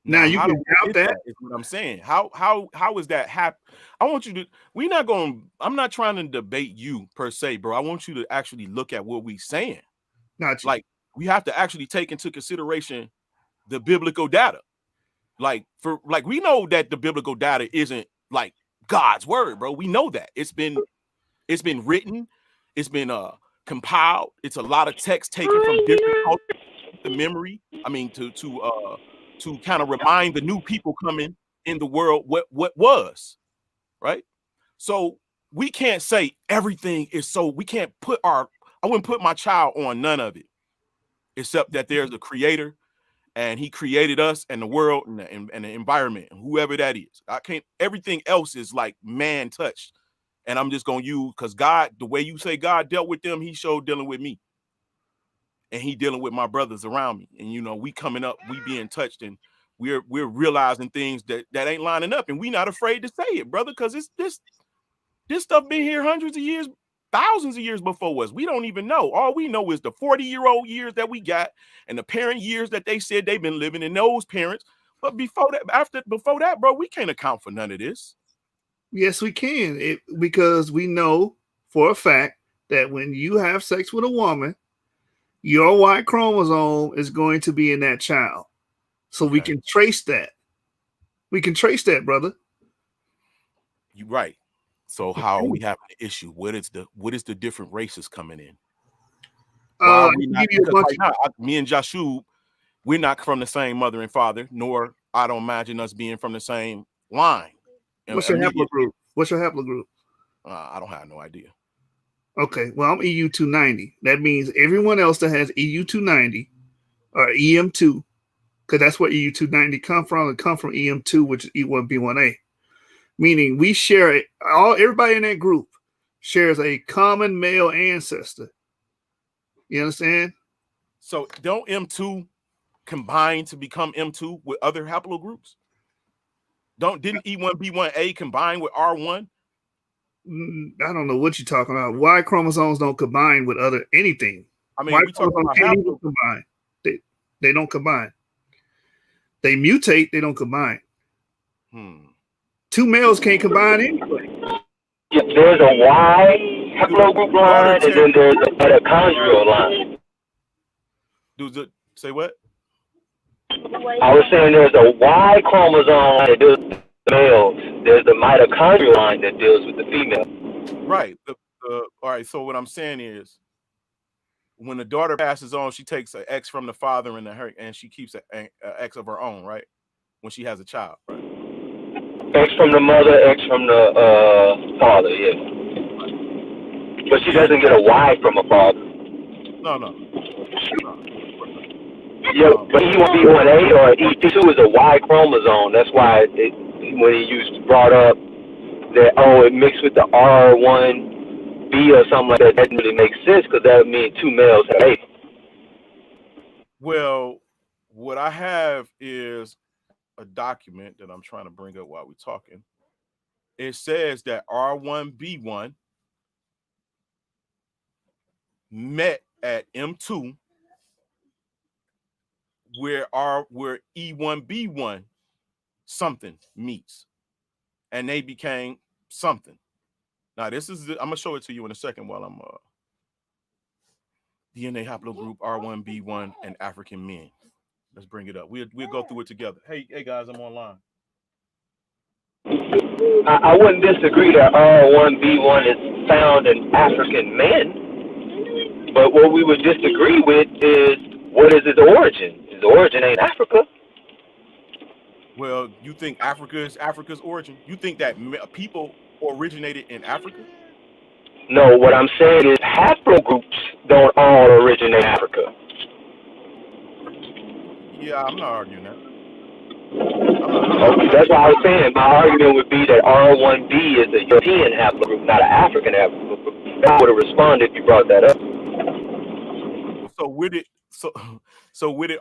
Now you can doubt that. Is what I'm saying. How is that happen? I want you to. We're not going. I'm not trying to debate you per se, bro. I want you to actually look at what we're saying. Gotcha. Like we have to actually take into consideration the biblical data. Like we know that the biblical data isn't like God's word, bro. We know that it's been written, it's been compiled. It's a lot of text taken from different cultures, the memory. I mean, to kind of remind the new people coming in the world what was, right? So we can't say everything is so. We can't put I wouldn't put my child on none of it, except that there's a creator. And he created us and the world and the environment, and whoever that is. I can't. Everything else is like man touched, and I'm just gonna use because God, the way you say God dealt with them, He showed dealing with me, and He dealing with my brothers around me. And you know, we coming up, we being touched, and we're realizing things that ain't lining up, and we not afraid to say it, brother, because it's this stuff been here hundreds of years. Thousands of years before us. We don't even know. All we know is the 40-year-old years that we got and the parent years that they said they've been living in those parents. But before that, bro, we can't account for none of this. Yes, we can. Because we know for a fact that when you have sex with a woman, your Y chromosome is going to be in that child. So we can trace that. We can trace that, brother. You're right. So how are we having an issue? What is the different races coming in? Why are we not? Right now, me and Joshua, we're not from the same mother and father, nor I don't imagine us being from the same line. What's your haplogroup? What's your haplogroup? I don't have no idea. Okay, well, I'm EU290. That means everyone else that has EU290 or EM2, because that's where EU290 come from. It come from EM2, which is E1B1A. Meaning we share it. Everybody in that group shares a common male ancestor. You understand? So don't M2 combine to become M2 with other haplogroups? Didn't E1B1A combine with R1? I don't know what you're talking about. Y chromosomes don't combine with anything. I mean, we talking about haplogroups. Combine. They don't combine. They mutate. They don't combine. Two males can't combine anyway. There's a Y haplogroup line, and then there's a mitochondrial line. Say what? I was saying there's a Y chromosome that deals with the male. There's the mitochondrial line that deals with the female. Right. All right. So what I'm saying is, when the daughter passes on, she takes an X from the father and she keeps an X of her own, right? When she has a child, right? X from the mother, X from the father, yeah. But she doesn't get a Y from a father. No. Yeah, but E1B1A or E2 is a Y chromosome. That's why when he brought up that, it mixed with the R1B or something like that, doesn't really make sense because that would mean two males have eight. Well, what I have is a document that I'm trying to bring up while we're talking. It says that R1B1 met at M2 where E1B1 something meets, and they became something. Now this is I'm gonna show it to you in a second while I'm DNA haplogroup R1B1 and African men. Let's bring it up. We'll go through it together. Hey guys, I'm online. I wouldn't disagree that R1B1 is found in African men, but what we would disagree with is what is its origin? Its origin ain't Africa. Well, you think Africa is Africa's origin? You think that people originated in Africa? No, what I'm saying is haplogroups don't all originate in Africa. Yeah, I'm not arguing that. Okay, that's why I was saying my argument would be that R1B is a European haplogroup, not an African haplogroup. I would have responded if you brought that up. So where did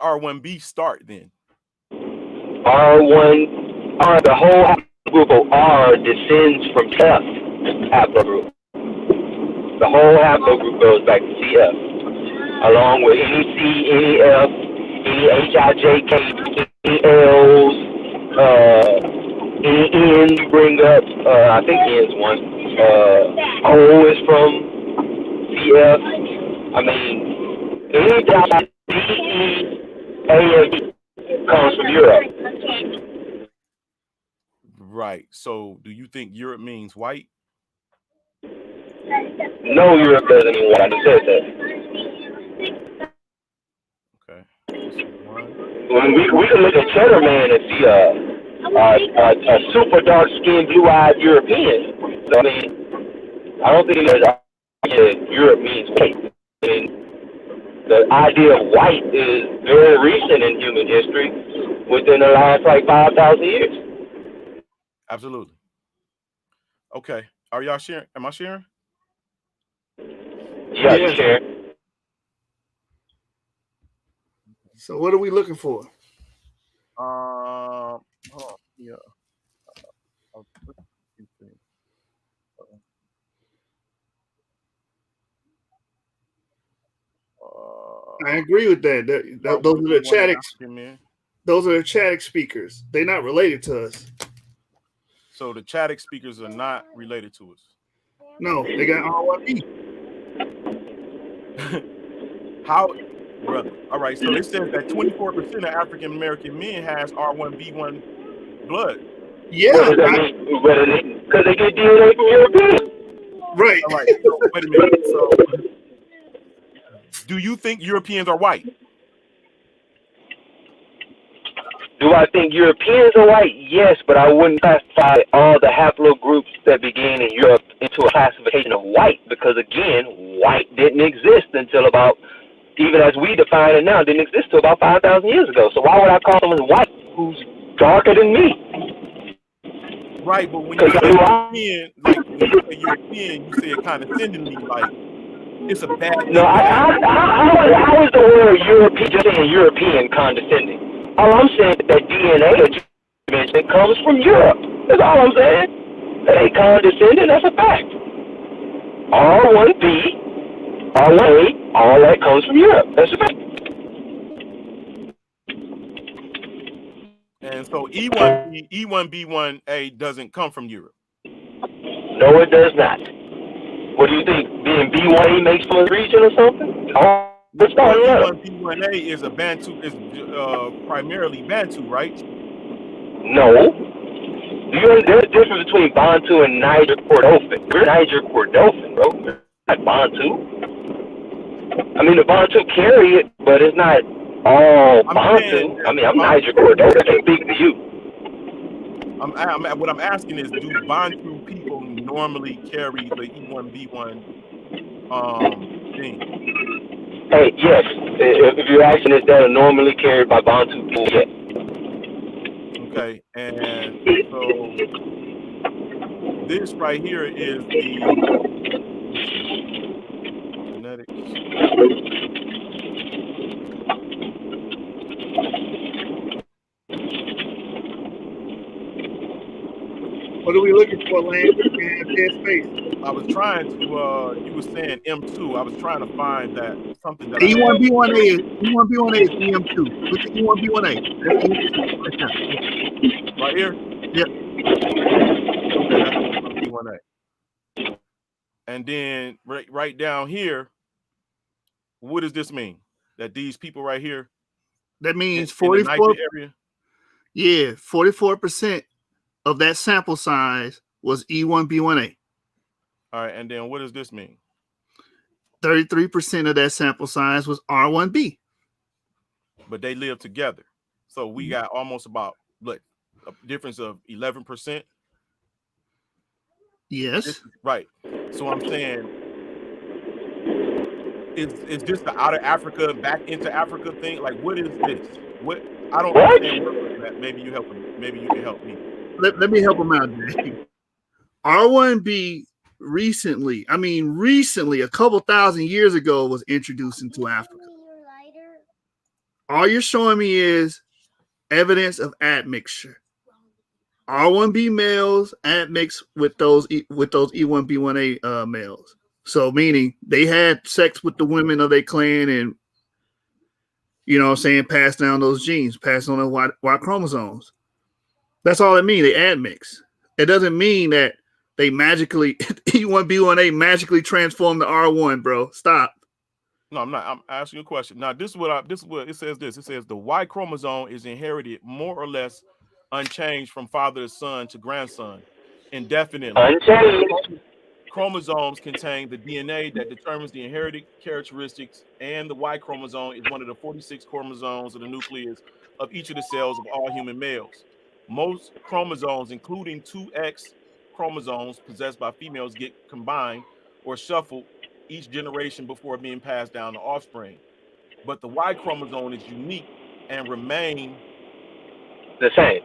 R1B start then? The whole haplogroup of R descends from F haplogroup. The whole haplogroup goes back to CF, along with any C, any F, any HIJK, any L's, any N you bring up. I think N's one. O is from CF. I mean, any D, E, A, and B comes from Europe. Right. So do you think Europe means white? No, Europe doesn't mean white. I just said that. Okay. When we can look at Cheddar Man and see a super dark skinned, blue eyed European. So I mean, I don't think that Europe means white. I mean, the idea of white is very recent in human history, within the last like 5,000 years. Absolutely. Okay. Are y'all sharing? Am I sharing? Yeah, you share. So what are we looking for? Yeah. I agree with that. Those are the Those are the Chadic speakers. They're not related to us. So the Chadic speakers are not related to us. No, they got R1B. How, brother? All right. So it says that 24% of African American men has R1B1 blood. Yeah, because they get DNA from Europeans. Right. All right. So, wait a minute. So, do you think Europeans are white? Do I think Europeans are white? Yes, but I wouldn't classify all the haplogroups that began in Europe into a classification of white because, again, white didn't exist until about, even as we define it now, didn't exist until about 5,000 years ago. So why would I call someone white who's darker than me? Right, but when you say European, like when you say European, you say it condescendingly, like it's a bad thing. No, how is the word European, just saying European, condescending? All I'm saying is that DNA that you mentioned comes from Europe. That's all I'm saying. That ain't condescending, that's a fact. R1B, R1A, all that comes from Europe. That's a fact. And so E1B1A doesn't come from Europe. No, it does not. What do you think? Being B1A makes from a region or something? E1B1A is a Bantu, is primarily Bantu, right? No. There's a difference between Bantu and Niger Kordofan. We're Niger Kordofan, bro. Not Bantu. I mean, the Bantu carry it, but it's not all Bantu. I'm Niger Kordofan. I can't speak to you. What I'm asking is, do Bantu people normally carry the E1B1 thing? Hey, yes. If you're asking, is that normally carried by Bantu people? Yes. Okay, and so this right here is the genetics. What are we looking for, Lance? And dead space. I was trying to. You were saying M2. I was trying to find that something that I had E1B1A. E1B1A is EM2. Look at E1B1A. That's EM2 right there. right here. Yep. Okay, that's E1B1A. And then right down here, what does this mean? That these people right here, That means in the 44. nitrate area. Yeah, 44% of that sample size was E1B1A. All right, and then what does this mean? 33% of that sample size was R1B. But they live together, so we got almost about a difference of 11%. Yes. Right. So I'm saying, is this the out of Africa back into Africa thing? Like, what is this? What I don't understand. That. Maybe you help me. Maybe you can help me. Let me help him out, Jay. R1B recently, a couple thousand years ago, was introduced into Africa. All you're showing me is evidence of admixture. R1B males admix with those E1B1A males. So meaning they had sex with the women of their clan and, you know what I'm saying, pass down those genes, pass on the Y chromosomes. That's all it means. They admix. It doesn't mean that they magically E1B1A magically transform to R1, bro. Stop. No, I'm not. I'm asking you a question. Now, this is what it says. It says the Y chromosome is inherited more or less unchanged from father to son to grandson indefinitely. Unchanged. Chromosomes contain the DNA that determines the inherited characteristics, and the Y chromosome is one of the 46 chromosomes of the nucleus of each of the cells of all human males. Most chromosomes, including 2X chromosomes possessed by females, get combined or shuffled each generation before being passed down to offspring. But the Y chromosome is unique and remain the same.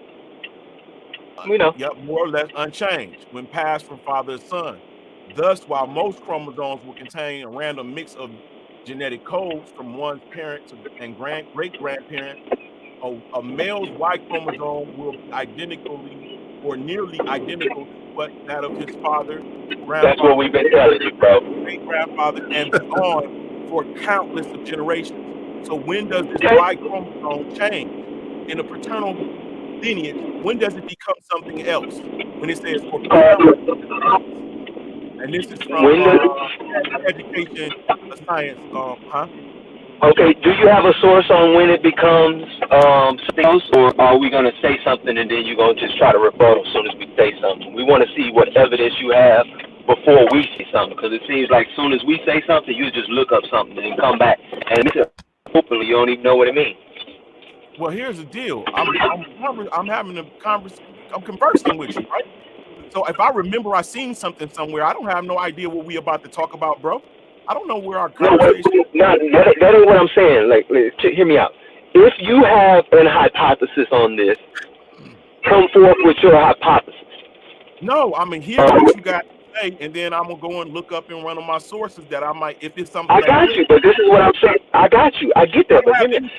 We know. Yep, more or less unchanged when passed from father to son. Thus, while most chromosomes will contain a random mix of genetic codes from one's parent and great-grandparent, a male's Y chromosome will be identically or nearly identical to what that of his father, grandfather. That's what we've been telling you, bro. Great-grandfather, and beyond for countless of generations. So when does this Y chromosome change? In a paternal lineage, when does it become something else? When it says for and this is from education science, Okay, do you have a source on when it becomes something else, or are we going to say something and then you're going to just try to rebuttal as soon as we say something? We want to see what evidence you have before we say something, because it seems like as soon as we say something, you just look up something and come back, and hopefully you don't even know what it means. Well, here's the deal. I'm having a conversation. I'm conversing with you, right? So if I remember I seen something somewhere, I don't have no idea what we about to talk about, bro. I don't know where our conversation. No, that ain't what I'm saying. Like, hear me out. If you have an hypothesis on this, come forth with your hypothesis. No, I mean, here's what you got to say, and then I'm gonna go and look up and run on my sources that I might, if it's something. I got you, but this is what I'm saying. I got you. I get that, but give me.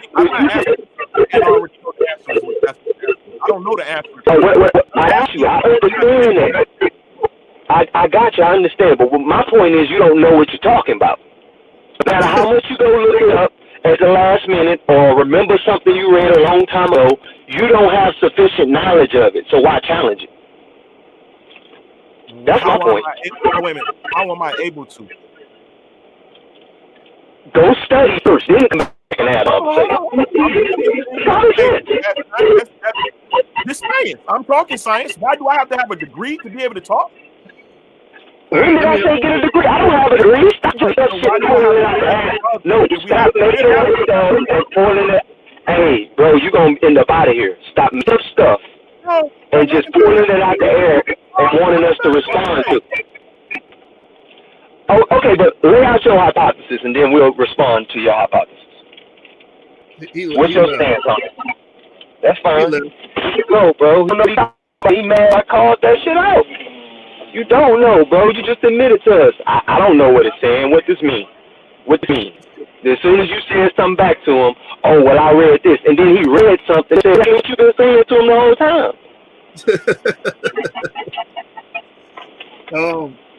I don't know the answer. I asked you. I understand that. I got you. I understand, but my point is, you don't know what you're talking about. No matter how much you go look it up at the last minute or remember something you read a long time ago, you don't have sufficient knowledge of it. So why challenge it? That's my point. Wait a minute. How am I able to? Go study first, then come back and add up. This science. I'm talking science. Why do I have to have a degree to be able to talk? When did I say get a degree? I don't have a degree. Stop putting that shit out. No, stop making up stuff and pulling it. Hey, bro, you gonna end up out of here. Stop making up stuff and just pulling it out the air and wanting us to respond to it. Oh, okay, but lay out your hypothesis and then we'll respond to your hypothesis. What's your stance on it? That's fine. You can go, bro. He mad I called that shit out. You don't know, bro. You just admitted to us. I don't know what it's saying. What this mean? What this mean? As soon as you said something back to him, oh, well, I read this. And then he read something and said, hey, what you been saying to him the whole time?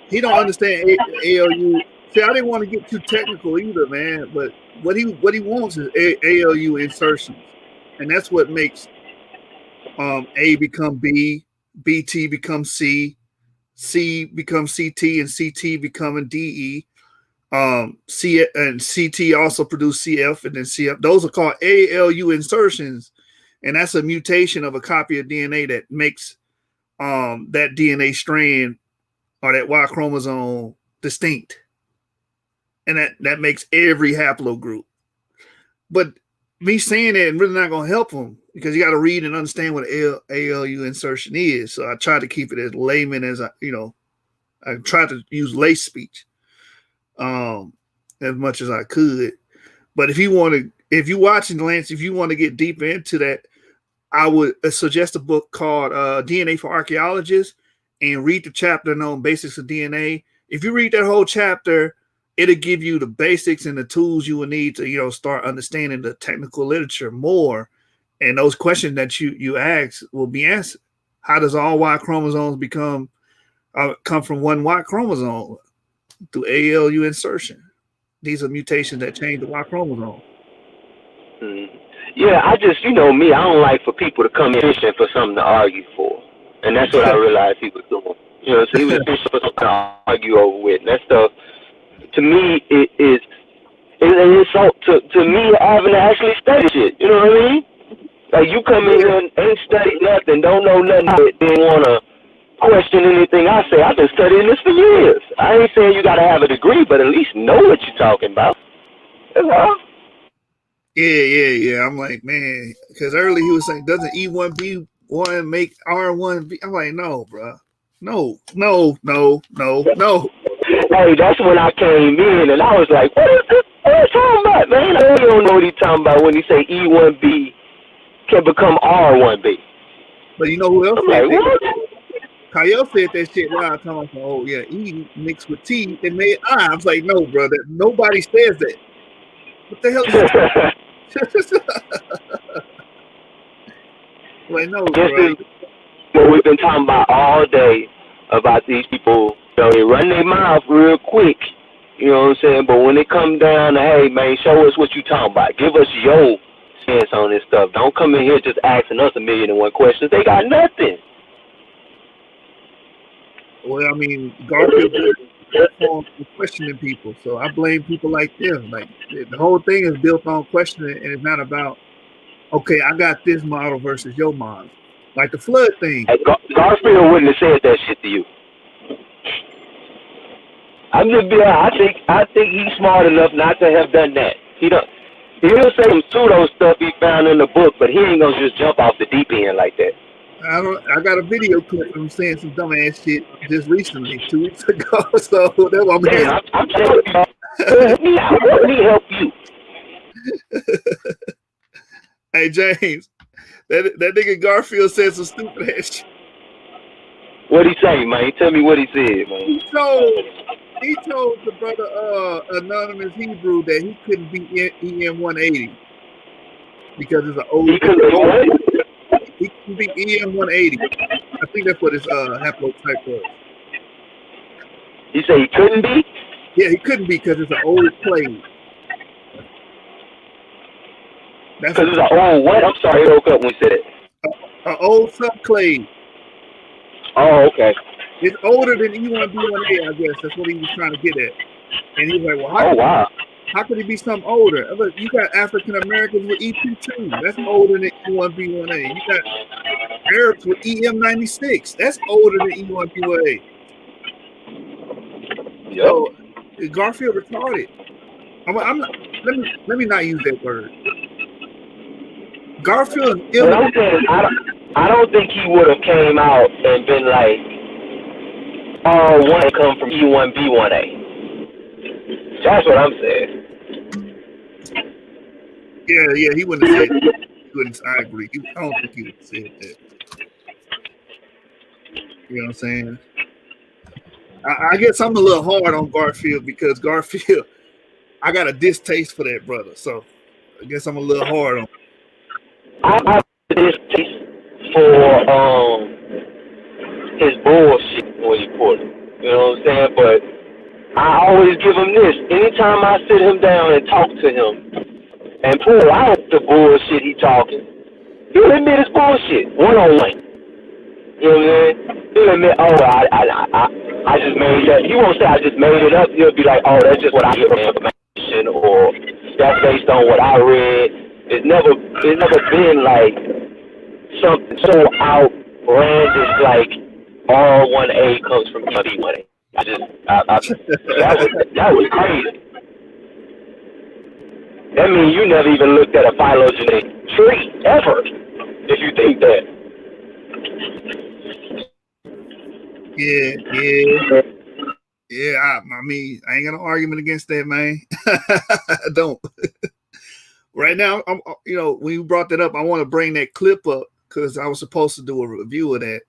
He don't understand ALU. See, I didn't want to get too technical either, man. But what he wants is ALU insertions, and that's what makes A become B, BT become C, C becomes CT, and CT becoming DE. C and CT also produce CF and then CF. Those are called ALU insertions, and that's a mutation of a copy of DNA that makes that DNA strand or that Y chromosome distinct, and that makes every haplogroup. But me saying that really not going to help them because you got to read and understand what ALU insertion is. So I try to keep it as layman as I try to use lay speech as much as I could. But if you watching Lance, if you want to get deeper into that, I would suggest a book called DNA for Archaeologists and read the chapter on basics of DNA. If you read that whole chapter, it'll give you the basics and the tools you will need to, start understanding the technical literature more. And those questions that you ask will be answered. How does all Y chromosomes come from one Y chromosome through ALU insertion? These are mutations that change the Y chromosome. Mm-hmm. Yeah, I just, me, I don't like for people to come in fishing for something to argue for. And that's what I realized he was doing. So he was fishing for something to argue over with. And that stuff, to me, it's an insult to me having to actually study shit. You know what I mean? Like, you come in here and ain't studied nothing, don't know nothing, didn't want to question anything I say. I've been studying this for years. I ain't saying you got to have a degree, but at least know what you're talking about. That's all. Yeah. I'm like, man, because earlier he was saying, doesn't E1B1 make R1B? I'm like, no, bro. No. Hey, that's when I came in, and I was like, what is this? What are you talking about, man? I really don't know what he's talking about when he say E1B can become R1B. But you know who else I'm said like, what? Kyle said that shit live, talking about, oh, yeah, E mixed with T, they made I. I was like, no, bro, nobody says that. What the hell is that? Like, no, this bro. is what we've been talking about all day about these people. They run their mouth real quick, you know what I'm saying? But when it comes down to, hey, man, show us what you talking about. Give us your sense on this stuff. Don't come in here just asking us 1,000,001 questions. They got nothing. Well, I mean, Garfield on questioning people, so I blame people like them. Like, the whole thing is built on questioning, and it's not about, okay, I got this model versus your model. Like the flood thing. Hey, Garfield wouldn't have said that shit to you. I'm just being. I think he's smart enough not to have done that. He'll say some pseudo stuff he found in the book, but he ain't gonna just jump off the deep end like that. I got a video clip of him saying some dumbass shit just recently, 2 weeks ago. So that's what I'm saying. I'm telling you, let me help you. Hey James, that nigga Garfield said some stupid ass shit. What'd he say, man? Tell me what he said, man. He told the brother Anonymous Hebrew that he couldn't be EM180 because it's an old. He couldn't be what? He can be EM180. I think that's what his haplotype was. You say he couldn't be? Yeah, he couldn't be because it's an old clade. Because it's an old what? I'm sorry, I woke up when you said it. An old subclade. Oh, okay. It's older than E1B1A, I guess. That's what he was trying to get at. And he's like, well, how could he be something older? Look, you got African Americans with EP2. That's older than E1B1A. You got Arabs with EM96. That's older than E1B1A. Yep. So Garfield retarded. I'm not, let me not use that word. Garfield is ill. I'm saying, I don't think he would have came out and been like, R1 come from E1B1A. That's what I'm saying. Yeah, he wouldn't have said that. I agree. I don't think he would have said that. You know what I'm saying? I guess I'm a little hard on Garfield because Garfield, I got a distaste for that brother. So I guess I'm a little hard on him. I have a distaste for his bullshit when he put it. You know him this. Anytime I sit him down and talk to him and pull out the bullshit he talking, he'll admit it's bullshit, one-on-one. You know what I'm saying? He'll admit, oh, I just made that. He won't say I just made it up. He'll be like, oh, that's just what I get from information, or that's based on what I read. It's never been like something so outlandish like R1A comes from B1A. That was crazy. That means you never even looked at a phylogenetic tree ever, if you think that. Yeah. I mean, I ain't got no argument against that, man. I don't. Right now, when you brought that up, I want to bring that clip up because I was supposed to do a review of that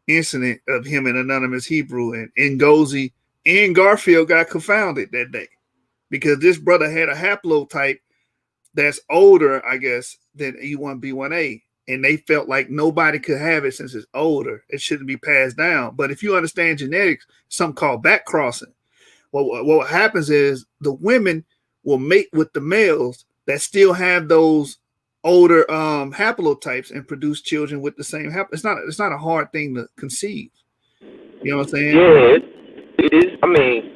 incident of him and Anonymous Hebrew, and Ngozi and Garfield got confounded that day because this brother had a haplotype that's older, I guess, than E1B1A, and they felt like nobody could have it since it's older. It shouldn't be passed down. But if you understand genetics, something called back crossing. Well, what happens is the women will mate with the males that still have those older haplotypes and produce children with the same it's not a hard thing to conceive. You know what I'm saying? Yeah, it is. I mean,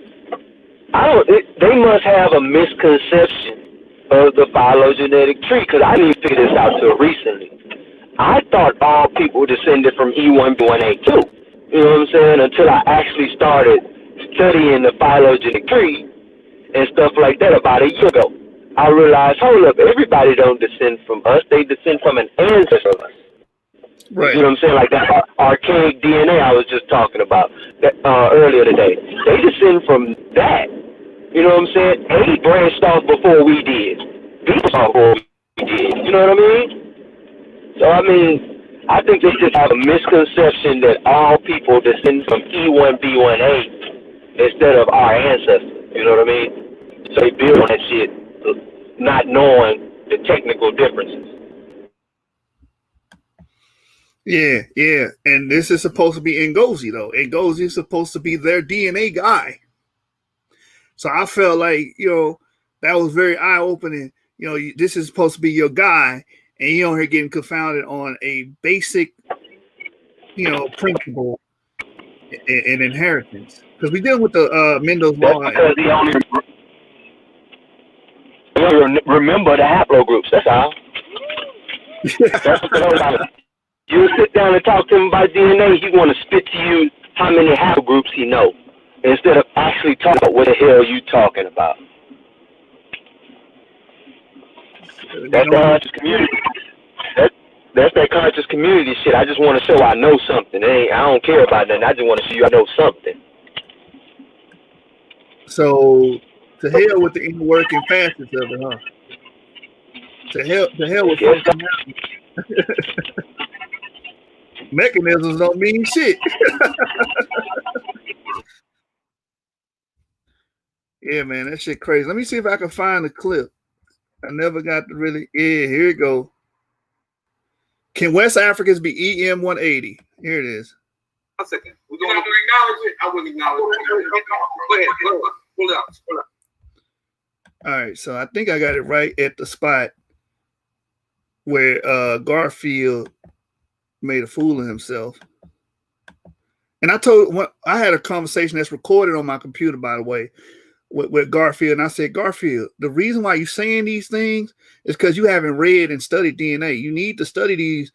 they must have a misconception of the phylogenetic tree, because I didn't figure this out till recently. I thought all people descended from E1B1A too. You know what I'm saying? Until I actually started studying the phylogenetic tree and stuff like that about a year ago. I realized, hold up, everybody don't descend from us. They descend from an ancestor of us. Right. You know what I'm saying? Like that archaic DNA I was just talking about earlier today. They descend from that. You know what I'm saying? A branched off before we did. B branched off before we did. You know what I mean? So, I mean, I think they just have a misconception that all people descend from E1B1A instead of our ancestors. You know what I mean? So they build on that shit, not knowing the technical differences. Yeah. And this is supposed to be Ngozi, though. Ngozi is supposed to be their DNA guy. So I felt like, that was very eye-opening. This is supposed to be your guy, and you're here getting confounded on a basic, principle in inheritance. Because we deal with the Mendel's law. That's because he only remember the haplogroups. That's all. That's what the whole about it. You sit down and talk to him about DNA, he want to spit to you how many haplogroups he know, instead of actually talking about what the hell you talking about. That's the conscious community. That's that conscious community shit. I just want to show I know something. I don't care about nothing. I just want to show you I know something. So to hell with the inner working facets of it, huh? To hell with functionality. Mechanisms don't mean shit. Yeah, man, that shit crazy. Let me see if I can find the clip. I never got to really. Yeah, here you go. Can West Africans be EM180? Here it is. 1 second. We're going to acknowledge it. I wouldn't acknowledge it. Go ahead. Pull it out. All right, so I think I got it right at the spot where Garfield made a fool of himself. And I had a conversation that's recorded on my computer, by the way, with Garfield. And I said, Garfield, the reason why you're saying these things is because you haven't read and studied DNA. You need to study these,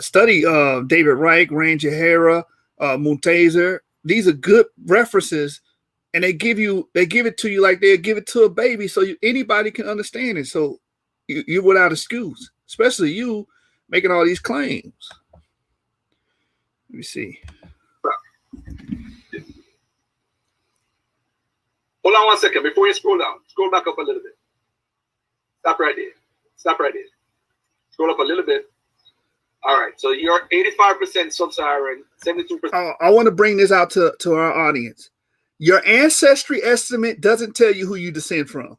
study David Reich, Ranger Hara, Muntazer. These are good references, and they give it to you like they'll give it to a baby, so anybody can understand it. So you're without excuse, especially you making all these claims. Let me see. Hold on 1 second before you scroll down. Scroll back up a little bit. Stop right there. Scroll up a little bit. All right. So you're 85% sub-Saharan, 72%. I want to bring this out to our audience. Your ancestry estimate doesn't tell you who you descend from.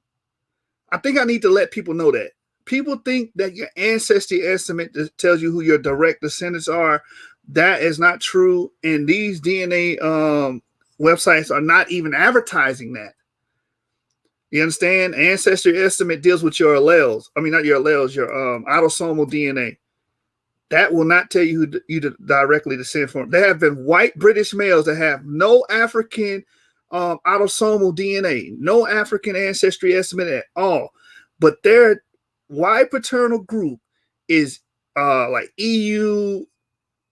I think I need to let people know that. People think that your ancestry estimate tells you who your direct descendants are. That is not true. And these DNA websites are not even advertising that. You understand? Ancestry estimate deals with your alleles. I mean, not your alleles, your autosomal DNA. That will not tell you who you directly descend from. There have been white British males that have no African autosomal DNA, no African ancestry estimate at all. But their Y paternal group is like EU,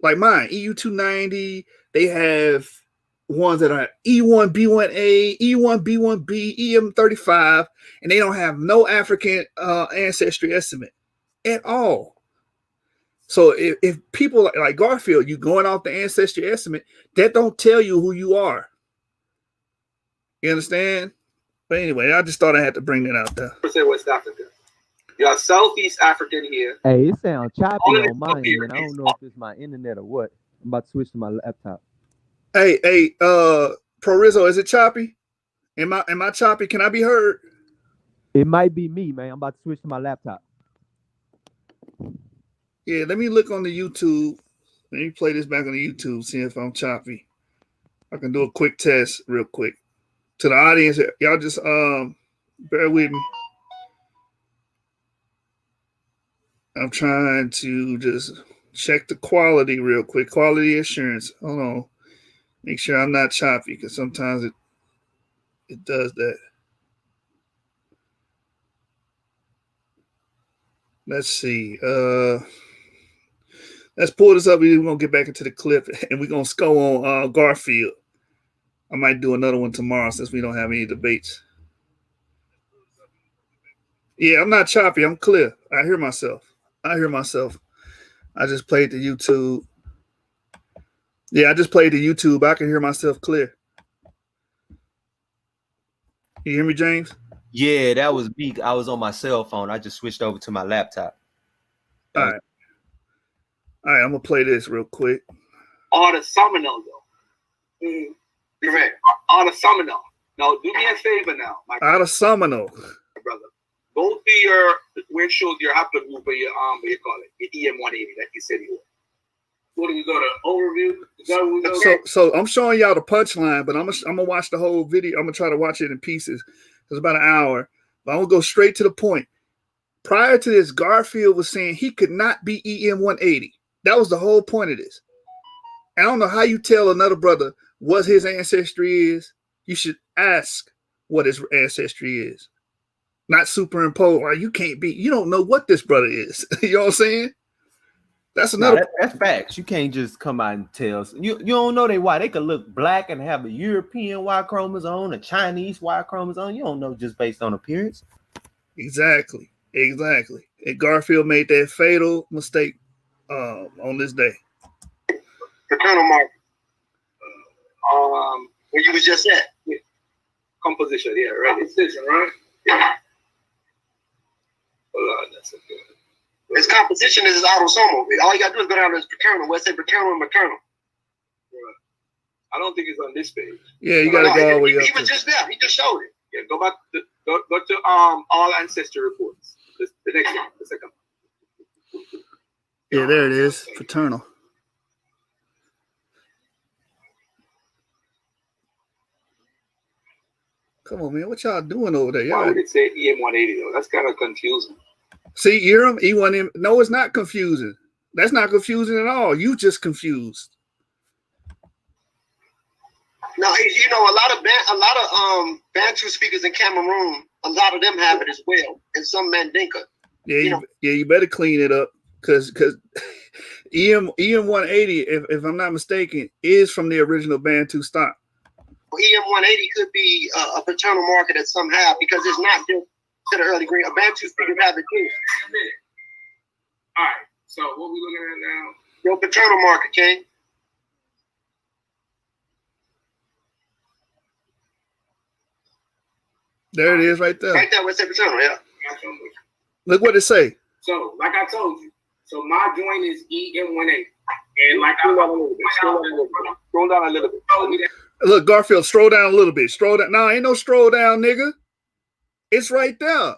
like mine, EU 290. They have ones that are E1, B1A, E1, B1B, EM35, and they don't have no African ancestry estimate at all. So if people like Garfield, you going off the ancestry estimate, that don't tell you who you are. You understand? But anyway, I just thought I had to bring that out there. Percent West Africa. You have Southeast African here. Hey, it sounds choppy All of on this my up here end. I don't is know if it's my internet or what. I'm about to switch to my laptop. Hey, Pro Rizzo, is it choppy? Am I choppy? Can I be heard? It might be me, man. I'm about to switch to my laptop. Yeah, let me look on the YouTube. Let me play this back on the YouTube, see if I'm choppy. I can do a quick test real quick. To the audience, y'all just bear with me. I'm trying to just check the quality real quick. Quality assurance. Hold on. Make sure I'm not choppy because sometimes it does that. Let's see. Let's pull this up. We're gonna get back into the clip and we're gonna go on Garfield. I might do another one tomorrow since we don't have any debates. Yeah, I'm not choppy. I'm clear. I hear myself. I just played the YouTube. Yeah, I just played the YouTube. I can hear myself clear. You hear me, James? Yeah, that was me. I was on my cell phone. I just switched over to my laptop. All right. I'm gonna play this real quick. Autosomal though. Correct. Autosomal. Now do me a favor now, my Autosomal. brother. Go to your where it shows your haplogroup or your what you call it, your EM180 that you said you were. What do we go to overview? Is that what we go So I'm showing y'all the punchline, but I'm gonna watch the whole video. I'm gonna try to watch it in pieces. It's about an hour, but I'm gonna go straight to the point. Prior to this, Garfield was saying he could not be EM180. That was the whole point of this. I don't know how you tell another brother what his ancestry is. You should ask what his ancestry is, not superimpose. Or you can't be. You don't know what this brother is. You know what I'm saying? That's another. No, that's facts. You can't just come out and tell. You don't know they why. They could look black and have a European Y chromosome, a Chinese Y chromosome. You don't know just based on appearance. Exactly. And Garfield made that fatal mistake on this day. Paternal mark. Where you was just at. Yeah. Composition, yeah, right. Composition, right? Yeah. Hold on, that's okay. Its composition is autosomal. All you gotta do is go down to this paternal. Where it say paternal and maternal. Right. I don't think it's on this page. Yeah, you gotta go all the way up. He was just there. He just showed it. Yeah, go back to go to all ancestry reports. The next one, the second one. Yeah, there it is. Paternal. Come on, man. What y'all doing over there? Why would it say EM180 though? That's kind of confusing. See, you hear him? E1M. No, it's not confusing. That's not confusing at all. You just confused. No, you know, a lot of Bantu speakers in Cameroon, a lot of them have it as well, and some Mandinka. Yeah, you better clean it up because EM180, if I'm not mistaken, is from the original Bantu stock. Well, EM180 could be a paternal marker that some have because it's not just to the early green. A Bantu speaker have it too. All right. So what we looking at now? Your paternal marker, King. There it is, right there. Right there, where it says paternal, yeah. Look what it say. So, like I told you, so my joint is EM180. And like scroll down a little bit. Scroll down a little bit. Look, Garfield, scroll down a little bit. Scroll down. No, ain't no scroll down, nigga. It's right there.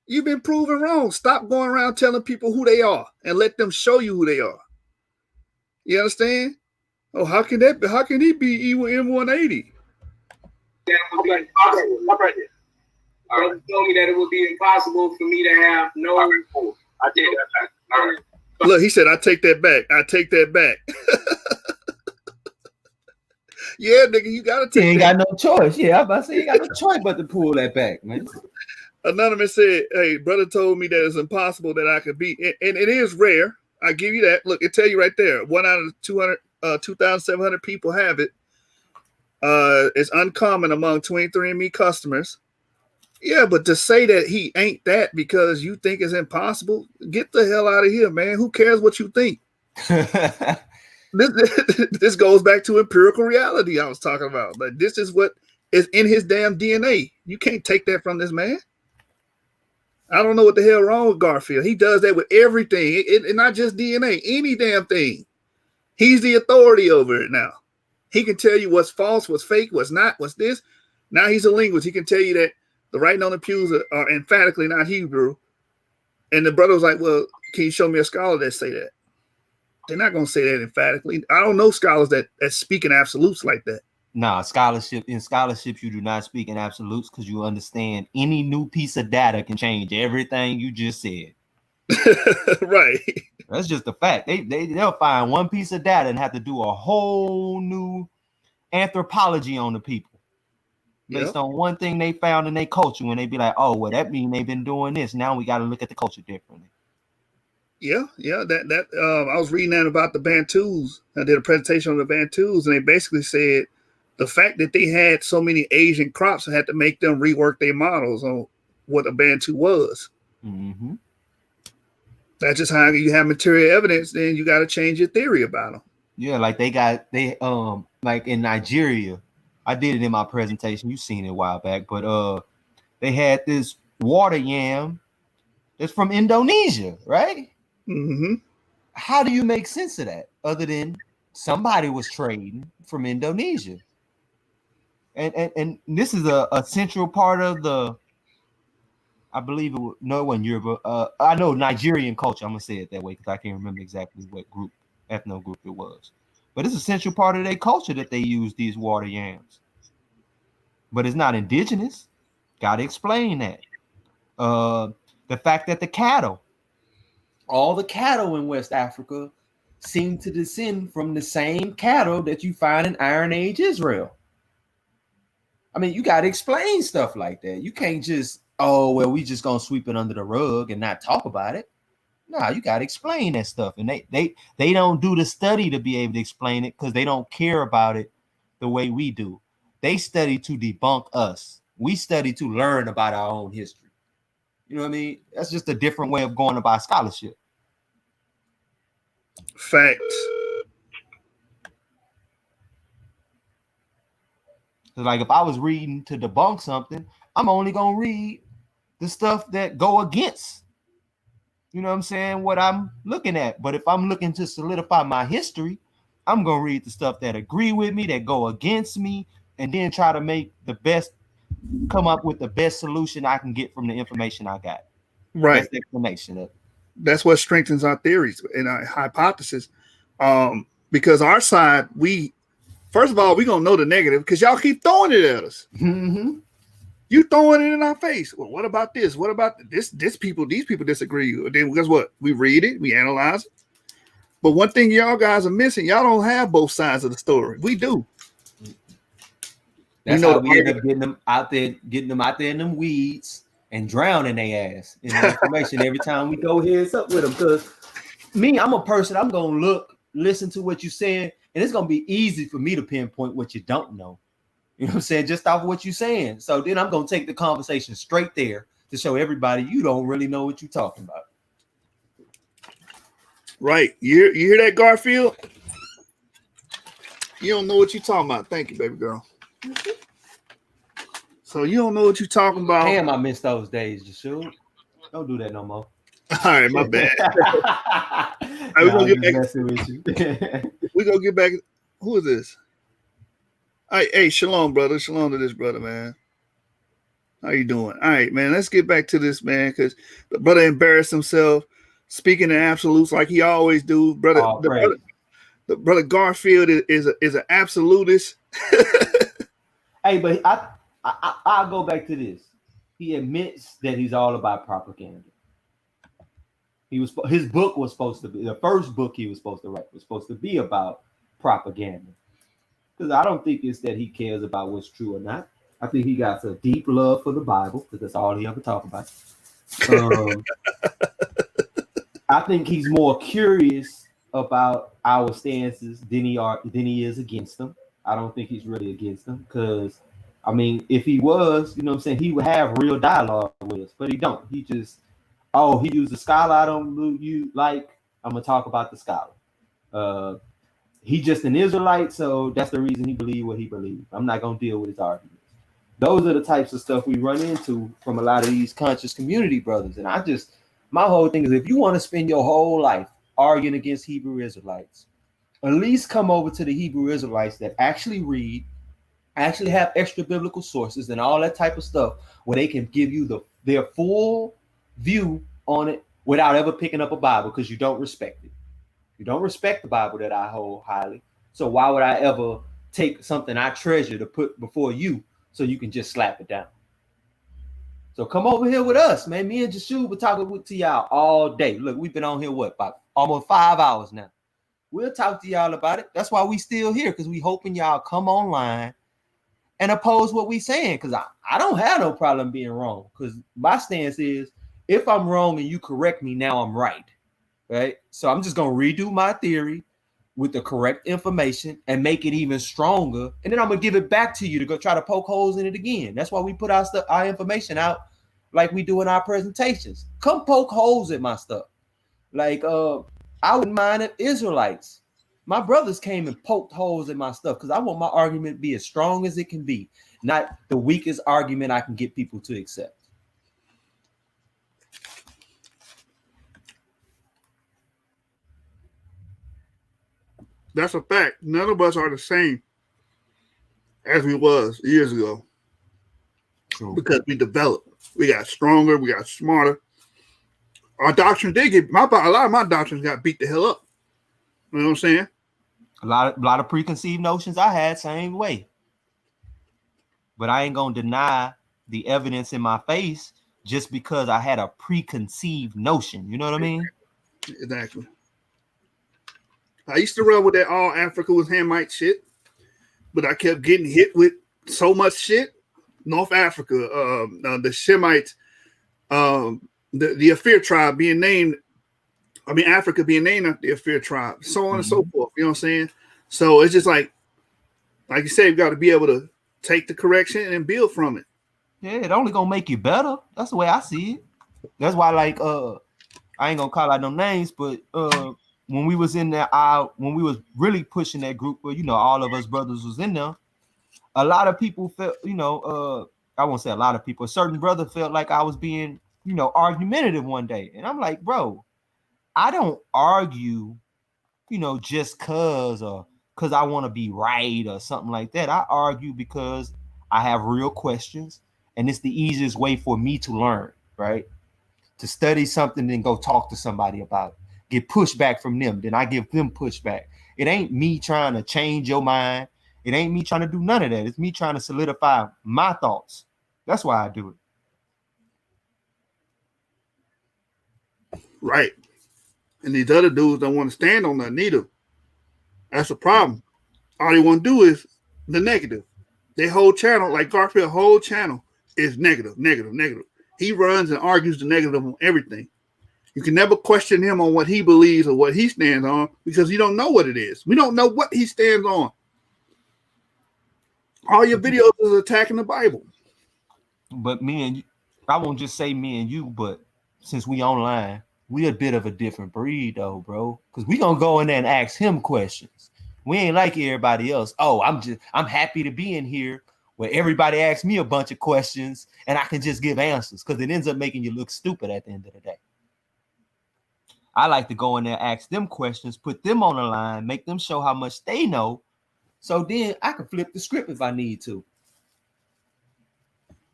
You've been proven wrong. Stop going around telling people who they are and let them show you who they are. You understand? Oh, how can he be M180? Yeah, I'm right there. Brother told me that it would be impossible for me to have no. All right, cool. I did that. All right. Look, he said, I take that back. I take that back. Yeah, nigga, you gotta He take ain't that. got no choice. Yeah, I'm about to say he got no choice but to pull that back, man. Anonymous said, hey, brother told me that it's impossible that I could beat. And it is rare. I give you that. Look, it tell you right there. 1 out of 2,700 people have it. It's uncommon among 23andMe customers. Yeah, but to say that he ain't that because you think it's impossible, get the hell out of here, man. Who cares what you think? This goes back to empirical reality I was talking about. But this is what is in his damn DNA. You can't take that from this man. I don't know what the hell wrong with Garfield. He does that with everything, and not just DNA, any damn thing. He's the authority over it now. He can tell you what's false, what's fake, what's not, what's this. Now he's a linguist. He can tell you that the writing on the pews are emphatically not Hebrew. And the brother was like, well, can you show me a scholar that say that? They're not going to say that emphatically. I don't know scholars that speak in absolutes like that. Nah, in scholarships, you do not speak in absolutes because you understand any new piece of data can change everything you just said. Right. That's just a fact. They'll find one piece of data and have to do a whole new anthropology on the people based on one thing they found in their culture. When they be like, oh, well, that means they've been doing this. Now we got to look at the culture differently. Yeah. I was reading that about the Bantus. I did a presentation on the Bantus, and they basically said the fact that they had so many Asian crops had to make them rework their models on what a Bantu was. Mm-hmm. That's just how you have material evidence. Then you got to change your theory about them. Yeah, like like in Nigeria, I did it in my presentation. You've seen it a while back, but they had this water yam that's from Indonesia, right? Mm-hmm. How do you make sense of that other than somebody was trading from Indonesia? And this is a central part of the, I believe it was, no one Europe. I know Nigerian culture. I'm gonna say it that way because I can't remember exactly what ethno group it was. But it's a central part of their culture that they use these water yams. But it's not indigenous. Got to explain that. The fact that all the cattle in West Africa seem to descend from the same cattle that you find in Iron Age Israel. I mean, you got to explain stuff like that. You can't just, oh, well, we just going to sweep it under the rug and not talk about it. No, you got to explain that stuff. And they don't do the study to be able to explain it because they don't care about it the way we do. They study to debunk us. We study to learn about our own history. You know what I mean? That's just a different way of going about scholarship. Facts. So like if I was reading to debunk something, I'm only going to read the stuff that go against, you know what I'm saying, what I'm looking at. But if I'm looking to solidify my history, I'm going to read the stuff that agree with me, that go against me, and then try to come up with the best solution I can get from the information I got. Right. That's the explanation of it. That's what strengthens our theories and our hypothesis. Because our side, first of all, we're going to know the negative because y'all keep throwing it at us. Mm-hmm. You throwing it in our face. Well, what about this? What about this? These people disagree. Then guess what? We read it, we analyze it. But one thing y'all guys are missing, y'all don't have both sides of the story. We do. That's how we end up getting them out there in them weeds and drowning their ass in the information every time we go heads up with them. Because me, I'm a person, I'm going to listen to what you're saying, and it's going to be easy for me to pinpoint what you don't know. You know what I'm saying? Just off what you're saying. So then I'm going to take the conversation straight there to show everybody you don't really know what you're talking about. Right. You hear that, Garfield? You don't know what you're talking about. Thank you, baby girl. So you don't know what you're talking about. Damn, I miss those days, Yeshua. Don't do that no more. All right, my bad. We're going to get back. Who is this? Hey, shalom, brother. Shalom to this brother, man. How you doing? All right, man. Let's get back to this, man, because the brother embarrassed himself speaking in absolutes like he always do. The brother Garfield is an absolutist. Hey, but I'll go back to this. he admits that he's all about propaganda. His book was supposed to be the first book he was supposed to write was supposed to be about propaganda. Because I don't think it's that he cares about what's true or not. I think he got a deep love for the Bible because that's all he ever talk about. I think he's more curious about our stances than he is against them. I don't think he's really against them because, I mean, if he was, you know what I'm saying, he would have real dialogue with us, but he don't. He just, he used a scholar I don't you like. I'm gonna talk about the scholar. He just an Israelite, so that's the reason he believed what he believed. I'm not gonna deal with his arguments. Those are the types of stuff we run into from a lot of these conscious community brothers. And my whole thing is if you want to spend your whole life arguing against Hebrew Israelites, at least come over to the Hebrew Israelites that actually read, actually have extra biblical sources and all that type of stuff where they can give you their full view on it without ever picking up a Bible because you don't respect it. You don't respect the Bible that I hold highly. So why would I ever take something I treasure to put before you so you can just slap it down? So come over here with us, man. Me and Jashu will talk to y'all all day. Look, we've been on here, about almost 5 hours now. We'll talk to y'all about it. That's why we still here, because we hoping y'all come online and oppose what we saying, because I don't have no problem being wrong, because my stance is if I'm wrong and you correct me, now I'm right. Right? So I'm just going to redo my theory with the correct information and make it even stronger. And then I'm going to give it back to you to go try to poke holes in it again. That's why we put our information out like we do in our presentations. Come poke holes in my stuff. Like, I wouldn't mind if Israelites, my brothers came and poked holes in my stuff because I want my argument to be as strong as it can be, not the weakest argument I can get people to accept. That's a fact. None of us are the same as we was years ago. True. Because we developed. We got stronger. We got smarter. Our doctrine did a lot of my doctrines got beat the hell up. You know what I'm saying? A lot of preconceived notions I had, same way. But I ain't going to deny the evidence in my face just because I had a preconceived notion. You know what I mean? Exactly. I used to run with that all Africa was Hamite shit, but I kept getting hit with so much shit. North Africa, the Shemites, the Afir tribe being named, Africa being named after the Afir tribe, so on and so forth. You know what I'm saying? So it's just like you said, you've got to be able to take the correction and build from it. Yeah, it only gonna make you better. That's the way I see it. That's why, like, I ain't gonna call out no names, but when we was in there, when we was really pushing that group, where all of us brothers was in there, a lot of people felt, I won't say a lot of people, a certain brother felt like I was being, argumentative one day, and I'm like, bro, I don't argue, just cause I want to be right or something like that. I argue because I have real questions, and it's the easiest way for me to learn, right? To study something and go talk to somebody about it. Get pushback from them, then I give them pushback. It ain't me trying to change your mind. It ain't me trying to do none of that. It's me trying to solidify my thoughts. That's why I do it. Right. And these other dudes don't want to stand on that neither. That's a problem. All they want to do is the negative. Their whole channel, like Garfield's whole channel, is negative. He runs and argues the negative on everything. You can never question him on what he believes or what he stands on because you don't know what it is. We don't know what he stands on. All your videos is attacking the Bible. But me and you, I won't just say me and you, but since we online, we a bit of a different breed though, bro. Because we gonna go in there and ask him questions. We ain't like everybody else. Oh, I'm happy to be in here where everybody asks me a bunch of questions and I can just give answers because it ends up making you look stupid at the end of the day. I like to go in there, ask them questions, put them on the line, make them show how much they know. So then I can flip the script if I need to.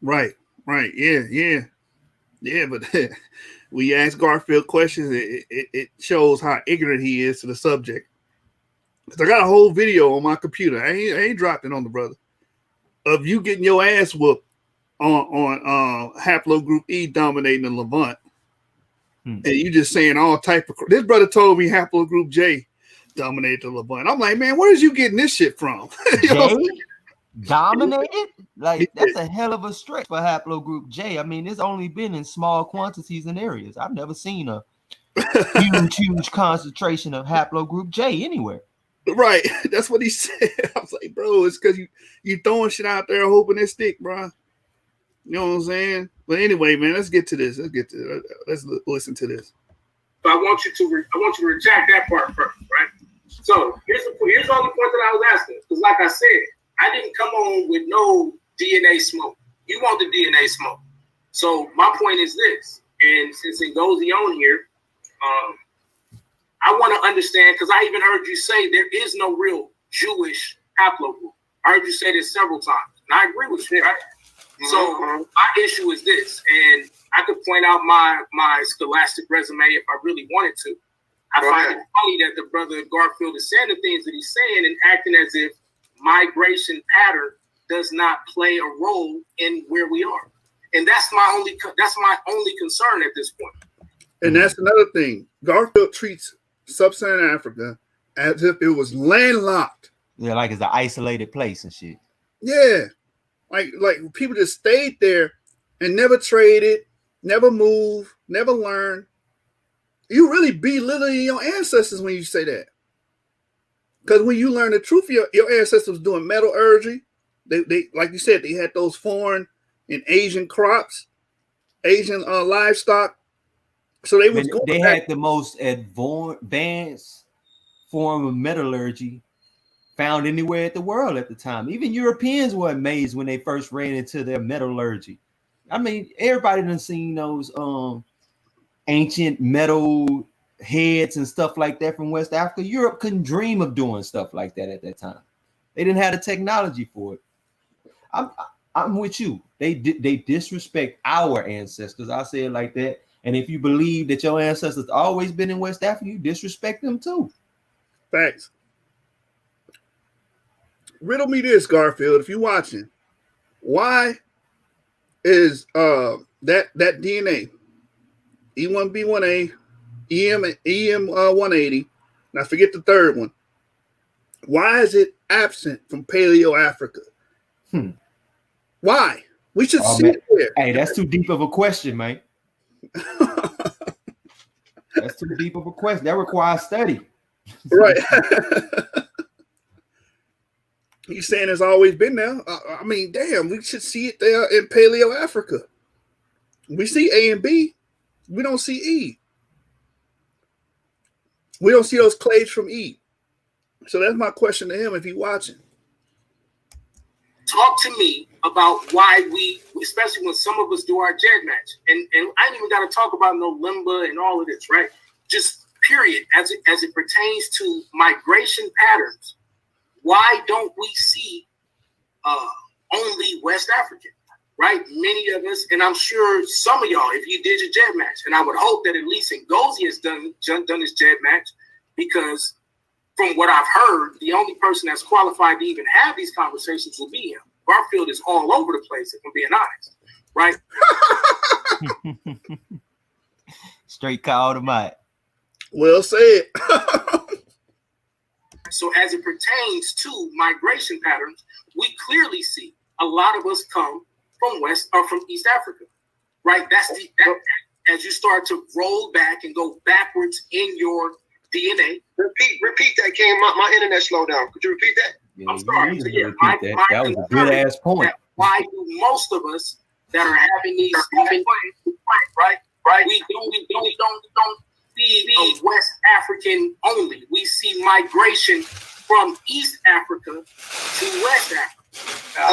Right. Yeah, but when you ask Garfield questions, it shows how ignorant he is to the subject. Because I got a whole video on my computer. I ain't dropped it on the brother. Of you getting your ass whooped on haplogroup E dominating the Levant, Hmm. and you just saying all type of. This brother told me haplogroup J dominated the Levant. I'm like, man, where is you getting this shit from? You know what I'm J saying? dominated? Like He that's said, a hell of a stretch for haplogroup J. I mean, it's only been in small quantities and areas. I've never seen a huge concentration of haplogroup J anywhere. right. That's what he said. I was like, bro, it's because you throwing shit out there hoping it stick, bro. You know what I'm saying? But anyway, man, let's get to this. Let's listen to this. But I want you to reject that part first, right? So here's all the point that I was asking. Because like I said, I didn't come on with no DNA smoke. You want the DNA smoke. So my point is this, and since Ngozi on here, I want to understand, because I even heard you say there is no real Jewish haplogroup. I heard you say this several times, and I agree with you, right? So my issue is this, and I could point out my scholastic resume if I really wanted to. I find it funny that the brother Garfield is saying the things that he's saying and acting as if migration pattern does not play a role in where we are, and that's my only concern at this point. And that's another thing. Garfield treats sub-Saharan Africa as if it was landlocked. Yeah, like it's an isolated place and shit. Yeah. Like people just stayed there and never traded, never moved, never learned. You really belittling your ancestors when you say that. Because when you learn the truth, your ancestors was doing metallurgy. They like you said, they had those foreign and Asian crops, Asian livestock. So they was going back. Had the most advanced form of metallurgy found anywhere in the world at the time. Even Europeans were amazed when they first ran into their metallurgy. I mean, everybody done seen those ancient metal heads and stuff like that from West Africa. Europe couldn't dream of doing stuff like that at that time. They didn't have the technology for it. I'm with you. They disrespect our ancestors. I say it like that. And if you believe that your ancestors always been in West Africa, you disrespect them too. Facts. Riddle me this, Garfield, if you're watching. Why is that DNA, E1B1A, EM 180, and I forget the third one. Why is it absent from Paleo Africa? Why? We should see it there. Hey, that's too deep of a question, man. That's too deep of a question. That requires study. Right. He's saying it's always been there. I mean, damn, we should see it there in Paleo Africa. We see A and B. We don't see E. We don't see those clades from E. So that's my question to him if he's watching. Talk to me about why we, especially when some of us do our JED match, and I ain't even got to talk about no limba and all of this, right? Just period, as it pertains to migration patterns. Why don't we see only West African, right? Many of us, and I'm sure some of y'all, if you did your JED match, and I would hope that at least Ngozi has done his JED match, because from what I've heard, the only person that's qualified to even have these conversations will be him. Garfield is all over the place, if I'm being honest, right? Straight call to Mike. Well said. So as it pertains to migration patterns, we clearly see a lot of us come from West or from East Africa, right? That as you start to roll back and go backwards in your DNA. Repeat that, King. My internet slowed down. Could you repeat that? Yeah, I'm sorry. So, yeah, that was a good ass point. Why do most of us that are having these right? We don't see a West African only. We see migration from East Africa to West Africa.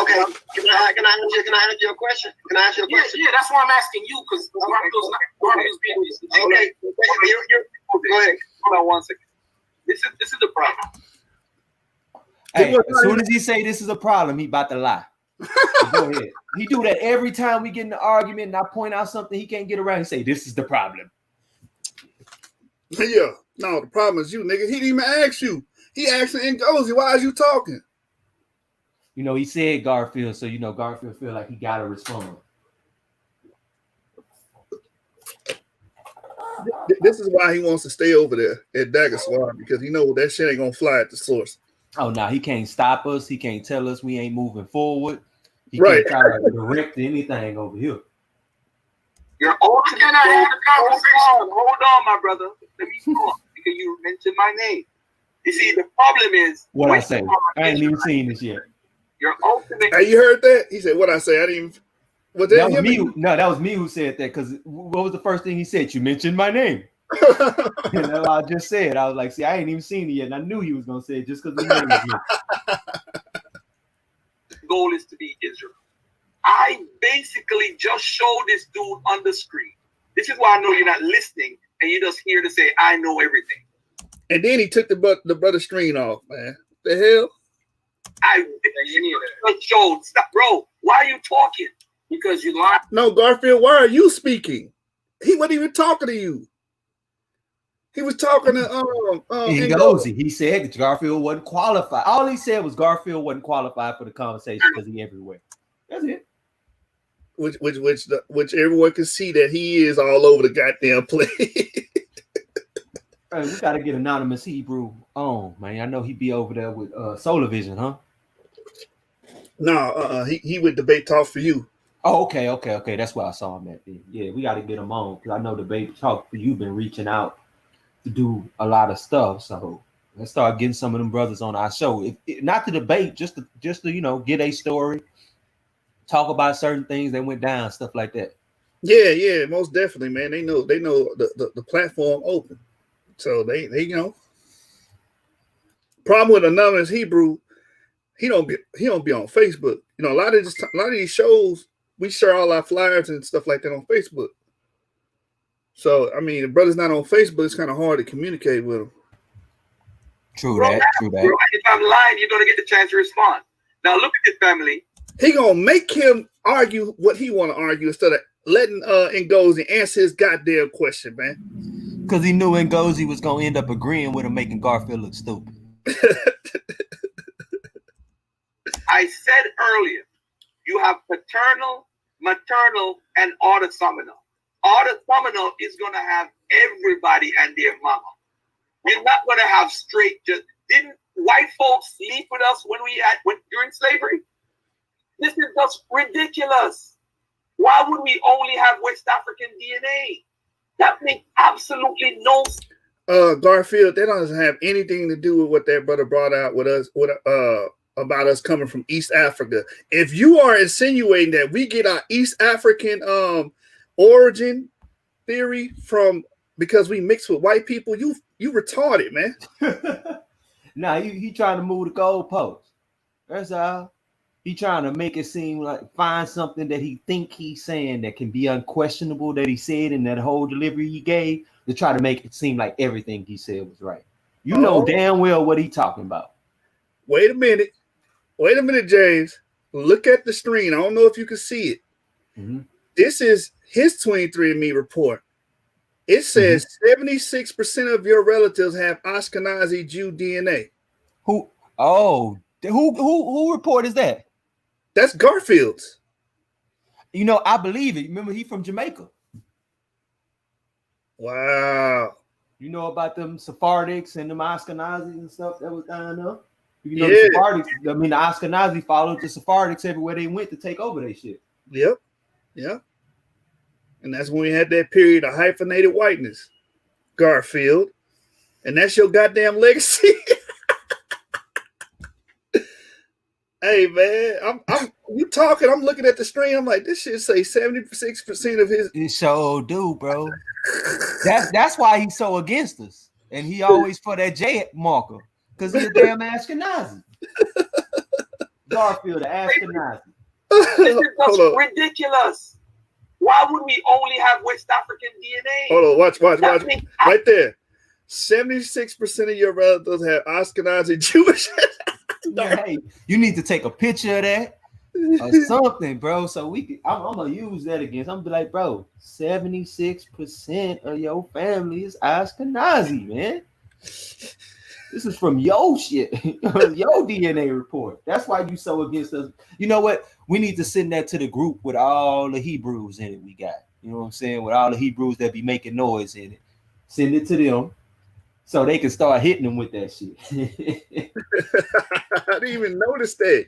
Okay. Can I answer your question? Can I answer your question? Yeah, that's why I'm asking you, because Garfield's being this. Okay. Go ahead. Hold on 1 second. This is the problem. Hey, as soon as he say this is a problem, he about to lie. Go ahead. He do that every time we get in an argument and I point out something he can't get around. He say, this is the problem. Yeah. No, the problem is you, nigga. He didn't even ask you. He asked Ngozi, why is you talking? You know, he said Garfield, so you know Garfield feel like he gotta respond. This is why he wants to stay over there at Dagger Squad, because he knows that shit ain't gonna fly at the source. Oh no, he can't stop us. He can't tell us we ain't moving forward. He Right. can't try to direct anything over here. You're all can I have a conversation? Hold on, my brother. Let me talk because you mentioned my name. You see, the problem is What I say? I ain't even seen this yet. Your ultimate. Hey, you heard that? He said, "What I say?" I didn't even. Was that was me. No, that was me who said that. Because what was the first thing he said? You mentioned my name. And that's what I just said. I was like, see, I ain't even seen it yet, and I knew he was gonna say it just because the name was mentioned. Goal is to be Israel. I basically just showed this dude on the screen. This is why I know you're not listening, and you're just here to say, "I know everything." And then he took the brother screen off, man. The hell? I just showed. Stop, bro. Why are you talking? Because you lied. No, Garfield, why are you speaking? He wasn't even talking to you. He was talking to Ngozi. He said Garfield wasn't qualified. All he said was Garfield wasn't qualified for the conversation because he everywhere. That's it. Which everyone can see that he is all over the goddamn place. Hey, we gotta get Anonymous Hebrew on, man. I know he be over there with Solar Vision, huh? No, he would debate talk for you. Oh, okay. That's where I saw him at. Yeah, we got to get him on because I know Debate Talk for you been reaching out to do a lot of stuff. So let's start getting some of them brothers on our show. Not to debate, just to get a story, talk about certain things that went down, stuff like that. Yeah, most definitely, man. They know the platform open, so they Problem with Anonymous Hebrew, he don't be on Facebook. You know, a lot of these shows, we share all our flyers and stuff like that on Facebook. So, I mean, the brother's not on Facebook, it's kind of hard to communicate with him. True that. If I'm lying, you're going to get the chance to respond. Now, look at this family. He going to make him argue what he want to argue instead of letting Ngozi answer his goddamn question, man. Because he knew Ngozi was going to end up agreeing with him, making Garfield look stupid. I said earlier, you have paternal, maternal, and autosomal. Autosomal is going to have everybody and their mama. You're not going to have straight. Didn't white folks sleep with us during slavery? This is just ridiculous. Why would we only have West African DNA? That makes absolutely no sense. Garfield, that doesn't have anything to do with what that brother brought out with us, about us coming from East Africa. If you are insinuating that we get our East African origin theory from because we mix with white people, you retarded, man. Nah, he trying to move the goalposts. That's all. He trying to make it seem like find something that he think he's saying that can be unquestionable that he said in that whole delivery he gave to try to make it seem like everything he said was right. You know damn well what he talking about. Wait a minute, James. Look at the screen. I don't know if you can see it. Mm-hmm. This is his 23andMe report. It says 76% of your relatives have Ashkenazi Jew DNA. Who report is that? That's Garfield's. You know, I believe it. Remember, he from Jamaica. Wow. You know about them Sephardics and them Ashkenazis and stuff that was down there? You know, the Sephardics, I mean, the Ashkenazi followed the Sephardics everywhere they went to take over their shit. Yep. And that's when we had that period of hyphenated whiteness, Garfield. And that's your goddamn legacy. Hey, man, you talking, I'm looking at the screen, I'm like, this shit say 76% of his. It sure do, bro. That's why he's so against us. And he always for that J marker. Because he's a damn Ashkenazi. Garfield, the Ashkenazi. This is just ridiculous. Why would we only have West African DNA? Hold on, watch. Right there. 76% of your relatives have Ashkenazi Jewish. Hey, you need to take a picture of that or something, bro. So I'm gonna use that against. I'm gonna be like, bro, 76% of your family is Ashkenazi, man. This is from your shit, your DNA report. That's why you so against us. You know what? We need to send that to the group with all the Hebrews in it we got. You know what I'm saying? With all the Hebrews that be making noise in it. Send it to them so they can start hitting them with that shit. I didn't even notice that.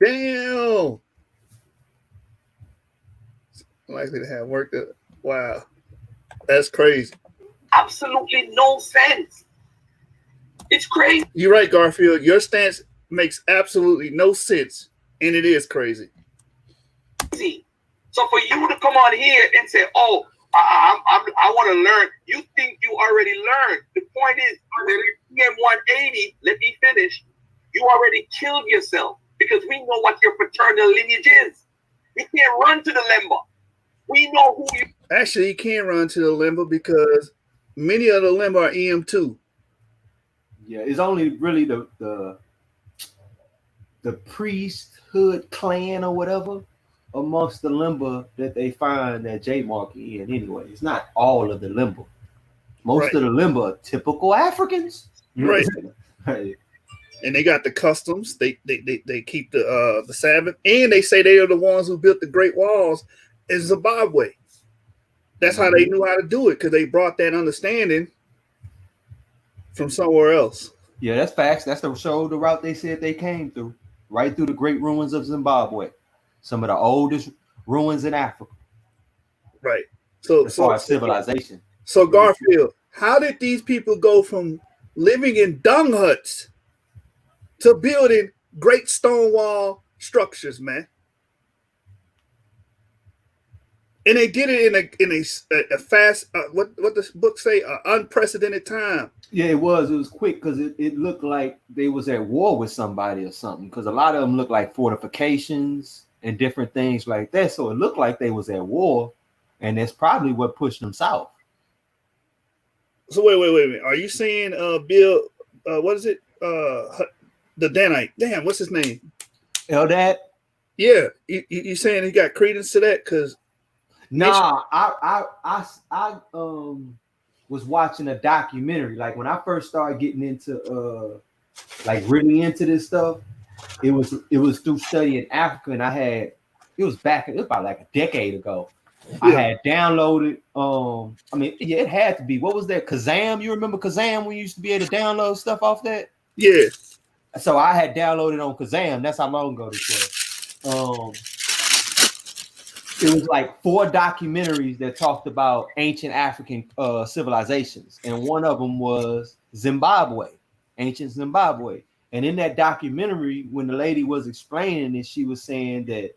Damn. Likely to have worked it. Wow. That's crazy. Absolutely no sense. It's crazy. You're right, Garfield. Your stance makes absolutely no sense, and it is crazy. So for you to come on here and say, "Oh, I want to learn," you think you already learned. The point is, PM 180. Let me finish. You already killed yourself because we know what your paternal lineage is. You can't run to the limber. We know who you. Actually, you can run to the limber because many of the limber are EM2. Yeah, it's only really the priesthood clan or whatever amongst the limber that they find that J Mark in anyway. It's not all of the limber. Most of the limber are typical Africans. Right. Right. And they got the customs. They keep the Sabbath, and they say they are the ones who built the Great Walls in Zimbabwe. That's how they knew how to do it, because they brought that understanding from somewhere else. Yeah, that's facts. That's the route they said they came through, right through the great ruins of Zimbabwe, some of the oldest ruins in Africa. Right. So as far as civilization. So Garfield, how did these people go from living in dung huts to building great stone wall structures, man? And they did it in a fast, what does the book say? Unprecedented time. Yeah, it was. It was quick because it looked like they was at war with somebody or something. Because a lot of them looked like fortifications and different things like that. So it looked like they was at war, and that's probably what pushed them south. So wait a minute. Are you saying Bill? What is it? The Danite. Damn, what's his name? Eldad. Yeah, you saying he got credence to that? Because nah, I was watching a documentary. Like when I first started getting into like really into this stuff, it was through studying Africa, and it was about like a decade ago. Yeah. I had downloaded it had to be, what was that, Kazam? You remember Kazam when you used to be able to download stuff off that? Yeah. So I had downloaded on Kazam. That's how long ago this was. It was like 4 documentaries that talked about ancient African civilizations, and one of them was Zimbabwe, ancient Zimbabwe. And in that documentary, when the lady was explaining it, she was saying that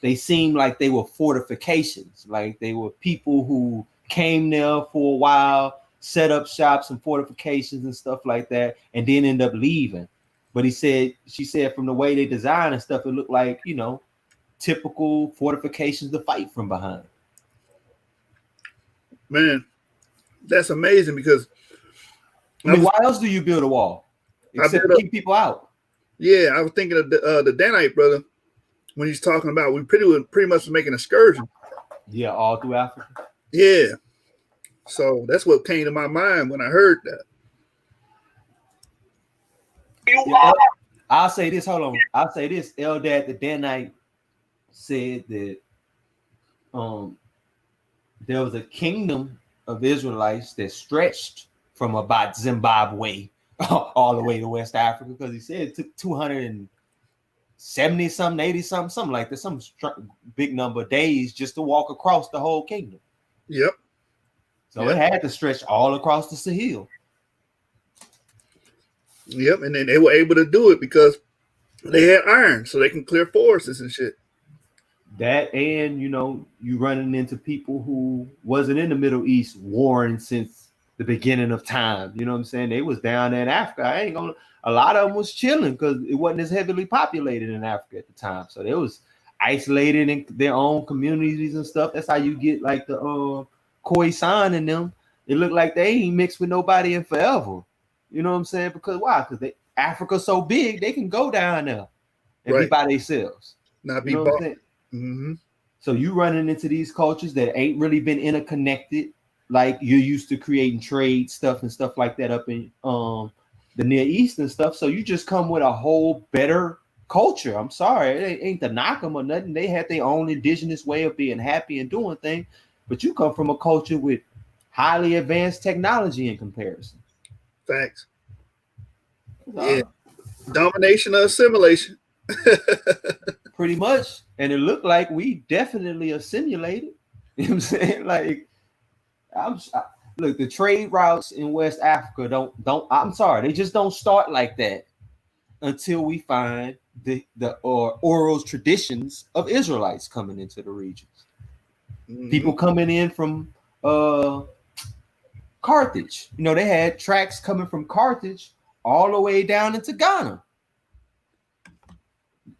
they seemed like they were fortifications, like they were people who came there for a while, set up shops and fortifications and stuff like that, and then end up leaving. But she said from the way they designed and stuff, it looked like, typical fortifications to fight from behind. Man, that's amazing, because why else do you build a wall except to keep people out? Yeah, I was thinking of the Danite brother when he's talking about we pretty much making an excursion. Yeah, all through Africa. Yeah, so that's what came to my mind when I heard that. I'll say this. Hold on. I'll say this. Eldad the Danite said that there was a kingdom of Israelites that stretched from about Zimbabwe all the way to West Africa, because he said it took 270 something, 80 something like that, some big number of days just to walk across the whole kingdom. Yep. So it had to stretch all across the Sahel. Yep, and then they were able to do it because they had iron, so they can clear forests and shit. That, and you running into people who wasn't in the Middle East warring since the beginning of time. You know what I'm saying? They was down there in Africa. A lot of them was chilling because it wasn't as heavily populated in Africa at the time. So they was isolated in their own communities and stuff. That's how you get like the Khoisan in them. It looked like they ain't mixed with nobody in forever. You know what I'm saying? Because why? Because Africa's so big, they can go down there and be by themselves. Not be bought. Mm-hmm. So you running into these cultures that ain't really been interconnected, like you're used to creating trade stuff and stuff like that up in the Near East and stuff. So you just come with a whole better culture. I'm sorry, it ain't to knock them or nothing. They had their own indigenous way of being happy and doing things, but you come from a culture with highly advanced technology in comparison. Facts. Yeah. Domination or assimilation. Pretty much. And it looked like we definitely assimilated. You know what I'm saying? Like, look, the trade routes in West Africa don't I'm sorry, they just don't start like that until we find the oral traditions of Israelites coming into the regions. Mm-hmm. People coming in from Carthage. You know, they had tracks coming from Carthage all the way down into Ghana.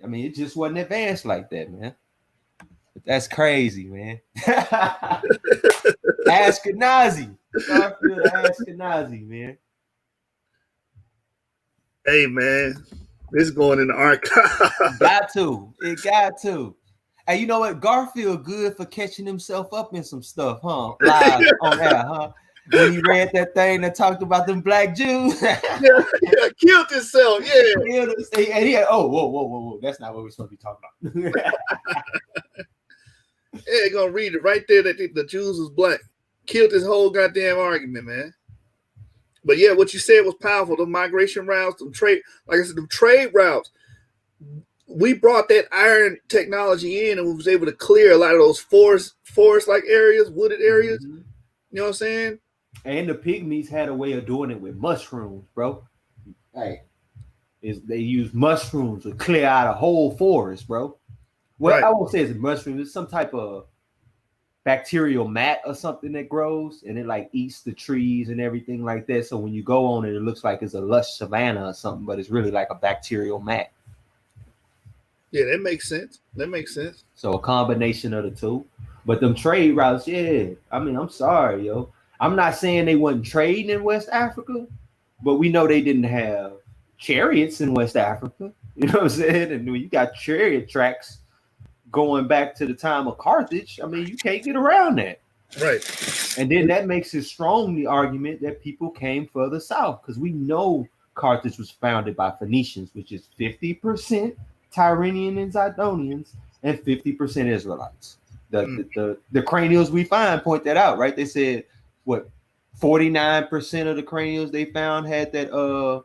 I mean, it just wasn't advanced like that, man. But that's crazy, man. Ashkenazi. Garfield Ashkenazi, man. Hey, man. This is going in the archive. It got to. Hey, you know what? Garfield good for catching himself up in some stuff, huh? Live on air, huh? When he read that thing that talked about them black Jews. yeah, killed himself. Yeah. And he had, whoa. That's not what we're supposed to be talking about. Yeah, they're going to read it right there that the Jews was black. Killed this whole goddamn argument, man. But yeah, what you said was powerful. The migration routes, the trade, like I said, the trade routes. We brought that iron technology in and we was able to clear a lot of those forest-like areas, wooded areas. Mm-hmm. You know what I'm saying? And the pygmies had a way of doing it with mushrooms, bro. Hey, they use mushrooms to clear out a whole forest, bro. Well, right. I won't say it's a mushroom. It's some type of bacterial mat or something that grows, and it like eats the trees and everything like that. So when you go on it, it looks like it's a lush savanna or something, but it's really like a bacterial mat. Yeah, that makes sense. So a combination of the two. But them trade routes, yeah. I mean, I'm sorry, yo. I'm not saying they wasn't trading in West Africa, but we know they didn't have chariots in West Africa. You know what I'm saying? And when you got chariot tracks going back to the time of Carthage, I mean, you can't get around that. Right. And then that makes it strong the argument that people came further south, because we know Carthage was founded by Phoenicians, which is 50% Tyrrhenian and Zidonians and 50% Israelites. The cranials we find point that out, right? They said, what, 49% of the cranials they found had that the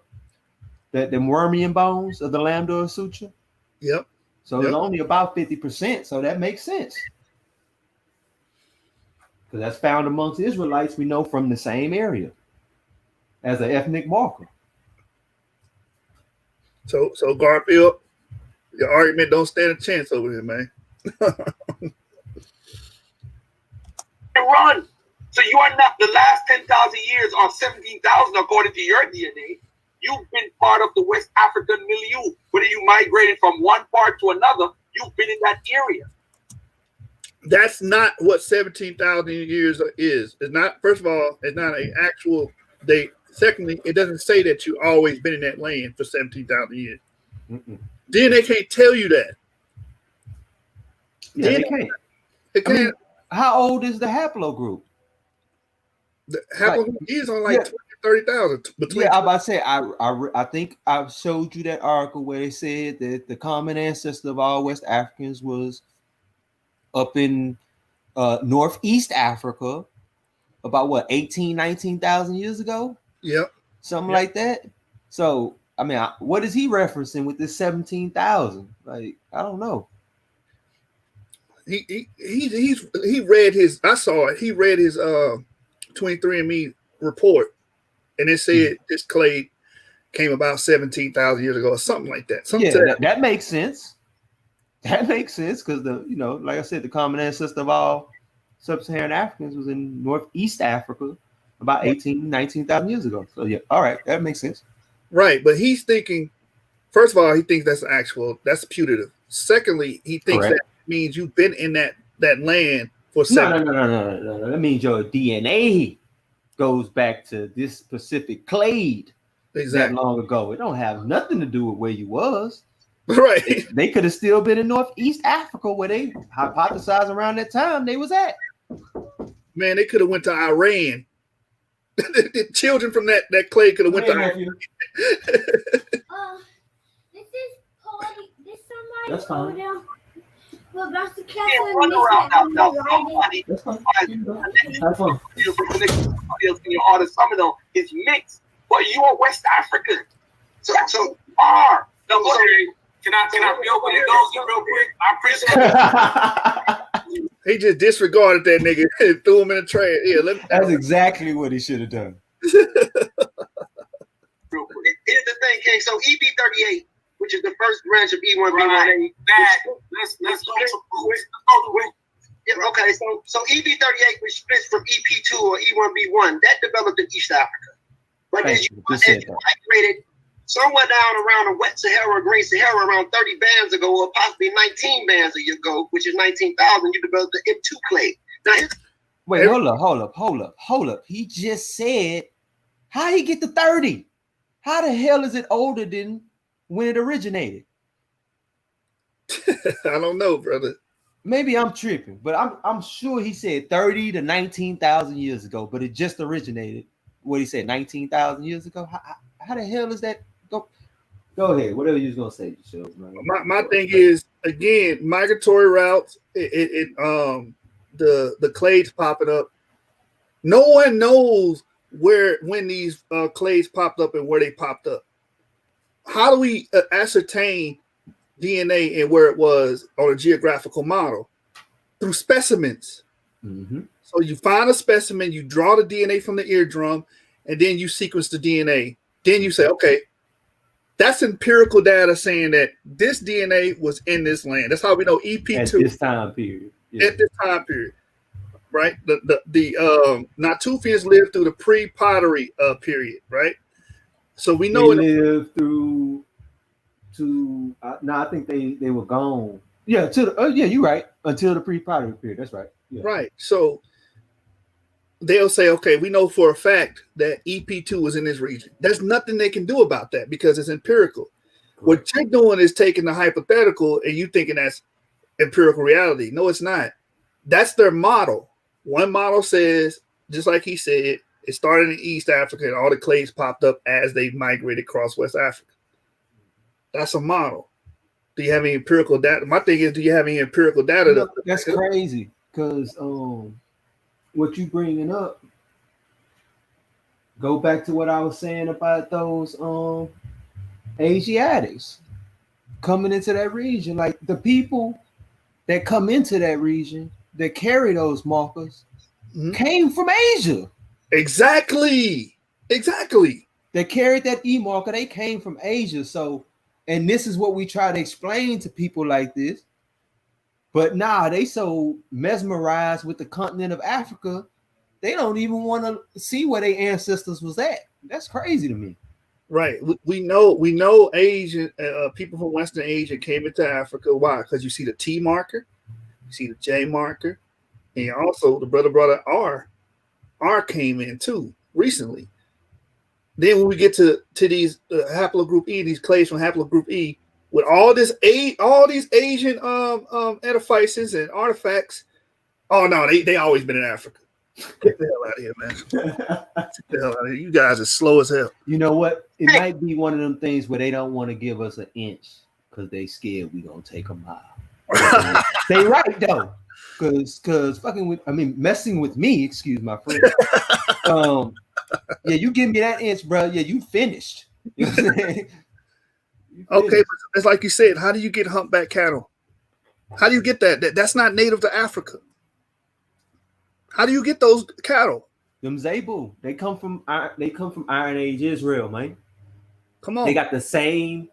wormian bones of the Lambda Sutra. Yep. So it's only about 50%. So that makes sense. Because that's found amongst Israelites we know from the same area as an ethnic marker. So Garfield, your argument don't stand a chance over here, man. Run. So you are not the last 10,000 years or 17,000 according to your DNA. You've been part of the West African milieu. Whether you migrated from one part to another, you've been in that area. That's not what 17,000 years is. It's not. First of all, it's not an actual date. Secondly, it doesn't say that you've always been in that land for 17,000 years. Mm-mm. Then they can't tell you that. Yeah, they can't. They can't. I mean, how old is the haplogroup? The haplogroup is on like 30,000. Yeah, I'm about to say, I think I showed you that article where they said that the common ancestor of all West Africans was up in Northeast Africa about what, 19,000 years ago? Yep. Something like that. So, I mean, what is he referencing with this 17,000? Like, I don't know. He read his, I saw it. He read his 23andMe report, and it said this clade came about 17,000 years ago or something like that. That makes sense. That makes sense because like I said, the common ancestor of all sub-Saharan Africans was in Northeast Africa about 19,000 years ago. So yeah, all right, that makes sense. Right, but he's thinking, first of all, he thinks that's putative. Secondly, he thinks that means you've been in that land for No. That means your DNA goes back to this specific clade that long ago. It don't have nothing to do with where you was. Right. They could have still been in Northeast Africa where they hypothesized around that time they was at. Man, they could have went to Iran. The children from that clade could have went to Iran. This is party. This somebody That's fine. over there. Well, that's the You class can't with run me. around now. Now, Right. That's fine. Have fun. In your artist, some of them is mixed, but you are West African. So are. No, okay. Can I build with those real quick? I appreciate it. He just disregarded that nigga and threw him in the trash. Yeah, That's exactly what he should have done. Real quick. Here's the thing, King. So EB38, which is the first branch of E1B1A. Let's go to it. Yeah, okay, so EB38, which splits from EP2 or E1B1, that developed in East Africa. But as you migrated somewhere down around the wet Sahara or Green Sahara around 30 bands ago, or possibly 19 bands ago, which is 19,000, you developed the M2 clade. Now, wait, hold up. He just said, how he get to 30? How the hell is it older than when it originated? I don't know, brother. Maybe I'm tripping, but I'm sure he said 30 to 19,000 years ago, but it just originated. What he said, 19,000 years ago? How the hell is that? Go ahead. Whatever you was gonna say, shows, man. My thing is, again, migratory routes. The clades popping up. No one knows when these clades popped up and where they popped up. How do we ascertain DNA and where it was on a geographical model? Through specimens. Mm-hmm. So you find a specimen, you draw the DNA from the eardrum, and then you sequence the DNA. Then you say, okay, that's empirical data saying that this DNA was in this land. That's how we know EP2 at this time period. Yeah. At this time period, right? The Natufians lived through the pre-pottery period, right? So we know they lived through to. I think they were gone. Yeah, you're right. Until the pre-pottery period. That's right. Yeah. Right. So they'll say, okay, we know for a fact that EP2 was in this region. There's nothing they can do about that because it's empirical. Correct. What you're doing is taking the hypothetical and you thinking that's empirical reality. No, it's not. That's their model. One model says, just like he said, it started in East Africa and all the clades popped up as they migrated across West Africa. That's a model. Do you have any empirical data? My thing is, do you have any empirical data? That's crazy because what you bringing up, go back to what I was saying about those Asiatics coming into that region. Like the people that come into that region that carry those markers came from Asia. Exactly. They carried that E marker. They came from Asia. So, and this is what we try to explain to people like this. But nah, they so mesmerized with the continent of Africa, they don't even want to see where their ancestors was at. That's crazy to me. Right. We know Asian people from Western Asia came into Africa. Why? Because you see the T marker, you see the J marker, and also the brother R came in too recently. Then when we get to these haplogroup E, these clades from haplogroup E, with all these Asian edifices and artifacts. Oh no, they always been in Africa. Get the hell out of here, man. Get the hell out of here. You guys are slow as hell. You know what? It might be one of them things where they don't want to give us an inch because they scared we gonna take a mile. They right though. Cause messing with me, excuse my French. Yeah, you give me that inch, bro. Yeah, you finished. You know what I'm saying? Okay, but it's like you said, how do you get humpback cattle? How do you get that? That's not native to Africa. How do you get those cattle? Them Zebu, they come from Iron Age Israel, man. Come on. They got the same,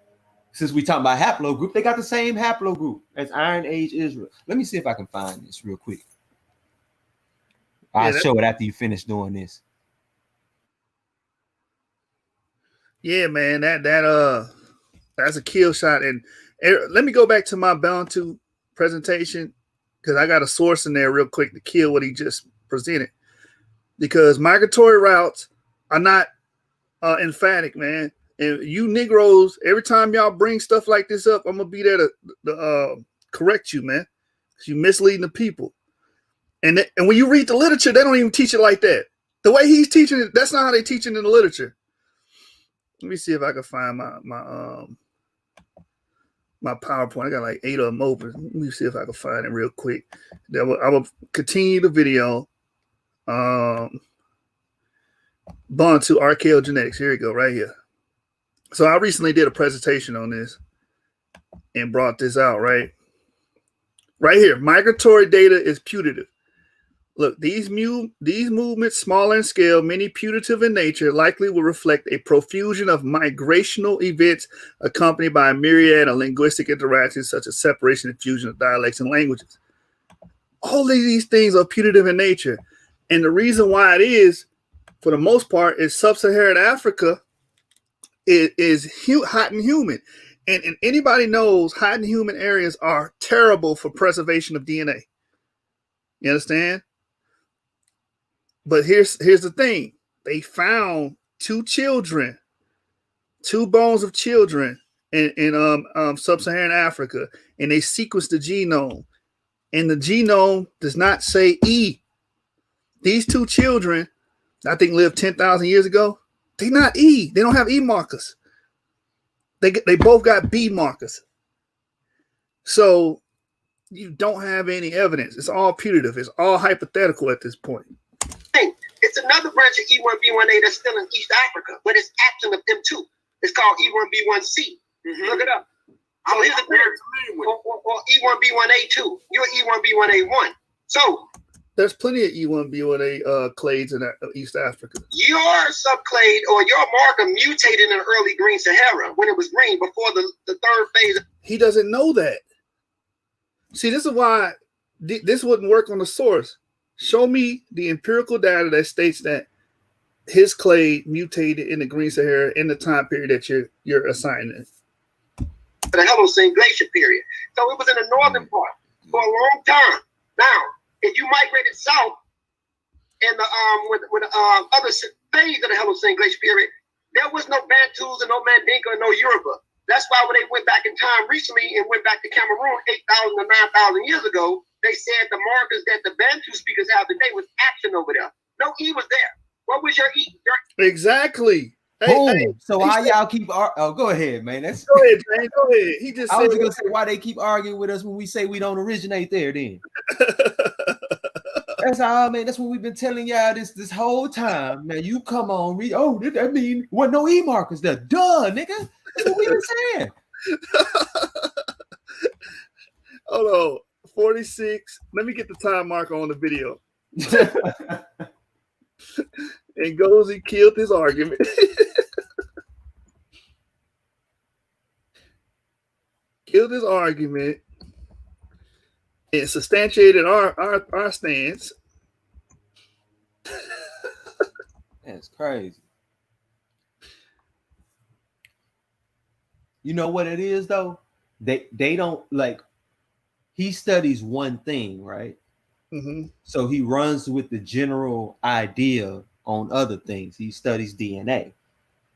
since we talking about haplogroup, they got the same haplogroup as Iron Age Israel. Let me see if I can find this real quick. I'll show it after you finish doing this. Yeah, man, that's a kill shot. And let me go back to my Bantu presentation because I got a source in there real quick to kill what he just presented. Because migratory routes are not emphatic, man. And you Negroes, every time y'all bring stuff like this up, I'm gonna be there to correct you, man. Because you're misleading the people. And when you read the literature, they don't even teach it like that. The way he's teaching it, that's not how they teach it in the literature. Let me see if I can find my PowerPoint. I got like 8 of them open. Let me see if I can find it real quick. I will continue the video. Bantu archaeogenetics. Here we go, right here. So I recently did a presentation on this and brought this out, right here. Migratory data is putative. Look, these movements, smaller in scale, many putative in nature, likely will reflect a profusion of migrational events accompanied by a myriad of linguistic interactions such as separation and fusion of dialects and languages. All of these things are putative in nature. And the reason why it is, for the most part, is sub-Saharan Africa is hot and humid. And anybody knows hot and humid areas are terrible for preservation of DNA. You understand? But here's the thing. They found 2 bones of children in sub-Saharan Africa, and they sequenced the genome. And the genome does not say E. These 2 children, I think, lived 10,000 years ago. They're not E. They don't have E markers. They both got B markers. So you don't have any evidence. It's all putative. It's all hypothetical at this point. It's another branch of E1B1A that's still in East Africa, but it's absent of them too. It's called E1B1C. Look it up. So here's the thing. Or E1B1A2. You're E1B1A1. So there's plenty of E1B1A clades in East Africa. Your subclade or your marker mutated in the early green Sahara when it was green before the third phase. He doesn't know that. See, this is why this wouldn't work on the source. Show me the empirical data that states that his clade mutated in the Green Sahara in the time period that you're assigning. The Holocene glacier period. So it was in the northern part for a long time. Now, if you migrated south in the when the other phase of the Holocene glacier period, there was no Bantus and no Mandinka and no Yoruba. That's why when they went back in time recently and went back to Cameroon 8,000 to 9,000 years ago, they said the markers that the Bantu speakers have today was absent over there. No E was there. What was your E? Exactly. So how y'all keep? Go ahead, man. Go ahead, man. Go ahead. He just. I was gonna say why they keep arguing with us when we say we don't originate there. Then that's how, man. That's what we've been telling y'all this whole time. Now you come on, read. Oh, that mean what? No E markers there. Duh, nigga. That's what we been saying. Hold on. 46. Let me get the time marker on the video. And Gozy killed his argument. Killed his argument and substantiated our stance. That's crazy. You know what it is though? They don't like. He studies one thing, right? Mm-hmm. So he runs with the general idea on other things. He studies DNA.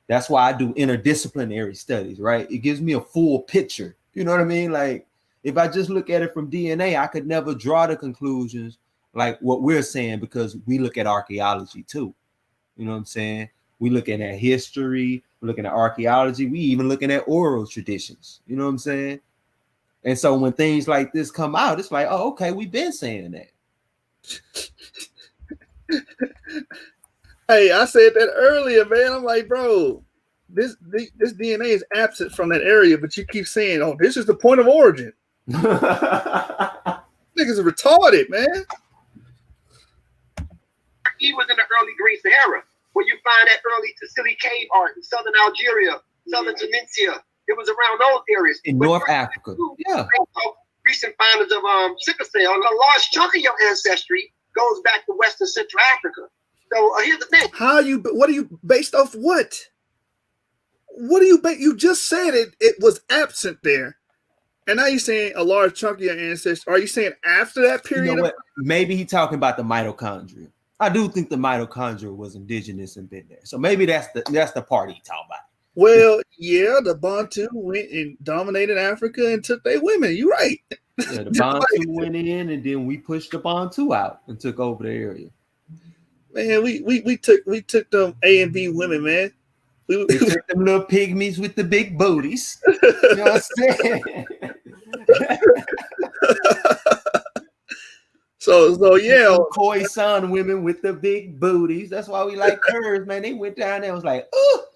That's why I do interdisciplinary studies, right? It gives me a full picture. You know what I mean? Like if I just look at it from DNA, I could never draw the conclusions like what we're saying because we look at archaeology too. You know what I'm saying? We looking at history, we're looking at archaeology, we even looking at oral traditions. You know what I'm saying? And so when things like this come out, it's like, oh, okay, we've been saying that. Hey, I said that earlier, man. I'm like, bro, this DNA is absent from that area, but you keep saying, oh, this is the point of origin. Niggas are retarded, man. He was in the early Green Sahara, where you find that early Tassili cave art in southern Algeria, southern Tunisia. It was around those areas. In North Africa. Yeah. Recent findings of sickle cell, a large chunk of your ancestry goes back to Western Central Africa. So here's the thing. What are you based off what? What do you you just said it was absent there. And now you're saying a large chunk of your ancestry. Are you saying after that period? You know what? Maybe he's talking about the mitochondria. I do think the mitochondria was indigenous and been there. So maybe that's the part he's talking about. Well, yeah, the Bantu went and dominated Africa and took their women. You're right. Yeah, the Bantu went in, and then we pushed the Bantu out and took over the area. Man, we took them A and B women, man. They took them little pygmies with the big booties. You know what I'm saying? So yeah, Khoisan women with the big booties. That's why we like curves, man. They went down there and was like, oh,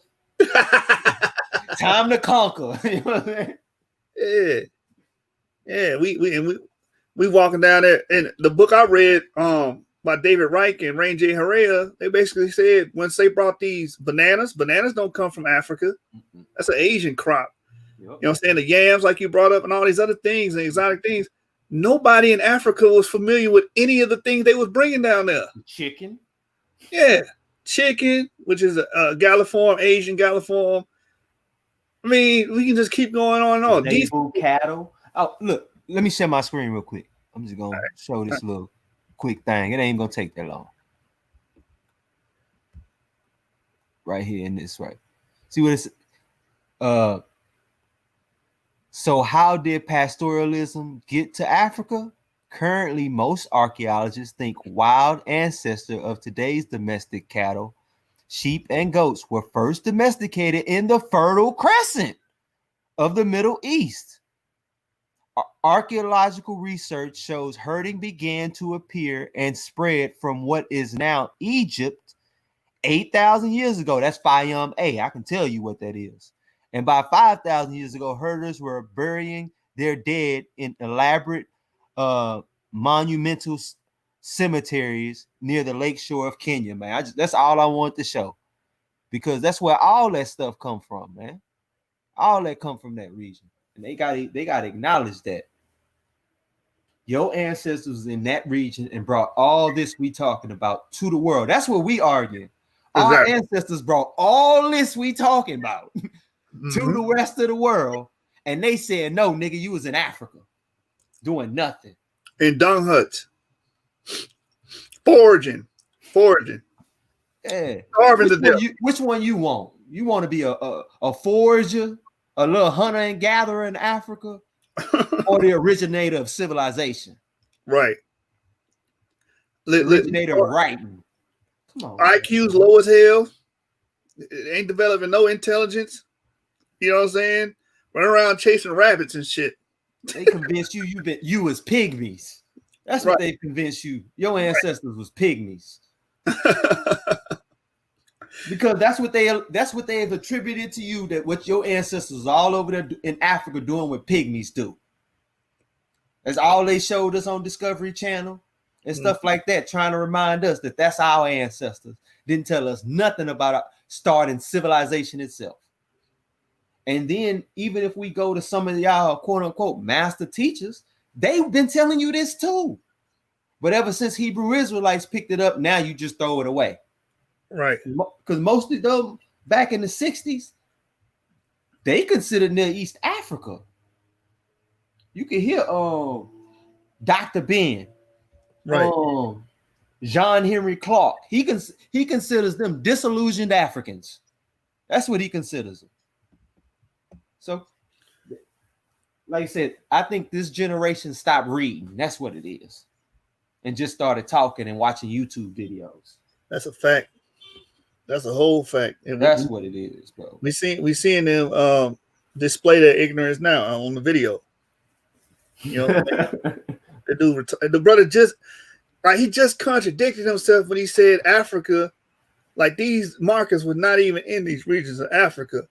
time to conquer. You know what I mean? Yeah. We walking down there, and the book I read by David Reich and Rain J. Herrera, they basically said once they brought these bananas don't come from Africa. That's an Asian crop. Yep. You know what I'm saying? The yams, like you brought up, and all these other things and exotic things. Nobody in Africa was familiar with any of the things they was bringing down there. Chicken. Yeah. Chicken, which is a galliform, Asian galliform. I mean, we can just keep going on and on. These cattle. Oh, look, let me share my screen real quick. I'm just going to show this little quick thing. It ain't going to take that long. Right here in this, right. See what it's so how did pastoralism get to Africa? Currently, most archaeologists think wild ancestor of today's domestic cattle, sheep, and goats were first domesticated in the Fertile Crescent of the Middle East. Archaeological research shows herding began to appear and spread from what is now Egypt 8,000 years ago. That's Fayum A. I can tell you what that is. And by 5,000 years ago, herders were burying their dead in elaborate monumental cemeteries near the lake shore of Kenya, man. That's all I want to show, because that's where all that stuff come from, man. All that come from that region, and they got to acknowledge that your ancestors was in that region and brought all this we talking about to the world. That's what we arguing. Exactly. Our ancestors brought all this we talking about to the rest of the world, and they said, "No, nigga, you was in Africa doing nothing." In dung huts, foraging. Yeah. Starving which one you want? You want to be a forager, a little hunter and gatherer in Africa, or the originator of civilization? Right. The originator of writing. Come on. IQ's low as hell. It ain't developing no intelligence. You know what I'm saying? Run around chasing rabbits and shit. They convinced you was pygmies. That's what they convinced you. Your ancestors was pygmies. Because that's what they have attributed to you, that what your ancestors all over there in Africa doing what pygmies do. That's all they showed us on Discovery Channel and stuff like that, trying to remind us that that's our ancestors. Didn't tell us nothing about starting civilization itself. And then even if we go to some of y'all quote unquote master teachers, they've been telling you this too. But ever since Hebrew Israelites picked it up, now you just throw it away. Right. Because most of them back in the 60s, they considered Near East Africa. You can hear Dr. Ben, right. John Henry Clark. He considers them disillusioned Africans. That's what he considers them. So, like I said, I think this generation stopped reading. That's what it is. And just started talking and watching YouTube videos. That's a fact. That's a whole fact. And that's what it is, bro. We seeing them display their ignorance now on the video. You know, the brother he just contradicted himself when he said Africa, like these markers were not even in these regions of Africa.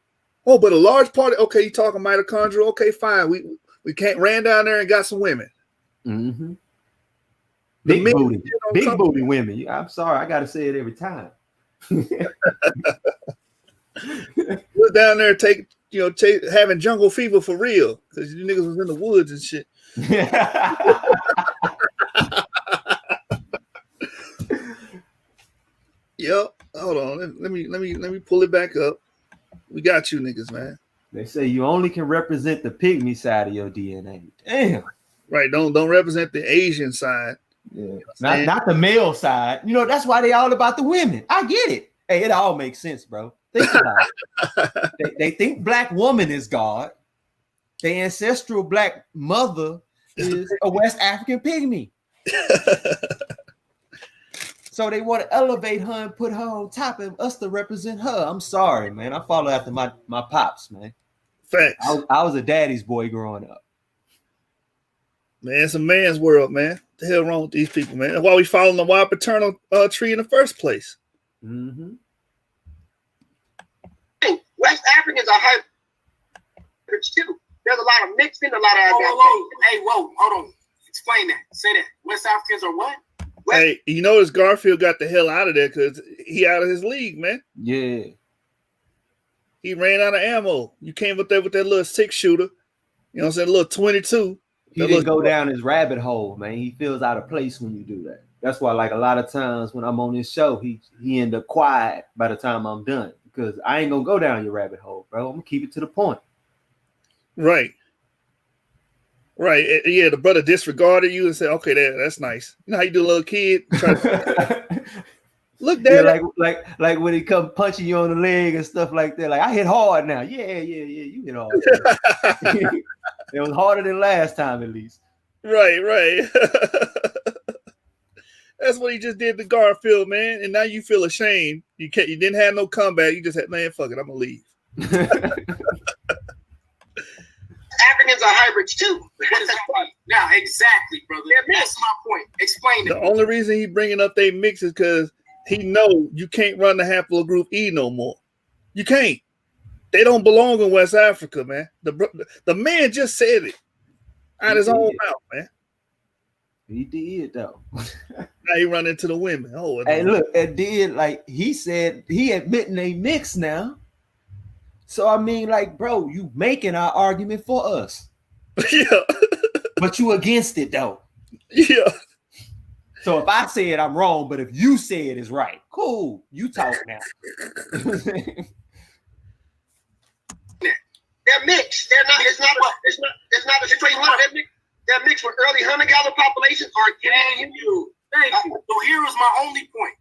Oh, but a large part. Okay, you talking mitochondria? Okay, fine. We can't ran down there and got some women. Mm-hmm. Big booty women. I'm sorry, I gotta say it every time. We're down there having jungle fever for real because you niggas was in the woods and shit. Yep. Hold on. Let me pull it back up. We got you niggas, man. They say you only can represent the pygmy side of your DNA. Damn. Right. Don't represent the Asian side. Yeah. You know not the male side. You know, that's why they all about the women. I get it. Hey, it all makes sense, bro. Think about it. They think black woman is God. The ancestral black mother is a West African pygmy. So they want to elevate her and put her on top of us to represent her. I'm sorry, man. I follow after my pops, man. Facts. I was a daddy's boy growing up. Man, it's a man's world, man. What the hell wrong with these people, man? That's why we following the wild paternal tree in the first place. Mm-hmm. West Africans are hybrids too. There's a lot of mixing, a lot of. Whoa, hold on. Explain that. Say that. West Africans are what? Hey, you notice Garfield got the hell out of there because he out of his league, man. Yeah. He ran out of ammo. You came up there with that little 6-shooter. You know what I'm saying? A little 22. He didn't go down his rabbit hole, man. He feels out of place when you do that. That's why, like, a lot of times when I'm on this show, he end up quiet by the time I'm done because I ain't gonna go down your rabbit hole, bro. I'm gonna keep it to the point. Right. Right. Yeah, the brother disregarded you and said, okay, that's nice. You know how you do a little kid? Look, Dad. Yeah, like when he come punching you on the leg and stuff like that. Like, I hit hard now. Yeah, you hit hard. It was harder than last time, at least. Right. That's what he just did to Garfield, man. And now you feel ashamed. You didn't have no comeback. You just had, man, fuck it, I'm gonna leave. Africans are hybrids too. Now, exactly, brother. That's my point. Explain it. The only reason he bringing up they mix is because he know you can't run the haplogroup E no more. You can't. They don't belong in West Africa, man. The man just said it out his own mouth, man. He did though. Now he run into the women. Oh, hey, look, it did like he said he admitting they mix now. So I mean, like, bro, you making our argument for us. Yeah. But you against it though. Yeah. So if I say it, I'm wrong, but if you say it, it's right. Cool. You talk now. They're mixed. They're not. It's not a straight hunter. They're mixed with early hunter-gatherer populations. Thank you. So here was my only point.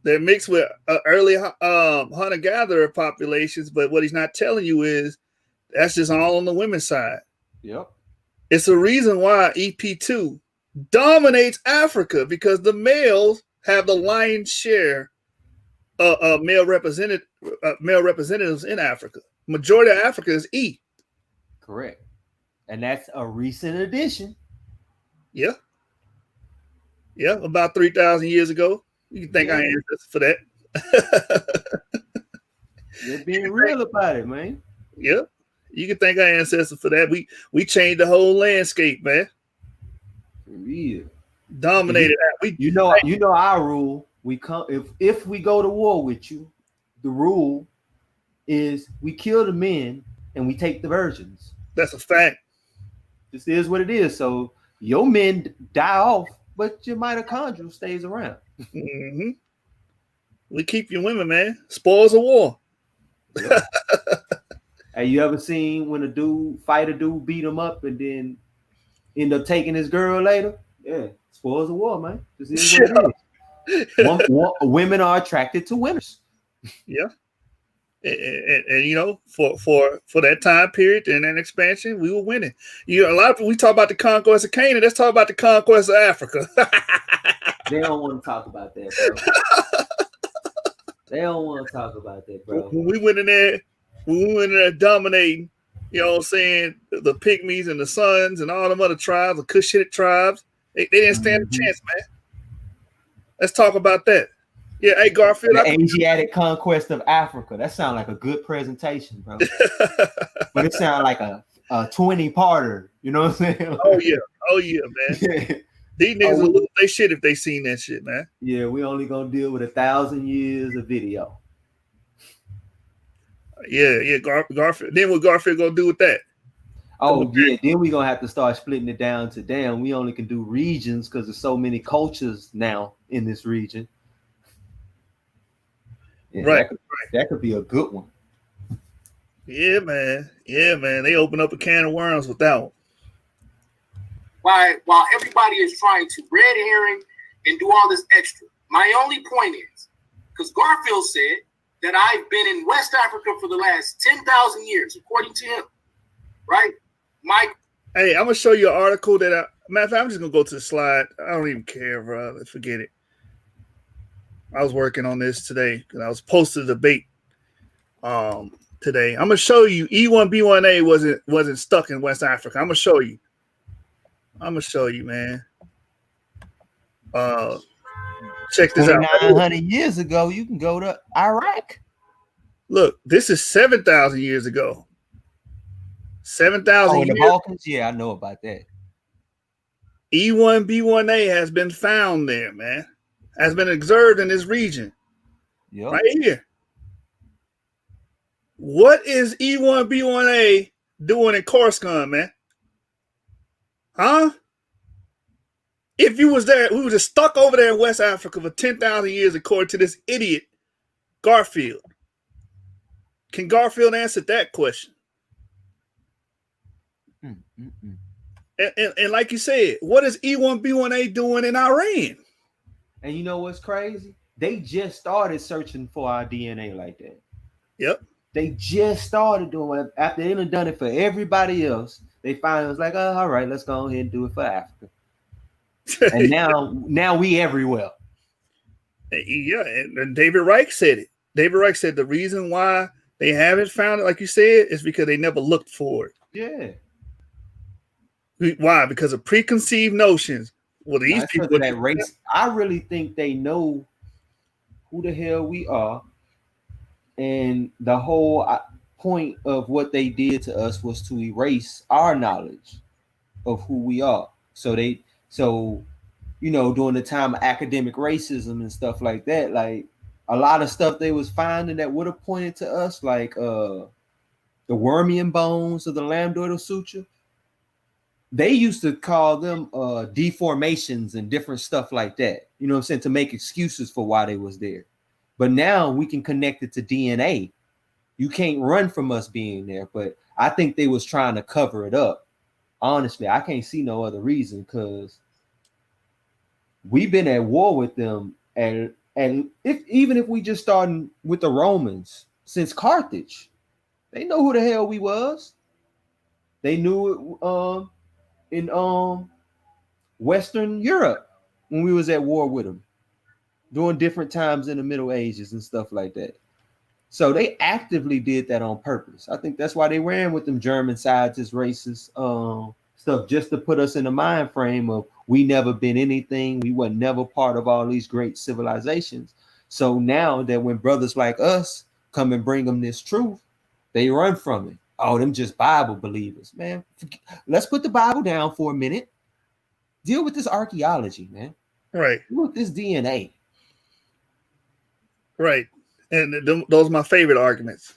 They're mixed with early hunter-gatherer populations, but what he's not telling you is that's just all on the women's side. Yep. It's a reason why EP2 dominates Africa because the males have the lion's share of male representatives in Africa. Majority of Africa is E. Correct. And that's a recent addition. Yeah. Yeah, about 3,000 years ago. You can thank our ancestors for that. You're being real about it, man. Yeah. You can thank our ancestors for that. We changed the whole landscape, man. Real. Dominated that. You know our rule. We come if we go to war with you, the rule is we kill the men and we take the virgins. That's a fact. This is what it is. So your men die off, but your mitochondrial stays around. Mm-hmm. We keep your women, man. Spoils of war. Yeah. Hey, you ever seen when a dude fight a dude, beat him up, and then end up taking his girl later? Yeah, spoils of war, man. This is what it is. Women are attracted to winners. Yeah. And you know, for that time period and that expansion, we were winning. You know, a lot of people, we talk about the conquest of Canaan. Let's talk about the conquest of Africa. They don't want to talk about that, bro. They don't want to talk about that, bro. When we went in there dominating, you know what I'm saying, the Pygmies and the Sons and all them other tribes, the Cushitic tribes, they didn't stand a chance, man. Let's talk about that. Yeah, hey, Garfield. The Asiatic conquest of Africa. That sounds like a good presentation, bro. But it sounds like a 20-parter. You know what I'm saying? Oh, yeah, man. These niggas will lose their shit if they seen that shit, man. Yeah, we only gonna deal with 1,000 years of video. Yeah, Garfield. Then what Garfield gonna do with that? Oh, yeah. Then we gonna have to start splitting it down to we only can do regions because there's so many cultures now in this region. Yeah, right. That could be a good one. Yeah, man. They open up a can of worms with that one. While everybody is trying to red herring and do all this extra, my only point is, because Garfield said that I've been in West Africa for the last 10,000 years, according to him, right? Hey, I'm gonna show you an article that Matter of fact, I'm just gonna go to the slide. I don't even care, bro. Let's forget it. I was working on this today because I was posted a debate today. I'm gonna show you E1B1A wasn't stuck in West Africa. I'm gonna show you. Man. Check this out. 2,900 years ago, you can go to Iraq. Look, this is 7,000 years ago. 7,000 Oh, in the years. Balkans? Yeah, I know about that. E1B1A has been found there, man. Has been observed in this region. Yep. Right here. What is E1B1A doing in Coruscant, man? Huh? If you was there, we were just stuck over there in West Africa for 10,000 years, according to this idiot, Garfield. Can Garfield answer that question? And like you said, what is E1B1A doing in Iran? And you know what's crazy? They just started searching for our DNA like that. Yep. They just started doing it. After they done it for everybody else, they finally was like, oh, all right, let's go ahead and do it for Africa. And now we everywhere. Yeah, and David Reich said it. David Reich said the reason why they haven't found it, like you said, is because they never looked for it. Yeah. Why? Because of preconceived notions. Well, these people that race. I really think they know who the hell we are, and the whole point of what they did to us was to erase our knowledge of who we are. So during the time of academic racism and stuff like that, like a lot of stuff they was finding that would have pointed to us, like the Wormian bones of the Lambdoidal Suture. They used to call them deformations and different stuff like that. You know what I'm saying? To make excuses for why they was there. But now we can connect it to DNA. You can't run from us being there. But I think they was trying to cover it up. Honestly, I can't see no other reason, because we've been at war with them. And even if we just starting with the Romans since Carthage, they know who the hell we was. They knew it in Western Europe when we was at war with them during different times in the Middle Ages and stuff like that. So they actively did that on purpose. I think that's why they ran with them German scientists, racist stuff, just to put us in the mind frame of we never been anything. We were never part of all these great civilizations. So now that when brothers like us come and bring them this truth, they run from it. Oh, them just Bible believers, man. Let's put the Bible down for a minute. Deal with this archaeology, man. Right. Deal with this DNA. Right. And those are my favorite arguments.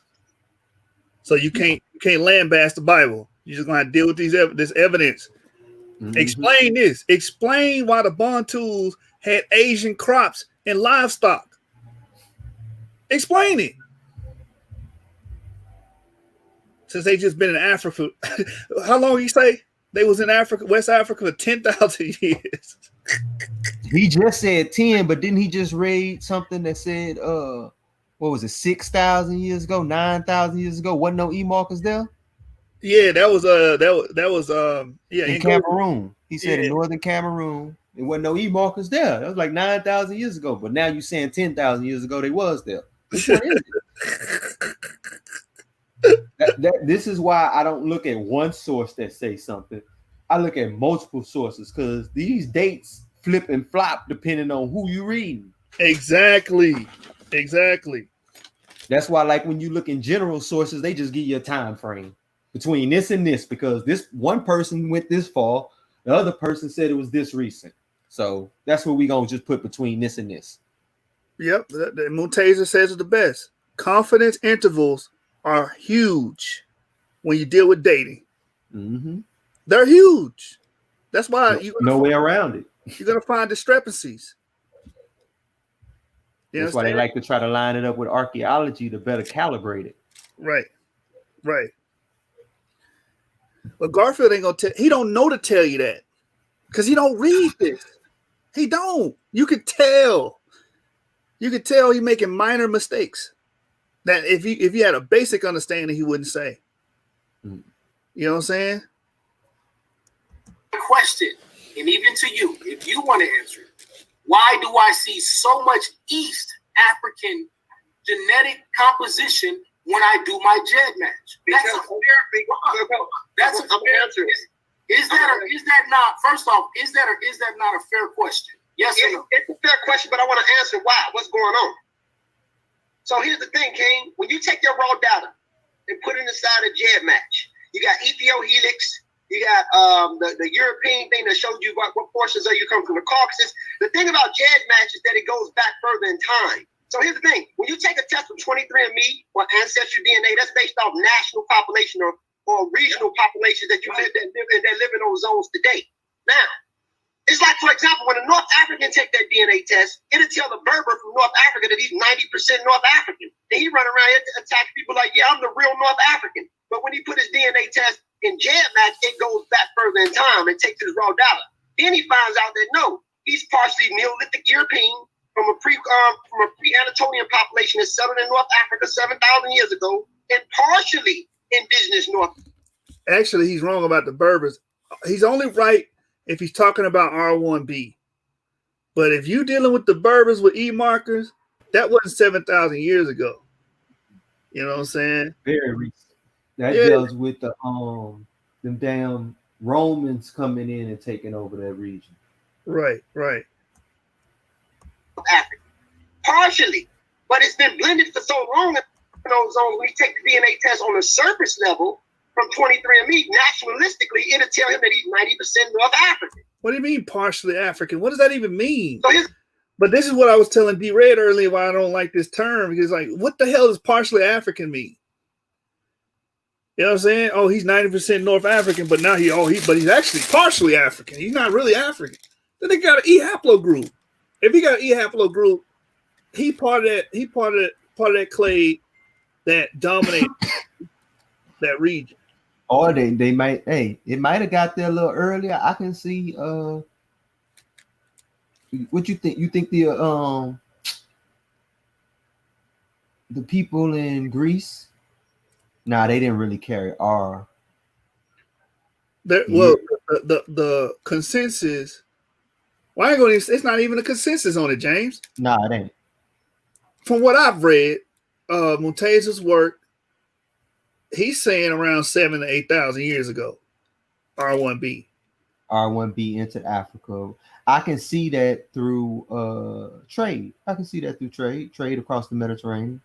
So you can't lambast the Bible. You're just gonna deal with this evidence. Mm-hmm. Explain this. Explain why the Bantus had Asian crops and livestock. Explain it. Since they just been in Africa, how long you say they was in Africa, West Africa, for 10,000 years? He just said 10, but didn't he just read something that said, what was it, 6,000 years ago, 9,000 years ago? Wasn't no E-markers there? Yeah, that was in Cameroon. He said in northern Cameroon, there wasn't no E-markers there. That was like 9,000 years ago. But now you're saying 10,000 years ago they was there. Which one is it? This is why I don't look at one source that says something. I look at multiple sources, because these dates flip and flop depending on who you reading. Exactly. That's why, like, when you look in general sources, they just give you a time frame between this and this, because this one person went this far, the other person said it was this recent. So that's what we gonna just put between this and this. Yep, the Muntaser says it the best. Confidence intervals are huge when you deal with dating. Mm-hmm. They're huge. That's why no way around it. You're gonna find discrepancies. That's why they like to try to line it up with archaeology to better calibrate it. Right. But Garfield ain't gonna tell. He don't know to tell you that, because he don't read this. He don't. You could tell. You could tell he making minor mistakes that if he had a basic understanding, he wouldn't say. You know what I'm saying? Question: and even to you, if you want to answer it, why do I see so much East African genetic composition when I do my JED match? That's a fair answer. Is that not? First off, is that not a fair question? Yes or no? It's a fair question, but I want to answer why. What's going on? So here's the thing, King. When you take your raw data and put it inside a JED match, you got Ethiohelix, you got the European thing that shows you what portions of you come from the Caucasus. The thing about JED match is that it goes back further in time. So here's the thing. When you take a test from 23andMe or Ancestry DNA, that's based off national population or regional populations that live in those zones today. Now, it's like, for example, when a North African take that DNA test, it'll tell the Berber from North Africa that he's 90% North African. And he run around here to attack people like, yeah, I'm the real North African. But when he put his DNA test in JED match, it goes back further in time and takes his raw data. Then he finds out that no, he's partially Neolithic European from a pre-Anatolian population that settled in North Africa 7,000 years ago, and partially indigenous North. Actually, he's wrong about the Berbers. He's only right if he's talking about R1B. But if you're dealing with the Berbers with E markers, that wasn't 7,000 years ago. You know what I'm saying? Very recent. That deals with the them damn Romans coming in and taking over that region. Right. Africa. Partially. But it's been blended for so long in those zones. When you take the DNA test on the surface level from 23andMe, nationalistically, it'll tell him that he's 90% North African. What do you mean partially African? What does that even mean? But this is what I was telling D Red earlier why I don't like this term, because like, what the hell does partially African mean? You know what I'm saying? Oh, he's 90% North African, but now but he's actually partially African. He's not really African. Then they got an E haplogroup. If he got an E haplogroup, he part of that clade that dominates that region. Or they might, it might have got there a little earlier. I can see what you think? You think the people in Greece? Nah, they didn't really carry R. Well, the consensus. Why ain't going? It's not even a consensus on it, James. Nah, it ain't. From what I've read, Monteza's work, he's saying around 7,000 to 8,000 years ago. R1B entered Africa. I can see that through trade. Trade across the Mediterranean,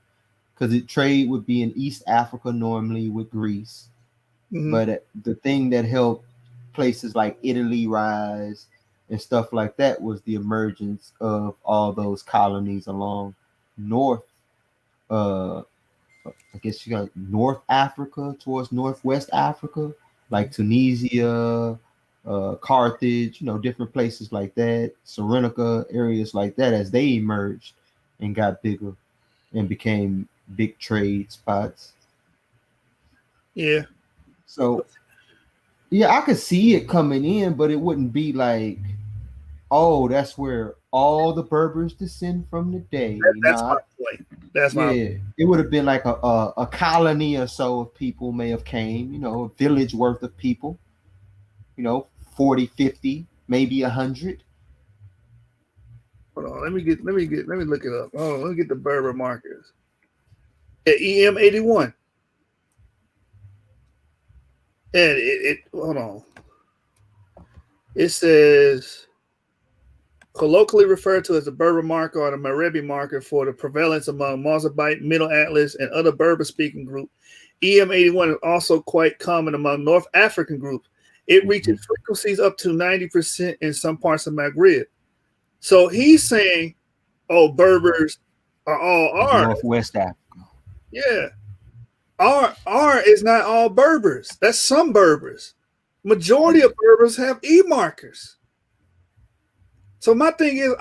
because trade would be in East Africa normally with Greece. Mm-hmm. But the thing that helped places like Italy rise and stuff like that was the emergence of all those colonies along north. I guess you got North Africa towards Northwest Africa, like Tunisia, Carthage, different places like that, Cyrenaica, areas like that, as they emerged and got bigger and became big trade spots. Yeah. So, yeah, I could see it coming in, but it wouldn't be like, oh, that's where all the Berbers descend from today. That's my point. That's my point. It would have been like a colony or so of people may have came, a village worth of people, 40, 50, maybe 100. Hold on, let me look it up. Oh, let me get the Berber markers. At EM81. And it hold on. It says colloquially referred to as the Berber marker or the Maghrebi marker for the prevalence among Mozambique, Middle Atlas, and other Berber-speaking groups. EM81 is also quite common among North African groups. It reaches frequencies up to 90% in some parts of Maghreb. So he's saying, oh, Berbers are all R. Northwest Africa. Yeah. R is not all Berbers. That's some Berbers. Majority of Berbers have E markers. So my thing is,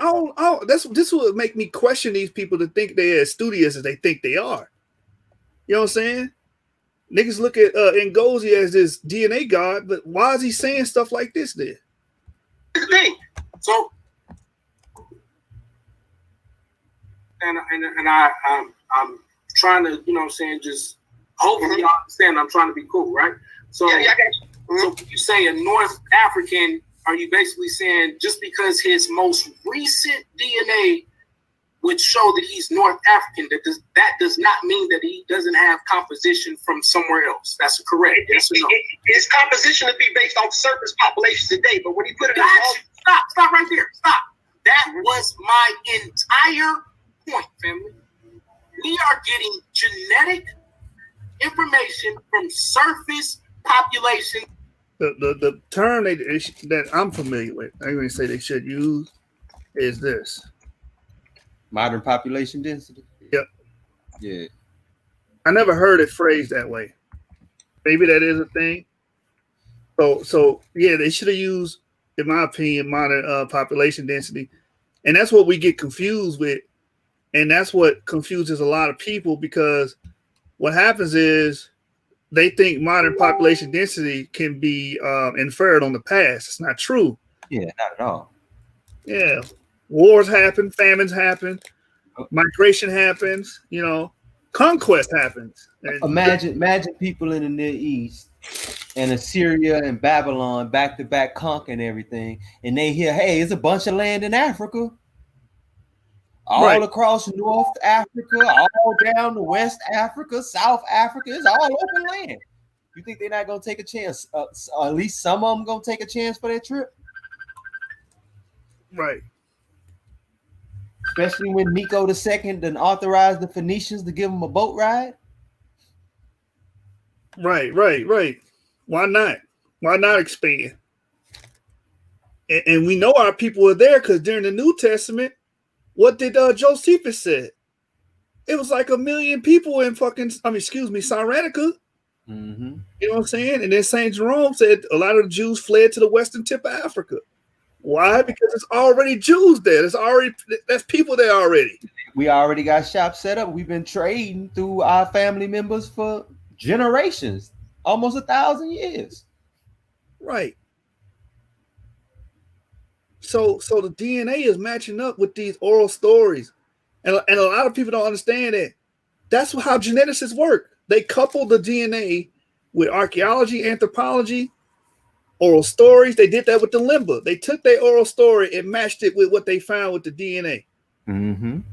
this would make me question these people to think they're as studious as they think they are. You know what I'm saying? Niggas look at Ngozi as this DNA god, but why is he saying stuff like this then? Here's the thing. So, I'm trying to, just hopefully y'all understand I'm trying to be cool, right? So, yeah, I got you. So you say a North African are you basically saying just because his most recent DNA would show that he's North African, that does not mean that he doesn't have composition from somewhere else? That's correct. Yes or no? His composition would be based off surface populations today, but when he put it stop right there. Stop. That was my entire point, family. We are getting genetic information from surface population. The term that I'm familiar with, I'm going to say they should use, is this. Modern population density. Yep. Yeah. I never heard it phrased that way. Maybe that is a thing. So yeah, they should have used, in my opinion, modern population density. And that's what we get confused with. And that's what confuses a lot of people, because what happens is they think modern population density can be inferred on the past. It's not true. Yeah, not at all. Yeah. Wars happen, famines happen, migration happens, conquest happens. And imagine people in the Near East and Assyria and Babylon back to back conquering everything, and they hear, hey, it's a bunch of land in Africa. All across North Africa, all down to West Africa, South Africa, it's all open land. You think they're not going to take a chance? At least some of them going to take a chance for their trip? Right. Especially when Nico II then authorized the Phoenicians to give them a boat ride? Right. Why not? Why not expand? And we know our people were there, because during the New Testament, what did Josephus said? It was like 1 million people in Cyrenaica. Mm-hmm. You know what I'm saying? And then St. Jerome said a lot of the Jews fled to the western tip of Africa. Why? Because it's already Jews there. That's people there already. We already got shops set up. We've been trading through our family members for generations, almost 1,000 years. Right. So the DNA is matching up with these oral stories. And a lot of people don't understand that. That's how geneticists work. They couple the DNA with archaeology, anthropology, oral stories. They did that with the Limba. They took their oral story and matched it with what they found with the DNA. Mm-hmm. And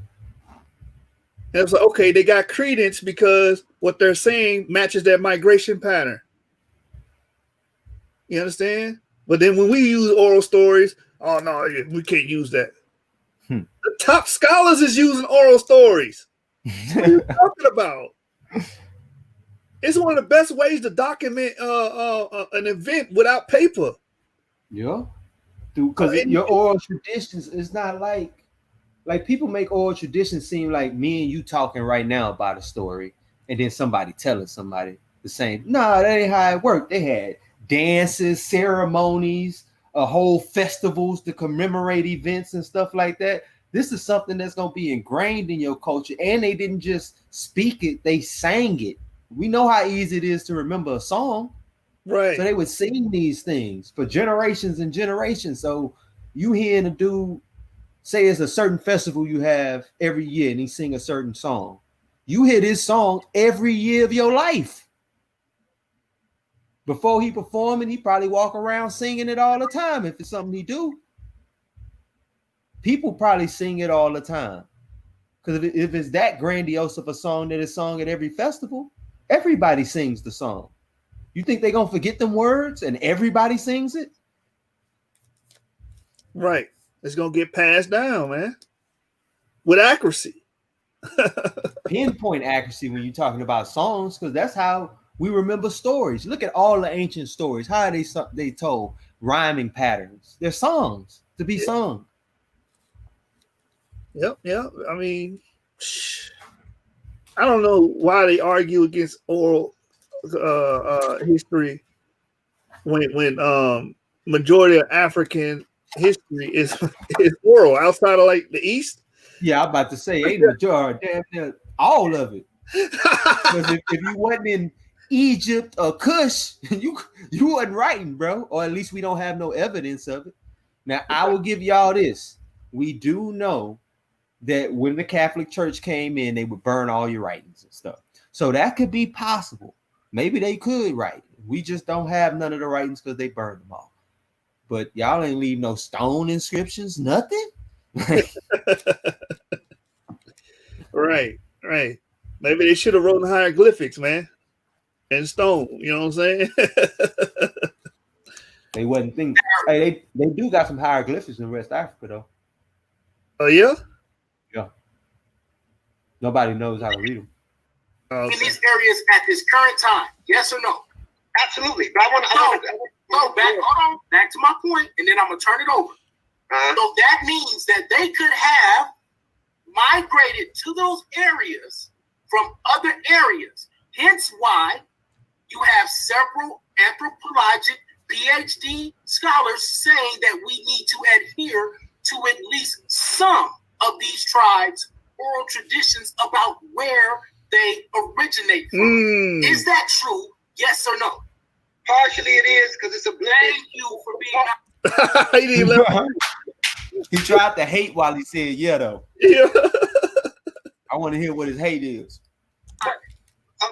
it was like, okay, they got credence because what they're saying matches their migration pattern. You understand? But then when we use oral stories, oh no, we can't use that. The top scholars is using oral stories. What are you talking about? It's one of the best ways to document an event without paper. Yeah, because your oral traditions is not like people make oral traditions seem like me and you talking right now about a story, and then somebody telling somebody the same. Nah, that ain't how it worked. They had dances, ceremonies, whole festivals to commemorate events and stuff like that. This is something that's going to be ingrained in your culture. And they didn't just speak it, they sang it. We know how easy it is to remember a song. Right. So they would sing these things for generations and generations. So you hearing a dude say it's a certain festival you have every year and he sing a certain song. You hear this song every year of your life. Before he performing, he probably walk around singing it all the time if it's something he do. People probably sing it all the time. Because if it's that grandiose of a song that is sung at every festival, everybody sings the song. You think they're going to forget them words and everybody sings it? Right. It's going to get passed down, man. With accuracy. Pinpoint accuracy when you're talking about songs, because that's how we remember stories. Look at all the ancient stories. How are they told? Rhyming patterns. They're songs to be sung. Yep. I mean, I don't know why they argue against oral history when majority of African history is oral outside of like the East. Yeah, I'm about to say ain't majority, damn all of it. Because if you wasn't in Egypt or Kush, you wasn't writing, bro. Or at least we don't have no evidence of it. Now I will give y'all this: we do know that when the Catholic Church came in, they would burn all your writings and stuff. So that could be possible. Maybe they could write. We just don't have none of the writings because they burned them all. but y'all ain't leave no stone inscriptions, nothing. Right. Maybe they should have wrote hieroglyphics, man, and stone. You know what I'm saying? They wasn't thinking. Hey, they do got some hieroglyphics in West Africa though. Oh yeah. Yeah. Nobody knows how to read them. Okay. In these areas at this current time, yes or no? Absolutely. But I want to back to my point, and then I'm gonna turn it over. So that means that they could have migrated to those areas from other areas. Hence why you have several anthropologic PhD scholars saying that we need to adhere to at least some of these tribes' oral traditions about where they originate from. Is that true? Yes or no? Partially it is, because it's a blend. Thank you for being He tried to hate while he said yeah though. Yeah. I want to hear what his hate is. But I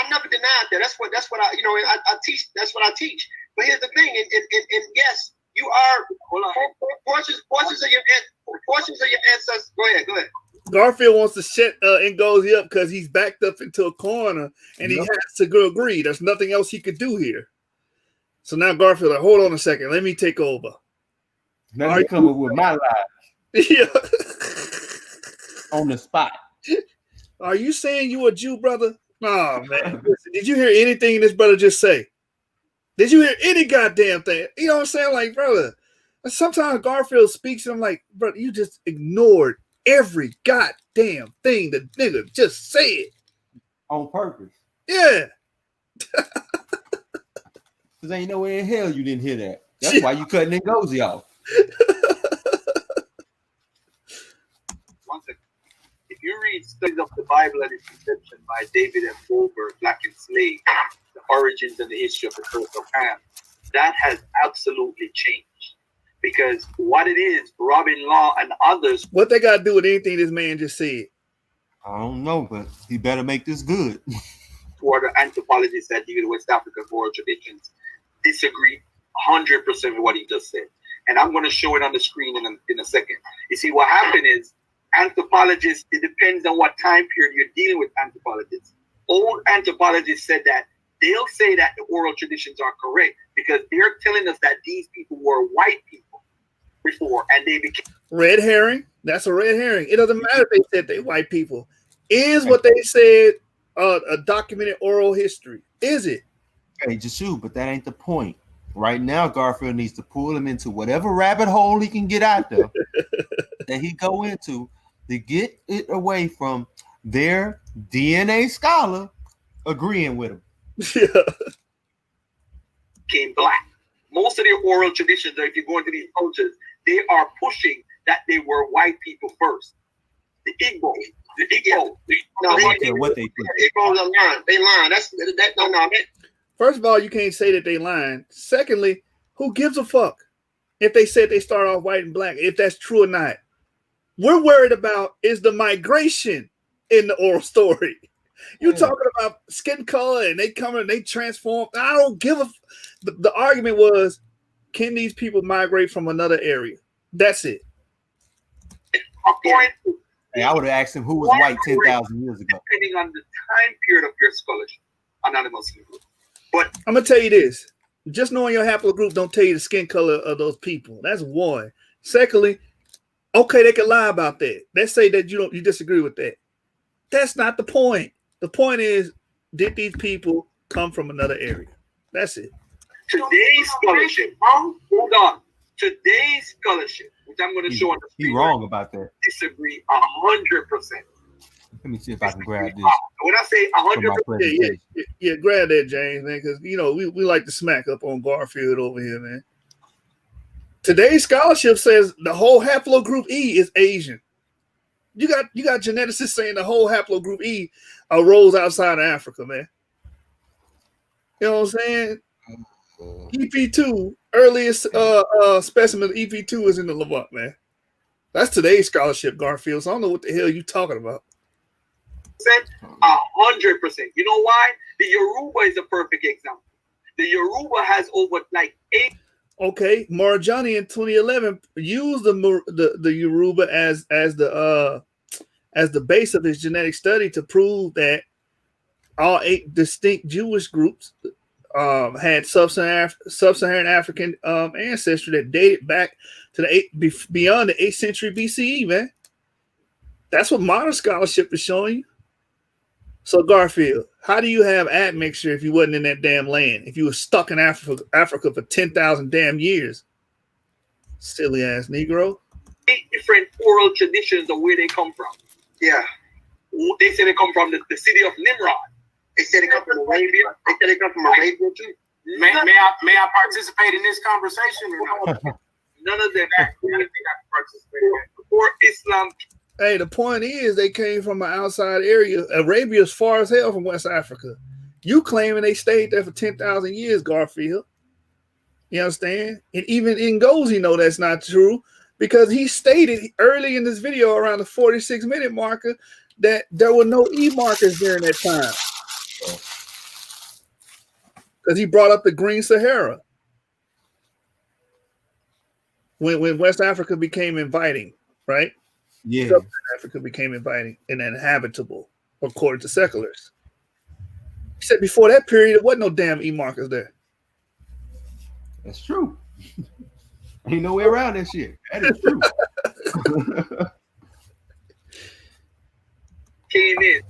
never denied that. That's what I I teach. That's what I teach. But here's the thing, and yes, you are portions of your ancestors. Go ahead. Garfield wants to shut Ngozi up because he's backed up into a corner and he has to go agree. There's nothing else he could do here. So now Garfield, like, hold on a second. Let me take over. Now you coming with my life. Yeah. On the spot. Are you saying you a Jew, brother? No, man. Listen, did you hear anything this brother just say? Did you hear any goddamn thing? You know what I'm saying? Like, brother, sometimes Garfield speaks and I'm like, brother, you just ignored every goddamn thing the nigga just said. On purpose. Yeah. Because ain't nowhere in hell you didn't hear that. That's why you cutting Ngozi off. One second. If you read Studies of the Bible and its Conception by David F. Goldberg, Black Enslaved, The Origins and the History of the Curse of Ham, that has absolutely changed. Because what it is, Robin Law and others. What they got to do with anything this man just said? I don't know, but he better make this good. Toward the anthropologists that deal with West African oral traditions disagree 100% with what he just said. And I'm going to show it on the screen in a second. You see, what happened is anthropologists, it depends on what time period you're dealing with anthropologists. Old anthropologists said that they'll say that the oral traditions are correct because they're telling us that these people were white people before and they became red herring. That's a red herring. It doesn't matter if they said they white people. Is what they said a documented oral history? Is it? Hey, Jashu, but that ain't the point. Right now, Garfield needs to pull him into whatever rabbit hole he can get out there that he go into to get it away from their DNA scholar agreeing with him. Became black. Most of their oral traditions, if you go into these cultures, they are pushing that they were white people first. The Igbo. No, I don't care what they think. Igbos are lying. They lying. First of all, you can't say that they lying. Secondly, who gives a fuck if they said they start off white and black, if that's true or not? We're worried about is the migration in the oral story. You're talking about skin color and they come and they transform. I don't give a the argument was, can these people migrate from another area? That's it. Hey, I would have asked him who was white 10,000 years ago. Depending on the time period of your scholarship, anonymous group. But I'm gonna tell you this: just knowing your haplogroup don't tell you the skin color of those people. That's one. Secondly, okay, they can lie about that. Let's say that you disagree with that. That's not the point. The point is, did these people come from another area? That's it. Today's scholarship, hold on. Today's scholarship, which I'm going to show on the screen. He's wrong about that. Disagree 100%. Let me see if I can grab this. When I say 100%, yeah, grab that, James, man, because we like to smack up on Garfield over here, man. Today's scholarship says the whole haplogroup E is Asian. You got geneticists saying the whole haplogroup E arose outside of Africa, man. You know what I'm saying? EP2, earliest specimen of EP2 is in the Levant, man. That's today's scholarship, Garfield. So I don't know what the hell you talking about. 100%. You know why? The Yoruba is a perfect example. The Yoruba has over like 8. Okay, Marjani in 2011 used the Yoruba as the base of his genetic study to prove that all 8 distinct Jewish groups had sub-Saharan African ancestry that dated back to beyond the 8th century BCE. Man, that's what modern scholarship is showing you. So Garfield, how do you have admixture if you wasn't in that damn land? If you were stuck in Africa for 10,000 damn years, silly ass Negro. 8 different oral traditions of where they come from. Yeah. They say they come from the city of Nimrod. They said they come from Arabia. They said they come from Arabia too. May I participate in this conversation or not? None of them actually participated before Islam. Hey, the point is they came from an outside area. Arabia is far as hell from West Africa. You claiming they stayed there for 10,000 years, Garfield. You understand? And even Ngozi know that's not true because he stated early in this video around the 46-minute marker that there were no E markers during that time. Because he brought up the Green Sahara. When West Africa became inviting, right? Yeah. Southern Africa became inviting and inhabitable, according to seculars. He said before that period, there wasn't no damn E markers there. That's true. Ain't no way around that shit. That is true. Came in.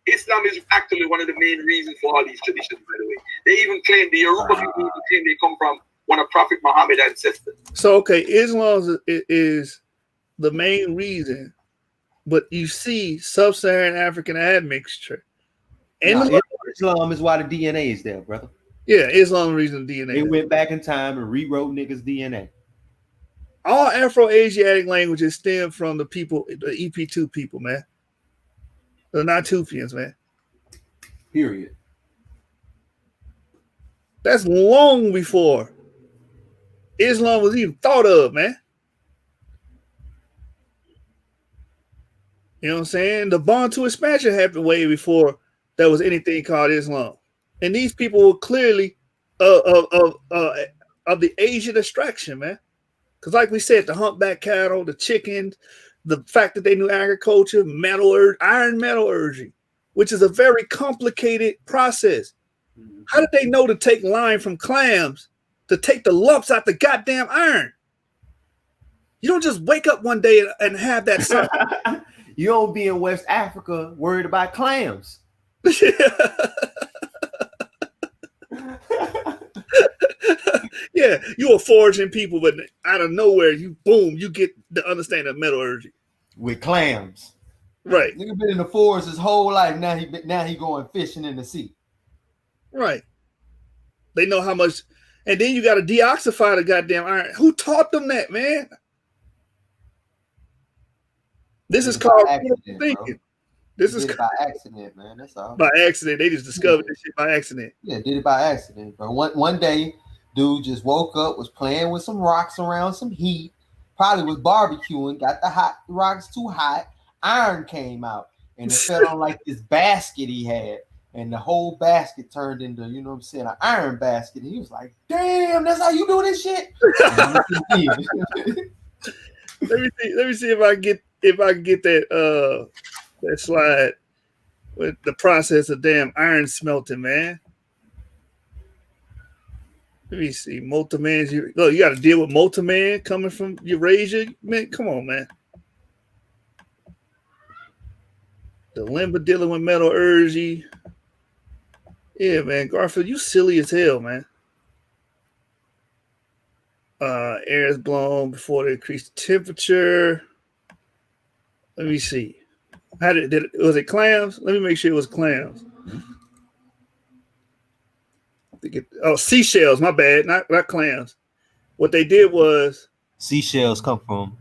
Islam is actually one of the main reasons for all these traditions, by the way. They even claim the Yoruba people even claim they come from one of Prophet Muhammad's ancestors. So, okay, Islam is the main reason, but you see sub-Saharan African admixture. And Islam is why the DNA is there, brother. Yeah, Islam reason DNA. They went back in time and rewrote niggas' DNA. All Afro-Asiatic languages stem from the people, the EP2 people, man. The Natufians, man. Period. That's long before Islam was even thought of, man. You know what I'm saying? The Bantu expansion happened way before there was anything called Islam. And these people were clearly of the Asian extraction, man. Because like we said, the humpback cattle, the chickens, the fact that they knew agriculture, iron metallurgy, which is a very complicated process. How did they know to take lime from clams to take the lumps out the goddamn iron? You don't just wake up one day and have that. You don't be in West Africa worried about clams. Yeah, you are foraging people, but out of nowhere, you get the understanding of metallurgy with clams. Right. Nigga been in the forest his whole life. Now he going fishing in the sea. Right. They know how much, and then you got to deoxify the goddamn iron. Who taught them that, man? This is called thinking. Bro. This is by accident, man. That's all. By accident. They just discovered this shit by accident. Yeah, did it by accident, bro. One day, dude just woke up, was playing with some rocks around some heat, probably was barbecuing, got the rocks too hot, iron came out, and it fell on like this basket he had, and the whole basket turned into, you know what I'm saying, an iron basket. And he was like, damn, that's how you do this shit? Let me see if I can get that slide with the process of damn iron smelting, man. Let me see. Multiman's. Look, you got to deal with Multiman coming from Eurasia. Man, come on, man. The Limba dealing with metallurgy. Yeah, man. Garfield, you silly as hell, man. Air is blown before they increase the temperature. Let me see. Was it clams? Let me make sure it was clams. Seashells, my bad, not clams. What they did was seashells come from.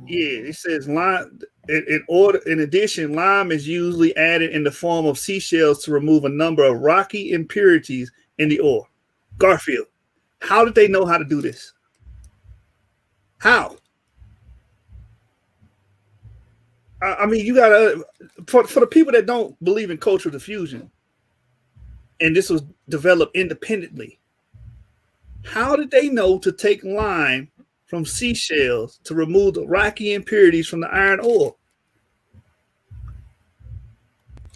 Yeah, it says lime. In addition, lime is usually added in the form of seashells to remove a number of rocky impurities in the ore. Garfield, how did they know how to do this? How? I mean, you gotta for the people that don't believe in cultural diffusion, and this was developed independently. How did they know to take lime from seashells to remove the rocky impurities from the iron ore?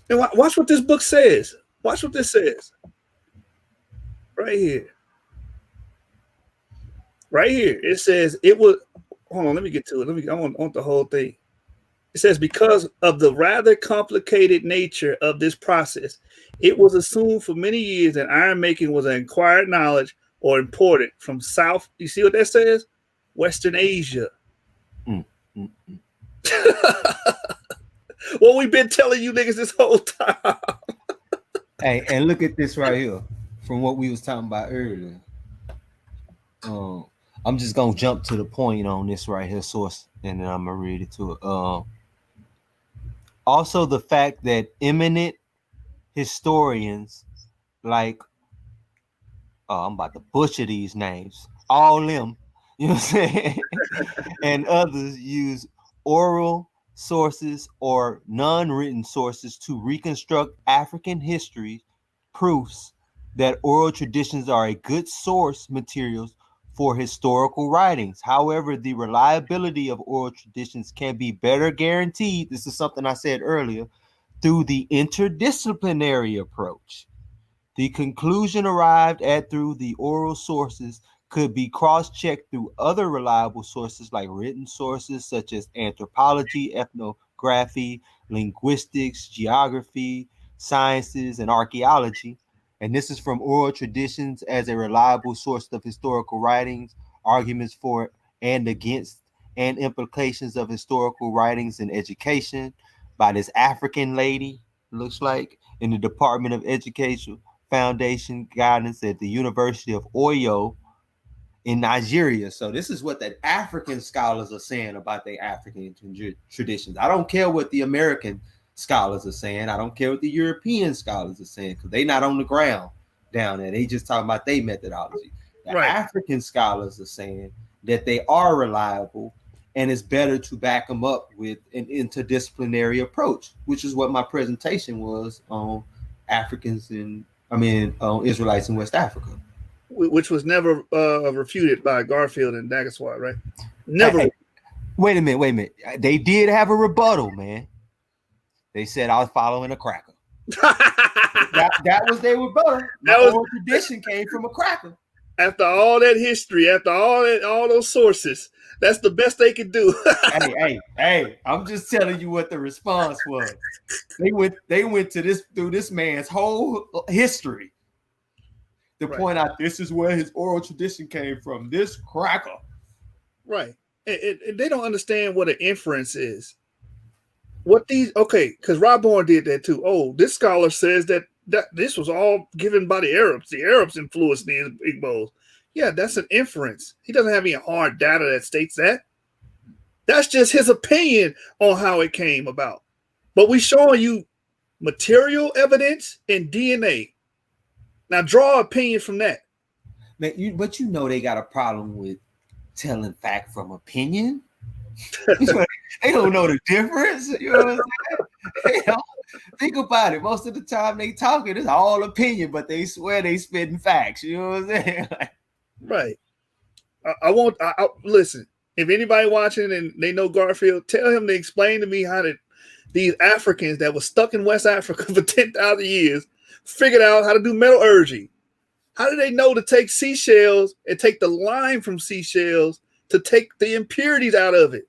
And watch what this book says. Watch what this says. Right here. Right here. It says it was. Hold on, let me get to it. I want the whole thing. It says because of the rather complicated nature of this process, it was assumed for many years that iron making was an acquired knowledge or imported from South. You see what that says? Western Asia. What we've been telling you niggas this whole time. Hey, and look at this right here from what we was talking about earlier. I'm just gonna jump to the point on this right here source, and then I'm gonna read it to it. Also, the fact that eminent historians like I'm about to butcher these names, all them, you know what I'm saying, and others use oral sources or non-written sources to reconstruct African history, proofs that oral traditions are a good source materials for historical writings. However, the reliability of oral traditions can be better guaranteed, this is something I said earlier, through the interdisciplinary approach. The conclusion arrived at through the oral sources could be cross-checked through other reliable sources like written sources such as anthropology, ethnography, linguistics, geography, sciences, and archaeology. And this is from oral traditions as a reliable source of historical writings, arguments for and against, and implications of historical writings in education by this African lady, looks like, in the Department of Education Foundation guidance at the University of Oyo in Nigeria. So this is what the African scholars are saying about their African traditions. I don't care what the American scholars are saying. I don't care what the European scholars are saying, because they're not on the ground down there. They just talking about their methodology. The African scholars are saying that they are reliable, and it's better to back them up with an interdisciplinary approach, which is what my presentation was on Africans and Israelites in West Africa, which was never refuted by Garfield and Dagaswat, right? Never. Hey, wait a minute. They did have a rebuttal, man. They said I was following a cracker. that was their rebuttal. Oral tradition came from a cracker. After all that history, after all those sources, that's the best they could do. hey! I'm just telling you what the response was. They went to through this man's whole history to point out this is where his oral tradition came from. This cracker, right? And they don't understand what an inference is. What because Rob Bourne did that too. Oh, this scholar says that this was all given by the Arabs. The Arabs influenced the Igbos. Yeah, that's an inference. He doesn't have any hard data that states that. That's just his opinion on how it came about. But we showing you material evidence and DNA. Now draw opinion from that. Man, but you know they got a problem with telling fact from opinion. They don't know the difference. You know what I'm saying? Think about it. Most of the time they talking, it's all opinion, but they swear they spitting facts. You know what I'm saying? Right. I listen. If anybody watching and they know Garfield, tell him to explain to me how these Africans that were stuck in West Africa for 10,000 years figured out how to do metallurgy. How did they know to take seashells and take the lime from seashells to take the impurities out of it?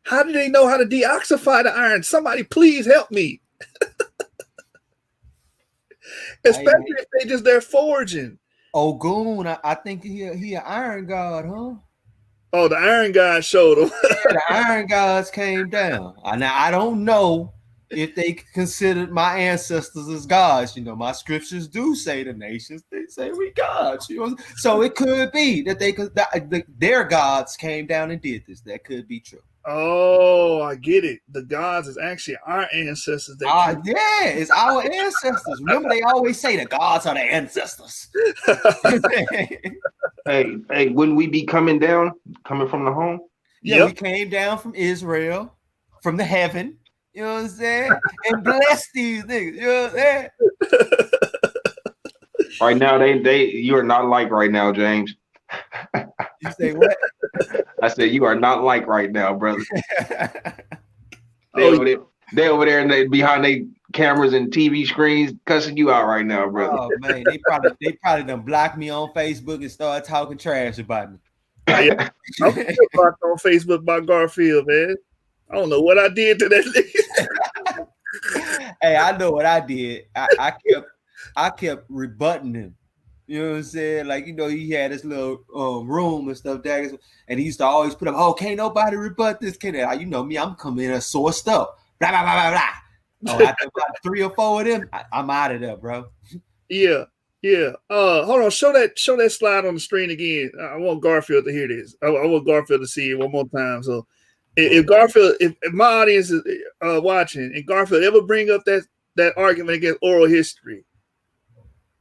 How did they know how to deoxify the iron? Somebody please help me. Especially if they're foraging. Ogun, I think he an iron god, huh? Oh, the iron god showed them. Yeah, the iron gods came down. Now I don't know if they considered my ancestors as gods. You know, my scriptures do say the nations, they say we gods. You know, so it could be that their gods came down and did this. That could be true. Oh, I get it. The gods is actually our ancestors. Yeah, it's our ancestors. Remember, they always say the gods are the ancestors. Hey, wouldn't we be coming from the home? Yeah, we came down from Israel, from the heaven. You know what I'm saying? And bless these niggas. You know what I'm saying? Right now, you are not like right now, James. You say what? I said you are not like right now, brother. Oh, They over there and they behind they cameras and TV screens cussing you out right now, brother. Oh man, they probably done blocked me on Facebook and started talking trash about me. yeah. I'm still blocked on Facebook by Garfield, man. I don't know what I did to that nigga. Hey, I know what I did. I kept rebutting him. You know what I'm saying? Like, you know, he had this little room and stuff there, and he used to always put up, "Oh, can't nobody rebut this, can they?" You know me, I'm coming in sourced up. Blah blah blah blah blah. Oh, after about 3 or 4 of them, I'm out of there, bro. Yeah. Hold on. Show that slide on the screen again. I want Garfield to hear this. I want Garfield to see it one more time. So, if Garfield, if my audience is watching, and Garfield ever bring up that argument against oral history,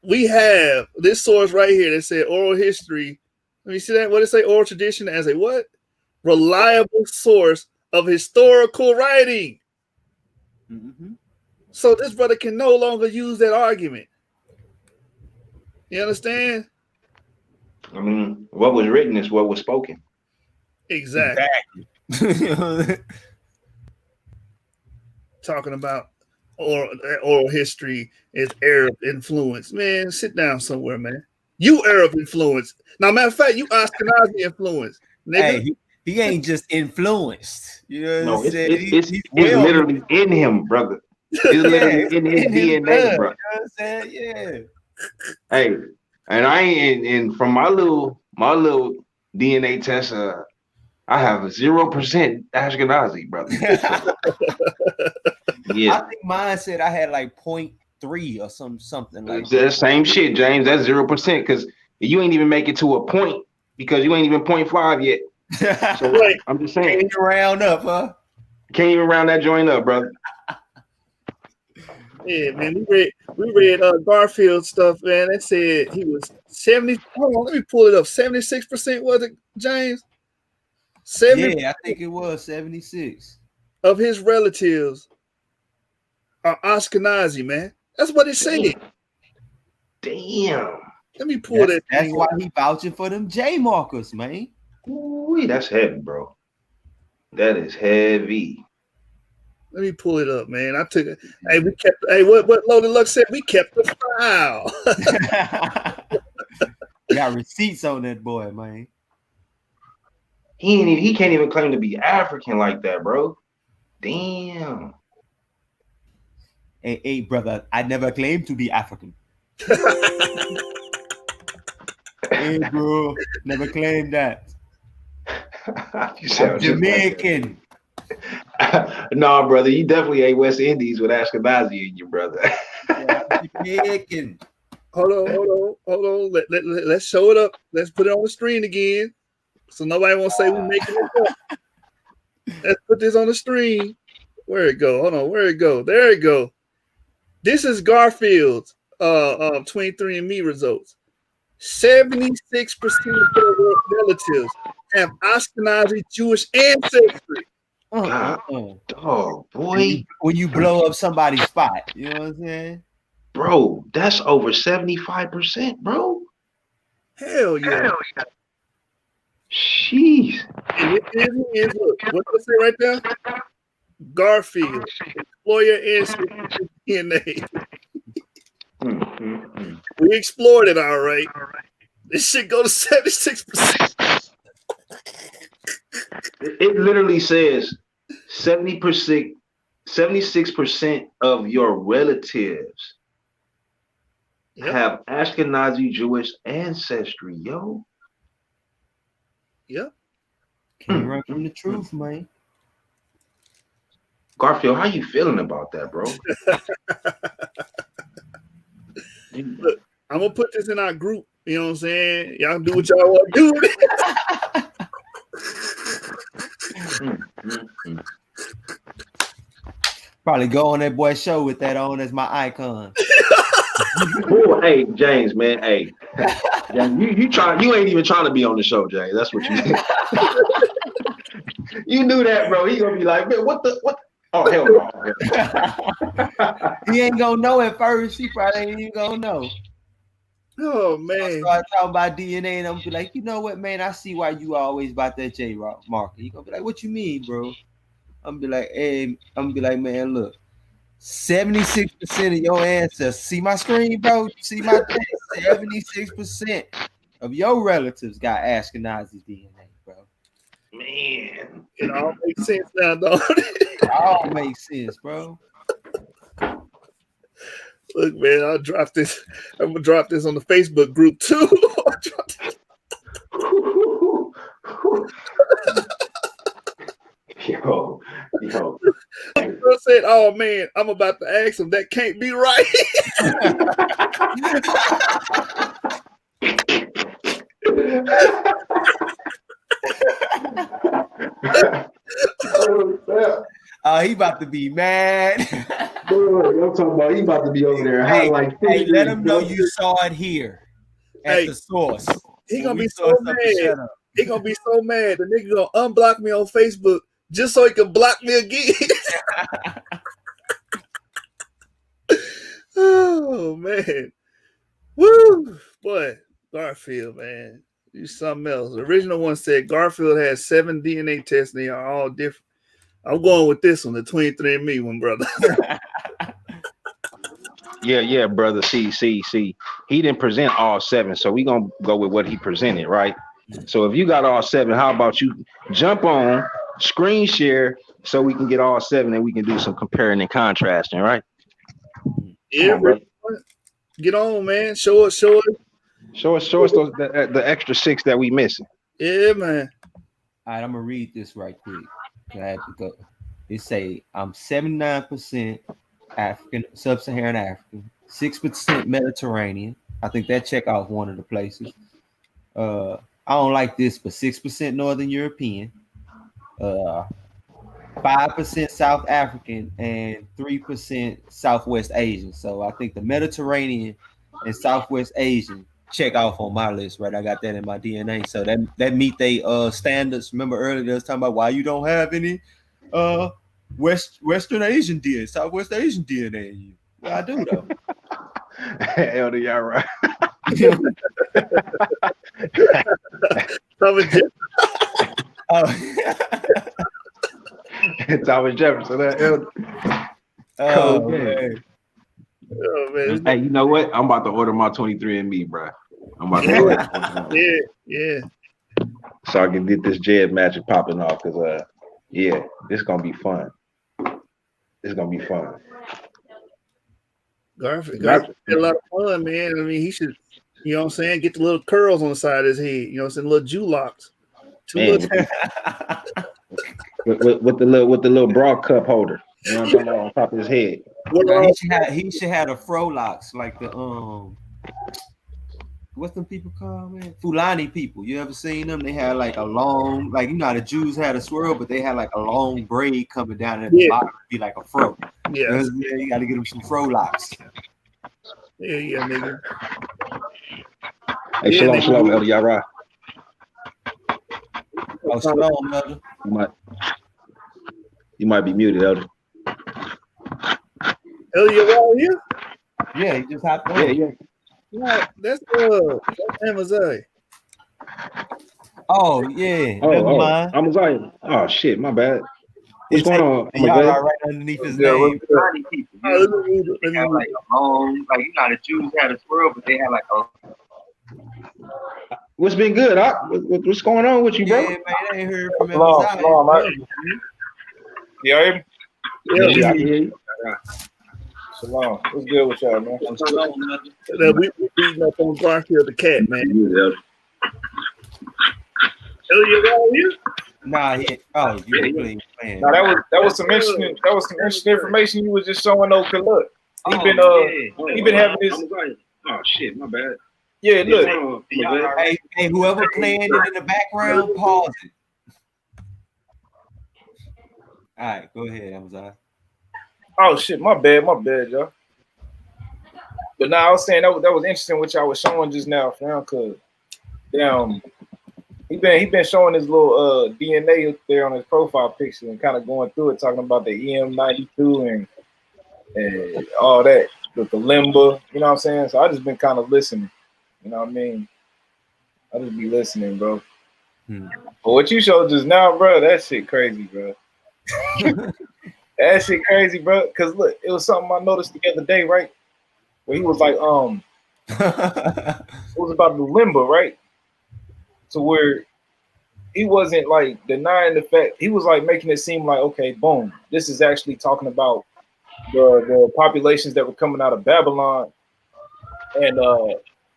we have this source right here that said oral history. Let me see that. What did it say? Oral tradition as a what? Reliable source of historical writing. Mm-hmm. So this brother can no longer use that argument. You understand? I mean, what was written is what was spoken. Exactly. Talking about oral history is Arab influence. Man, sit down somewhere, man. You Arab influence. Now, matter of fact, you Ashkenazi influence. Nigga. Hey, he ain't just influenced. You know what I'm saying? It's literally in him, brother. It's literally in his DNA, blood, bro. You know what I'm saying? Yeah. Hey, and I ain't and from my little DNA test, I have a 0% Ashkenazi, brother. Yeah, I think mine said I had like 0.3 or something like that. Same shit, James. That's 0% because you ain't even make it to a point because you ain't even 0.5 yet. So Right. I'm just saying. Can't even round up, huh? Can't even round that joint up, brother. Yeah, man. We read Garfield stuff, man. It said he was 70. Hold on, let me pull it up. 76% was it, James? 70. Yeah, I think it was 76 of his relatives are Ashkenazi, man. That's what it said. Damn. Let me pull that. That's why he vouching for them J markers, man. Ooh, that's heavy, bro. That is heavy. Let me pull it up, man. I took it. Hey, we kept. Hey, what Loaded Luck said? We kept the file. Got receipts on that boy, man. He can't even claim to be African like that, bro. Damn. Hey, brother, I never claimed to be African. Hey, bro, never claimed that. I'm Jamaican. No, brother, you definitely ain't West Indies with Ashkenazi in you, brother. Jamaican. Hold on. Let's show it up. Let's put it on the screen again, so nobody won't say we're making it up. Let's put this on the screen. Where it go? Hold on. Where it go? There it go. This is Garfield's 23andMe results. 76% of their relatives have Ashkenazi Jewish ancestry. Oh boy. When you blow up somebody's spot, you know what I'm saying? Bro, that's over 75%, bro. Hell yeah. Jeez. And it is, look, what does it say right there? Garfield, explore your ancestry DNA. We explored it, all right. This shit go to 76%. It literally says 70%, 76% of your relatives have Ashkenazi Jewish ancestry, yo. Yep. Can't run from the truth, man. Garfield, how you feeling about that, bro? Look, I'm gonna put this in our group. You know what I'm saying? Y'all do what y'all want to do. Probably go on that boy's show with that on as my icon. Ooh, hey, James, man. Hey, James, you ain't even trying to be on the show, James. That's what you did. You knew that, bro. He gonna be like, man, what? Oh, hell no. He ain't gonna know at first. He probably ain't even gonna know. Oh man. So I talk about DNA, and I'm be like, you know what, man? I see why you always about that J marker. You gonna be like, what you mean, bro? I'm be like, hey, I'm be like, man, look, 76% of your ancestors. See my screen, bro? See my thing? 76% of your relatives got Ashkenazi DNA, bro. Man, It all makes sense now, don't it? It all makes sense, bro. Look, man, I'll drop this. I'm gonna drop this on the Facebook group too. yo. I said, "Oh man, I'm about to ask him. That can't be right." He about to be mad. I'm talking about he about to be over there. Hey, let him know you saw it here at the source. He gonna be so mad. He gonna be so mad. The nigga gonna unblock me on Facebook just so he can block me again. Oh man, woo, boy, Garfield, man, you something else. The original one said Garfield has 7 DNA tests and they are all different. I'm going with this one, the 23andMe one, brother. Yeah, brother. See. He didn't present all 7, so we gonna go with what he presented, right? So if you got all 7, how about you jump on, screen share, so we can get all 7 and we can do some comparing and contrasting, right? Yeah, bro. Get on, man. Show us those, the extra 6 that we missing. Yeah, man. All right, I'm gonna read this right quick. I had to go. It say I'm 79% African, sub-Saharan African, 6% Mediterranean. I think that check off one of the places. I don't like this, but 6% Northern European, 5% South African, and 3% Southwest Asian. So I think the Mediterranean and Southwest Asian check off on my list, right? I got that in my DNA. So that meet they standards. Remember earlier they was talking about why you don't have any Western Asian DNA, Southwest Asian DNA in you. Well, I do though. Elder, y'all right. Thomas Jefferson. Oh man. Hey, you know what? I'm about to order my 23andMe, bro. I'm about to order. Yeah. So I can get this Jed magic popping off, because this is gonna be fun. It's gonna be fun. Garfield had a lot of fun, man. I mean, he should, you know what I'm saying, get the little curls on the side of his head, you know what I'm saying, little Jew locks. With the little bra cup holder, you know what I'm talking about, on top of his head. He should have the fro locks, like the what's them people called, man? Fulani people. You ever seen them? They had like a long, like, you know how the Jews had a swirl, but they had like a long braid coming down at the bottom, be like a fro. Yeah, you got to get them some fro locks. Yeah, nigga. Hey, shalom, Elder, y'all right? Oh, shalom, Elder. You might be muted, Elder. Elder, you all here? Yeah, he just hopped on. Yeah, that's Amazon. Oh yeah. Never mind. Amazon. Oh shit, my bad. What's going on? Y'all are right underneath his name. They have like a long, like, you know, the Jews had a swirl, but they had like a. What's been good? What's going on with you, bro? Yeah, man, I ain't heard from Amazon. You hear me? Yeah, I can hear you. Shalom. What's good with y'all, man? We beating up on Garfield the cat, man. You all here? Nah, you really playing. Nah, that was some interesting information you was just showing. Okay, look, he been having this. Oh shit, my bad. Yeah, look. Hey, whoever playing it in the background, pause it. All right, go ahead, Amazon. Oh shit, my bad, y'all. But now I was saying that was interesting what y'all was showing just now, fam. Cause he been showing his little DNA up there on his profile picture and kind of going through it, talking about the EM92 and all that with the limba, you know what I'm saying? So I just been kind of listening. You know what I mean? I just be listening, bro. Hmm. But what you showed just now, bro, that shit crazy, bro. That shit crazy, bro. Cause look, it was something I noticed the other day, right? Where he was like, it was about the limbo, right? To where he wasn't like denying the fact. He was like making it seem like, okay, boom, this is actually talking about the populations that were coming out of Babylon, and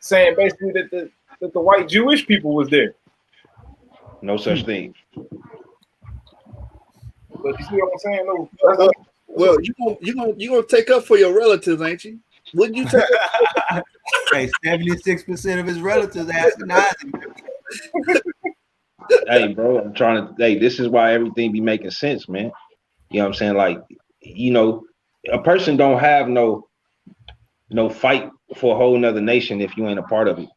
saying basically that the white Jewish people was there. No such thing. But you see what I'm saying? No, Well, you gonna take up for your relatives, ain't you? Wouldn't you take up? Hey, 76% of his relatives asking Isaac. Hey, bro, I'm trying to. Hey, this is why everything be making sense, man. You know what I'm saying? Like, you know, a person don't have no fight for a whole nother nation if you ain't a part of it,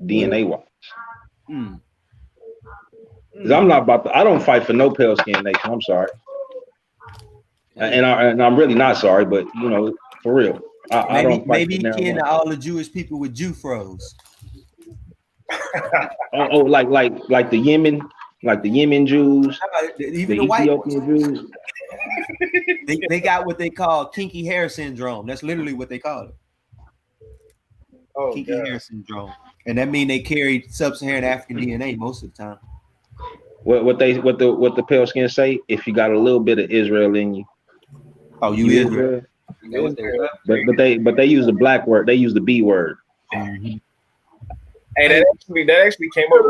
DNA wise. Mm. Because I'm not about to. I don't fight for no pale skin nation. I'm sorry, and I'm really not sorry, but you know, for real, I don't fight Maybe for he kin to marijuana. all the Jewish people with Jew froze. Like the Yemen, Jews, Even the the white Ethiopian Jews. they got what they call kinky hair syndrome. That's literally what they call it. Oh, kinky hair syndrome, and that means they carry sub-Saharan African DNA most of the time. What the pale skin say? If you got a little bit of Israel in you, oh, you Israel. But they use the black word. They use the B word. Mm-hmm. Hey, that actually came up.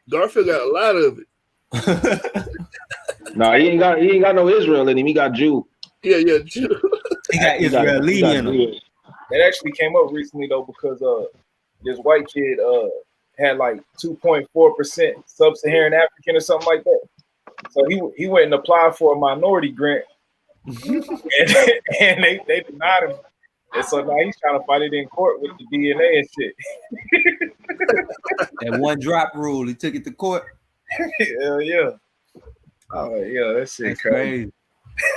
Garfield got a lot of it. No, he ain't got no Israel in him. He got Jew. Yeah, Jew. He got Israeli in him. That actually came up recently though, because this white kid had like 2.4% sub-Saharan African or something like that. So he went and applied for a minority grant, and they denied him. And so now he's trying to fight it in court with the DNA and shit. That one drop rule, he took it to court. Hell yeah. Oh yeah, that shit That's crazy.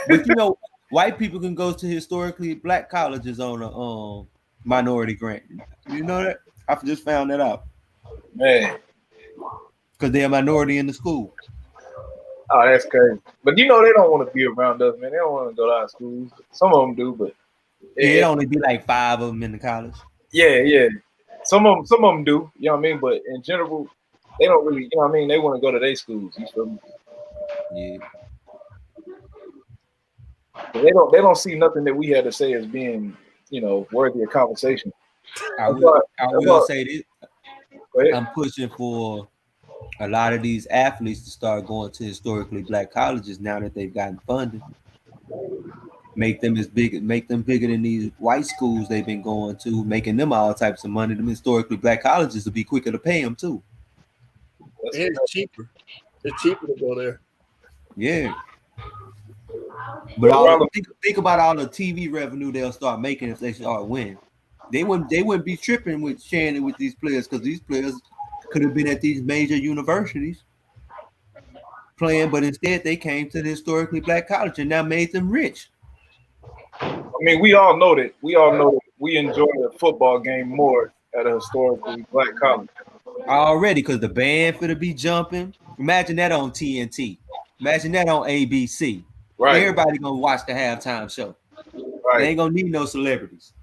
But you know, white people can go to historically black colleges on a minority grant. You know that? I just found that out. Man. Because they're a minority in the school. Oh, that's crazy. But you know they don't want to be around us, man. They don't want to go to our schools. Some of them do, but it only be like 5 of them in the college. Yeah. Some of them do, you know what I mean? But in general, they don't really, you know what I mean? They want to go to their schools. You feel me? Yeah. But they don't see nothing that we had to say as being, you know, worthy of conversation. I will say this. I'm pushing for a lot of these athletes to start going to historically black colleges now that they've gotten funding. Make them bigger than these white schools they've been going to, making them all types of money. Them historically black colleges will be quicker to pay them too. It's cheaper. It's cheaper to go there. Yeah. But think about all the TV revenue they'll start making if they start winning. They wouldn't be tripping with sharing it with these players, because these players could have been at these major universities playing, but instead they came to the historically black college and now made them rich. I mean, we all know that we enjoy a football game more at a historically black college. Already, because the band for to be jumping. Imagine that on TNT. Imagine that on ABC. Right. Everybody gonna watch the halftime show. Right. They ain't gonna need no celebrities.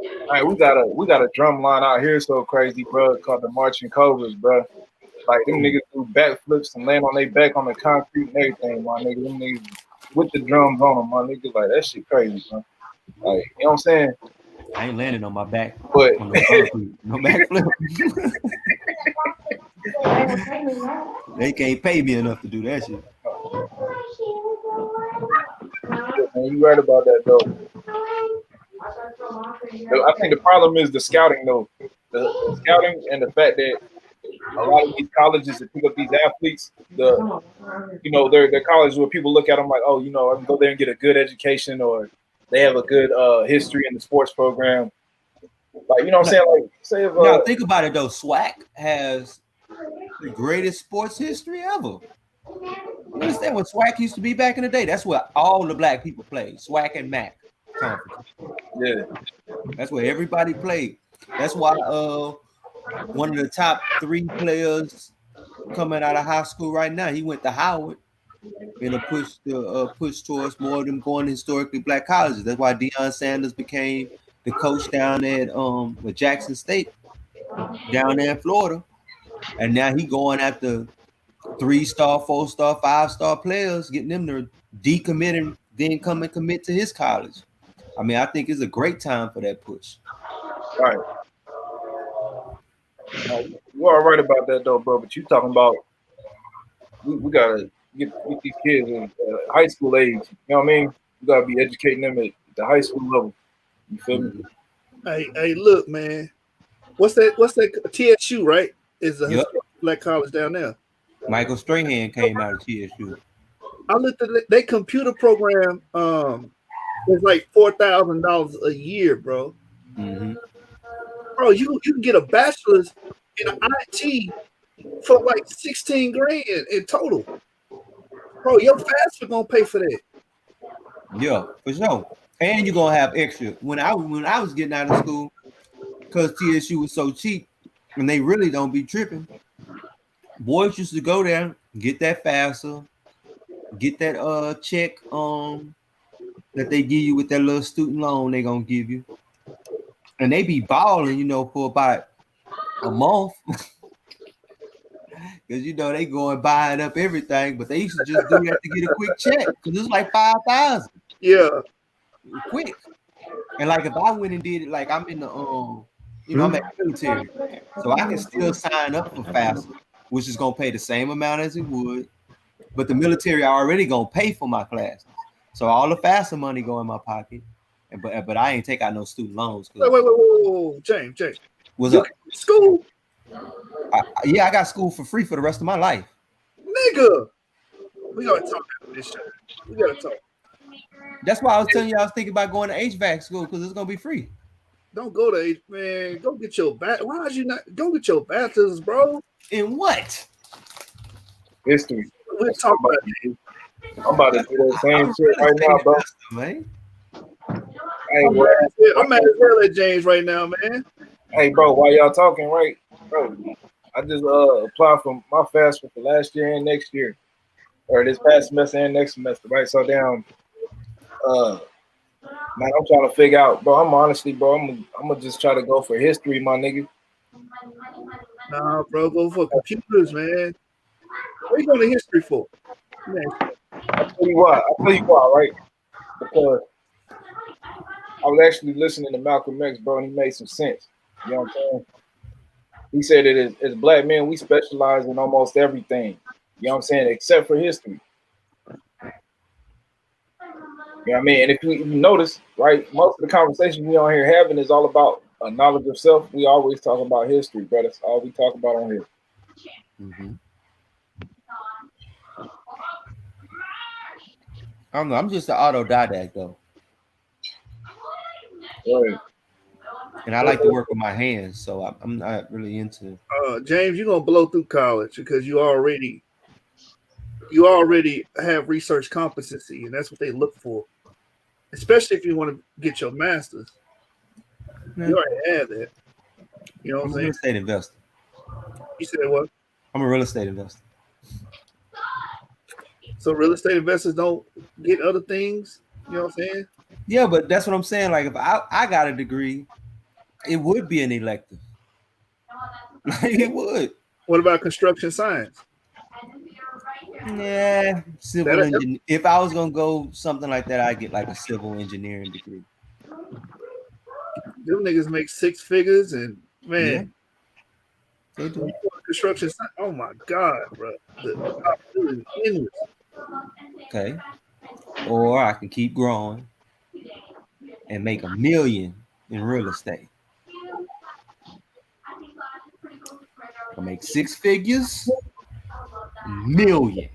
All right, we got a drum line out here so crazy, bro, called the Marching Cobras, bro. Like them niggas do backflips and land on their back on the concrete and everything, my nigga. Them niggas with the drums on them, my nigga. Like that shit crazy, bro. Like, you know what I'm saying? I ain't landing on my back. But on no concrete, no backflip. They can't pay me enough to do that shit. Man, you right about that though. I think the problem is the scouting though. The scouting and the fact that a lot of these colleges that pick up these athletes, they're colleges where people look at them like, oh, you know, I can go there and get a good education, or they have a good history in the sports program. Like, you know what I'm saying? Like, say if now think about it though, SWAC has the greatest sports history ever. You understand what SWAC used to be back in the day? That's where all the black people played. SWAC and MAC conference. Yeah. That's where everybody played. That's why one of the top 3 players coming out of high school right now, he went to Howard in a push towards more of them going to historically black colleges. That's why Deion Sanders became the coach down at with Jackson State down there in Florida, and now he going after 3-star, 4-star, 5-star players, getting them to decommit and then come and commit to his college. I mean, I think it's a great time for that push. Right. You are right about that though, bro. But you talking about we gotta get these kids in high school age. You know what I mean? We gotta be educating them at the high school level. You feel me? Hey, look, man. What's that? TSU, right? Is a Yep. black college down there. Michael Strahan came out of TSU. I looked at their computer program. It's like $4,000 a year, bro. Mm-hmm. Bro, you can get a bachelor's in IT for like 16 grand in total. Bro, your FAFSA gonna pay for that. Yeah, for sure. And you're gonna have extra. When I was getting out of school, because TSU was so cheap, and they really don't be tripping. Boys used to go there, get that FAFSA, get that check that they give you with that little student loan they gonna give you, and they be balling, for about a month. Because they go and buying up everything, but they used to just do that to get a quick check because it's like 5,000. Yeah, quick. And like if I went and did it, like I'm in the I'm at military, so I can still sign up for FAFSA, which is gonna pay the same amount as it would, but the military already gonna pay for my classes, so all the FAFSA money go in my pocket, but I ain't take out no student loans. Wait, James. What's up? School? I got school for free for the rest of my life. Nigga, we gotta talk about this shit. We gotta talk. That's why I was telling you I was thinking about going to HVAC school because it's gonna be free. Don't go to man. Go get your Why did you not go get your bachelor's, bro? In what? History. We're talking about it. I'm about to do that same shit right now, bro. Man. Hey, I'm mad as hell at James right now, man. Hey, bro, while y'all talking, right, bro? I just applied for my FAFSA for last year and next year, or this past semester and next semester, right? So down, man, I'm trying to figure out, bro. I'm gonna just try to go for history, my nigga. Nah, bro, go for computers, man. What are you going to history for? Man. I'll tell you why, right? Because I was actually listening to Malcolm X, bro, and he made some sense. You know what I'm saying? He said that as black men, we specialize in almost everything. You know what I'm saying? Except for history. You know what I mean? And if you notice, right, most of the conversations we on here having is all about a knowledge of self. We always talk about history, bro. That's all we talk about on here. Mm-hmm. I don't know. I'm just an autodidact, though. Right. And I like to work with my hands, so I'm not really into. James, you're gonna blow through college because you already have research competency, and that's what they look for. Especially if you want to get your master's, you already have that. You know what I'm saying? Real estate investor. You said what? I'm a real estate investor. So real estate investors don't get other things. You know what I'm saying? Yeah, but that's what I'm saying. Like if I got a degree, it would be an elective. It would. What about construction science? Yeah, civil engineer. If I was gonna go something like that, I'd get like a civil engineering degree. Them niggas make 6 figures, and man, they do. Construction science. Oh my god, bro. The opportunity is endless. Okay. Or I can keep growing and make $1 million in real estate. I make 6 figures, $1 million.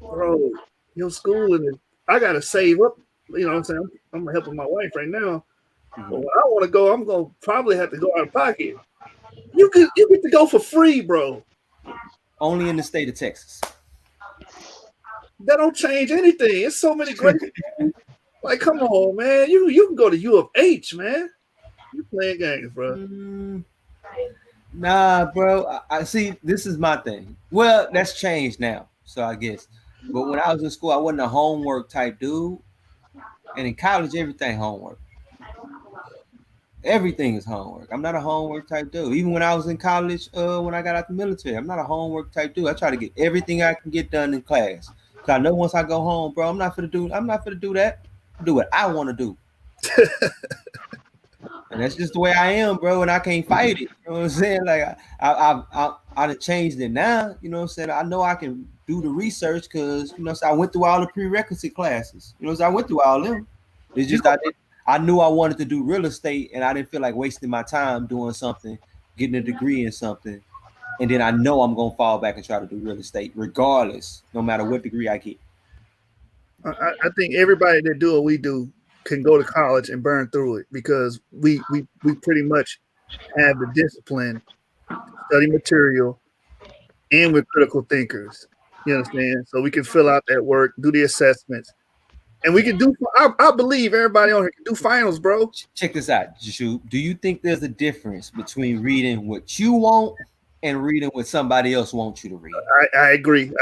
Bro, your school and I gotta save up. You know what I'm saying? I'm helping my wife right now. But when I want to go, I'm gonna probably have to go out of pocket. You get to go for free, bro. Only in the state of Texas. That don't change anything. It's so many great people. Like, come on, man. You can go to U of H, man. You playing games, bro. Nah, bro. I see. This is my thing. Well, that's changed now, so I guess. But when I was in school, I wasn't a homework type dude, and in college, everything homework. Everything is homework. I'm not a homework type dude. Even when I was in college, when I got out the military, I'm not a homework type dude. I try to get everything I can get done in class. Cause I know once I go home, bro, I'm not gonna do that. Do what I want to do. And that's just the way I am, bro. And I can't fight it. You know what I'm saying? Like I've changed it now. You know what I'm saying? I know I can do the research because I went through all the prerequisite classes. I went through all of them. It's just I knew I wanted to do real estate, and I didn't feel like wasting my time doing something, getting a degree in something, and then I know I'm gonna fall back and try to do real estate regardless, no matter what degree I get. I think everybody that do what we do can go to college and burn through it because we pretty much have the discipline, study material, and we're critical thinkers. You understand? So we can fill out that work, do the assessments, and we can do. I believe everybody on here can do finals, bro. Check this out, Jashu. Do you think there's a difference between reading what you want and reading what somebody else wants you to read? I agree.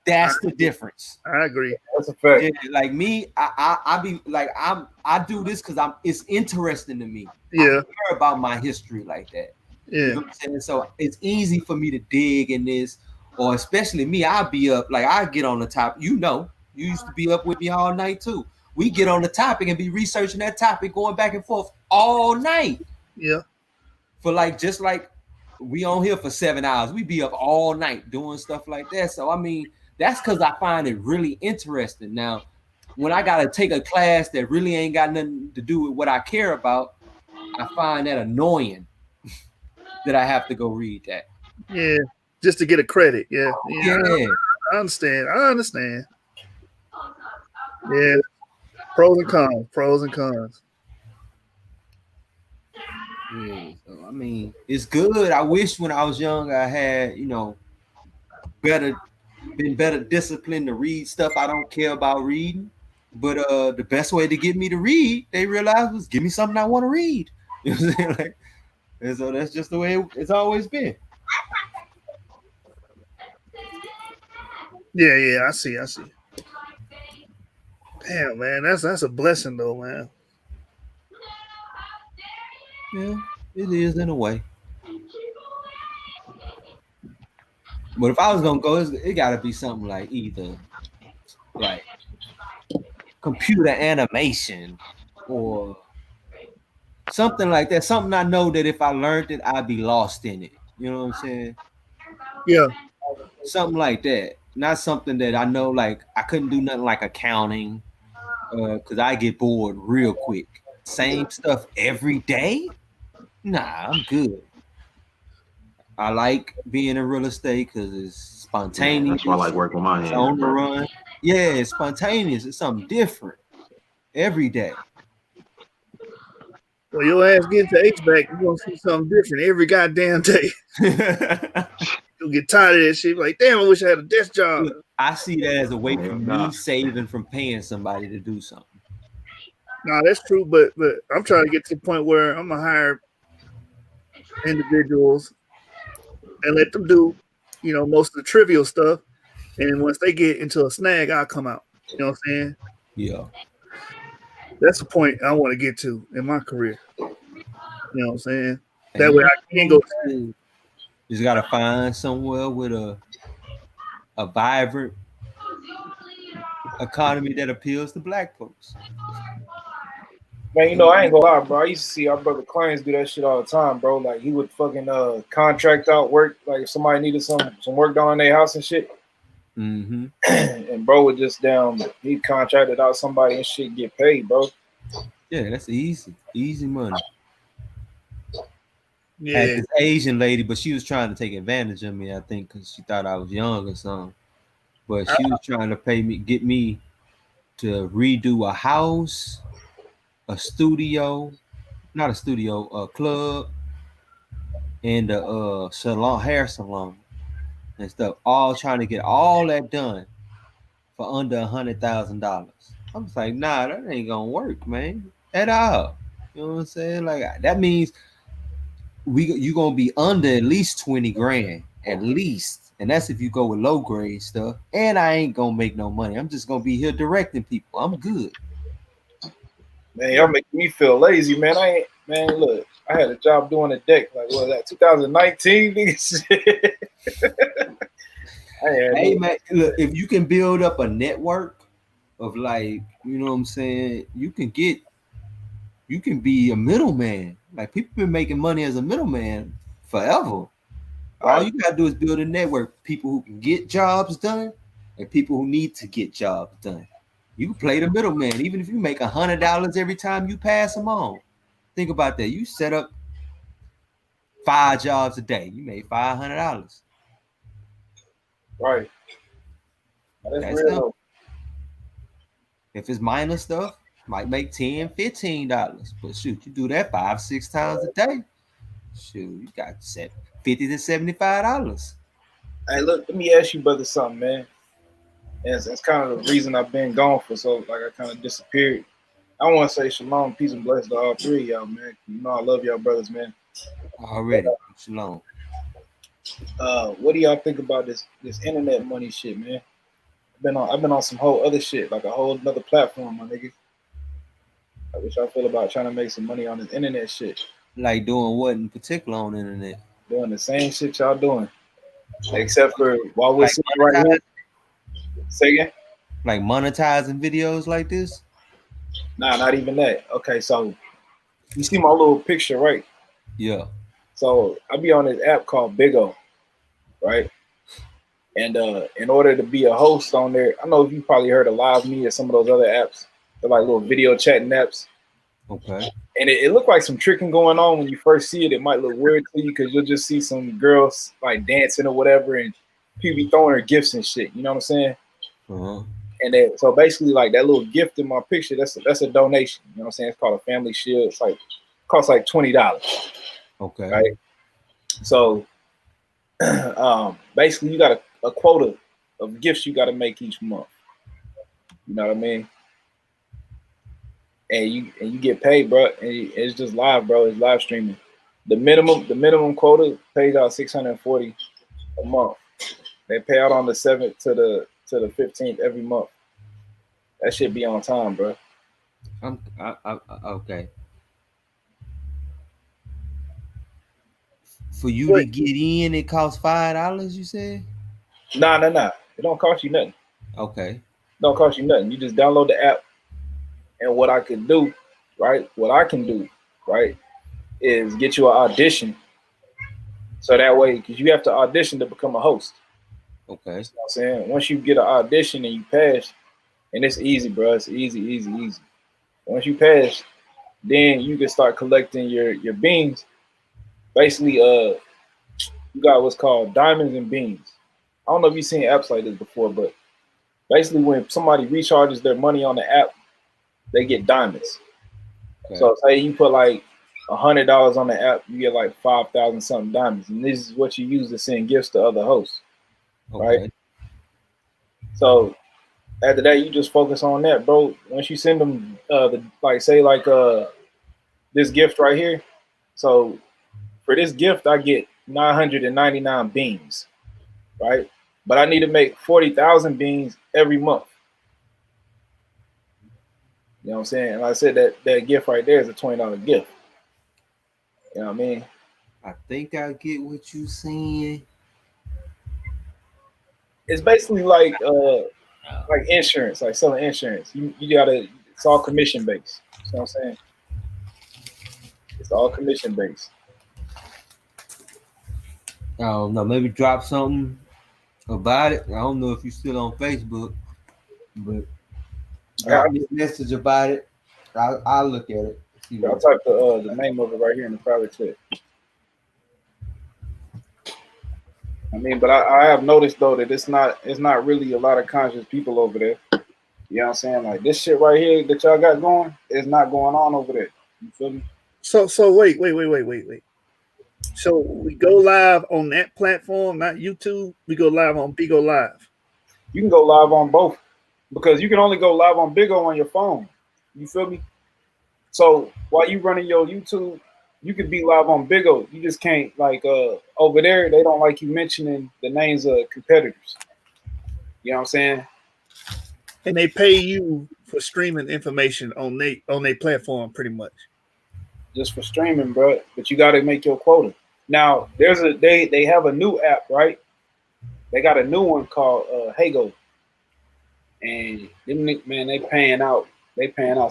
That's the difference. I agree. That's a fact. Yeah, like me, I be like I do this because it's interesting to me. Yeah. I care about my history like that. Yeah. You know what I'm saying? So it's easy for me to dig in this, or especially me, I'll be up, like I get on the top. You used to be up with me all night too. We get on the topic and be researching that topic, going back and forth all night. Yeah. For just like we on here for 7 hours. We be up all night doing stuff like that. So I mean, that's because I find it really interesting. Now, when I gotta take a class that really ain't got nothing to do with what I care about, I find that annoying that I have to go read that. Yeah, just to get a credit. Yeah. Yeah. I understand. Yeah. Pros and cons. Yeah. So I mean, it's good. I wish when I was young I had, been better disciplined to read stuff I don't care about reading. But the best way to get me to read, they realized, was give me something I want to read. You know what I'm saying? And so that's just the way it's always been. Yeah, I see. Damn, man, that's a blessing though, man. Yeah, it is in a way. But if I was gonna go, it gotta be something like either like computer animation or something like that. Something I know that if I learned it, I'd be lost in it. You know what I'm saying? Yeah. Something like that. Not something that I know like I couldn't do nothing like accounting, because I get bored real quick. Same stuff every day? Nah, I'm good. I like being in real estate because it's spontaneous. That's why I like working with my hands. On the run. Yeah, it's spontaneous. It's something different every day. Well, your ass get to HVAC, you're gonna see something different every goddamn day. You'll get tired of that shit. Like, damn, I wish I had a desk job. I see that as a way for me saving from paying somebody to do something. No, that's true, but I'm trying to get to the point where I'm gonna hire individuals and let them do, most of the trivial stuff. And once they get into a snag, I'll come out. You know what I'm saying? Yeah. That's the point I want to get to in my career. You know what I'm saying? That way I can go. You just gotta find somewhere with a vibrant economy that appeals to Black folks. Man, I ain't gonna lie, bro. I used to see our brother clients do that shit all the time, bro. Like he would fucking contract out work, like if somebody needed some work done on their house and shit. Mm-hmm. And bro would just he contracted out somebody and shit get paid, bro. Yeah, that's easy money. Yeah. Had this Asian lady, but she was trying to take advantage of me, I think, because she thought I was young or something. But she was trying to get me to redo a house, a studio, not a studio, a club, and a hair salon and stuff. All trying to get all that done for under $100,000. I was like, nah, that ain't gonna work, man, at all. You know what I'm saying? Like that means you gonna be under at least 20 grand at least, and that's if you go with low grade stuff. And I ain't gonna make no money. I'm just gonna be here directing people. I'm good. Man, y'all making me feel lazy, man. I ain't, man. Look, I had a job doing a deck. Like, what was that? 2019, nigga. Hey man, look, if you can build up a network of like, you know what I'm saying, you can be a middleman. Like people been making money as a middleman forever. All you gotta do is build a network. People who can get jobs done and people who need to get jobs done. You can play the middleman, even if you make $100 every time you pass them on. Think about that. You set up 5 jobs a day. You made $500. Right. That's real. If it's minor stuff, might make $10, $15. But shoot, you do that 5, 6 times a day. Shoot, you got set $50 to $75. Hey, look, let me ask you, brother, something, man. And it's kind of the reason I've been gone for so, like, I kind of disappeared. I want to say shalom, peace, and blessings to all three of y'all, man. You know I love y'all brothers, man. Already, shalom. What do y'all think about this internet money shit, man? I've been on some whole other shit, like a whole another platform, my nigga. Like, what y'all feel about trying to make some money on this internet shit? Like doing what in particular on the internet? Doing the same shit y'all doing, except for while we're sitting right here. Say again? Like monetizing videos like this? Nah, not even that. Okay, so you see my little picture, right? Yeah. So I be on this app called Bigo, right? And in order to be a host on there, I know you probably heard of Live Me or some of those other apps. They're like little video chatting apps. Okay. And it looked like some tricking going on when you first see it. It might look weird to you because you'll just see some girls like dancing or whatever, and people be throwing her gifts and shit. You know what I'm saying? Uh-huh. And then, so basically, like that little gift in my picture, that's a donation. You know what I'm saying? It's called a family shield. It's like costs like $20. Okay. Right. So basically, you got a quota of gifts you got to make each month. You know what I mean? And you get paid, bro. And it's just live, bro. It's live streaming. The minimum quota pays out $640 a month. They pay out on the 7th to the 15th every month. That should be on time, bro. Okay. For you to get in, it costs $5. You said? Nah. It don't cost you nothing. Okay. It don't cost you nothing. You just download the app, and what I can do, right? Is get you an audition. So that way, because you have to audition to become a host. Okay. You know what I'm saying? Once you get an audition and you pass, and it's easy, bro. It's easy. Once you pass, then you can start collecting your beans. Basically, you got what's called diamonds and beans. I don't know if you've seen apps like this before, but basically when somebody recharges their money on the app, they get diamonds. Okay. So say you put like $100 on the app, you get like 5,000 something diamonds, and this is what you use to send gifts to other hosts, right? So after that, you just focus on that, bro. Once you send them, this gift right here. So for this gift, I get 999 beans, right? But I need to make 40,000 beans every month. You know what I'm saying? And like I said, that gift right there is a $20 gift. You know what I mean? I think I get what you're saying. It's basically like insurance, like selling insurance. You gotta, it's all commission based. You know what I'm saying? It's all commission based. I don't know, maybe drop something about it. I don't know if you're still on Facebook, but drop me a message about it. I'll look at it. I'll type the name of it right here in the private chat. I mean, but I have noticed though that it's not really a lot of conscious people over there. You know what I'm saying? Like this shit right here that y'all got going is not going on over there. You feel me? So wait. So we go live on that platform, not YouTube. We go live on Bigo Live. You can go live on both because you can only go live on Bigo on your phone. You feel me? So while you running your YouTube, you could be live on Big O. You just can't like over there. They don't like you mentioning the names of competitors. You know what I'm saying? And they pay you for streaming information on they platform, pretty much. Just for streaming, bro. But you got to make your quota. Now they have a new app, right? They got a new one called Hago, and them man, they paying out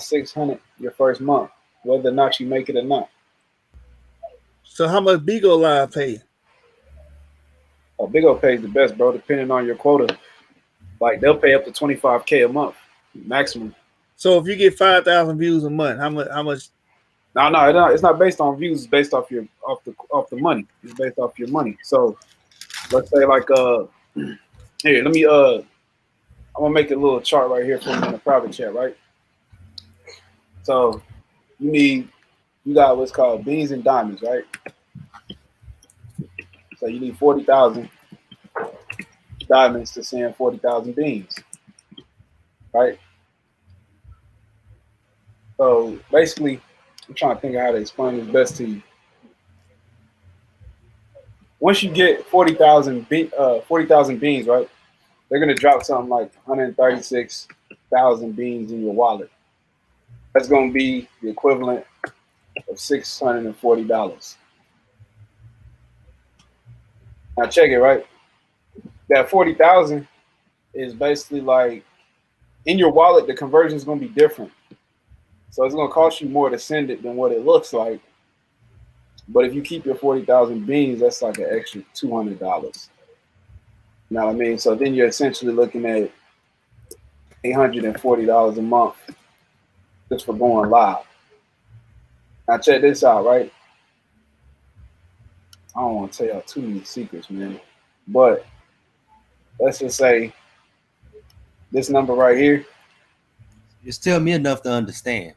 600 your first month, whether or not you make it or not. So how much Bigo Live pay? Oh, Big O pays the best, bro, depending on your quota. Like they'll pay up to $25K a month maximum. So if you get 5,000 views a month, how much? No, it's not based on views. It's based off the money. It's based off your money. So let's say like here, let me I'm gonna make a little chart right here for you in the private chat, right? So you got what's called beans and diamonds, right? So you need 40,000 diamonds to send 40,000 beans, right? So basically, I'm trying to think of how to explain this best to you. Once you get 40,000 beans, right? They're gonna drop something like 136,000 beans in your wallet. That's gonna be the equivalent of $640. Now check it, right? That 40,000 is basically like in your wallet. The conversion is gonna be different, so it's gonna cost you more to send it than what it looks like. But if you keep your 40,000 beans, that's like an extra $200. You know what I mean? So then you're essentially looking at $840 a month just for going live. Now check this out, right? I don't want to tell y'all too many secrets, man. But let's just say this number right here. Just tell me enough to understand.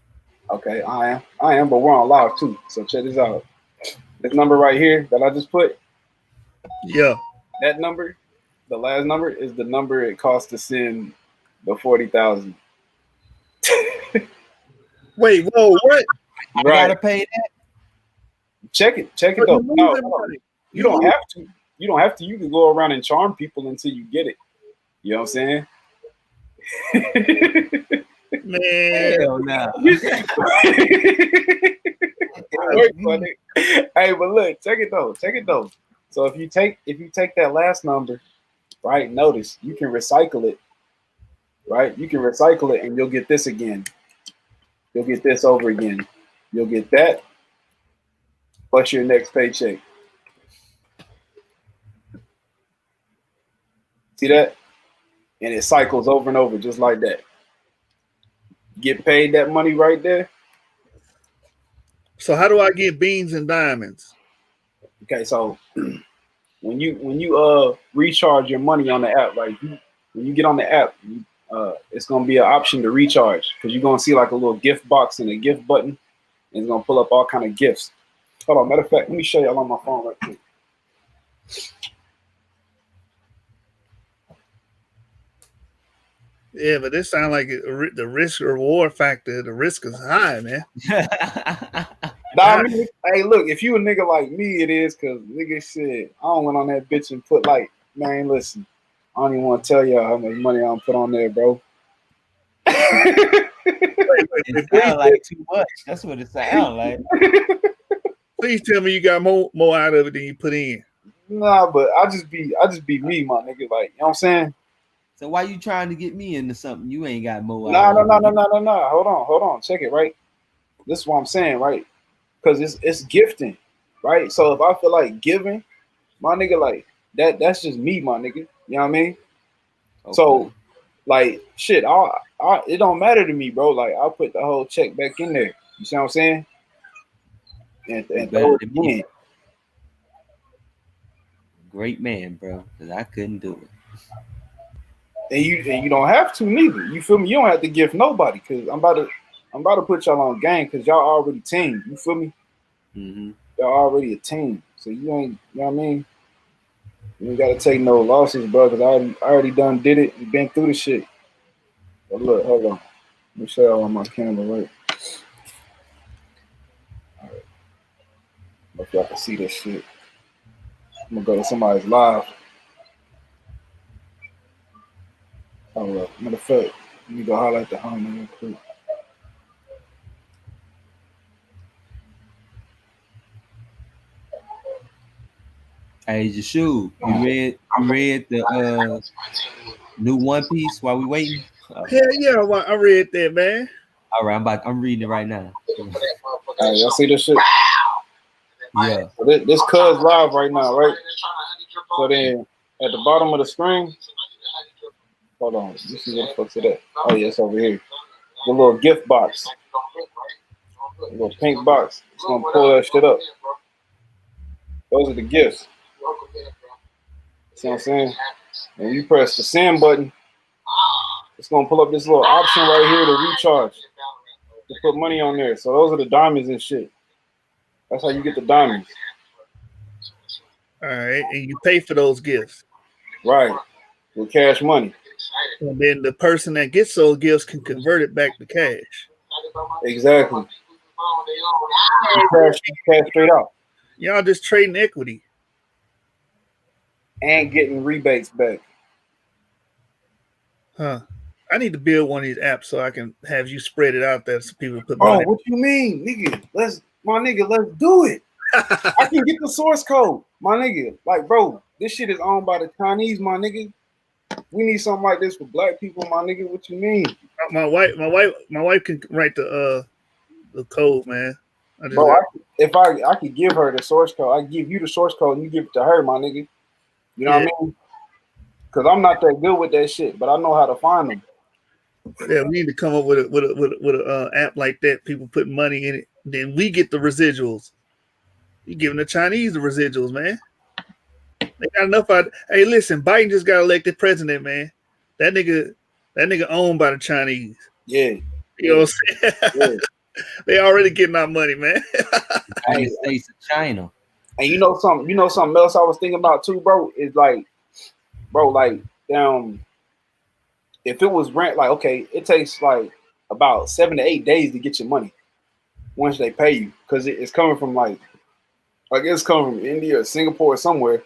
Okay, I am, but we're on live too. So check this out. This number right here that I just put. Yeah. That number, the last number, is the number it costs to send the 40,000. Wait, whoa, what? You Right. gotta pay that. Check it though. No, you don't have to. You don't have to. You can go around and charm people until you get it. You know what I'm saying? Man, hell no. Hey, but look, check it though. So if you take that last number, right? Notice you can recycle it, right? You can recycle it, and you'll get this again. You'll get this over again. You'll get that plus your next paycheck. See that? And it cycles over and over just like that. Get paid that money right there. So how do I get beans and diamonds? Okay, so when you recharge your money on the app, right? When you get on the app, it's gonna be an option to recharge because you're gonna see like a little gift box and a gift button, and it's gonna pull up all kind of gifts. Hold on, matter of fact, let me show y'all on my phone right quick. Yeah, but this sounds like the risk reward factor. The risk is high, man. Nah, I mean, hey, look, if you a nigga like me, it is because nigga shit. I don't went on that bitch and put like, man, listen, I don't even want to tell y'all how much money I'm put on there, bro. It sounds like too much. That's what it sounds like. Please tell me you got more out of it than you put in. Nah, but I just be me, my nigga. Like, you know what I'm saying? So why you trying to get me into something you ain't got more? No. Hold on. Check it, right? This is what I'm saying, right? Because it's gifting, right? So if I feel like giving, my nigga, like that's just me, my nigga. You know what I mean? Okay. So, like, shit, it don't matter to me, bro. Like, I'll put the whole check back in there. You see what I'm saying? And throw it in. Great man, bro. Because I couldn't do it. And you don't have to neither. You feel me? You don't have to gift nobody because I'm about to put y'all on game because y'all already team. You feel me? Mm-hmm. Y'all already a team. So you ain't, you know what I mean? You ain't gotta take no losses, bro, because I already done did it and been through the shit. But look, hold on. Let me show y'all on my camera, right? If y'all can see this shit. I'm gonna go to somebody's live. Oh well, matter of fact, let me go highlight the home real quick. Hey, Jashu, you read the new One Piece while we waiting? Hell yeah, I read that, man. All right, I'm reading it right now. Hey, y'all see this shit? Yeah. So this cuz live right now, right? So then at the bottom of the screen, hold on, you see what the fuck's it at? Oh yeah, it's over here. The little gift box. The little pink box. It's gonna pull that shit up. Those are the gifts. See what I'm saying? And you press the send button, it's gonna pull up this little option right here to recharge. To put money on there. So those are the diamonds and shit. That's how you get the diamonds. All right, and you pay for those gifts. Right. With cash money. And then the person that gets those gifts can convert it back to cash. Exactly. Cash straight out. Y'all just trading equity. And getting rebates back. Huh. I need to build one of these apps so I can have you spread it out there so people put Oh, money. what you mean, nigga? Let's do it. I can get the source code, my nigga. Like, bro, this shit is owned by the Chinese, my nigga. We need something like this for black people, my nigga. What you mean? My wife can write the code, man. Bro, if I could give her the source code, I give you the source code and you give it to her, my nigga. You know what I mean? Because I'm not that good with that shit, but I know how to find them. Yeah, we need to come up with a app like that. People put money in it, then we get the residuals. You giving the Chinese the residuals, man. They got enough out. Hey, listen, Biden just got elected president, man. That nigga owned by the Chinese. Yeah. You know what I'm saying? Yeah. They already getting our money, man. United States of China. And you know something else I was thinking about too, bro, is like, bro, like, if it was rent, like, okay, it takes like about 7 to 8 days to get your money once they pay you, because it's coming from like it's coming from India or Singapore or somewhere.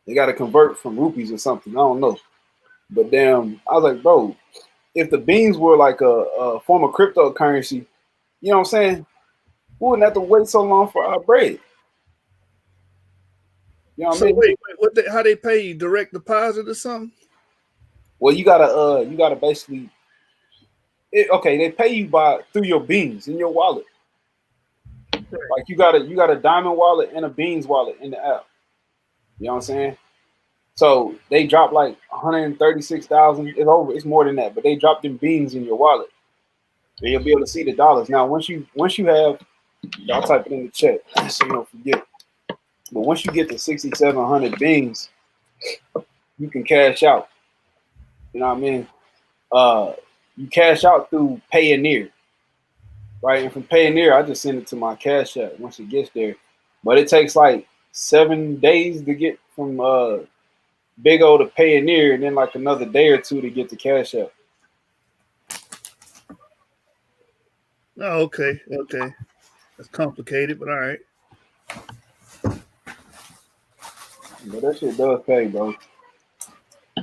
They got to convert from rupees or something. I don't know, but damn, I was like, bro, if the beans were like a form of cryptocurrency, you know what I'm saying? We wouldn't have to wait so long for our bread. You know what I mean? Wait, how they pay you? Direct deposit or something? Well, you gotta basically, they pay you through your beans in your wallet. Like you got a diamond wallet and a beans wallet in the app. You know what I'm saying? So they drop like 136,000. It's over. It's more than that, but they drop them beans in your wallet, and you'll be able to see the dollars. Now, once you have, y'all type it in the chat so you don't forget. But once you get to 6,700 beans, you can cash out. You know what I mean? You cash out through Payoneer, right? And from Payoneer, I just send it to my Cash App once it gets there. But it takes like 7 days to get from Big O to Payoneer, and then like another day or two to get to Cash App. Oh, okay. That's complicated, but all right. But that shit does pay, bro.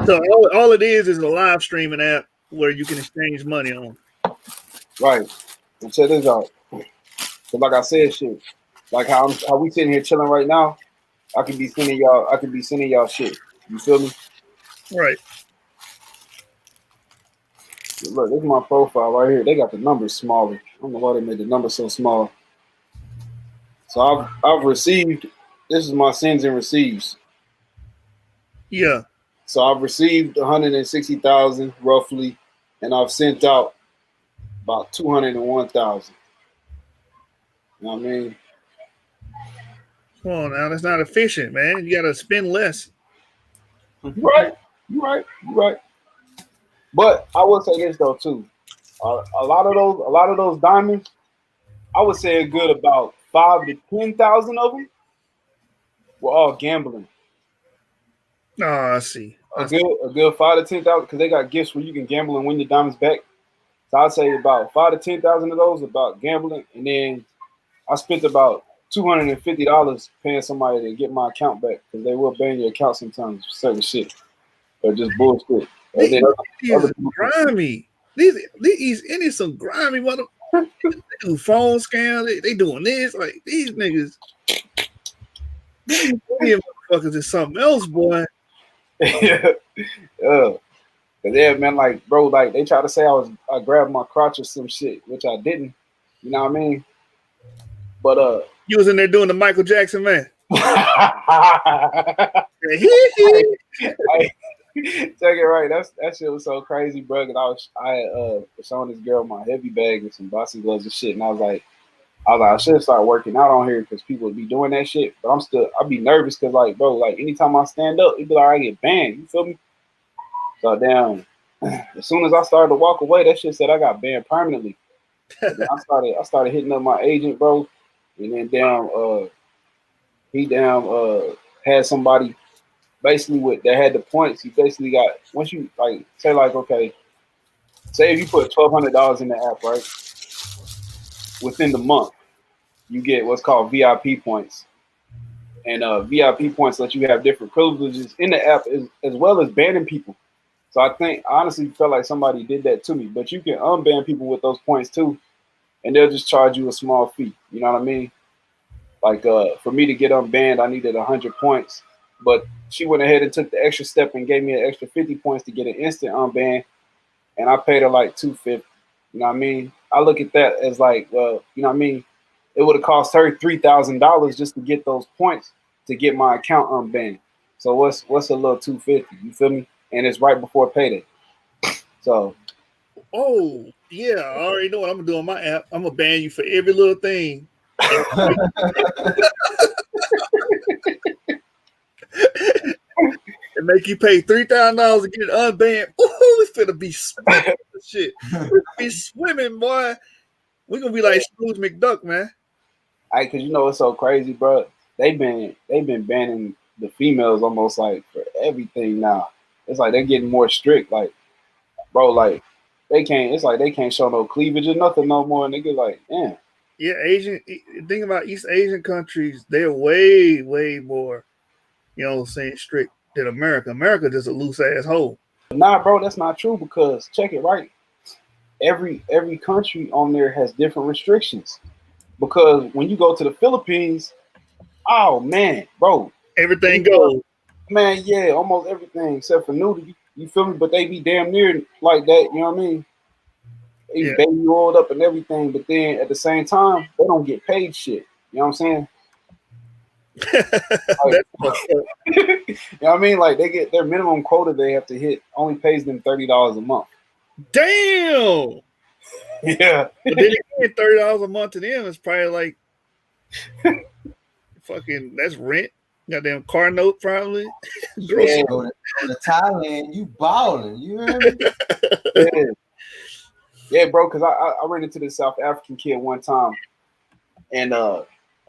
So all it is a live streaming app where you can exchange money on. Right. And check this out. So like I said, shit. Like how we sitting here chilling right now, I could be sending y'all shit. You feel me? Right. Look, this is my profile right here. They got the numbers smaller. I don't know why they made the numbers so small. So I've received. This is my sends and receives. Yeah. So I've received 160,000 roughly, and I've sent out about 201,000. You know what I mean? Come on now, that's not efficient, man. You gotta spend less. You right. But I will say this though too. A lot of those diamonds, I would say a good about 5,000 to 10,000 of them were all gambling. Oh, I see. A good 5,000 to 10,000 because they got gifts where you can gamble and win your diamonds back. So I'd say about 5,000 to 10,000 of those about gambling, and then I spent about $250 paying somebody to get my account back because they will ban your account sometimes for certain shit or just bullshit. And then These grimy. These Indians some grimy mother. They do phone scams. They doing this. Like these niggas. These Indian motherfuckers is something else, boy. yeah. Yeah, man, like, bro, like they try to say I grabbed my crotch or some shit, which I didn't. You know what I mean? But you was in there doing the Michael Jackson, man. Check it right. That shit was so crazy, bro. Cause I was showing this girl my heavy bag and some boxing gloves and shit, and I was like, I should start working out on here because people would be doing that shit. But I'd be nervous because, like, bro, like anytime I stand up, it'd be like I get banned. You feel me? So damn. As soon as I started to walk away, that shit said I got banned permanently. I started hitting up my agent, bro, and then he had somebody basically that had the points. He basically got, once you like say like, okay, say if you put $1,200 in the app, right, within the month, you get what's called VIP points, and VIP points let you have different privileges in the app as well as banning people. So I honestly felt like somebody did that to me, but you can unban people with those points too, and they'll just charge you a small fee. You know what I mean? Like for me to get unbanned, I needed 100 points, but she went ahead and took the extra step and gave me an extra 50 points to get an instant unban, and I paid her like $250. You know what I mean? I look at that as like, well, you know what I mean? It would have cost her $3,000 just to get those points to get my account unbanned. So what's a little $250? You feel me? And it's right before payday. So, oh yeah, I already know what I'm gonna do on my app. I'm gonna ban you for every little thing. And make you pay $3,000 to get it unbanned. Ooh, it's gonna be shit. We're be swimming, boy. We're gonna be like Scrooge McDuck, man. Cause you know it's so crazy, bro. They've been banning the females almost like for everything now. It's like they're getting more strict. Like, bro, like they can't show no cleavage or nothing no more. And they get like, damn. Yeah, think about East Asian countries, they're way, way more, you know, saying strict than America. America just a loose ass hole. Nah, bro, that's not true because check it right. Every country on there has different restrictions. Because when you go to the Philippines, oh man, bro, everything goes. Man, yeah, almost everything except for nudity. You feel me? But they be damn near like that. You know what I mean? They be baby rolled up and everything, but then at the same time, they don't get paid shit. You know what I'm saying? Like, you know what I mean? Like they get their minimum quota they have to hit only pays them $30 a month. Damn. Yeah. But then again, $30 a month to them is probably like fucking that's rent. Goddamn car note probably. Yeah, go to Thailand, you balling. You hear me? Yeah, bro. Because I ran into this South African kid one time, and I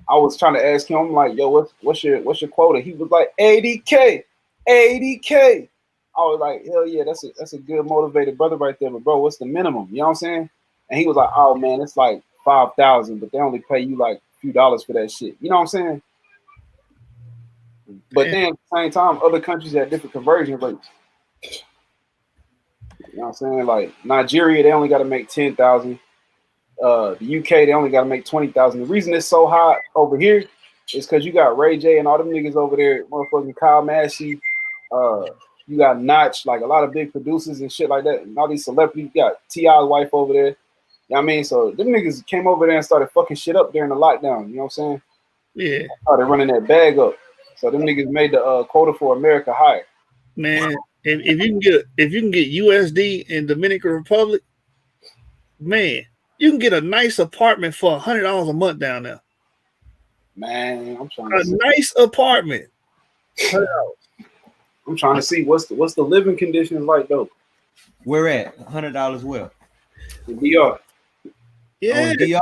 was trying to ask him, I'm like, yo, what's your quota? He was like 80K. I was like, hell yeah, that's a good motivated brother right there. But bro, what's the minimum? You know what I'm saying? And he was like, oh man, it's like 5,000, but they only pay you like a few dollars for that shit. You know what I'm saying? But then at the same time, other countries have different conversion rates. You know what I'm saying? Like Nigeria, they only got to make 10,000. The UK, they only got to make 20,000. The reason it's so high over here is because you got Ray J and all them niggas over there, motherfucking Kyle Massey. You got Notch, like a lot of big producers and shit like that. And all these celebrities, you got T.I.'s wife over there. You know what I mean? So them niggas came over there and started fucking shit up during the lockdown. You know what I'm saying? Yeah. Started running that bag up. So them niggas made the quota for America higher. Man, if you can get USD in Dominican Republic, man, you can get a nice apartment for $100 a month down there. Man, I'm trying to see. Nice apartment. I'm trying to see what's the living conditions like though. Where at? $100 where? In DR. Yeah. Oh, DR? Yeah.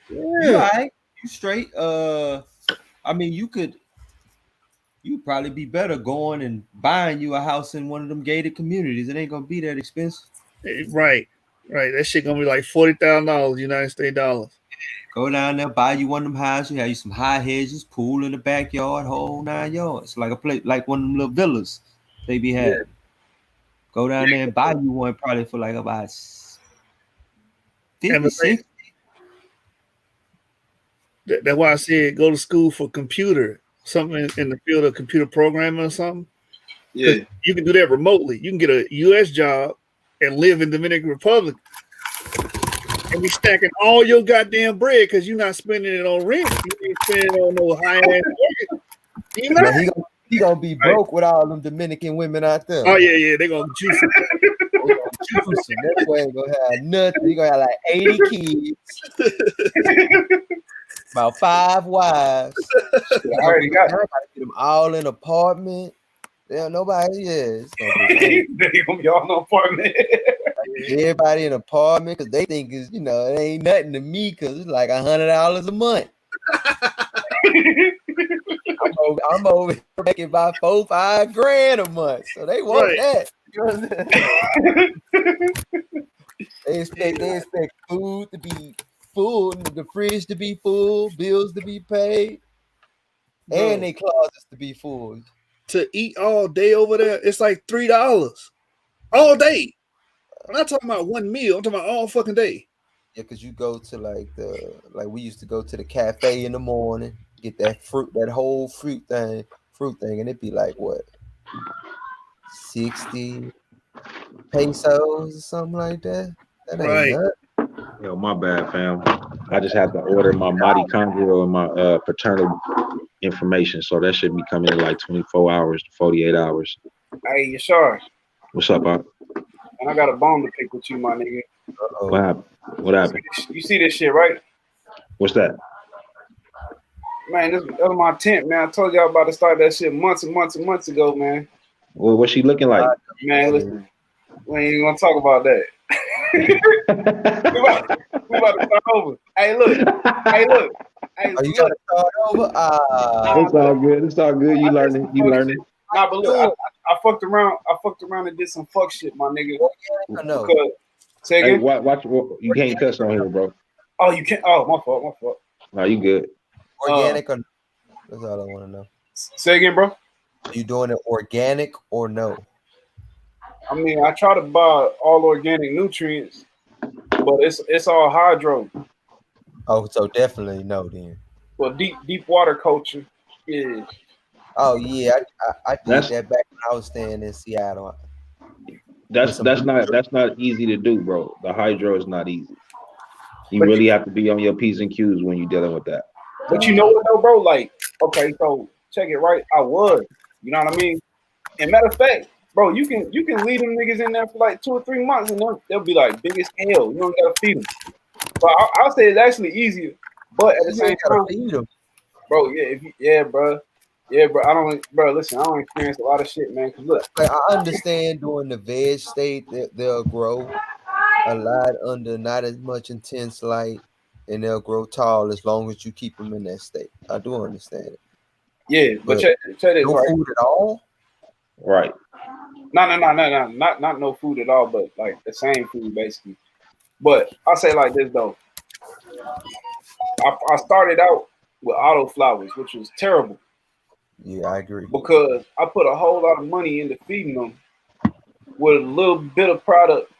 You all right? You straight? I mean, you'd probably be better going and buying you a house in one of them gated communities. It ain't gonna be that expensive. Right. That shit gonna be like $40,000 United States dollars. Go down there, buy you one of them houses, have you some high hedges, pool in the backyard, whole 9 yards. Like a place, like one of them little villas they be having. Go down there and buy you one probably for like about 50, 60. That's why I said go to school for computer, something in the field of computer programming or something. Yeah. You can do that remotely. You can get a U.S. job and live in Dominican Republic and be stacking all your goddamn bread because you're not spending it on rent. You ain't spending it on no high-ass mortgage. Man, he gonna be broke with all them Dominican women out there. Oh, yeah. They're going to juice him. That boy ain't gonna have nothing. He gonna have like 80 kids. About 5 wives. I already got get them all in apartment. Yeah, nobody is. They gonna be all in an apartment. Everybody in an apartment because they think it's, it ain't nothing to me because it's like $100 a month. I'm over here making about $4-5 grand a month, so they want that. You know what I'm saying? They expect food to be full, the fridge to be full, bills to be paid, and their closets to be full. To eat all day over there, it's like $3 all day. I'm not talking about one meal. I'm talking about all fucking day. Yeah, because you go to like we used to go to the cafe in the morning, get that whole fruit thing, and it'd be like what, 60 pesos or something like that. That ain't nothing. Yo, my bad, fam. I just have to order my mitochondrial and my paternal information, so that should be coming in like 24 hours to 48 hours. Hey, Yashar. What's up, Bob? And I got a bone to pick with you, my nigga. What happened? What happened? You see this shit, right? What's that? Man, that was my tent, man. I told y'all about to start that shit months and months and months ago, man. Well, what's she looking like? Man, listen, we ain't even gonna talk about that. we about to start over. Hey, look. Hey, are you trying to start over? It's all good. It's all good. You learning. Nah, but look, I fucked around. I fucked around and did some fuck shit, my nigga. I know. Say again. Hey, watch. You can't cuss on here, bro. Oh, you can't. Oh, my fault. No, you good. Organic or no? That's all I want to know. Say again, bro. Are you doing it organic or no? I mean, I try to buy all organic nutrients, but it's all hydro. Oh, so definitely no then. Well, deep water culture is. Oh yeah, I did that back when I was staying in Seattle. That's not easy to do, bro. The hydro is not easy. You really have to be on your P's and Q's when you're dealing with that. But you know what though, bro? Like, okay, so check it right. I was, you know what I mean? And matter of fact, bro, you can leave them niggas in there for like 2 or 3 months, and they'll be like big as hell. You don't gotta feed them. So I'll say it's actually easier, but at the same time, feed them. Bro, bro. Listen, I don't experience a lot of shit, man. Cause look, I understand during the veg state that they'll grow a lot under not as much intense light, and they'll grow tall as long as you keep them in that state. I do understand it. Yeah, but check this, no right? food at all. Right. No, not no food at all, but like the same food basically. But I'll say like this though. I started out with auto flowers, which was terrible. Yeah, I agree. Because I put a whole lot of money into feeding them with a little bit of product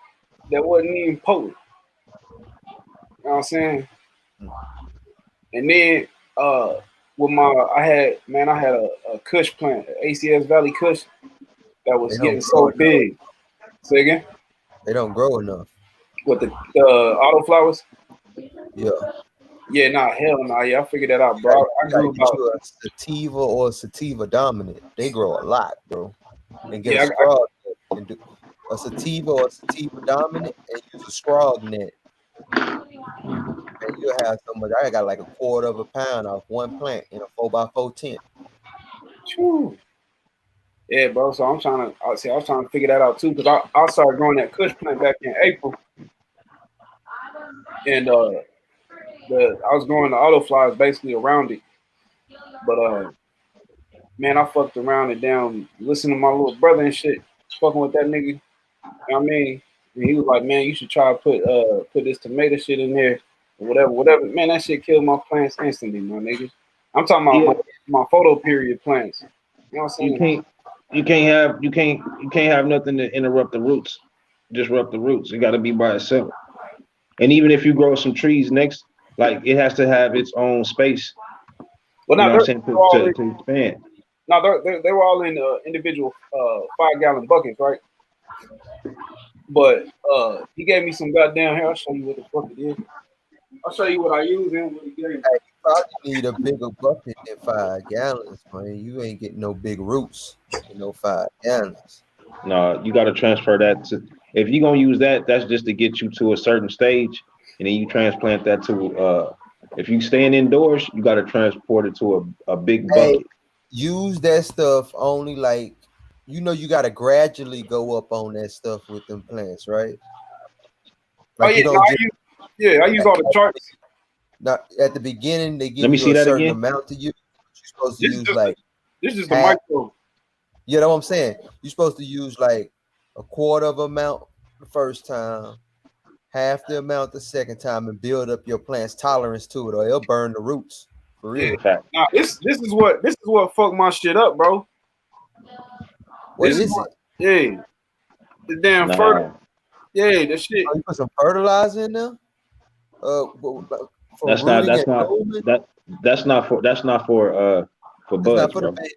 that wasn't even potent. You know what I'm saying? And then I had a Kush plant, ACS Valley Kush, that was getting so big. Say again? They don't grow enough. With the auto flowers? Yeah. Yeah, hell no. Yeah, I figured that out, bro. I grew about a sativa or a sativa dominant. They grow a lot, bro. And get Yeah, a scrog and do a sativa or a sativa dominant and use a scrog net. And you'll have so much. I got like a quarter of a pound off one plant in a 4x4 tent. True. Yeah, bro. So I was trying to figure that out too, because I started growing that Kush plant back in April, and I was growing the auto flies basically around it. But man, I fucked around and down, listening to my little brother and shit, fucking with that nigga. You know what I mean? And he was like, man, you should try to put this tomato shit in there whatever. Man, that shit killed my plants instantly, my nigga. I'm talking about Yeah, my photo period plants. You know what I'm you saying? can't have nothing to interrupt the roots. Disrupt the roots. It got to be by itself. And even if you grow some trees next, like it has to have its own space. Well, You now know what I'm saying to expand. they were all in individual 5-gallon buckets, right? But he gave me some goddamn here. I'll show you what the fuck it is. I'll show you what I use and what he gave me. Hey, you probably need a bigger bucket than 5 gallons, man. You ain't getting no big roots in no 5 gallons. No, you got to transfer that to. If you're gonna use that, that's just to get you to a certain stage, and then you transplant that to. If you staying indoors, you got to transport it to a big Hey, bucket. use that stuff only like you got to gradually go up on that stuff with them plants, right? Oh Like yeah, you don't just I use all the charts. not at the beginning they give Let me you see a that certain again. amount to use. You're supposed to This is use just like this is the half. micro. You know what I'm saying? You're supposed to use like a quarter of amount the first time, half the amount the second time, and build up your plant's tolerance to it, or it'll burn the roots for Yeah. real. Now this is what fucked my shit up, bro. What This is is what it? the damn Nah, the shit. Oh, you put some fertilizer in there? For that's not. rooting That's and not. movement. That's not for. That's not for It's not buds, for the bro. big.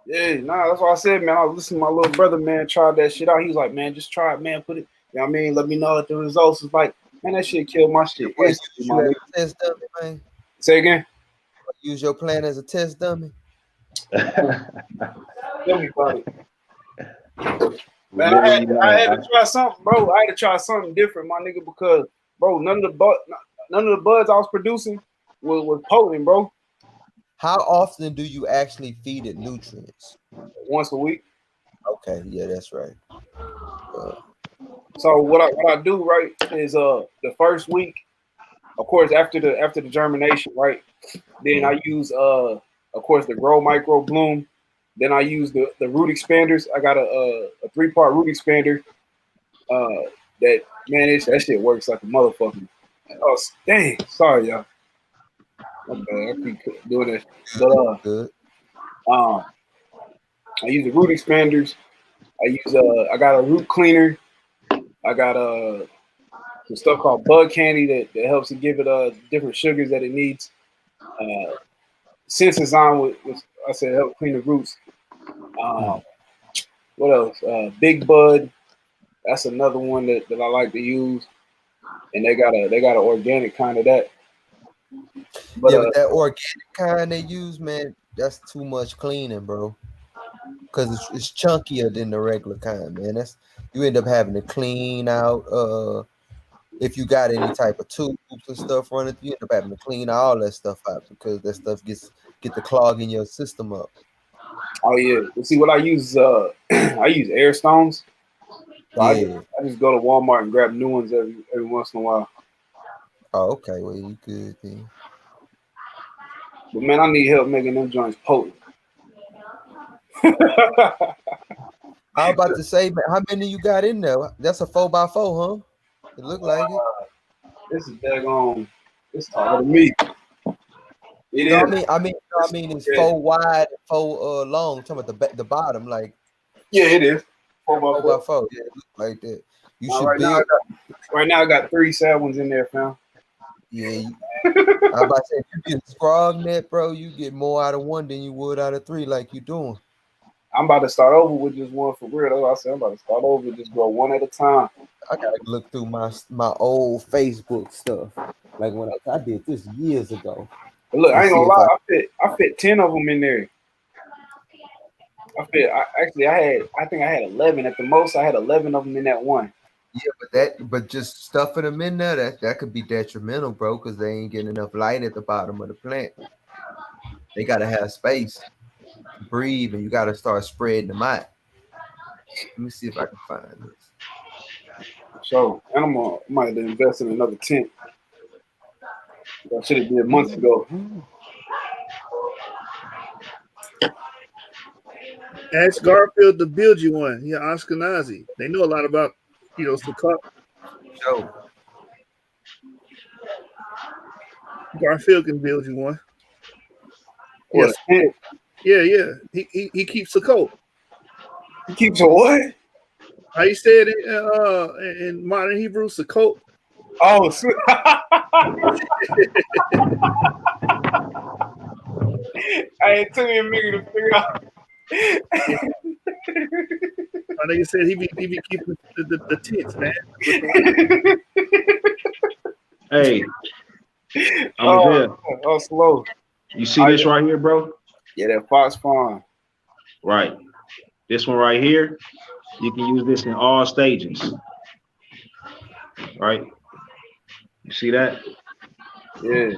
Yeah, nah, that's what I said, man. I was listening to my little brother, man, tried that shit out. He was like, man, just try it, man. Put it, you know what I mean? Let me know what the results is like. Man, that shit killed my shit What, instantly, use my you as nigga. a test dummy, man? Say again? Use your plant as a test dummy? Tell me about it. Man, Literally I not. had to try something, bro. I had to try something different, my nigga, because bro, none of the buds I was producing was potent, bro. How often do you actually feed it nutrients? Once a week. Okay, yeah, that's right. So what I do, right, is the first week, of course, after the germination, right? Then I use of course the grow micro bloom. Then I use the root expanders. I got a 3-part root expander. That man, that shit works like a motherfucker. Oh dang, sorry y'all. Okay, I keep doing that. But Good. I use the root expanders. I got a root cleaner. I got some stuff called bug candy that helps to give it different sugars that it needs. Synthezyme with I said help clean the roots. What else? Big Bud. That's another one that I like to use. And they got an organic kind of that. But Yeah, but that organic kind they use, man, that's too much cleaning, bro. Because it's chunkier than the regular kind, man. That's you end up having to clean out. If you got any type of tubes and stuff running, you end up having to clean all that stuff out because that stuff get the clog in your system up. oh yeah, you see what I use? I use air stones. So Yeah. I just go to Walmart and grab new ones every once in a while. Oh, okay. Well, you good then. But man, I need help making them joints potent. I was about to say, man, how many you got in there? That's a 4x4, huh? It looked like it. This is daggone. It's taller than me. It No, is. I mean, it's 4 wide and 4 long. Talking about the bottom, like Yeah, it is. 4x4. 4x4. Yeah, it look like that. You Now, should build. right now I got 3 sad ones in there, fam. Yeah, I was about to say, if you get a scrog net, bro, you get more out of one than you would out of 3, like you doing. I'm about to start over with just one for real. That's what I said. I'm about to start over, just grow one at a time. I gotta look through my old Facebook stuff, like when I did this years ago. But look, I ain't see gonna if lie. I fit 10 of them in there. I think I had 11 at the most. I had 11 of them in that one. Yeah, but just stuffing them in there, that could be detrimental, bro, because they ain't getting enough light at the bottom of the plant. They gotta have space to breathe, and you gotta start spreading them out. Let me see if I can find this. So, and I might have invested in another tent. I should have did months ago. Ask Garfield to build you one. Yeah, Ashkenazi. They know a lot about, Sakat. Joe. Garfield can build you one. What? Yes. Yeah. He keeps a coat. He keeps a what? How you said it in modern Hebrew, Sukkot? Oh, so it took me a minute to figure out. My nigga said he be keeping the tents, man. Hey, Oh, slow. You see this right here, bro? Yeah, that Fox Farm. Right. This one right here, you can use this in all stages. Right? You see that? Yeah.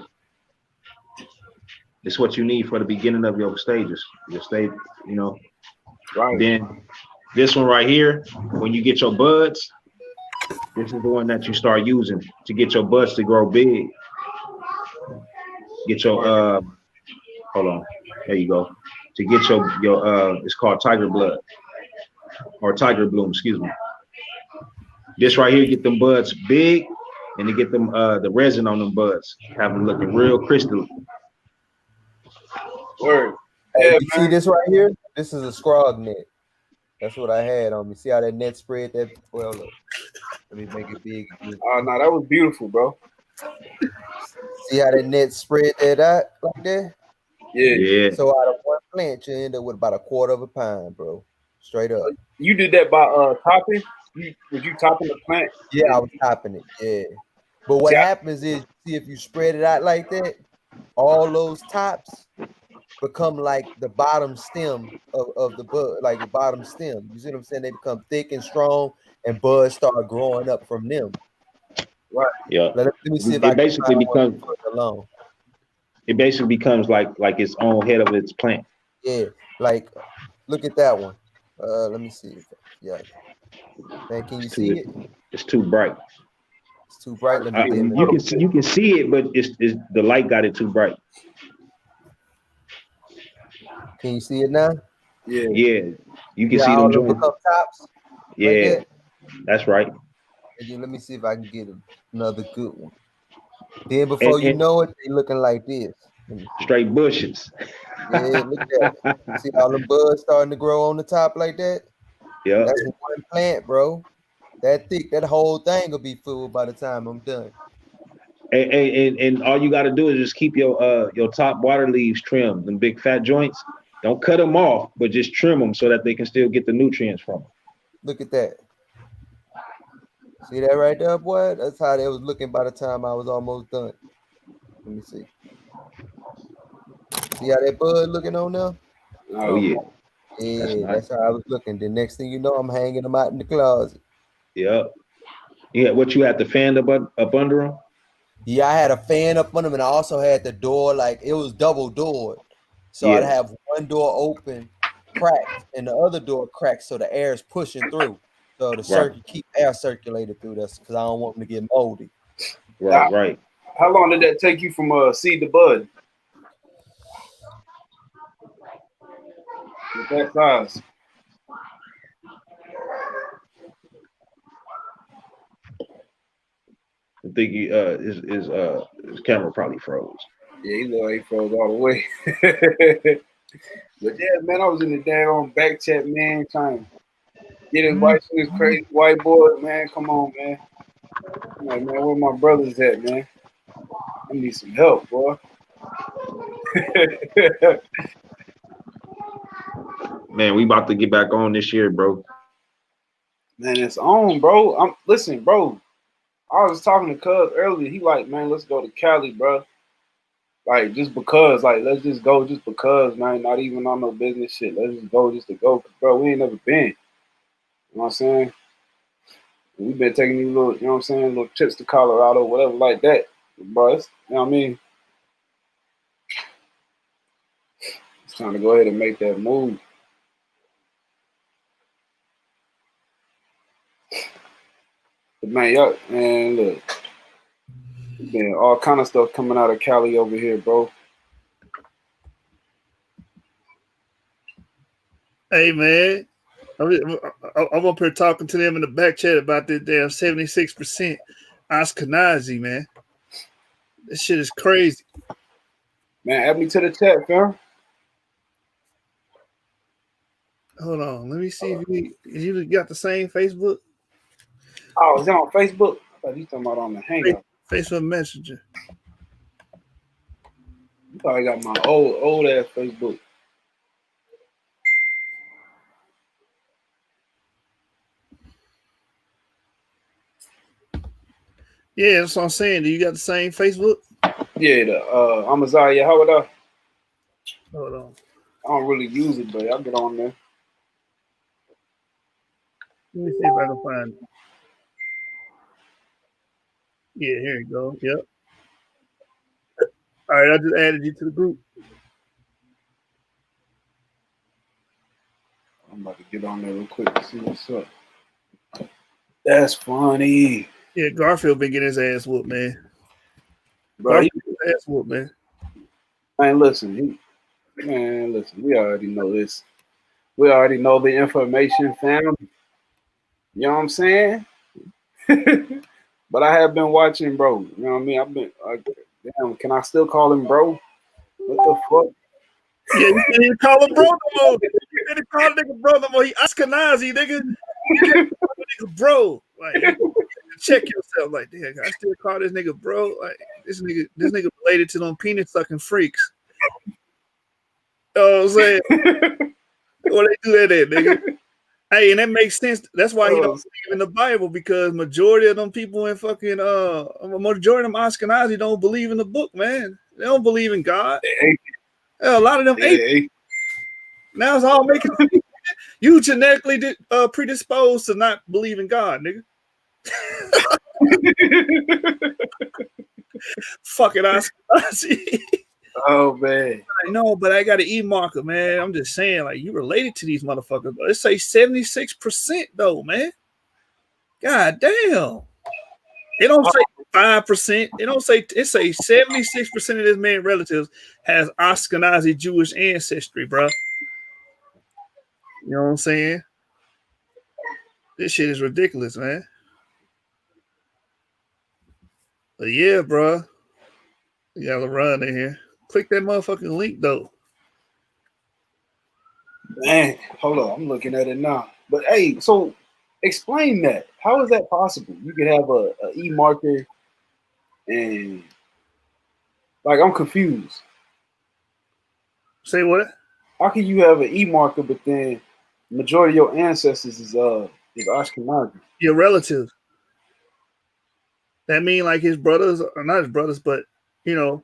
It's what you need for the beginning of your stages. Your stage, you know. Right. Then this one right here, when you get your buds, this is the one that you start using to get your buds to grow big. Get your hold on. There you go. To get your it's called tiger blood or tiger bloom, excuse me. This right here get them buds big and to get them the resin on them buds, have them looking real crystal. Word. Hey, you see this right here? This is a scrog net. That's what I had on me. See how that net spread that? Well, look. Let me make it big again. Oh, no, that was beautiful, bro. See how that net spread that out like that? Yeah. So out of one plant, you end up with about a quarter of a pound, bro. Straight up. You did that by topping? Was you topping the plant? Yeah, I was topping it. Yeah. But what happens is, see, if you spread it out like that, all those tops become like the bottom stem of the bud, like the bottom stem. You see what I'm saying? They become thick and strong, and buds start growing up from them. Right. Yeah. Let me see if It basically becomes alone. It basically becomes like its own head of its plant. Yeah, like look at that one. Let me see. Yeah. Man, can you see it? It's too bright. It's too bright. Let me dim it. You can see it, but it's the light got it too bright. Can you see it now? Yeah. You can see all them them joints. become tops. Yeah, like that. that's right. And then let me see if I can get another good one. Then before you know it, they looking like this. Straight bushes. Yeah, look at that. See all the buds starting to grow on the top like that? Yeah. That's one plant, bro. That thick, that whole thing will be full by the time I'm done. And all you got to do is just keep your top water leaves trimmed, them big fat joints. Don't cut them off, but just trim them so that they can still get the nutrients from them. Look at that. See that right there, boy? That's how they was looking by the time I was almost done. Let me see. See how that bud looking on there? Oh yeah. Yeah, that's how I was looking. The next thing you know, I'm hanging them out in the closet. Yeah. Yeah, what you had the fan up under them? Yeah, I had a fan up on them, and I also had the door, like it was double doored. So I'd have one door open, cracked, and the other door cracked, so the air is pushing through. So the keep air circulated through this, because I don't want them to get moldy. Right. How long did that take you from seed to bud? With that size. I think his camera probably froze. Yeah, he looked like he froze all the way. But yeah, man, I was in the daggone back chat, man, trying to get invited to this crazy white boy, man. Come on, man. I'm like, man, where my brothers at, man? I need some help, boy. Man, we about to get back on this year, bro. Man, it's on, bro. Listen, bro. I was talking to Cuz earlier. He like, man, let's go to Cali, bro. Like, just because, like, let's just go just because, man. Not even on no business shit. Let's just go just to go. Bro, we ain't never been. You know what I'm saying? We've been taking these little, you know what I'm saying, little trips to Colorado, whatever like that. Bro, you know what I mean? It's time to go ahead and make that move. But man, look. Man, all kind of stuff coming out of Cali over here, bro. Hey, man. I'm up here talking to them in the back chat about this damn 76% Ashkenazi, man. This shit is crazy. Man, add me to the chat, fam. Hold on, let me see if you got the same Facebook. Oh, is it on Facebook? I thought you talking about on the Hangout. Facebook Messenger. You probably got my old ass Facebook. Yeah, that's what I'm saying. Do you got the same Facebook? Yeah, the Amaziah, how would I? Hold on. I don't really use it, but I'll get on there. Let me see if I can find it. Yeah, here you go. Yep. All right, I just added you to the group. I'm about to get on there real quick to see what's up. That's funny. Yeah, Garfield been getting his ass whooped, man. Bro, Garfield his ass whooped, man. Man, listen, we already know this. We already know the information, fam. You know what I'm saying? But I have been watching, bro. You know what I mean? I've been damn, can I still call him bro? What the fuck? Yeah, you can't even call him bro no more. You can't even call a nigga bro no more. He Ashkenazi, nigga. You can't call a nigga bro. Like, check yourself. Like, damn, I still call this nigga bro. Like, this nigga related to them penis sucking freaks. You know what I'm saying? What they do that at, nigga? Hey, and that makes sense. That's why he don't believe in the Bible, because majority of them people in fucking majority of them Ashkenazi don't believe in the book, man. They don't believe in God. A lot of them atheists. Now it's all making sense. You genetically predisposed to not believe in God, nigga. Fucking Ashkenazi. Oh man. I know, but I got an E marker, man. I'm just saying, like, you related to these motherfuckers. It say 76% though, man. God damn. It don't say 5%. It don't say, it say 76% of this man's relatives has Ashkenazi Jewish ancestry, bro. You know what I'm saying? This shit is ridiculous, man. But yeah, bro. You gotta run in here. Click that motherfucking link though. Man, hold on. I'm looking at it now. But hey, so explain that. How is that possible? You could have a E marker and like I'm confused. Say what? How can you have an E marker, but then majority of your ancestors is Ashkenazi? Your relatives. That mean like his brothers, or not his brothers, but you know,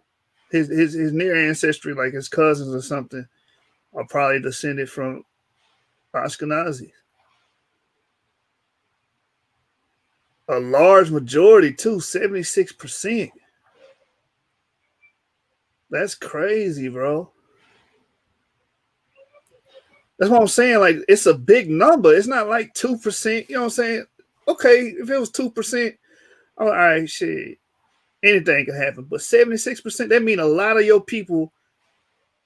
his near ancestry, like his cousins or something, are probably descended from Ashkenazi. A large majority too, 76%. That's crazy, bro. That's what I'm saying. Like, it's a big number. It's not like 2%. You know what I'm saying? Okay, if it was 2%, all right, shit. Anything can happen. But 76%, that means a lot of your people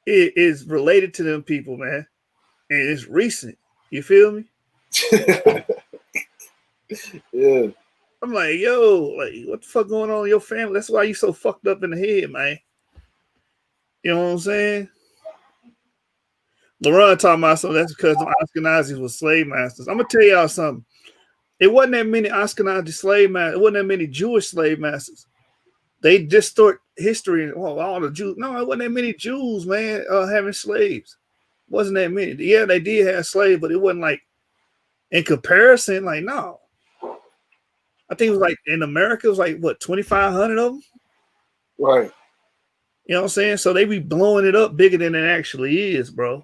is related to them people, man. And it's recent. You feel me? Yeah. I'm like, yo, like, what the fuck going on in your family? That's why you so fucked up in the head, man. You know what I'm saying? LeRon talking about something. That's because the Ashkenazis were slave masters. I'm gonna tell y'all something. It wasn't that many Ashkenazi slave masters. It wasn't that many Jewish slave masters. They distort history. Well, all the Jews. No, it wasn't that many Jews, man, having slaves. It wasn't that many. Yeah, they did have slaves, but it wasn't like in comparison. Like, no. I think it was like in America, it was like what 2,500 of them. Right. You know what I'm saying? So they be blowing it up bigger than it actually is, bro.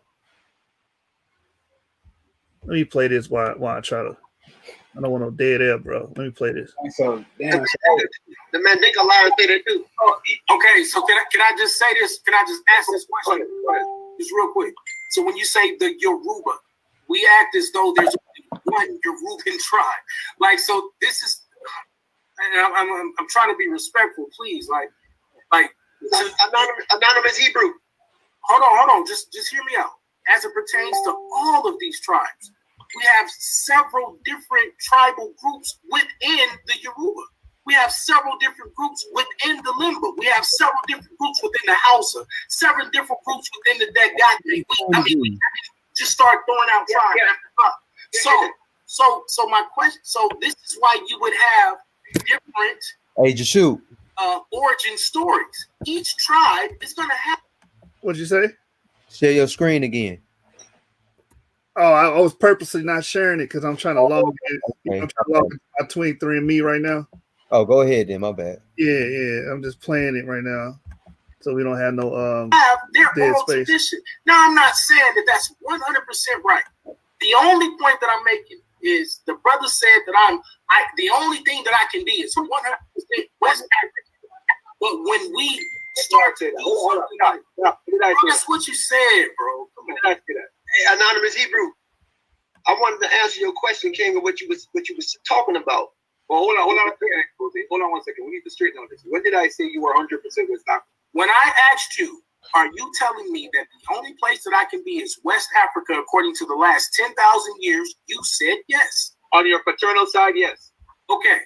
Let me play this while I try to. I don't want no dead air, bro. Let me play this. So damn. The Mandinka liars say that too. Oh, okay, so can I just say this? Can I just ask this question? Just real quick. So when you say the Yoruba, we act as though there's one Yoruban tribe. Like, so this is. I'm trying to be respectful, please. Like anonymous Hebrew. Hold on. Just hear me out. As it pertains to all of these tribes, we have several different tribal groups within the Yoruba. We have several different groups within the Limba. We have several different groups within the Hausa, several different groups within the Degate. We just start throwing out fire after fire. So my question. So this is why you would have different origin stories. Each tribe is going to have. What'd you say? Share your screen again. Oh, I was purposely not sharing it because I'm trying to log in. Okay. I'm trying to log in my 23andMe right now. Oh, go ahead then. My bad. Yeah. I'm just playing it right now, so we don't have no have their dead oral space. tradition. Now, I'm not saying that that's 100% right. The only point that I'm making is the brother said that the only thing that I can be is 100% West African. But when we start to that's what you said, bro. Come on. Hey, Anonymous Hebrew, I wanted to answer your question, King, of what you was talking about. Well, hold on one second. We need to straighten out this. When did I say you were 100% West Africa? When I asked you, are you telling me that the only place that I can be is West Africa according to the last 10,000 years? You said yes. On your paternal side, yes. Okay.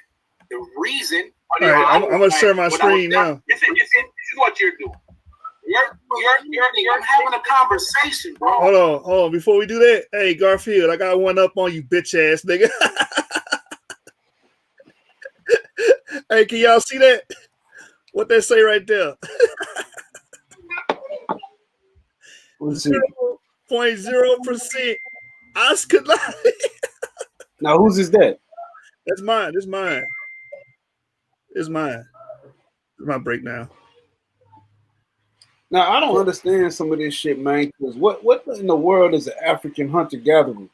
The reason. All right, I'm going to share my screen now. This is what you're doing. I'm having a conversation, bro. Hold on. Before we do that, hey, Garfield, I got one up on you, bitch ass nigga. Hey, can y'all see that? What they say right there? 0.0% Oscar. Now, whose is that? That's mine. It's mine. It's my breakdown. Now, I don't understand some of this shit, man. Because what in the world is an African hunter-gatherer?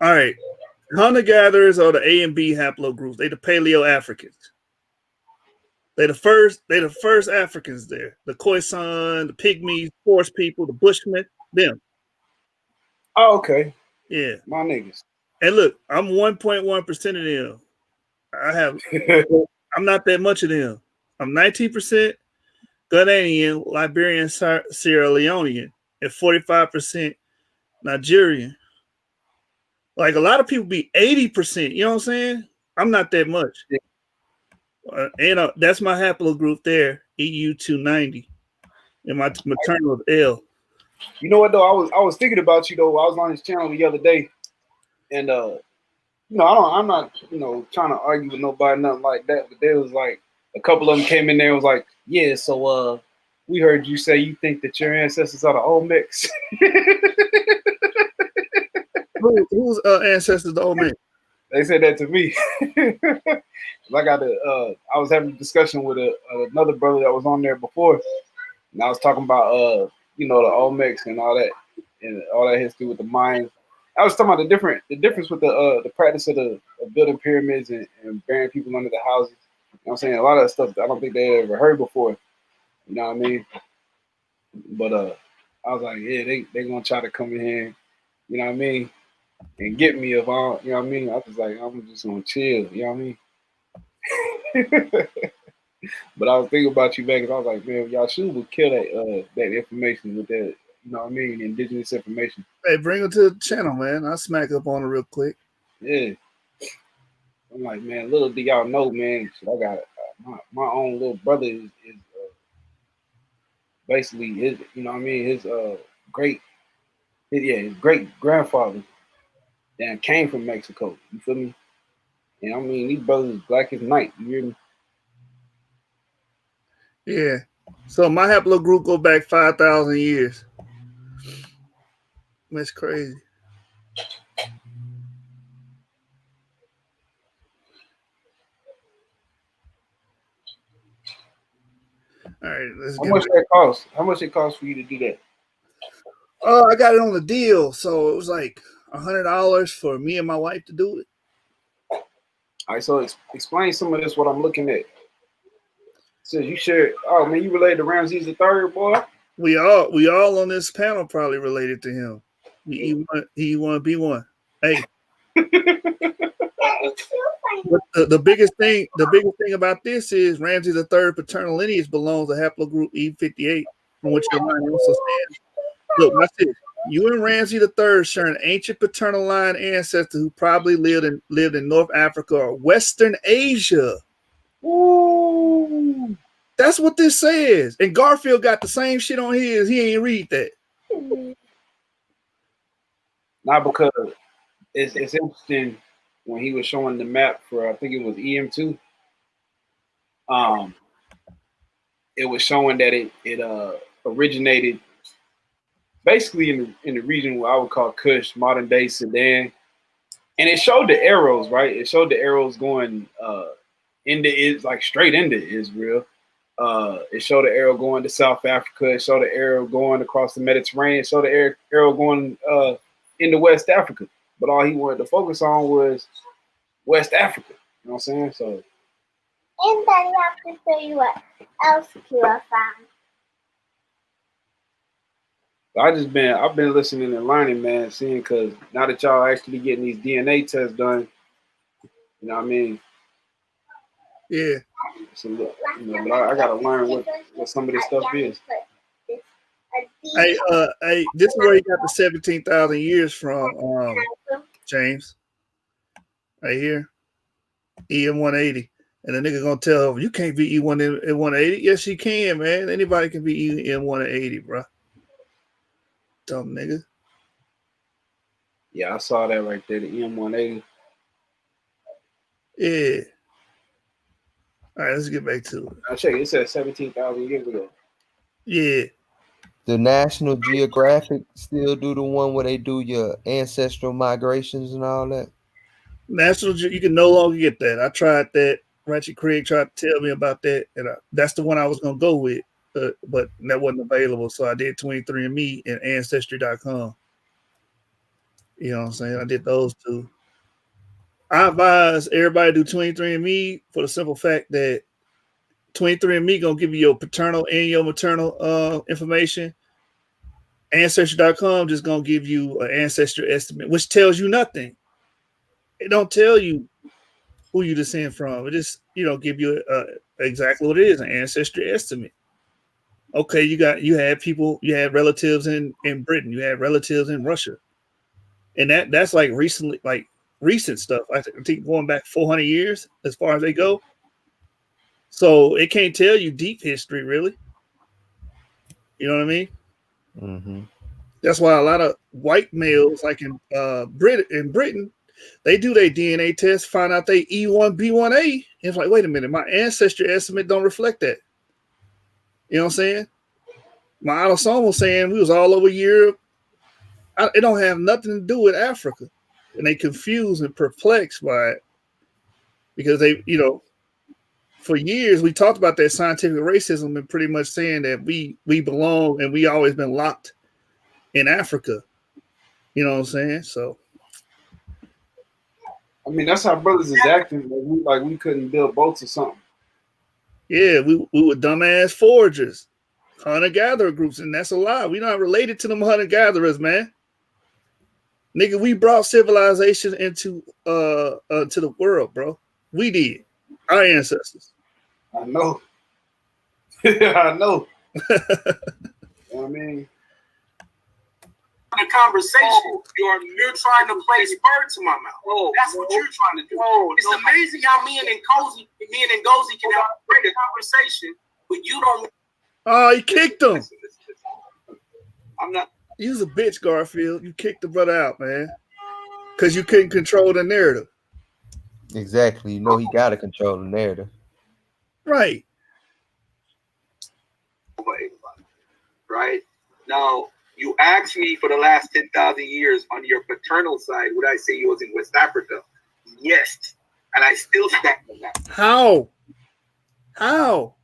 All right. Hunter-gatherers are the A and B haplogroups. They the Paleo-Africans. They the first Africans there. The Khoisan, the Pygmies, Forest people, the Bushmen, them. Oh, okay. Yeah. My niggas. And look, I'm 1.1% of them. I'm not that much of them. I'm 19% Ghanaian, Liberian, Sierra Leonean, and 45% Nigerian. Like a lot of people be 80%. You know what I'm saying? I'm not that much. And that's my haplogroup there, EU290, and my maternal is L. You know what though? I was thinking about you though. I was on his channel the other day, and I'm not trying to argue with nobody, nothing like that. But there was like a couple of them came in there and was like, yeah, so we heard you say you think that your ancestors are the Olmecs. Whose ancestors the Olmecs? They said that to me. I was having a discussion with another brother that was on there before, and I was talking about the Olmecs and all that history with the Mayans. I was talking about the difference with the practice of building pyramids and burying people under the houses. You know what I'm saying? A lot of that stuff I don't think they ever heard before. You know what I mean? But I was like, yeah, they gonna try to come in here, you know what I mean, and get me if I don't, you know what I mean? I was like, I'm just gonna chill, you know what I mean? But I was thinking about you back, and I was like, man, y'all would kill that information with that, you know what I mean, indigenous information. Hey, bring her to the channel, man. I'll smack up on her real quick. Yeah. I'm like, man, little do y'all know, man, I got my own little brother is basically his, you know what I mean, his great grandfather that came from Mexico. You feel me? And I mean, these brothers black as night. You hear me? Yeah. So my haplogroup go back 5,000 years. That's crazy. All right, let's How much that cost? How much it costs for you to do that? Oh, I got it on the deal, so it was like $100 for me and my wife to do it. All right, so explain some of this. What I'm looking at. So you shared. Oh man, you related to Ramses III, boy. We all on this panel probably related to him. He won B1. Hey. The biggest thing about this is Ramses III paternal lineage belongs to haplogroup E58, from which your line also stands. Look, watch this. You and Ramses III share an ancient paternal line ancestor who probably lived in North Africa or Western Asia. Ooh. That's what this says. And Garfield got the same shit on his. He ain't read that. Not because it's interesting when he was showing the map for, I think it was EM2. It was showing that it originated basically in the region where I would call Kush, modern day Sudan, and it showed the arrows, right? It showed the arrows going into it, like straight into Israel. It showed the arrow going to South Africa. It showed the arrow going across the Mediterranean. It showed the arrow going into West Africa. But all he wanted to focus on was West Africa. You know what I'm saying? So. And then you have to say what else you have found. I've been listening and learning, man, seeing, because now that y'all actually getting these DNA tests done, you know what I mean? Yeah. So, but I gotta learn what some of this stuff is. Hey, this is where he got the 17,000 years from, James. Right here. EM 180. And the nigga gonna tell him, you can't be E1 in 180. Yes, you can, man. Anybody can be EM 180, bro. Dumb nigga. Yeah, I saw that right there, the EM 180. Yeah. All right, let's get back to it. I check it. It said 17,000 years ago. Yeah. The National Geographic still do the one where they do your ancestral migrations and all that? You can no longer get that. I tried that. Ratchet Craig tried to tell me about that, and that's the one I was gonna go with, but that wasn't available. So I did 23andMe and Ancestry.com. You know what I'm saying? I did those two. I advise everybody do 23andMe for the simple fact that 23andMe gonna give you your paternal and your maternal information. Ancestry.com just gonna give you an ancestry estimate, which tells you nothing. It don't tell you who you descend from. It just, give you exactly what it is, an ancestry estimate. Okay, you had relatives in Britain, you had relatives in Russia. And that's like recent stuff. I think going back 400 years as far as they go. So it can't tell you deep history, really. You know what I mean? Mm-hmm. That's why a lot of white males, like in Britain, they do their DNA test, find out they E1, B1A. And it's like, wait a minute, my ancestry estimate don't reflect that. You know what I'm saying? My autosomal saying we was all over Europe. It don't have nothing to do with Africa. And they confused and perplexed by it. Because they, for years we talked about that scientific racism and pretty much saying that we belong and we always been locked in Africa. You know what I'm saying? So I mean, that's how brothers is acting. We couldn't build boats or something. yeah, we were dumbass foragers, hunter-gatherer groups, and that's a lie. We're not related to them hunter-gatherers, man. Nigga, we brought civilization into to the world, bro. We did. Our ancestors. I know. I know. You know what I mean? The conversation, you're trying to place words in my mouth. That's what you're trying to do. It's amazing how me and Ngozi can have a great conversation, but you don't. Oh, he kicked him. I'm not. You was a bitch, Garfield. You kicked the brother out, man, because you couldn't control the narrative. Exactly. He got to control the narrative. Right. Right now. You asked me for the last 10,000 years on your paternal side, would I say you was in West Africa? Yes. And I still stand on that. How?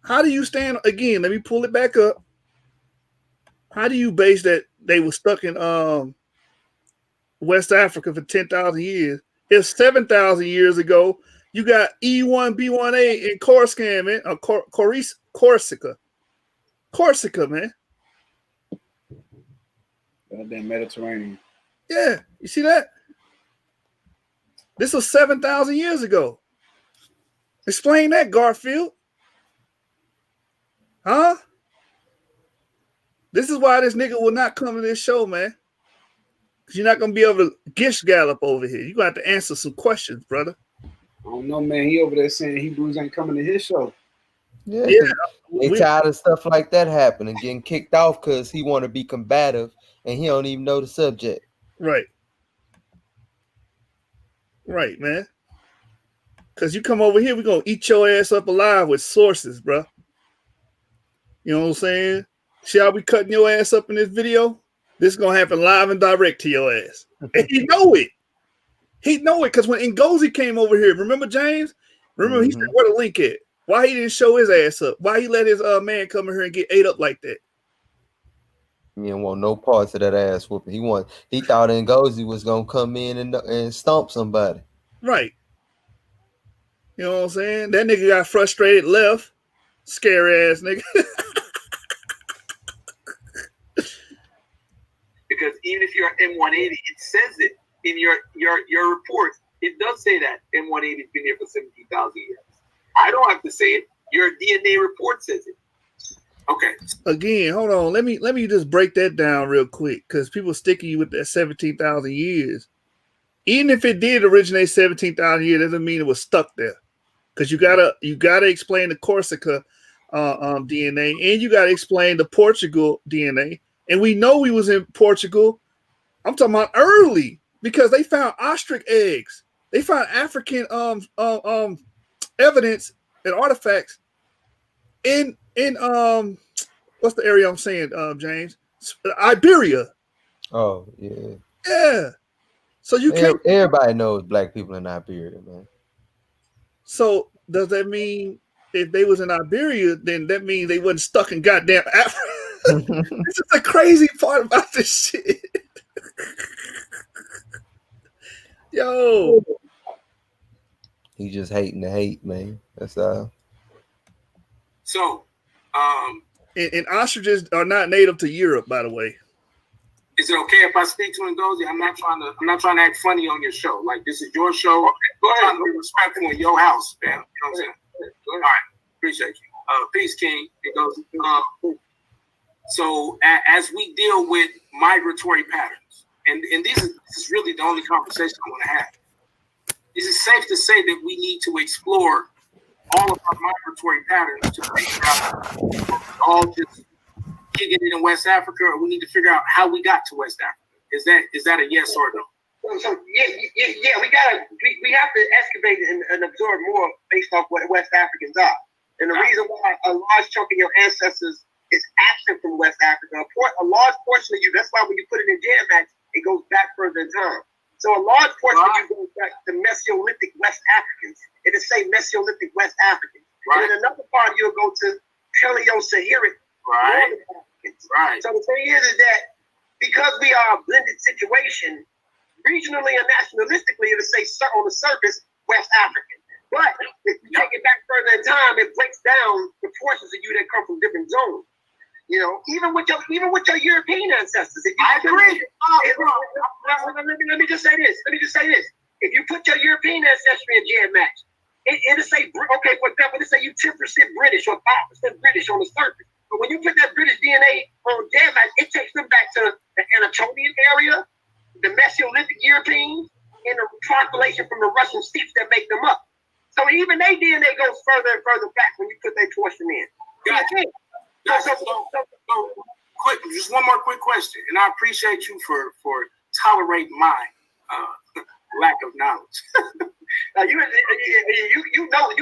How do you stand? Again, let me pull it back up. How do you base that they were stuck in West Africa for 10,000 years? If 7,000 years ago, you got E1, B1A in Corsica, man. Corsica, man. Goddamn Mediterranean. Yeah, you see that? This was 7,000 years ago. Explain that, Garfield. Huh? This is why this nigga will not come to this show, man. Because you're not going to be able to gish gallop over here. You're going to have to answer some questions, brother. I don't know, man. He over there saying Hebrews ain't coming to his show. Yeah, Yeah, they tired of stuff like that happening, getting kicked off because he want to be combative and he don't even know the subject. right, man. Because you come over here, we're going to eat your ass up alive with sources, bro. You know what I'm saying? See how we cutting your ass up in this video? This is going to happen live and direct to your ass. And he know it. He know it because when Ngozi came over here, remember James? Remember he said, where the link at? Why he didn't show his ass up? Why he let his man come in here and get ate up like that? He didn't want no parts of that ass whooping. He thought Ngozi was gonna come in and stomp somebody. Right. You know what I'm saying? That nigga got frustrated, left. Scary ass nigga. Because even if you're M180, it says it in your report. It does say that M180 has been here for 17,000 years. I don't have to say it. Your DNA report says it. Okay. Again, hold on. Let me just break that down real quick because people sticking you with that 17,000 years. Even if it did originate 17,000 years, doesn't mean it was stuck there. Because you gotta explain the Corsica DNA, and you gotta explain the Portugal DNA. And we know we was in Portugal. I'm talking about early because they found ostrich eggs. They found African evidence and artifacts in what's the area I'm saying, James? Iberia. Oh yeah. Yeah. So you can't. Everybody knows black people in Iberia, man. So does that mean if they was in Iberia, then that means they wasn't stuck in goddamn Africa? This is the crazy part about this shit. Yo. He just hating the hate, man. That's all. So, and ostriches are not native to Europe, by the way. Is it okay if I speak to Ngozi? I'm not trying to act funny on your show. Like, this is your show. Go ahead. I'm respectful in your house, man. You know what I'm saying? All right. Appreciate you. Peace, King. Ngozi. So as we deal with migratory patterns, and this is really the only conversation I want to have. Is it safe to say that we need to explore all of our migratory patterns to figure out all just kicking it in West Africa, or we need to figure out how we got to West Africa? Is that a yes or no? So yeah, we have to excavate and absorb more based off what West Africans are. And the reason why a large chunk of your ancestors is absent from West Africa, a large portion of you, that's why when you put it in Jam Act, it goes back further in time. So a large portion of you goes back to Mesolithic West Africans. It'll say Mesolithic West Africans. Right. And then another part you'll go to Paleo-Saharan Northern Africans. Right. So the thing is that because we are a blended situation, regionally and nationalistically, it'll say on the surface West African. But if you take it back further in time, it breaks down the portions of you that come from different zones. You know, even with your European ancestors. I agree. Let me just say this. If you put your European ancestry in Jam Match, it'll say, okay, for example, it'll say you 10% British or 5% British on the surface. But when you put that British DNA on Jam Match, it takes them back to the Anatolian area, the Mesolithic Europeans, and the population from the Russian steppes that make them up. So even their DNA goes further and further back when you put their portion in. Gotcha. So, quick, just one more quick question, and I appreciate you for tolerating my lack of knowledge. You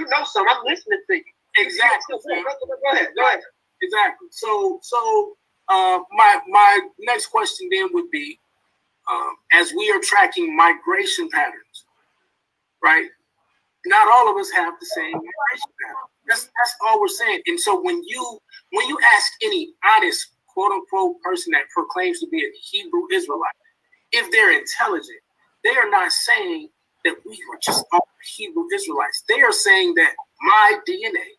know some. I'm listening to you. Exactly. Go ahead. Exactly. So my next question then would be, as we are tracking migration patterns, right? Not all of us have the same migration pattern. That's all we're saying. And so when you ask any honest quote unquote person that proclaims to be a Hebrew Israelite, if they're intelligent, they are not saying that we were just all Hebrew Israelites. They are saying that my DNA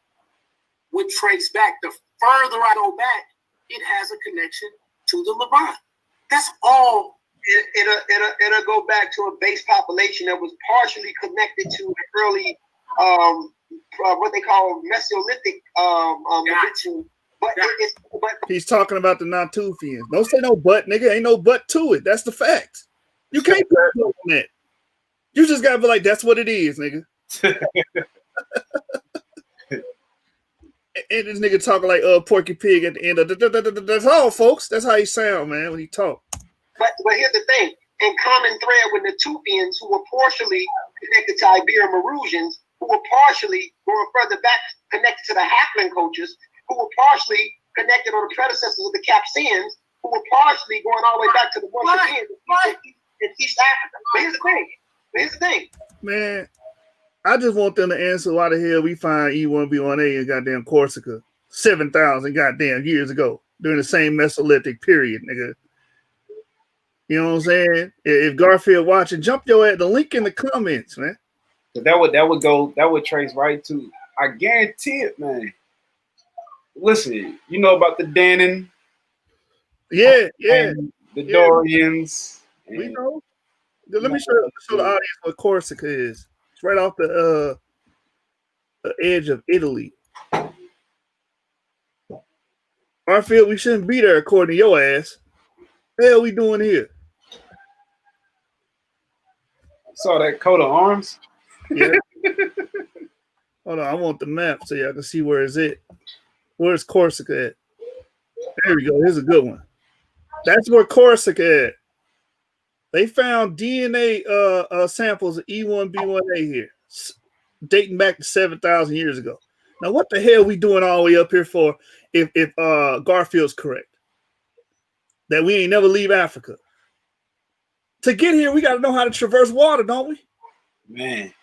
would trace back. The further I go back, it has a connection to the Levant. That's all. It'll go back to a base population that was partially connected to the early what they call Mesolithic but he's talking about the Natufians. Don't say no but, nigga. Ain't no but to it. That's the fact. You can't put on that. You just gotta be like, that's what it is, nigga. And this nigga talking like Porky Pig at the end of that's all, folks. That's how he sound, man, when he talk. But here's the thing: in common thread with Natufians, who were partially connected to Iberian Marusians, who were partially going further back connected to the Haplin cultures, who were partially connected on the predecessors of the Capsians, who were partially going all the way back to the once again in East Africa. But here's the thing. Man, I just want them to answer why the hell we find E1B1A in goddamn Corsica 7,000 goddamn years ago during the same Mesolithic period, nigga. You know what I'm saying? If Garfield watching, jump your at the link in the comments, man. That would trace right to. I guarantee it, man. Listen, you know about the Dannon, yeah, the Dorians. We know. Let me show the audience what Corsica is. It's right off the edge of Italy. Garfield, we shouldn't be there according to your ass. What the hell we doing here? Saw that coat of arms. Yeah. Hold on, I want the map so y'all can see where it's at. Where's Corsica at? There we go. Here's a good one. That's where Corsica at. They found DNA samples of E1B1A here, dating back to 7,000 years ago. Now, what the hell we doing all the way up here for if Garfield's correct? That we ain't never leave Africa. To get here, we got to know how to traverse water, don't we? Man,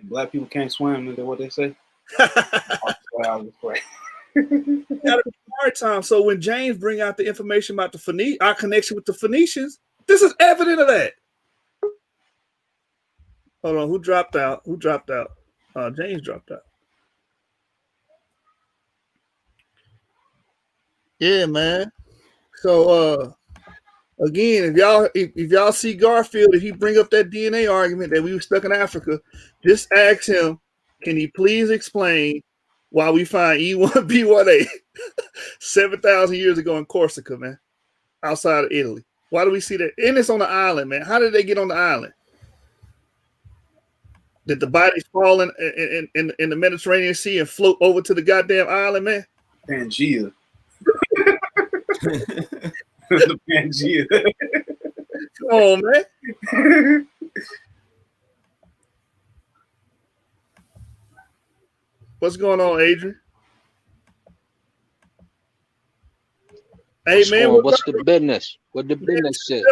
black people can't swim, is that what they say? Gotta be maritime. So when James bring out the information about our connection with the Phoenicians, this is evident of that. Hold on, who dropped out? James dropped out. Yeah, man. So again, if y'all see Garfield, if he bring up that DNA argument that we were stuck in Africa, just ask him, can he please explain why we find E1B1A 7,000 years ago in Corsica, man, outside of Italy? Why do we see that? And it's on the island, man. How did they get on the island? Did the bodies fall in the Mediterranean Sea and float over to the goddamn island, man? Pangea. The Pangea. Come on, man. What's going on, Adrian? Hey, man. What's the business? What the business is?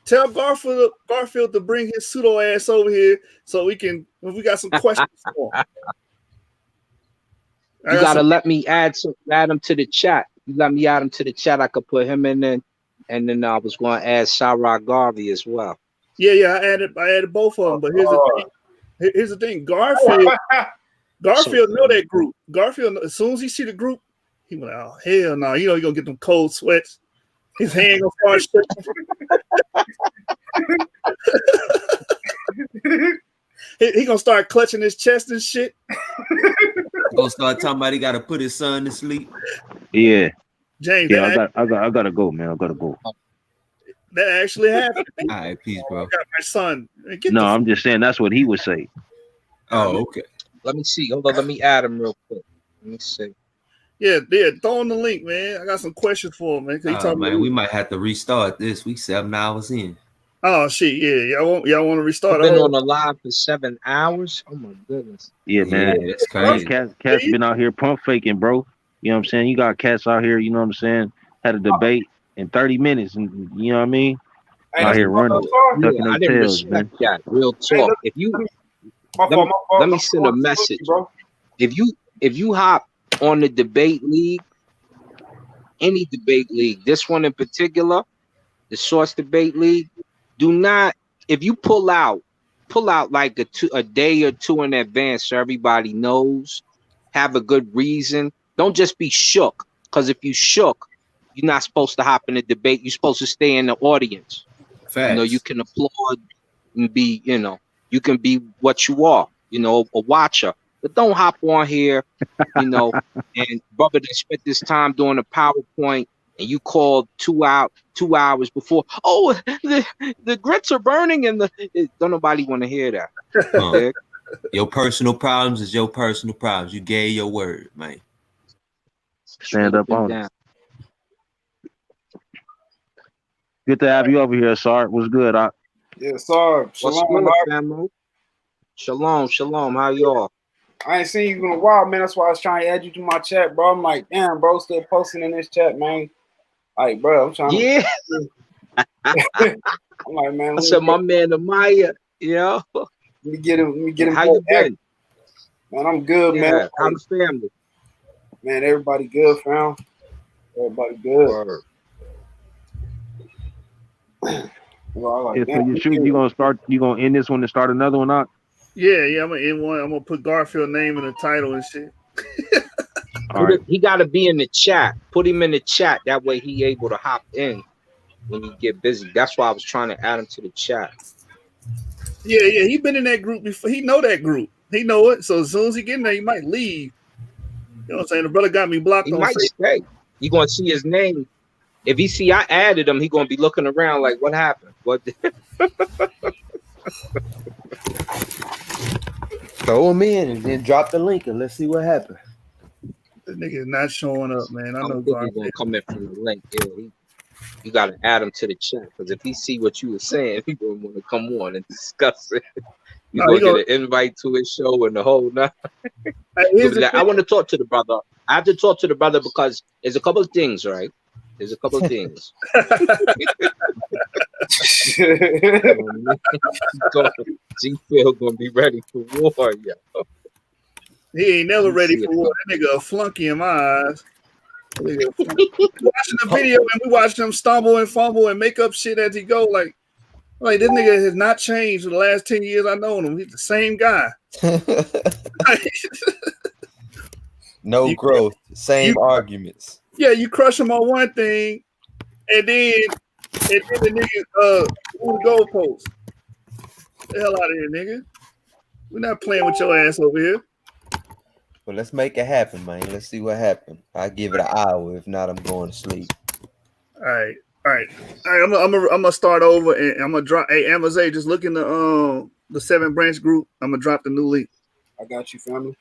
Tell Garfield to bring his pseudo ass over here so we got some questions for him. You gotta let me add him to the chat. You let me add him to the chat. I could put him in there, and then I was going to add Sarah Garvey as well. Yeah, I added both of them. But here's the thing. Garfield know that group. Garfield, as soon as he see the group, he went, oh hell no! You know he gonna get them cold sweats. His hand gonna start shaking. He gonna start clutching his chest and shit. Gonna start talking about he gotta put his son to sleep. Yeah, James. Yeah, I gotta go, man. I gotta go. That actually happened. All right, peace, bro. I got my son. No, I'm just saying that's what he would say. Oh, okay. Let me see. Hold on. Let me add him real quick. Let me see. Yeah, throw in the link, man. I got some questions for him, man. Man, we might have to restart this. We 7 hours in. Oh shit, yeah. Y'all want to restart? I've been on the live for 7 hours. Oh my goodness. Yeah, man. Yeah, that's crazy. Cats been out here pump faking, bro. You know what I'm saying? You got cats out here, you know what I'm saying? Had a debate in 30 minutes, and you know what I mean? Out here running. Yeah, I didn't respect that. Real talk. If you let me send a message. If you hop on the debate league, any debate league, this one in particular, the Source Debate League, do not, if you pull out like a day or two in advance so everybody knows, have a good reason. Don't just be shook, because if you shook, you're not supposed to hop in the debate. You're supposed to stay in the audience. Facts. You know, you can applaud and be, you know, you can be what you are, you know, a watcher. But don't hop on here, you know, and brother that spent this time doing a PowerPoint and you called 2 hours before. Oh, the grits are burning and don't nobody want to hear that. Your personal problems is your personal problems. You gave your word, man. Stand up on it. Good to have you over here, Sart. What's good? Yes, sir. What's Shalom, good, family? Shalom, shalom. How y'all? I ain't seen you in a while, man. That's why I was trying to add you to my chat, bro. I'm like, damn, bro, still posting in this chat, man. Like, bro, I'm trying Yeah. to. I'm like, man. I said, my man, Amaya, you know. Let me get him. Let me get him. How you been? Man, I'm good, yeah. man. How the family? Man, everybody good, fam. Everybody good. Word. Well, like, so you gonna start? You gonna end this one and start another one out? Yeah, I'm gonna end one. I'm gonna put Garfield name in the title and shit. He got to be in the chat. Put him in the chat. That way he able to hop in when you get busy. That's why I was trying to add him to the chat. Yeah, he been in that group before. He know that group. He know it. So as soon as he get in there, he might leave. You know what I'm saying? The brother got me blocked He on might Facebook. stay. You gonna see his name. If he see I added him, he gonna be looking around like, what happened? What? Throw him in and then drop the link and let's see what happens. This nigga is not showing up, man. I know He's gonna come in from the link. Yeah, you gotta add him to the chat because if he see what you were saying, he gonna want to come on and discuss it. You gonna get an invite to his show and the whole night. I want to talk to the brother. I have to talk to the brother because there's a couple of things, right? There's a couple of things. G-Phil gonna be ready for war, yo. He ain't never ready for war. That nigga a flunky in my eyes. We watching the video and we watching him stumble and fumble and make up shit as he go. Like this nigga has not changed in the last 10 years I've known him. He's the same guy. No growth. Same arguments. Yeah, you crush him on one thing, and then the nigga move the goalpost. The hell out of here, nigga. We're not playing with your ass over here. Well, let's make it happen, man. Let's see what happens. I'll give it an hour. If not, I'm going to sleep. All right. I'm gonna start over and I'm gonna drop. Hey, Amazon, just look in the 7 branch group. I'm gonna drop the new link. I got you, family.